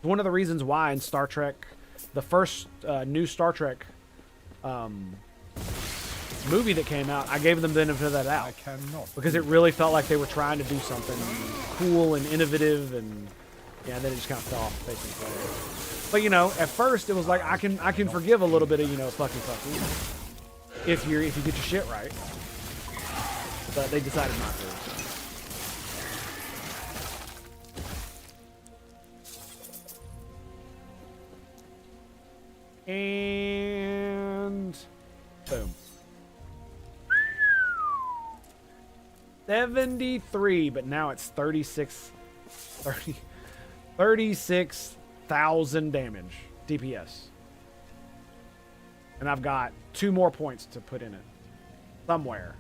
One of the reasons why in Star Trek, the first new Star Trek movie that came out, I gave them the benefit of that doubt. Because it really felt like they were trying to do something cool and innovative, and yeah, then it just kind of fell off basically. But you know, at first it was like I can forgive a little bit of, you know, fucking if you get your shit right. But they decided not to. And boom. 73, but now it's 36,000 damage DPS. And I've got 2 more points to put in it. Somewhere.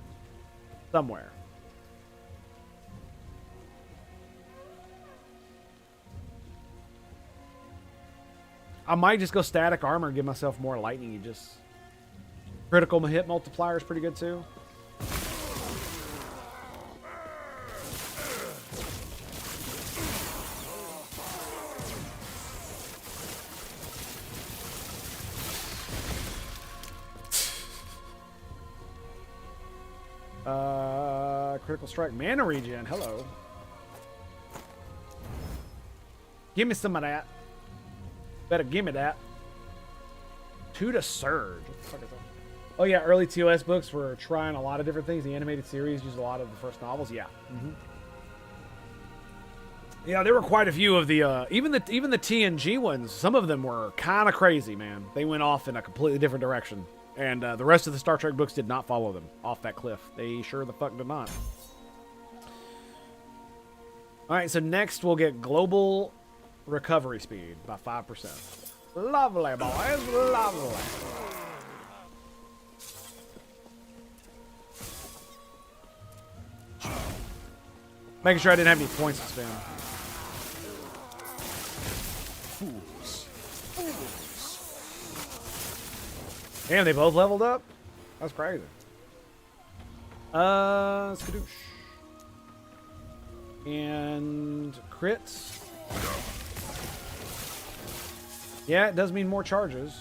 I might just go static armor and give myself more lightning. You just critical hit multiplier is pretty good too. Critical strike mana regen. Hello. Give me some of that. Better give me that. 2 to surge. What the fuck is that? Oh yeah, early TOS books were trying a lot of different things. The animated series used a lot of the first novels. Yeah. Yeah, there were quite a few of the even the TNG ones. Some of them were kind of crazy, man. They went off in a completely different direction. And the rest of the Star Trek books did not follow them off that cliff. They sure the fuck did not. Alright, so next we'll get global recovery speed by 5%. Lovely, boys. Lovely. Making sure I didn't have any points to spend. Damn, they both leveled up? That's crazy. Skadoosh. And crits. Yeah, it does mean more charges.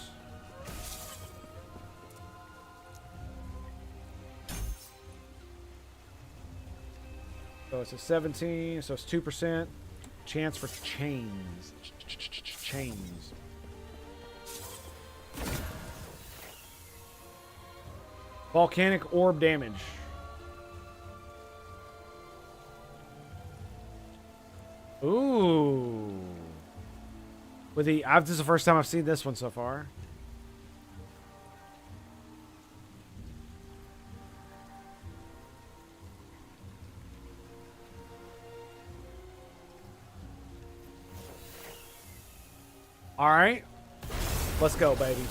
So it's a 17, so it's 2%. Chance for chains. Chains. Volcanic orb damage. Ooh. With the, this is the first time I've seen this one so far. All right, let's go, baby.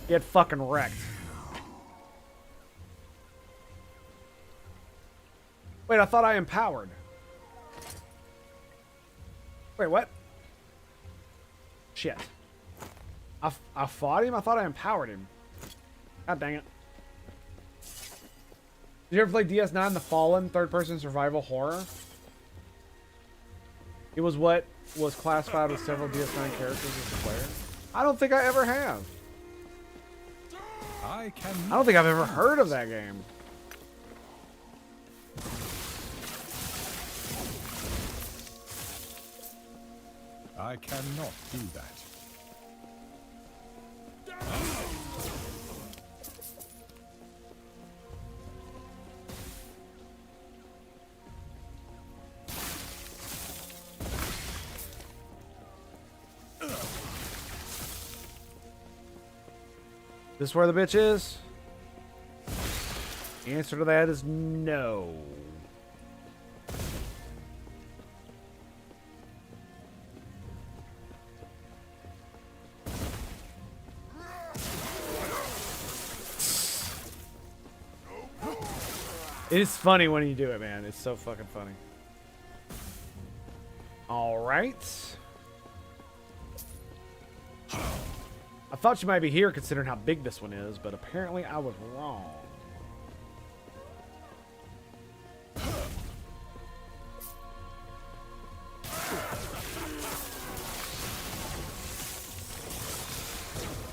Get fucking wrecked. Wait, I thought I empowered. Wait, what? Shit. I fought him? I thought I empowered him. God dang it. Did you ever play DS9, The Fallen, third-person survival horror? It was what was classified with several DS9 characters as the player. I don't think I ever have. I don't think I've ever heard of that game. I cannot do that. This where the bitch is? The answer to that is no. It is funny when you do it, man. It's so fucking funny. All right. I thought you might be here considering how big this one is, but apparently I was wrong.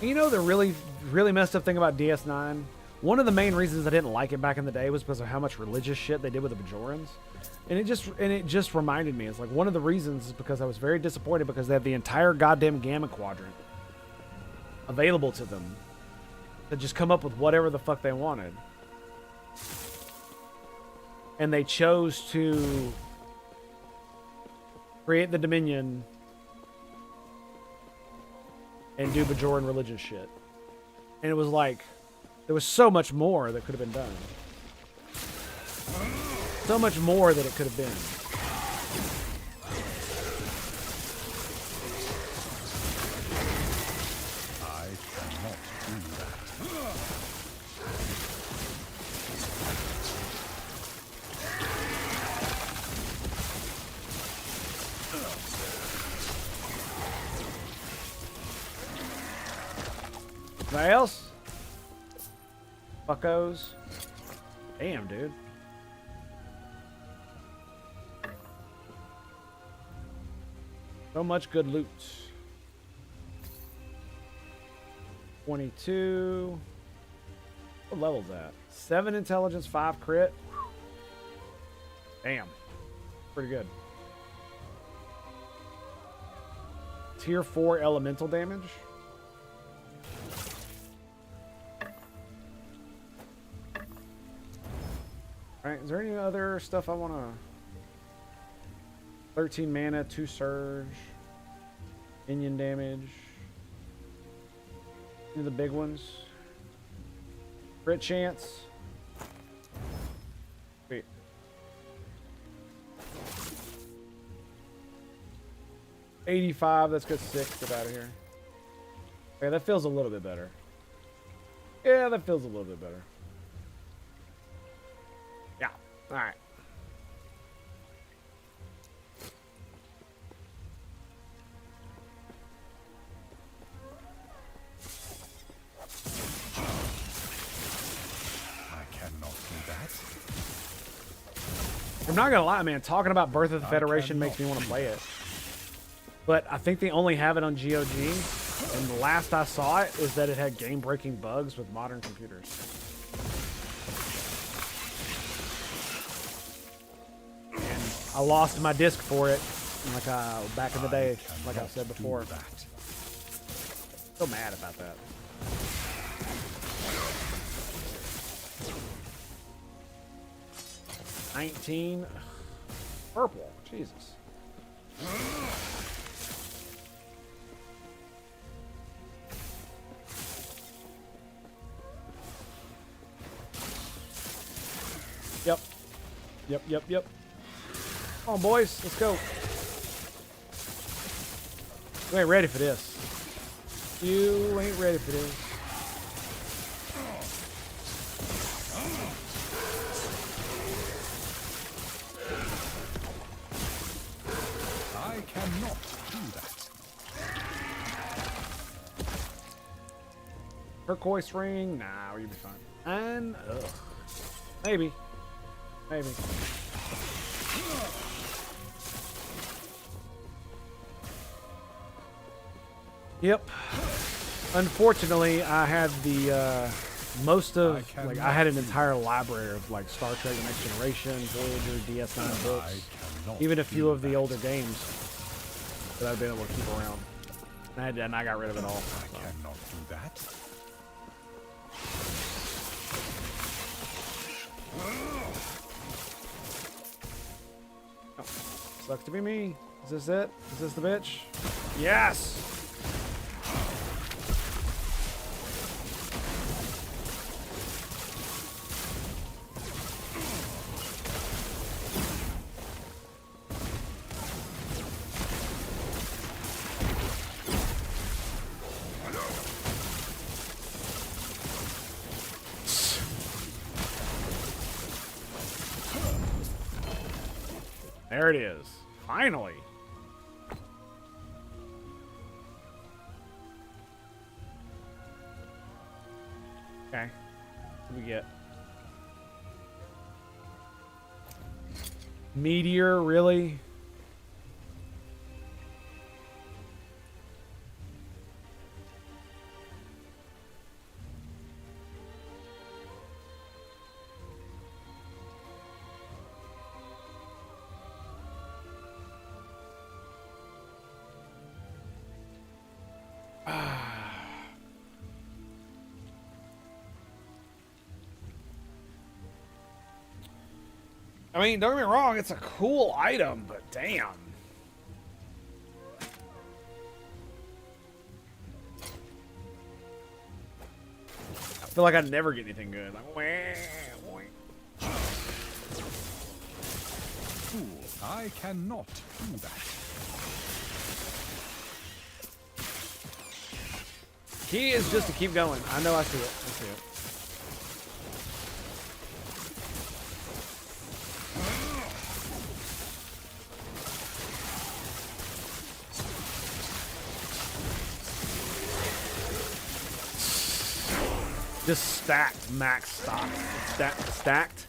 You know the really messed up thing about DS9? One of the main reasons I didn't like it back in the day was because of how much religious shit they did with the Bajorans. And it just reminded me, it's like one of the reasons is because I was very disappointed because they have the entire goddamn Gamma Quadrant available to them to just come up with whatever the fuck they wanted. And they chose to create the Dominion and do Bajoran religious shit. And it was like, there was so much more that could have been done. So much more that it could have been. I cannot do that. Anybody else? Fuckos. Damn, dude. So much good loot. 22. What level's that? 7 intelligence, 5 crit. Damn. Pretty good. Tier 4 elemental damage. Alright, is there any other stuff I want to... 13 mana, 2 surge, minion damage. Any of the big ones. Crit chance. Wait. $85, let's get 6, get out of here. Okay, that feels a little bit better. Yeah, that feels a little bit better. Yeah, alright. I'm not gonna lie, man. Talking about Birth of the Federation makes me want to play it. But I think they only have it on GOG, and the last I saw it is that it had game-breaking bugs with modern computers. And I lost my disc for it, like back in the day, like I said before. So mad about that. $19. Purple. Jesus. Yep. Come on, boys. Let's go. You ain't ready for this. You ain't ready for this. I cannot do that. Turquoise ring? Nah, you'll be fine. And, maybe. Yep. Unfortunately, I had the most of I had an entire library of like Star Trek: The Next Generation, Voyager, DS9 books, even a few of the older games that I've been able to keep around. And I got rid of it all. I cannot do that. Oh, sucks to be me. Is this it? Is this the bitch? Yes! There it is. Finally. Okay. What do we get? Meteor, really? I mean, don't get me wrong, it's a cool item, but damn. I feel like I'd never get anything good. Like, wah, wah. Fool, I cannot do that. Key is just to keep going. I know I see it. I see it. Just stacked max stock. Stacked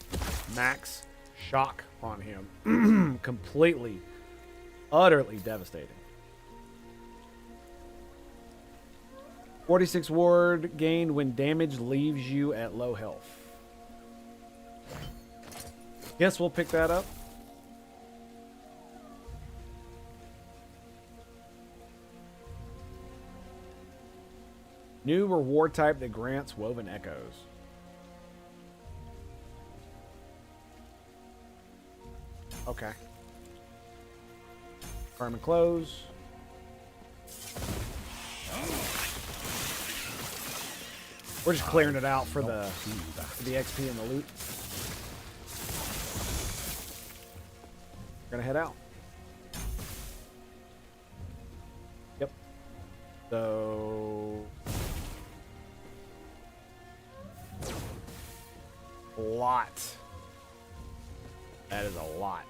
max shock on him. Completely, utterly devastating. 46 ward gained when damage leaves you at low health. Guess we'll pick that up. New reward type that grants woven echoes. Okay. Firm and close. We're just clearing it out for the XP and the loot. We're gonna head out. Yep. So lot. That is a lot.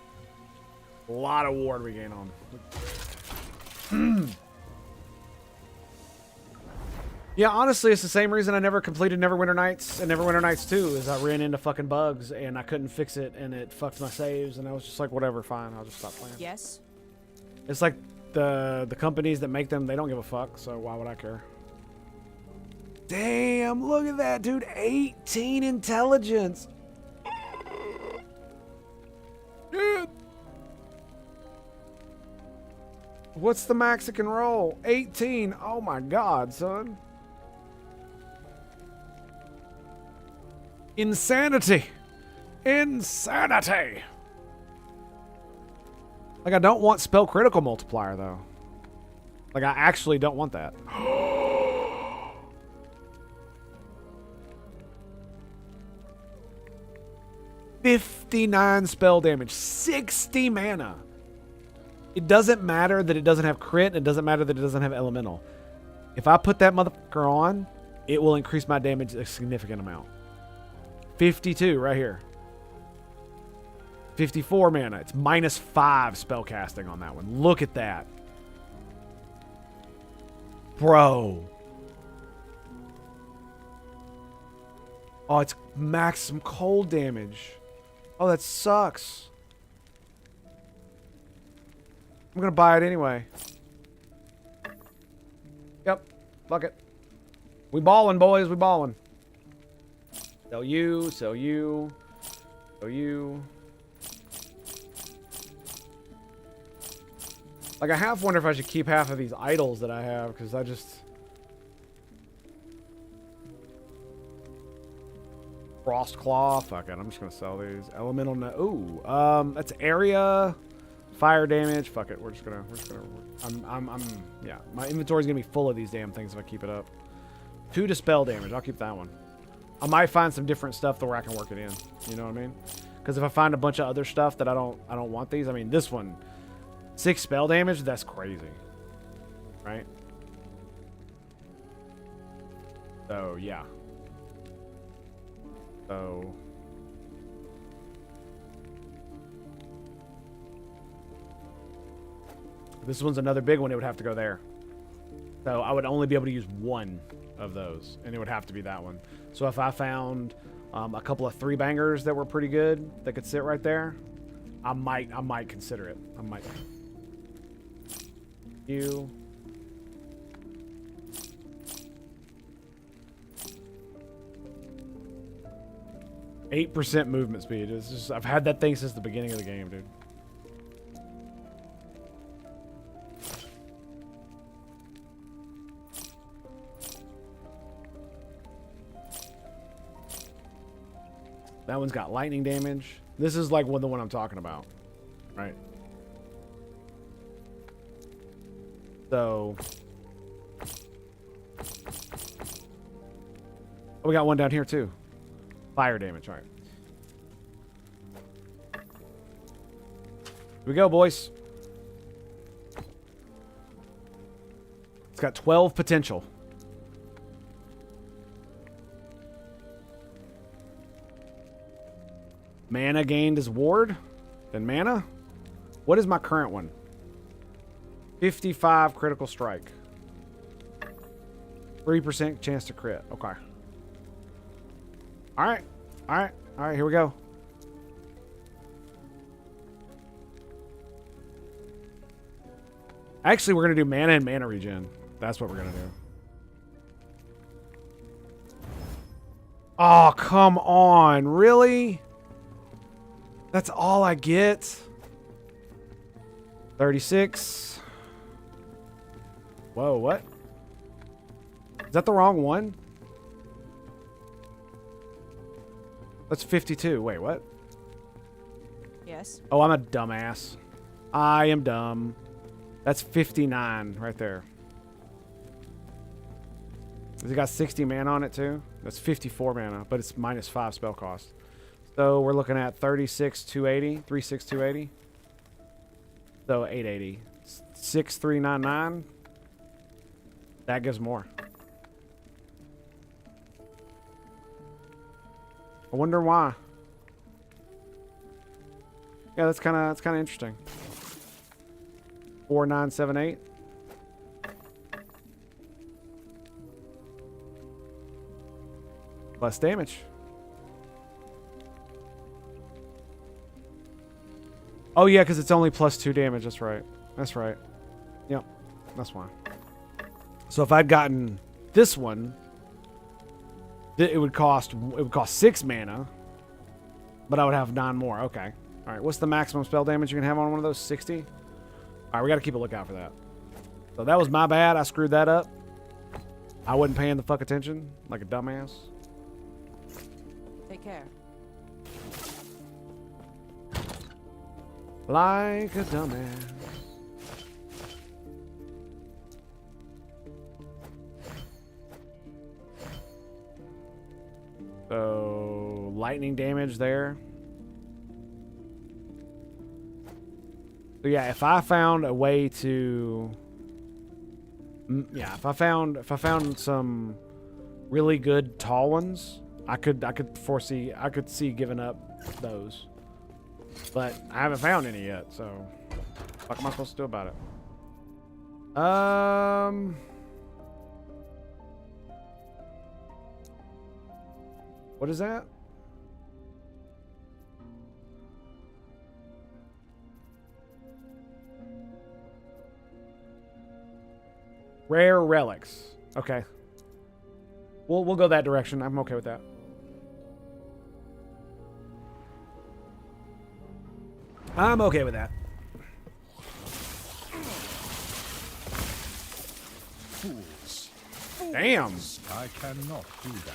A lot of ward we gain on. Yeah, honestly, it's the same reason I never completed Neverwinter Nights and Neverwinter Nights 2 is I ran into fucking bugs and I couldn't fix it and it fucked my saves and I was just like, whatever, fine, I'll just stop playing. Yes. It's like the companies that make them, they don't give a fuck, so why would I care? Damn, look at that, dude. 18 intelligence. Dude. What's the max it can roll? 18. Oh my god, son. Insanity. Insanity. Like, I don't want spell critical multiplier, though. Like, I actually don't want that. 59 spell damage. 60 mana. It doesn't matter that it doesn't have crit. It doesn't matter that it doesn't have elemental. If I put that motherfucker on, it will increase my damage a significant amount. 52 right here. 54 mana. It's -5 spell casting on that one. Look at that. Bro. Oh, it's maximum cold damage. Oh, that sucks. I'm gonna buy it anyway. Yep. Fuck it. We ballin', boys. We ballin'. Sell you. Sell you. Sell you. Like, I half wonder if I should keep half of these idols that I have, because I just... Frost Claw. Fuck it. I'm just gonna sell these. Elemental. Ooh. That's area. Fire damage. Fuck it. We're just gonna. Yeah. My inventory's gonna be full of these damn things if I keep it up. 2 dispel damage. I'll keep that one. I might find some different stuff to where I can work it in. You know what I mean? Because if I find a bunch of other stuff that I don't want these. I mean, this one, 6 spell damage. That's crazy, right? So yeah. So this one's another big one. It would have to go there. So I would only be able to use one of those, and it would have to be that one. So if I found a couple of 3-bangers that were pretty good that could sit right there, I might consider it. I might. You. %, movement speed. It's just, I've had that thing since the beginning of the game, dude. That one's got lightning damage. This is like the one I'm talking about, right? So, oh, we got one down here too. Fire damage. All right. Here we go, boys. It's got 12 potential. Mana gained as ward. Then mana. What is my current one? 55 critical strike. 3% chance to crit. Okay. Alright. Alright. Alright, here we go. Actually, we're going to do mana and mana regen. That's what we're going to do. Oh, come on. Really? That's all I get? 36. Whoa, what? Is that the wrong one? That's 52. Wait, what? Yes. Oh, I'm a dumbass. I am dumb. That's 59 right there. Has it got 60 mana on it too? That's 54 mana, but it's minus 5 spell cost. So we're looking at 36,280, 36,280. So 880. 6399. That gives more. I wonder why. Yeah, that's kind of interesting. 4978. Less damage. Oh yeah, because it's only +2 damage. That's right. That's right. Yep. That's why. So if I'd gotten this one, it would cost 6 mana, but I would have 9 more. Okay. All right. What's the maximum spell damage you can have on one of those? 60. All right. We got to keep a lookout for that. So that was my bad. I screwed that up. I wasn't paying the fuck attention like a dumbass. Take care. Like a dumbass. So, lightning damage there. So yeah, if I found a way to, yeah, if I found some really good tall ones, I could see giving up those. But I haven't found any yet, so what am I supposed to do about it? What is that? Rare relics. Okay. We'll go that direction. I'm okay with that. I'm okay with that. Fools. Damn. I cannot do that.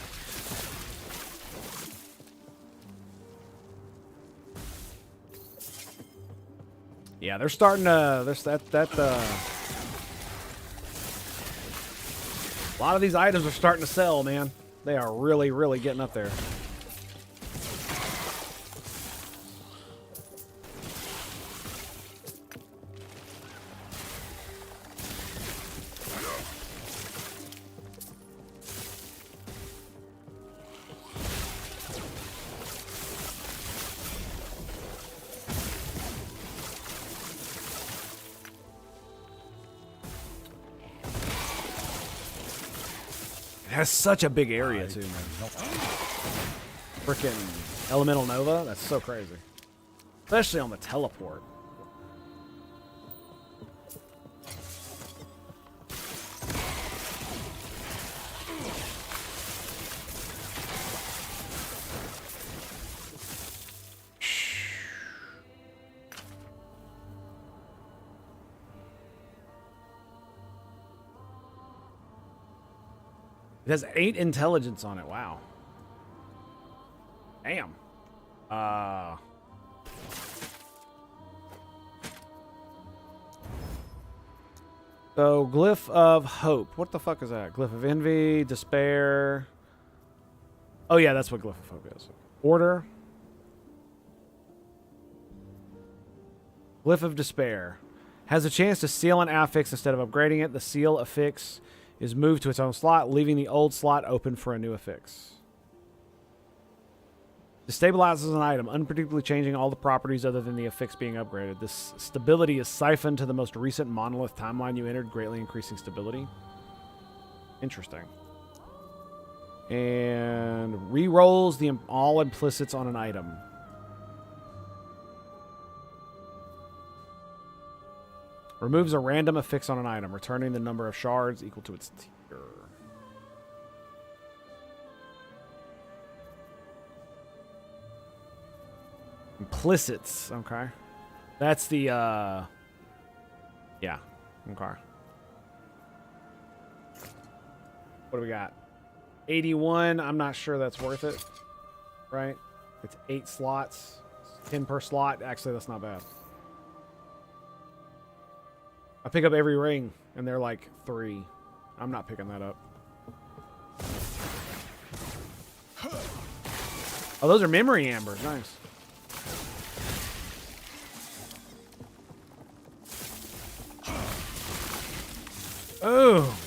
Yeah, they're starting to. A lot of these items are starting to sell, man. They are really, really getting up there. It has such a big area too, man. Freaking Elemental Nova, that's so crazy. Especially on the teleport. It has 8 intelligence on it. Wow. Damn. So, Glyph of Hope. What the fuck is that? Glyph of Envy, Despair. Oh, yeah, that's what Glyph of Hope is. Order. Glyph of Despair. Has a chance to seal an affix instead of upgrading it. The seal affix is moved to its own slot, leaving the old slot open for a new affix. Destabilizes an item, unpredictably changing all the properties other than the affix being upgraded. This stability is siphoned to the most recent monolith timeline you entered, greatly increasing stability. Interesting. And re-rolls all implicits on an item. Removes a random affix on an item, returning the number of shards equal to its tier. Implicits, okay. That's the, yeah, okay. What do we got? 81, I'm not sure that's worth it, right? It's 8 slots, 10 per slot. Actually, that's not bad. I pick up every ring, and they're like 3. I'm not picking that up. Oh, those are memory ambers. Nice. Oh.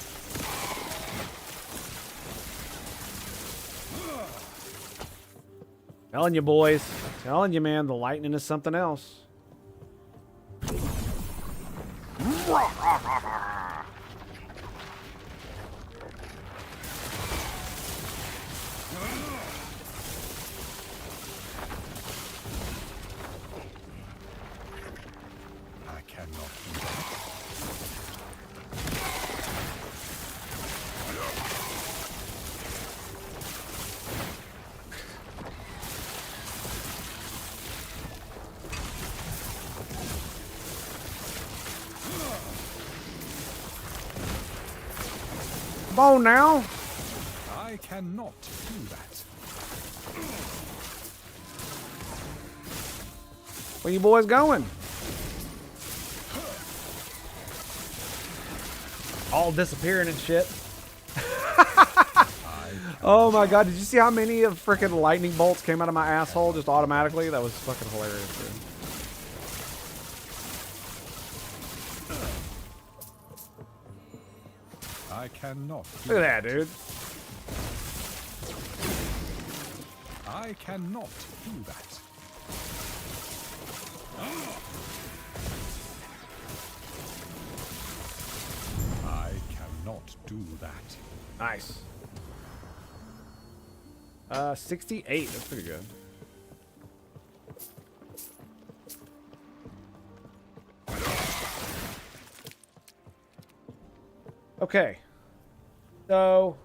Telling you, boys. Telling you, man. The lightning is something else. I cannot. Come on now. I cannot do that. Where you boys going? All disappearing and shit. Oh my god, did you see how many of freaking lightning bolts came out of my asshole just automatically? That was fucking hilarious, dude. I cannot. Look at that, dude. I cannot do that. I cannot do that. Nice. 68. That's pretty good. Okay. So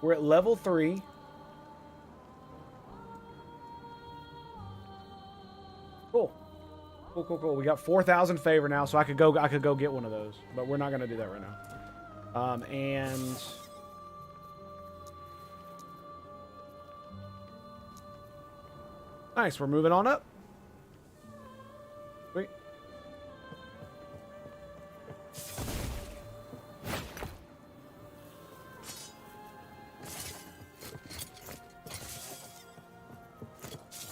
we're at level 3. Cool. Cool. We got 4,000 favor now, so I could go get one of those, but we're not gonna do that right now. And nice, we're moving on up. Sweet.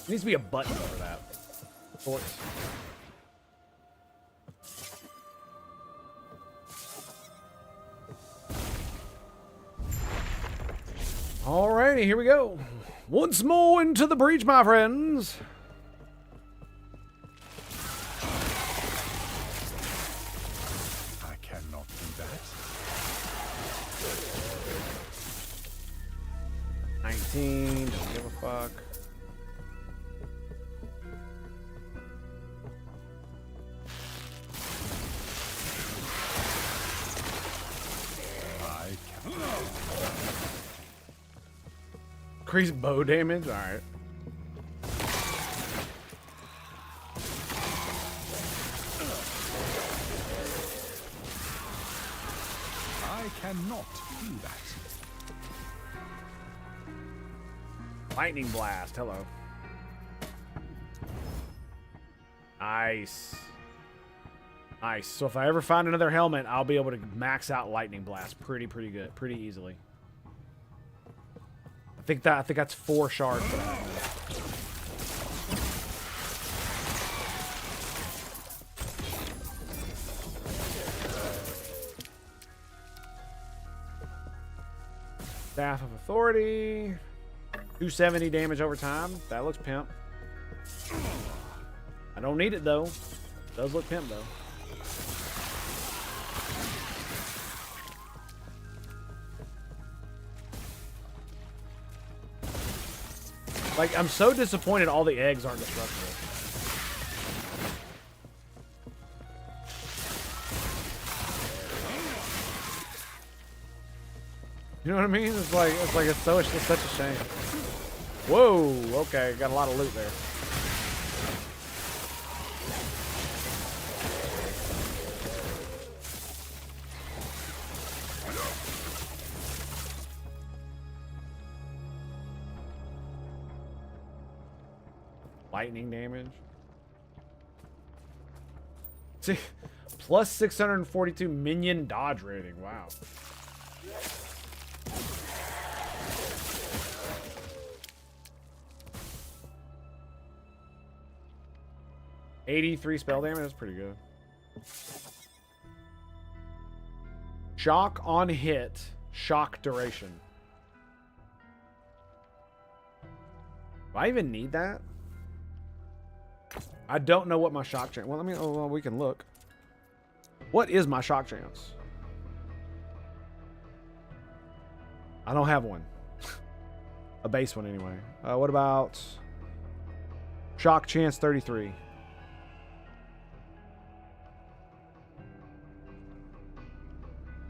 Needs to be a button over that. Of course. Alrighty, here we go. Once more into the breach, my friends. I cannot do that. 19, don't give a fuck. Increase bow damage? Alright. I cannot do that. Lightning Blast. Hello. Nice. Nice. So if I ever find another helmet, I'll be able to max out Lightning Blast pretty good, pretty easily. I think that's 4 shards. Staff of Authority. 270 damage over time. That looks pimp. I don't need it though. Does look pimp though. Like, I'm so disappointed all the eggs aren't destructible. You know what I mean? It's such a shame. Whoa, okay, got a lot of loot there. Lightning damage. See, plus 642 minion dodge rating. Wow. $83 spell damage. That's pretty good. Shock on hit. Shock duration. Do I even need that? I don't know what my shock chance. Well, well, we can look. What is my shock chance? I don't have one. A base one anyway. What about shock chance 33?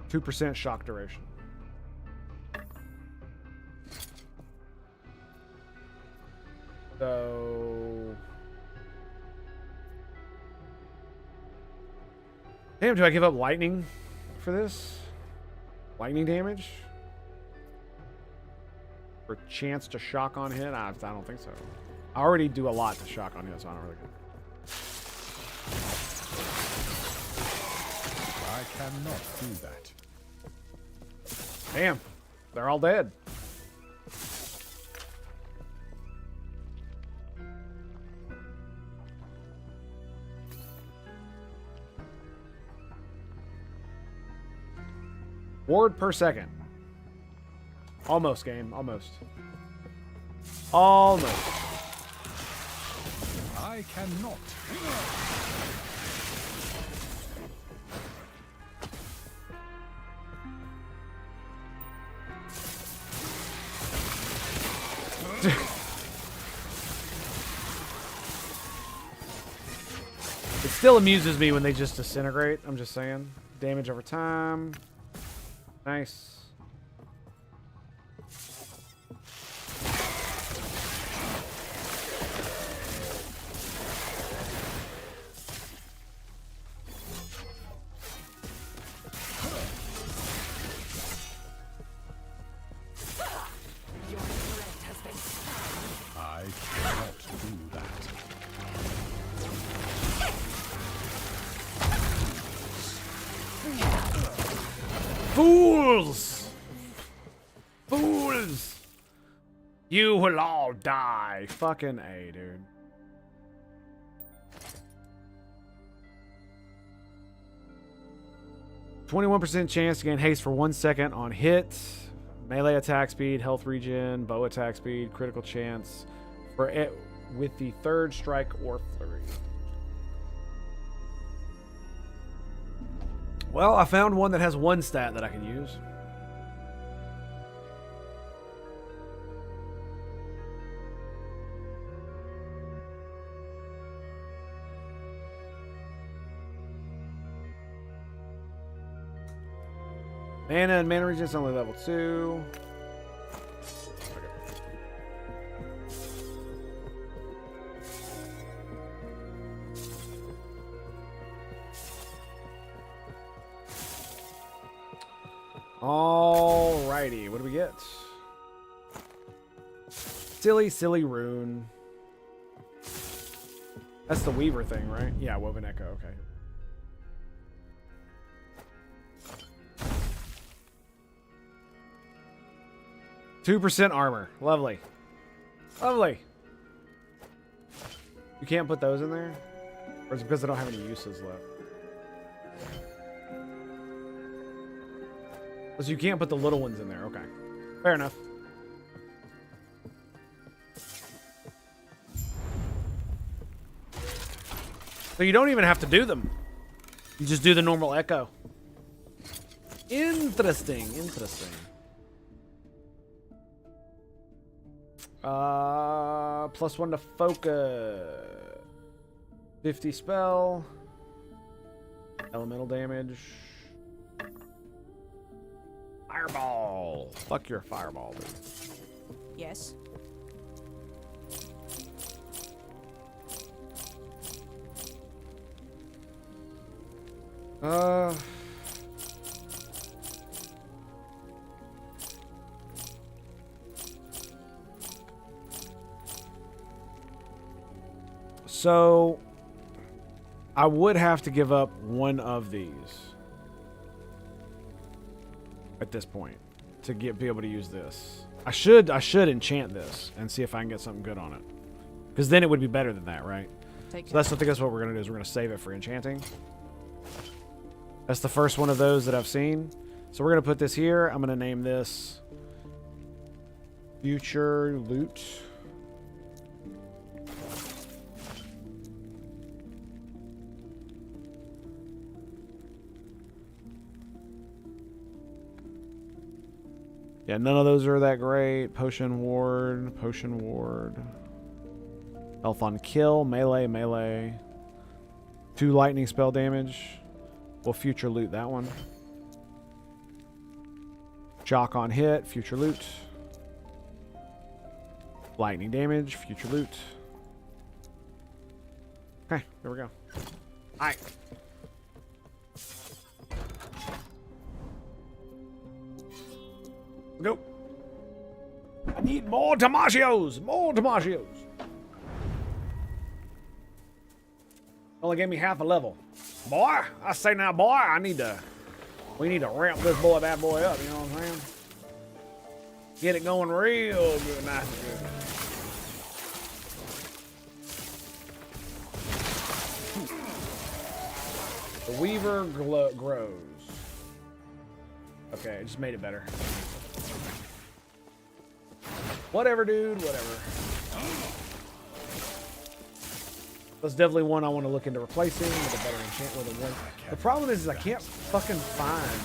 %2 shock duration. So, damn, do I give up lightning for this? Lightning damage? For chance to shock on hit? I don't think so. I already do a lot to shock on hit, so I don't really care. I cannot do that. Damn, they're all dead. Ward per second. Almost, game. Almost. Almost. I cannot. It still amuses me when they just disintegrate. I'm just saying. Damage over time. Nice. I cannot do that. Fools! Fools! You will all die. Fucking A, dude. %21 chance to gain haste for 1 second on hit. Melee attack speed, health regen, bow attack speed, critical chance for it with the third strike or flurry. Well, I found one that has one stat that I can use. Mana and mana regen is only level 2. Alrighty, what do we get? Silly rune. That's the Weaver thing, right? Yeah, Woven Echo, okay. %2 armor. Lovely. Lovely. You can't put those in there? Or is it because I don't have any uses left? So you can't put the little ones in there. Okay. Fair enough. So you don't even have to do them. You just do the normal echo. Interesting. +1 to focus. 50 spell. Elemental damage. Fireball. Fuck your fireball, dude. Yes. So I would have to give up one of these at this point to be able to use this. I should enchant this and see if I can get something good on it, because then it would be better than that, right? So I think that's what we're gonna do. Is we're gonna save it for enchanting. That's the first one of those that I've seen. So we're gonna put this here. I'm gonna name this Future Loot. Yeah, none of those are that great. Potion Ward. Health on kill, melee. 2 lightning spell damage. We'll future loot that one. Shock on hit, future loot. Lightning damage, future loot. Okay, there we go. Alright. Go. I need more Damagios! Only gave me half a level. Boy, I say now, boy, we need to ramp this bad boy up, you know what I'm saying? Get it going real good, nice and good. The Weaver grows. Okay, I just made it better. Whatever, dude, whatever. That's definitely one I want to look into replacing with a better enchant with a one. The problem is I can't fucking find.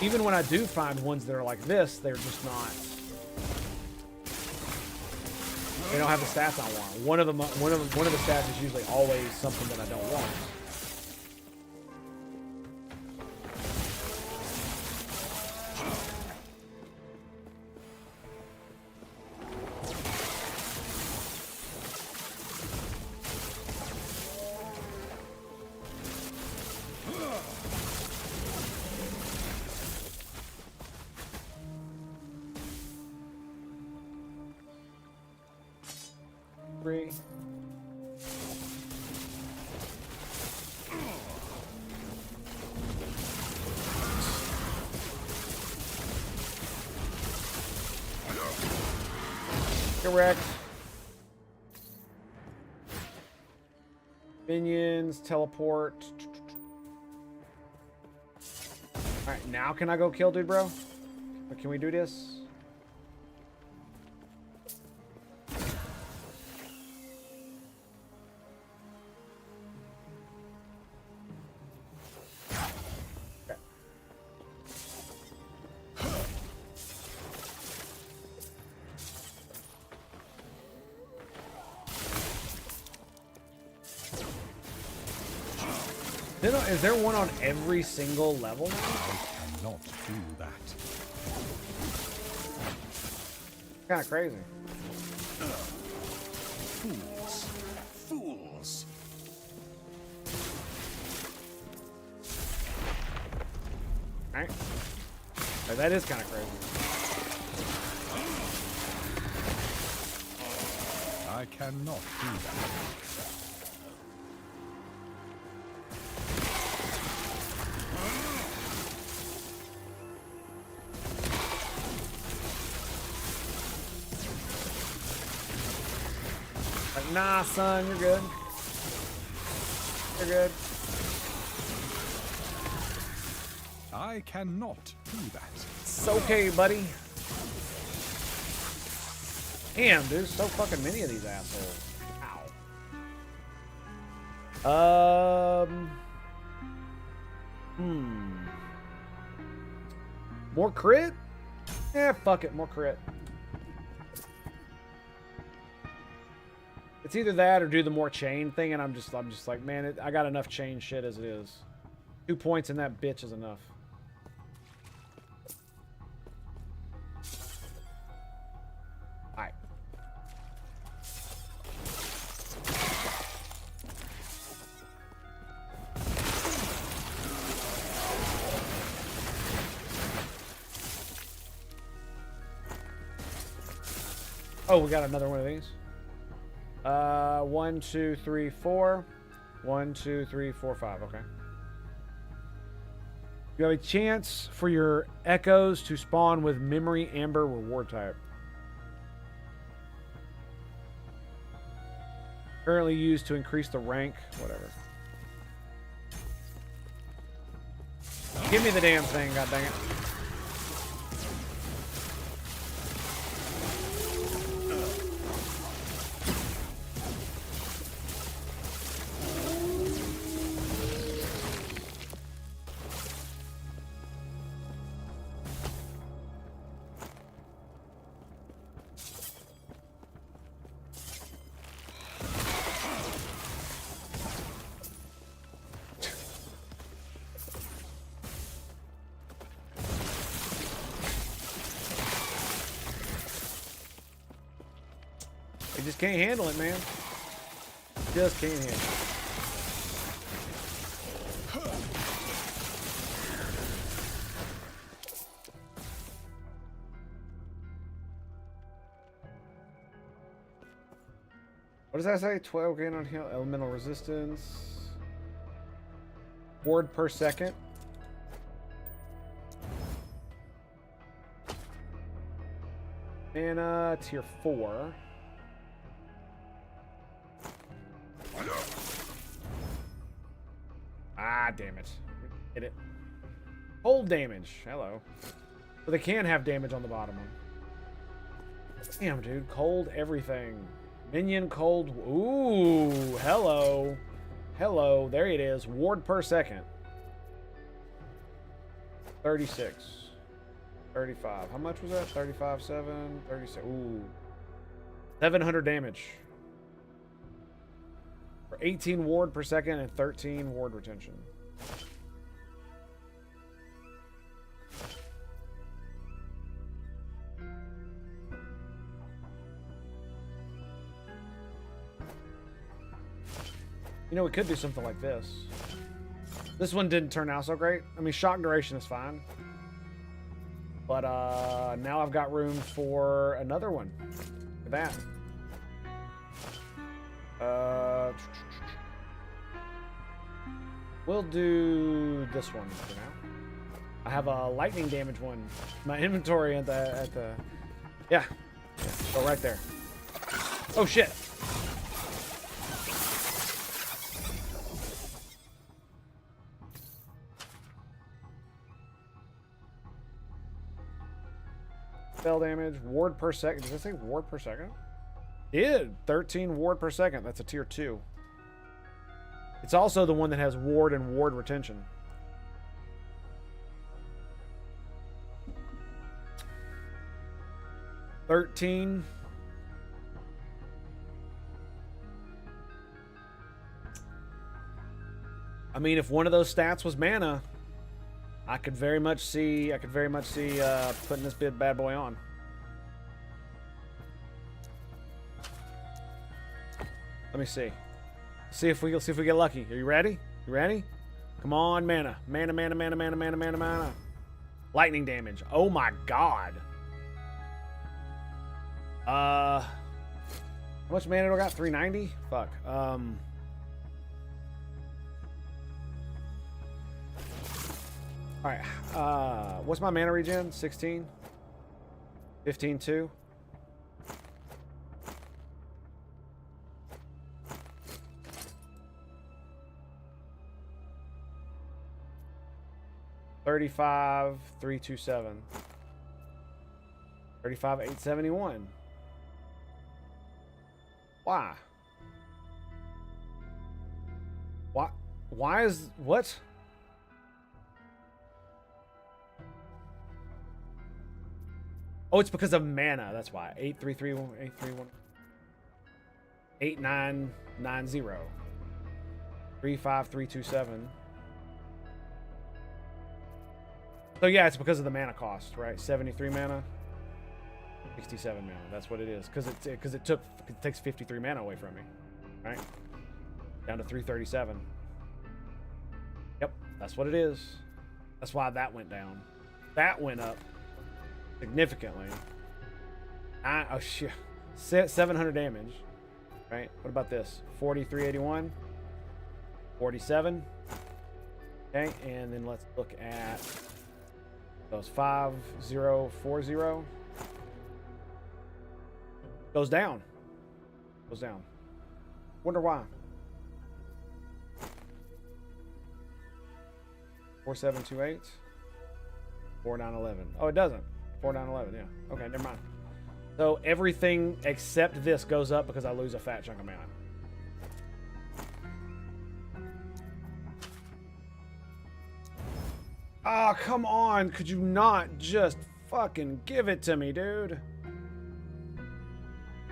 Even when I do find ones that are like this, they're just not. They don't have the stats I want. One of the stats is usually always something that I don't want. Correct. Minions, teleport. Alright, now can I go kill dude, bro? Can we do this? Is there one on every single level now? I cannot do that. Kind of crazy. Fools. Alright. That is kind of crazy. I cannot do that. Like, nah, son, you're good. You're good. I cannot do that. It's okay, buddy. Damn, dude, so fucking many of these assholes. Ow. More crit? Eh, fuck it, more crit. It's either that or do the more chain thing, and I'm just like, man, I got enough chain shit as it is. 2 points in that bitch is enough. Alright. Oh, we got another one of these. 1, 2, 3, 4. 1, 2, 3, 4, 5. Okay. You have a chance for your echoes to spawn with Memory Amber reward type. Currently used to increase the rank. Whatever. Give me the damn thing, god dang it. They just can't handle it, man. Just can't handle it. What does that say? 12 gain on heal, elemental resistance. Ward per second. Mana, tier 4. Ah, damn it. Hit it. Cold damage. Hello. But they can have damage on the bottom one. Damn, dude. Cold everything. Minion cold. Ooh, hello. Hello. There it is. Ward per second. 36. 35. How much was that? 35, 7, 36. Ooh. 700 damage. For 18 ward per second and 13 ward retention. You know, we could do something like this. This one didn't turn out so great. I mean, shock duration is fine. But now I've got room for another one. Look at that. We'll do this one for now. I have a lightning damage one. My inventory at the yeah. Go right there. Oh shit. Spell damage, ward per second. Does it say ward per second? Did 13 ward per second. That's a tier 2. It's also the one that has ward and ward retention. $13. I mean, if one of those stats was mana, I could very much see putting this bad boy on. Let me see. See if we get lucky. Are you ready? You ready? Come on, mana. Mana. Lightning damage. Oh my god. How much mana do I got? 390? Fuck. Alright. What's my mana regen? 16? 15 2? $35,327. 35,871. Why? Why? Why is what? Oh, it's because of mana. That's why. 833 8990 35327. So yeah, it's because of the mana cost, right? 73 mana, 67 mana. That's what it is. Because it takes 53 mana away from me, right? Down to 337. Yep, that's what it is. That's why that went down. That went up significantly. Oh shit, 700 damage, right? What about this? 4381, 47. Okay, and then let's look at those 5040. Goes down. Goes down. Wonder why. 4728. 4911. Oh, it doesn't. 4911, yeah. Okay, never mind. So everything except this goes up because I lose a fat chunk of mana. Ah, oh, come on. Could you not just fucking give it to me, dude?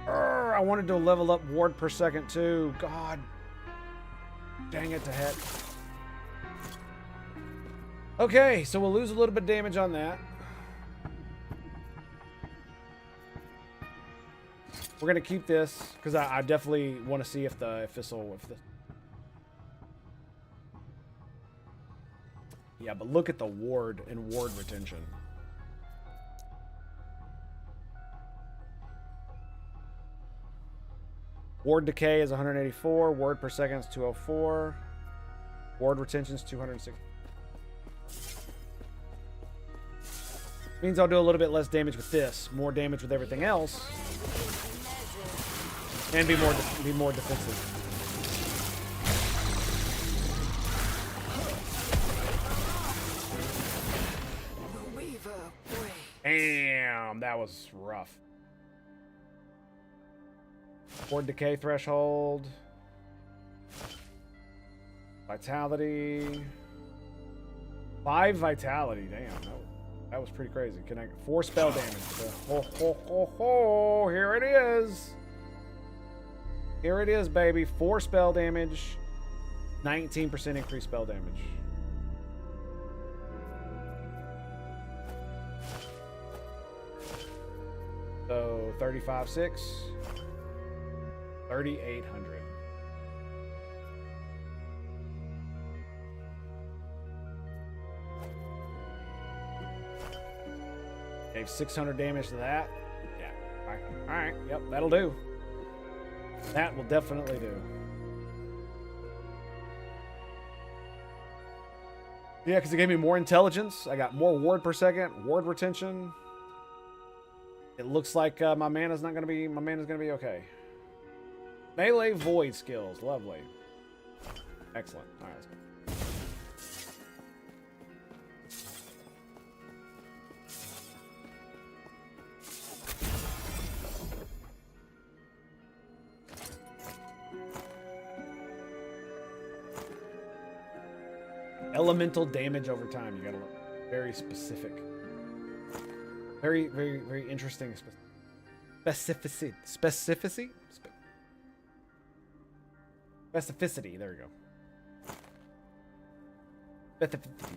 I wanted to level up ward per second too. God. Dang it to heck. Okay, so we'll lose a little bit of damage on that. We're gonna keep this because I definitely want to see if this. Yeah, but look at the ward and ward retention. Ward decay is 184. Ward per second is 204. Ward retention is 206. Means I'll do a little bit less damage with this, more damage with everything else, and be more defensive. Damn, that was rough. Ward decay threshold. Vitality. 5 vitality. Damn, that was pretty crazy. Can I 4 spell damage? Ho ho ho ho! Here it is. Here it is, baby. 4 spell damage. 19% increased spell damage. So 35,600. 3,800. Gave 600 damage to that. Yeah. All right. Yep, that'll do. That will definitely do. Yeah, because it gave me more intelligence. I got more ward per second, ward retention. It looks like my mana's gonna be okay. Melee void skills, lovely. Excellent. All right, let's go. Elemental damage over time. You gotta look very specific. Very, very, very interesting specificity. Specificity. There we go. Specificity.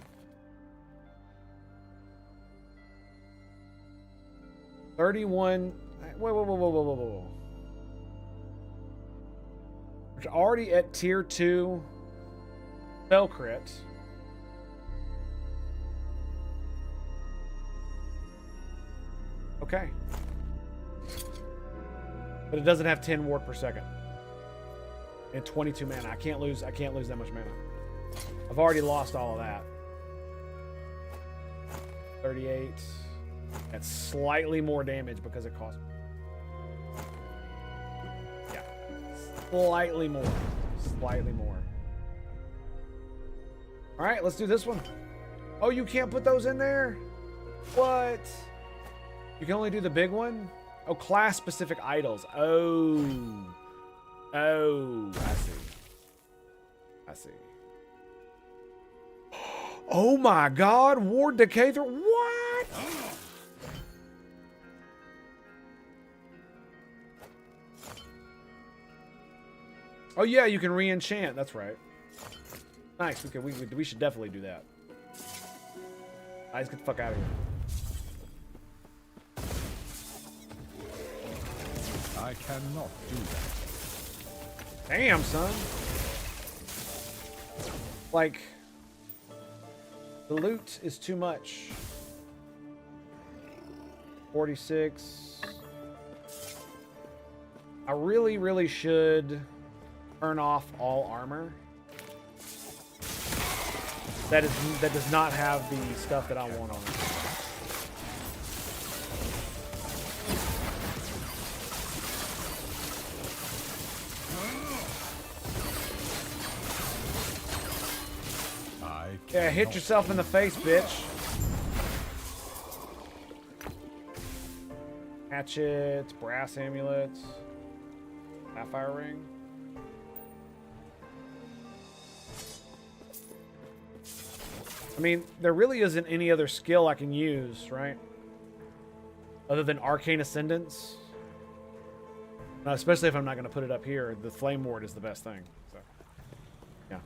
31. Whoa. We're already at tier 2 spell crit. Okay. But it doesn't have 10 ward per second. And 22 mana. I can't lose that much mana. I've already lost all of that. 38. That's slightly more damage because it costs. Yeah. Slightly more. Slightly more. Alright, let's do this one. Oh, you can't put those in there? What? You can only do the big one? Oh, class-specific idols. Oh. Oh, I see. I see. Oh my god, Ward Decay through what? Oh yeah, you can re-enchant, that's right. Nice, we should definitely do that. Guys, get the fuck out of here. I cannot do that. Damn, son. Like, the loot is too much. 46. I really should turn off all armor. That does not have the stuff that I want on it. Yeah, hit yourself in the face, bitch. Hatchets, brass amulets, sapphire ring. I mean, there really isn't any other skill I can use, right? Other than Arcane Ascendance. Especially if I'm not going to put it up here. The Flame Ward is the best thing. So, yeah.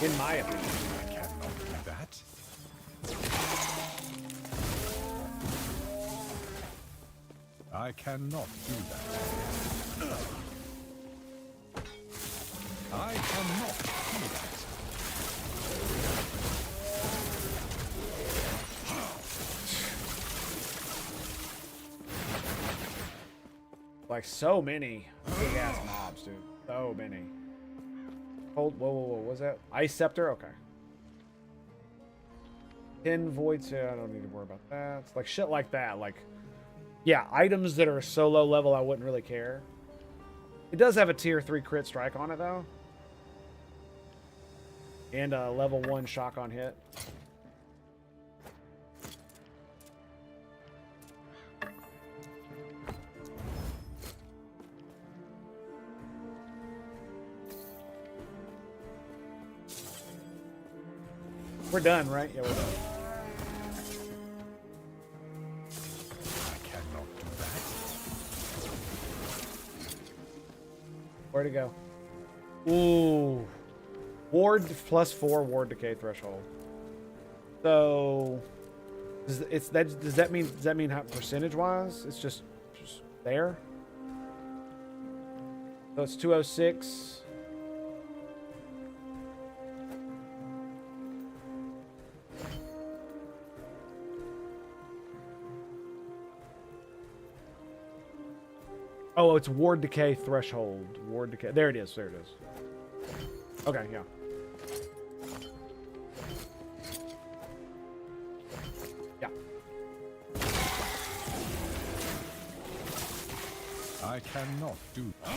In my opinion. I cannot do that. I cannot do that. I cannot do that. Like so many big ass mobs, dude. So many. Hold, whoa, what was that? Ice Scepter? Okay. 10 Voids, yeah, I don't need to worry about that. It's like shit like that. Like, yeah, items that are so low level I wouldn't really care. It does have a tier 3 crit strike on it, though. And a level 1 shock on hit. We're done, right? Yeah, we're done. I cannot do that. Where'd it go? Ooh. Ward +4 ward decay threshold. So does that mean how percentage wise? It's just there? So it's 206. Oh, it's ward decay threshold. Ward decay. There it is. There it is. Okay, yeah. Yeah. I cannot do that.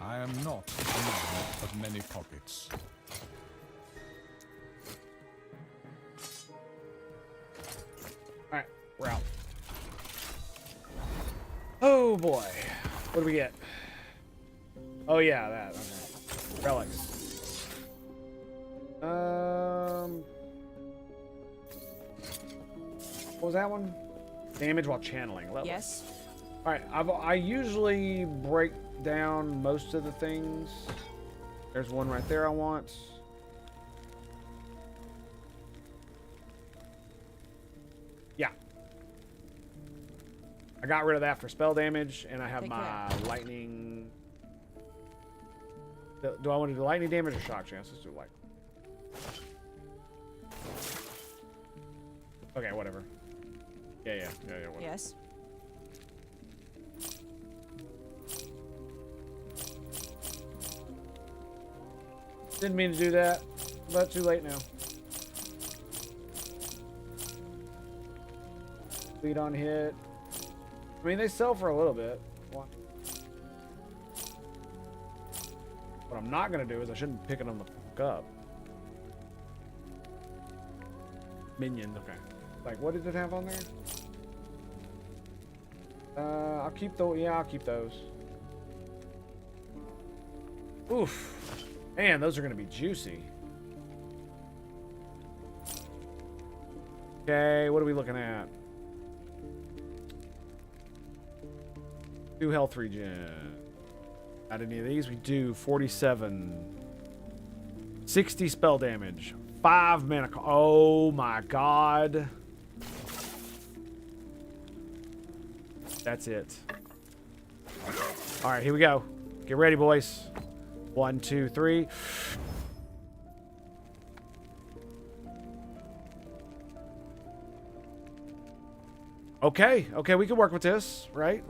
I am not a man of many pockets. Alright, we're out. Oh boy. What do we get? Oh yeah, that. Okay. Relics. What was that one? Damage while channeling. Level. Yes. Alright, I usually break down most of the things. There's one right there I want. Yeah. I got rid of that for spell damage, and I have my lightning. Do I want to do lightning damage or shock chance? Let's do lightning. Okay, whatever. Yeah, whatever. Yes. Didn't mean to do that, but too late now. Lead on hit. I mean, they sell for a little bit. What I'm not gonna do is I shouldn't pick them the fuck up. Minion, okay. Like, what did it have on there? I'll keep those. Yeah, I'll keep those. Oof. Man, those are gonna be juicy. Okay, what are we looking at? 2 health regen. Not any of these. We do 47. 60 spell damage. 5 mana. Oh my god. That's it. Alright, here we go. Get ready, boys. 1, 2, 3. Okay, we could work with this. Right.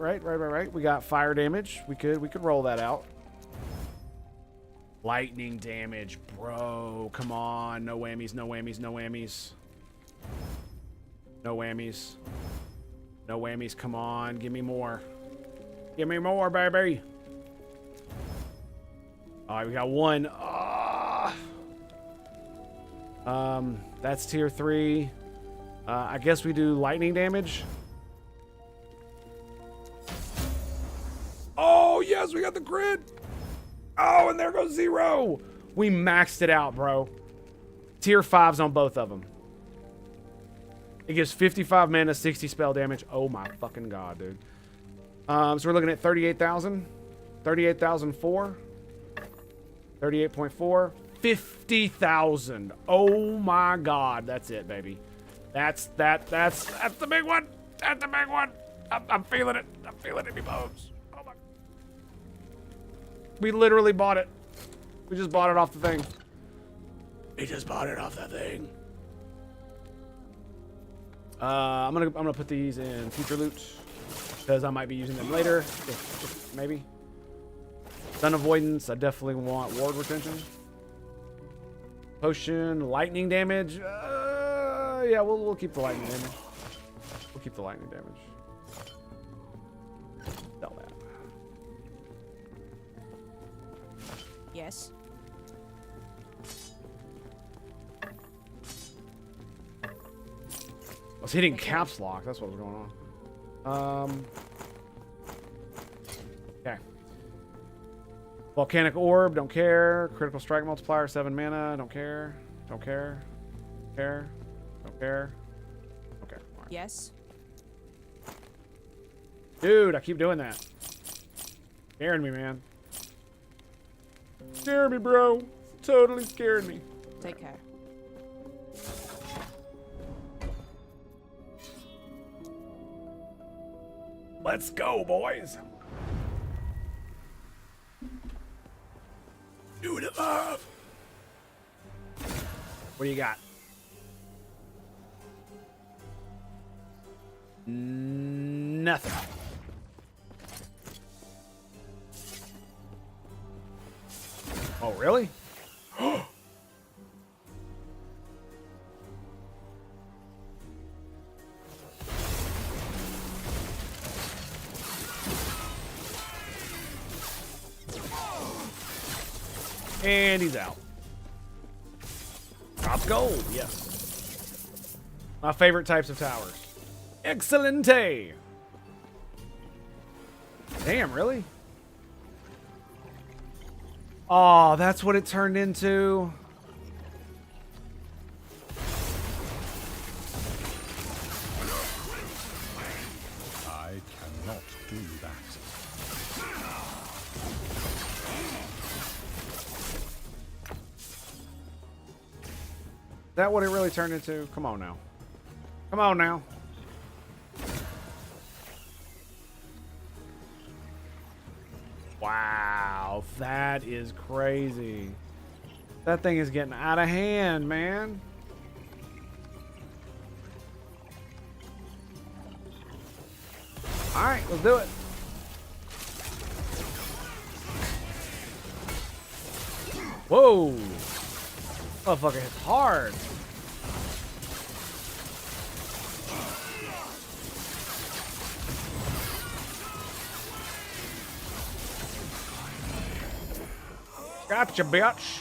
We got fire damage. We could roll that out. Lightning damage, bro. Come on. No whammies, no whammies, no whammies. No whammies. No whammies, come on. Give me more. Give me more, baby. Alright, we got 1. That's tier 3. I guess we do lightning damage. Oh, yes, we got the crit. Oh, and there goes 0. We maxed it out, bro. Tier 5s on both of them. It gives 55 mana, 60 spell damage. Oh my fucking god, dude. So we're looking at 38,000. 38,004. 38.4. 50,000. Oh my god, that's it, baby. That's the big one. That's the big one. I'm feeling it. I'm feeling it in my bones. Oh my. We literally bought it. We just bought it off the thing. We just bought it off the thing. I'm gonna put these in future loot because I might be using them later. If maybe. Stun avoidance. I definitely want ward retention. Potion, lightning damage. Yeah, we'll keep the lightning damage. We'll keep the lightning damage. Sell that. Yes. I was hitting caps lock. That's what was going on. Okay. Volcanic orb. Don't care. Critical strike multiplier. 7 mana. Don't care. Don't care. Care. Don't care. Okay. All right. Yes. Dude, I keep doing that. Scaring me, man. Scared me, bro. Totally scared me. Take care. Let's go, boys. Do it up. What do you got? Nothing. Oh, really? And he's out. Drop gold, yes. My favorite types of towers. Excelente. Damn, really? Oh, that's what it turned into. I cannot do that. Is that what it really turned into? Come on now. Come on now. Wow, that is crazy. That thing is getting out of hand, man. Alright, let's do it. Whoa! Motherfucker hits hard. Gotcha, bitch.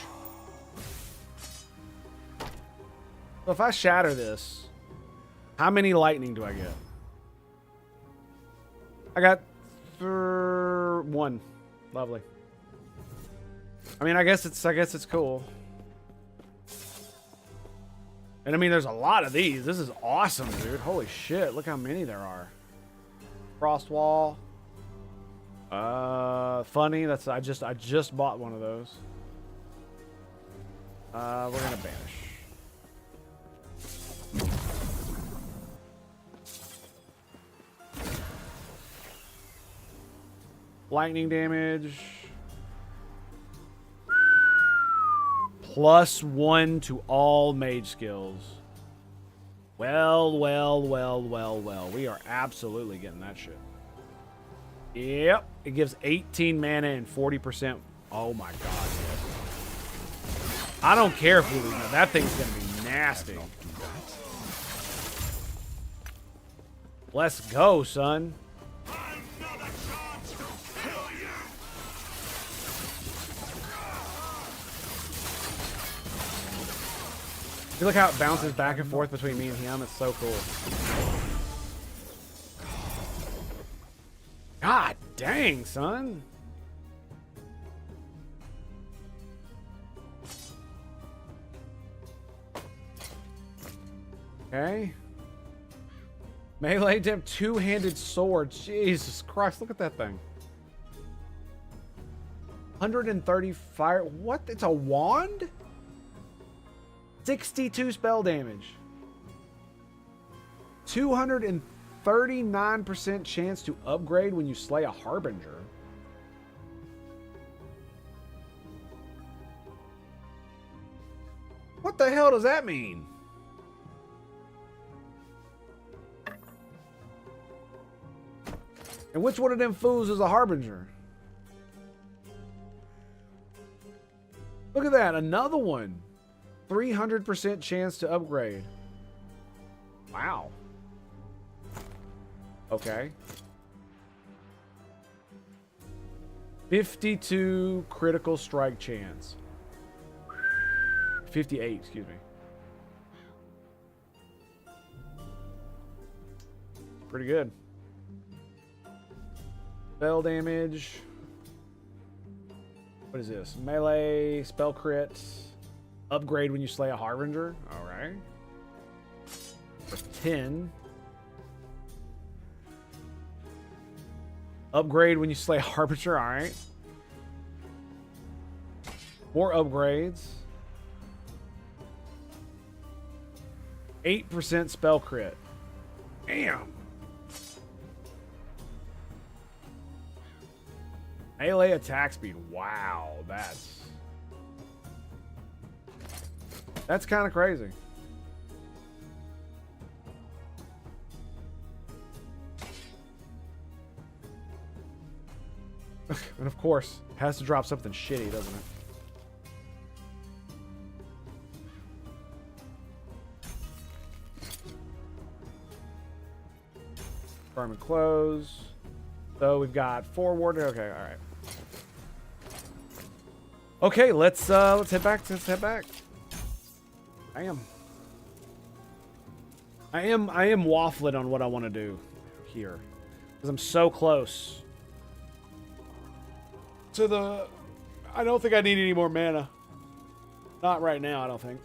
So if I shatter this, how many lightning do I get? I got 1. Lovely. I mean, I guess it's cool. And I mean, there's a lot of these. This is awesome, dude. Holy shit! Look how many there are. Frost wall. Funny. That's I just bought one of those. We're gonna banish. Lightning damage. +1 to all mage skills. Well. We are absolutely getting that shit. Yep. It gives 18 mana and 40%. Oh my god. Yes. I don't care if we lose. No, that thing's going to be nasty. Let's go, son. You look how it bounces back and forth between me and him. It's so cool. God dang, son. Okay. Melee dip, 2-handed sword. Jesus Christ, look at that thing. 130 fire. What? It's a wand? 62 spell damage. 239% chance to upgrade when you slay a harbinger. What the hell does that mean? And which one of them fools is a harbinger? Look at that, another one. 300% chance to upgrade. Wow. Okay. 52 critical strike chance. 58, excuse me. Pretty good. Spell damage. What is this? Melee, spell crit. Upgrade when you slay a harbinger. Alright. For 10. Upgrade when you slay a harbinger. Alright. More upgrades. 8% spell crit. Damn. Melee attack speed. Wow, that's kind of crazy. And of course, it has to drop something shitty, doesn't it? Farm and close. So we've got 4 warded. Okay, all right. Okay, let's head back. Let's head back. I am waffling on what I want to do here because I'm so close to the. I don't think I need any more mana. Not right now, I don't think.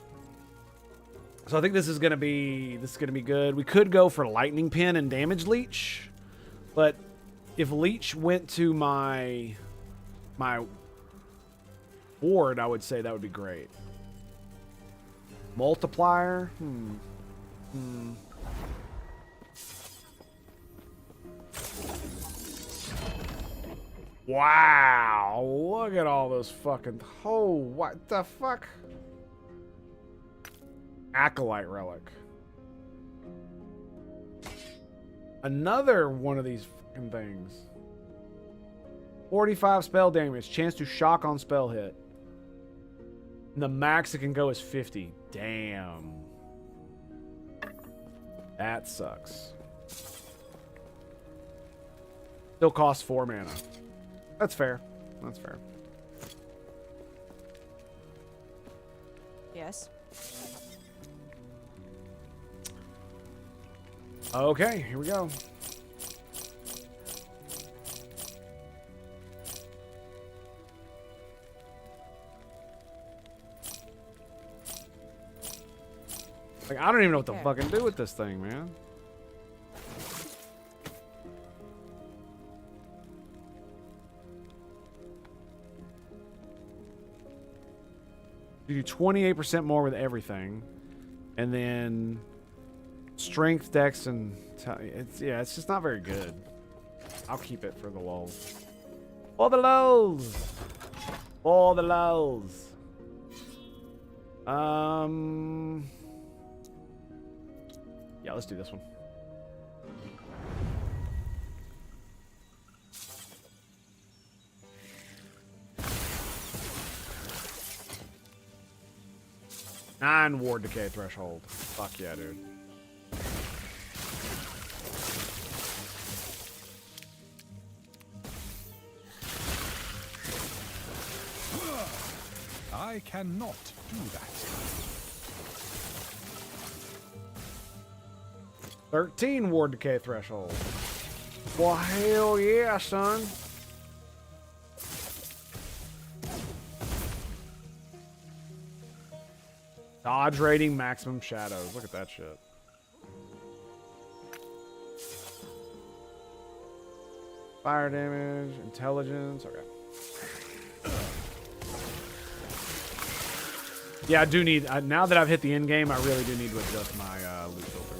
So I think this is gonna be good. We could go for lightning pin and damage leech, but if leech went to my board, I would say that would be great. Multiplier? Wow, look at all those fucking... Oh, what the fuck? Acolyte relic. Another one of these fucking things. 45 spell damage. Chance to shock on spell hit. And the max it can go is 50. Damn. That sucks. Still costs 4 mana. That's fair. That's fair. Yes. Okay, here we go. Like, I don't even know what to fucking do with this thing, man. You do 28% more with everything. And then strength, dex, and it's just not very good. I'll keep it for the lulz. For the lulz! For the lulz. Yeah, let's do this one. Nine ward decay threshold. Fuck yeah, dude. I cannot do that. 13 ward decay threshold. Well, hell yeah, son. Dodge rating, maximum shadows. Look at that shit. Fire damage, intelligence. Okay. Yeah, I do need... now that I've hit the end game, I really do need to adjust my loot filter.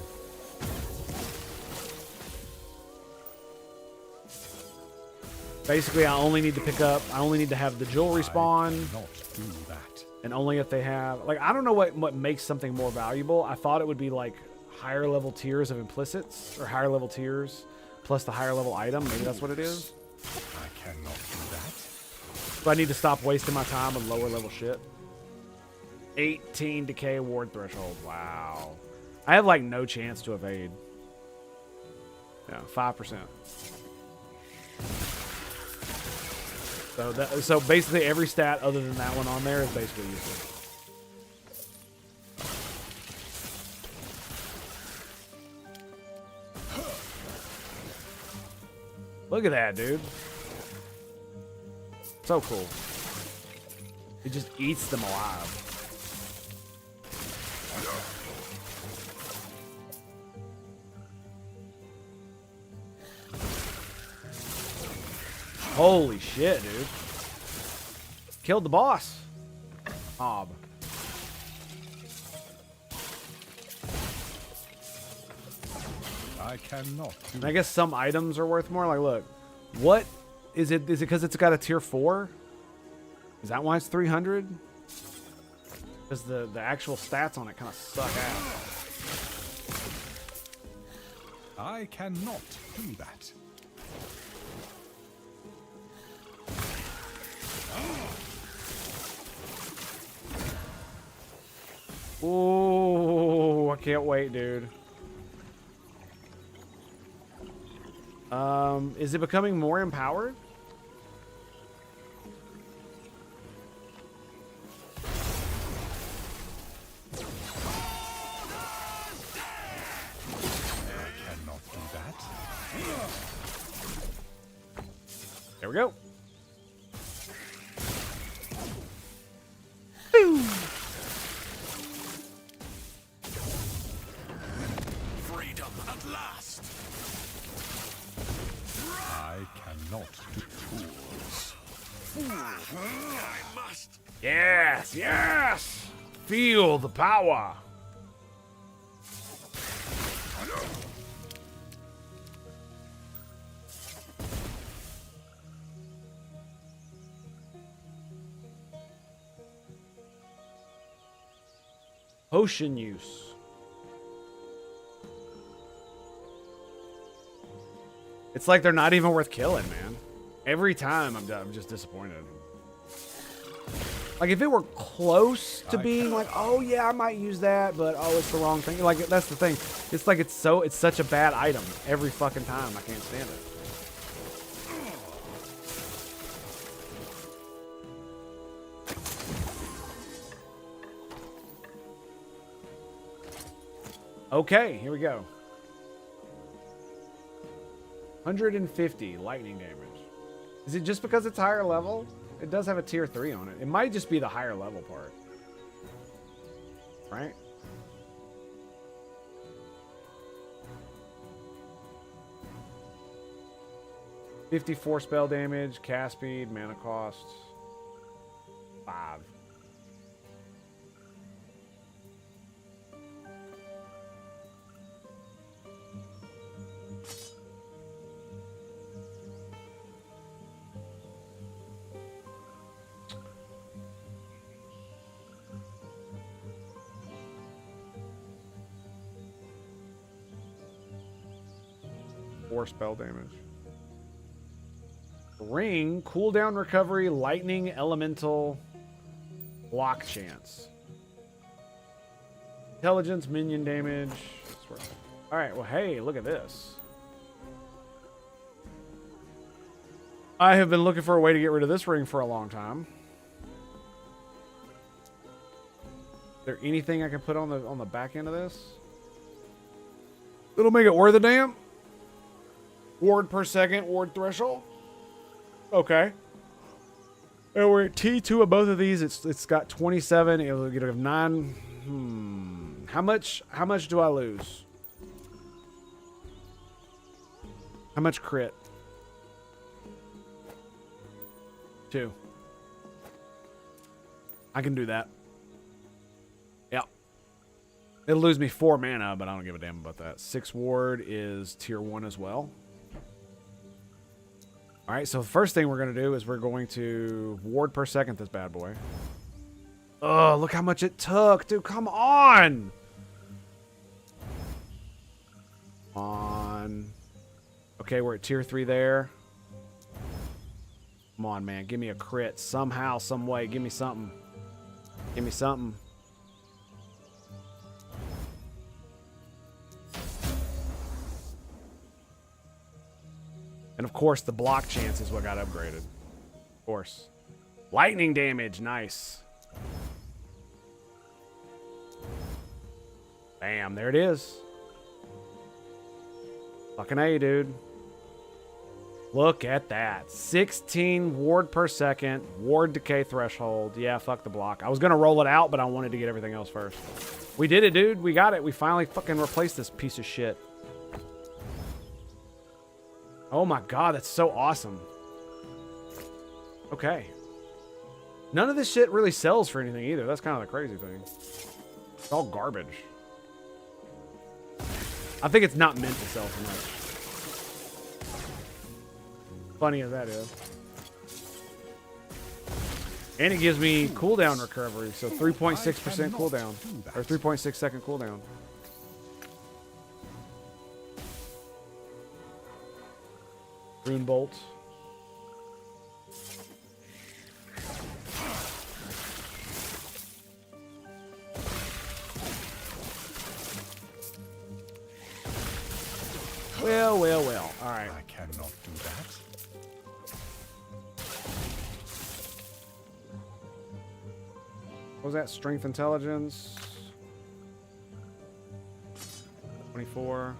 Basically, I only need to pick up... I only need to have the jewelry spawn. Not do that. And only if they have... Like, I don't know what makes something more valuable. I thought it would be, like, higher level tiers of implicits. Or higher level tiers plus the higher level item. Maybe that's what it is. I cannot do that. So I need to stop wasting my time with lower level shit. 18 decay ward threshold. Wow. I have, like, no chance to evade. Yeah, 5%. So basically every stat other than that one on there is basically useless. Look at that, dude. So cool. It just eats them alive. Holy shit, dude. Killed the boss. Mob. I cannot. And I guess some items are worth more. Like, look. What? Is it because it's got a tier 4? Is that why it's 300? Because the actual stats on it kind of suck ass. I cannot do that. Ooh, I can't wait, dude. Is it becoming more empowered? I cannot do that. There we go. Freedom at last. I cannot do tools. I must. Yes, yes. Feel the power. Potion use. It's like they're not even worth killing, man. Every time I'm just disappointed. Like if it were close to being like, oh yeah, I might use that, but oh, it's the wrong thing. Like that's the thing. It's like it's such a bad item every fucking time. I can't stand it. Okay, here we go. 150 lightning damage. Is it just because it's higher level? It does have a tier 3 on it. It might just be the higher level part. Right? $54 spell damage, cast speed, mana cost. 5. Spell damage. Ring, cooldown recovery, lightning, elemental, block chance. Intelligence, minion damage. Alright, well, hey, look at this. I have been looking for a way to get rid of this ring for a long time. Is there anything I can put on the back end of this? It'll make it worth a damn. Ward per second, ward threshold. Okay. And we're at T2 of both of these. It's got 27. It'll get a 9. How much do I lose? How much crit? 2. I can do that. Yeah. It'll lose me 4 mana, but I don't give a damn about that. 6 ward is tier 1 as well. All right, so the first thing we're going to do is we're going to ward per second this bad boy. Oh, look how much it took. Dude, come on. Okay, we're at tier 3 there. Come on, man. Give me a crit. Somehow, some way. Give me something. Give me something. And of course, the block chance is what got upgraded. Of course. Lightning damage. Nice. Bam. There it is. Fucking A, dude. Look at that. 16 ward per second. Ward decay threshold. Yeah, fuck the block. I was going to roll it out, but I wanted to get everything else first. We did it, dude. We got it. We finally fucking replaced this piece of shit. Oh my god, that's so awesome. Okay. None of this shit really sells for anything either. That's kind of the crazy thing. It's all garbage. I think it's not meant to sell for much. Funny as that is. And it gives me cooldown recovery, so 3.6% cooldown. Or 3.6 second cooldown. Rune Bolt. Well, well, well. All right. I cannot do that. What was that? Strength, intelligence. 24.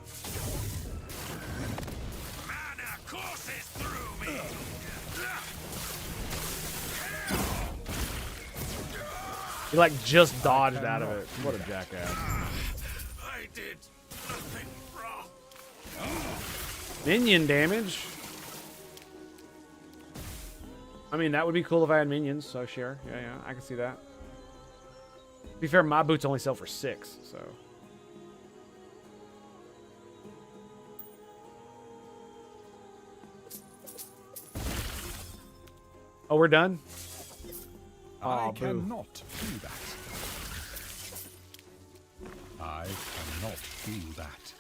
He like just dodged out of it. What a jackass. I did nothing wrong. Minion damage. I mean, that would be cool if I had minions, so sure. Yeah, I can see that. To be fair, my boots only sell for 6, so. Oh, we're done? I cannot do that. I cannot do that.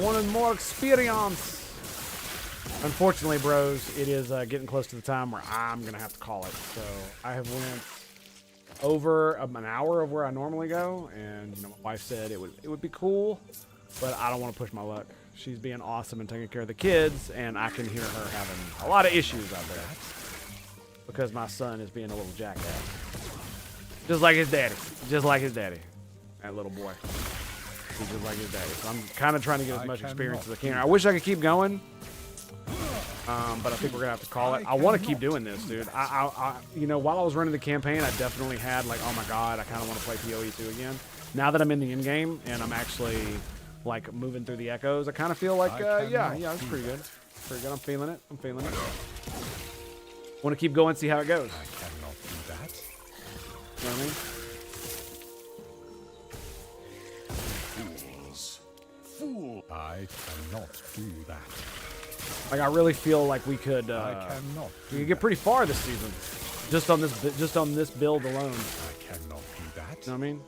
wanted more experience. Unfortunately, bros, it is getting close to the time where I'm going to have to call it. So I have went over an hour of where I normally go. And, you know, my wife said it would be cool, but I don't want to push my luck. She's being awesome and taking care of the kids, and I can hear her having a lot of issues out there because my son is being a little jackass. Just like his daddy. Just like his daddy. That little boy. He's just like his daddy. So I'm kind of trying to get as much experience as I can. I wish I could keep going, but I think we're going to have to call it. I want to keep doing this, dude. You know, while I was running the campaign, I definitely had like, oh my God, I kind of want to play PoE 2 again. Now that I'm in the end game and I'm actually like moving through the echoes, I kind of feel like, yeah, it's pretty good. Pretty good. I'm feeling it. I'm feeling it. Want to keep going, see how it goes. I cannot do that. You know what I mean? Fools. Fool. I cannot do that. Like, I really feel like we could get pretty far this season, just on this build alone. I cannot do that. You know what I mean?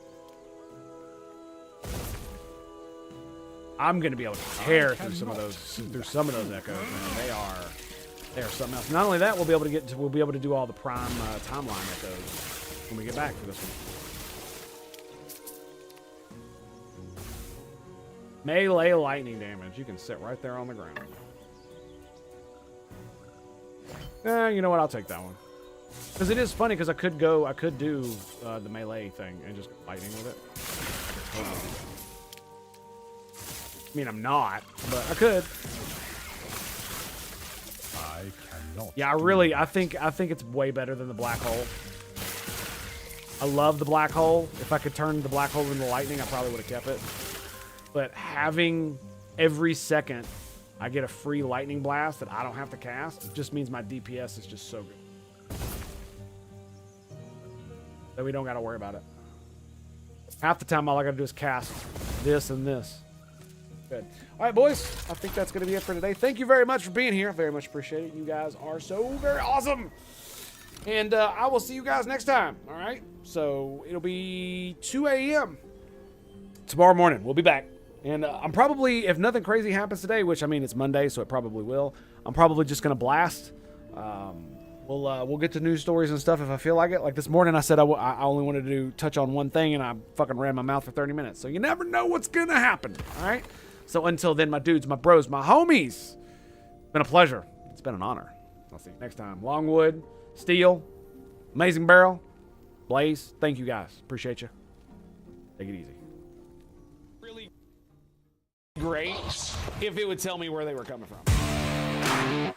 I'm gonna be able to tear through some of those echoes, man. They are something else. Not only that, we'll be able to do all the prime timeline echoes when we get back for this one. Melee lightning damage. You can sit right there on the ground. You know what? I'll take that one. Because it is funny, because I could do the melee thing and just lightning with it. I mean, I'm not, but I could. I cannot. Yeah, I think it's way better than the black hole. I love the black hole. If I could turn the black hole into lightning, I probably would have kept it. But having every second I get a free lightning blast that I don't have to cast, it just means my DPS is just so good. That we don't got to worry about it. Half the time, all I got to do is cast this and this. Good. All right, boys. I think that's going to be it for today. Thank you very much for being here. Very much appreciate it. You guys are so very awesome. And I will see you guys next time. All right? So it'll be 2 a.m. tomorrow morning. We'll be back. And I'm probably, if nothing crazy happens today, which, I mean, it's Monday, so it probably will, I'm probably just going to blast. We'll get to news stories and stuff if I feel like it. Like this morning, I said I only wanted to touch on one thing, and I fucking ran my mouth for 30 minutes. So you never know what's going to happen, all right? So until then, my dudes, my bros, my homies, it's been a pleasure. It's been an honor. I'll see you next time. Longwood, Steel, Amazing Barrel, Blaze, thank you guys. Appreciate you. Take it easy. Really great if it would tell me where they were coming from.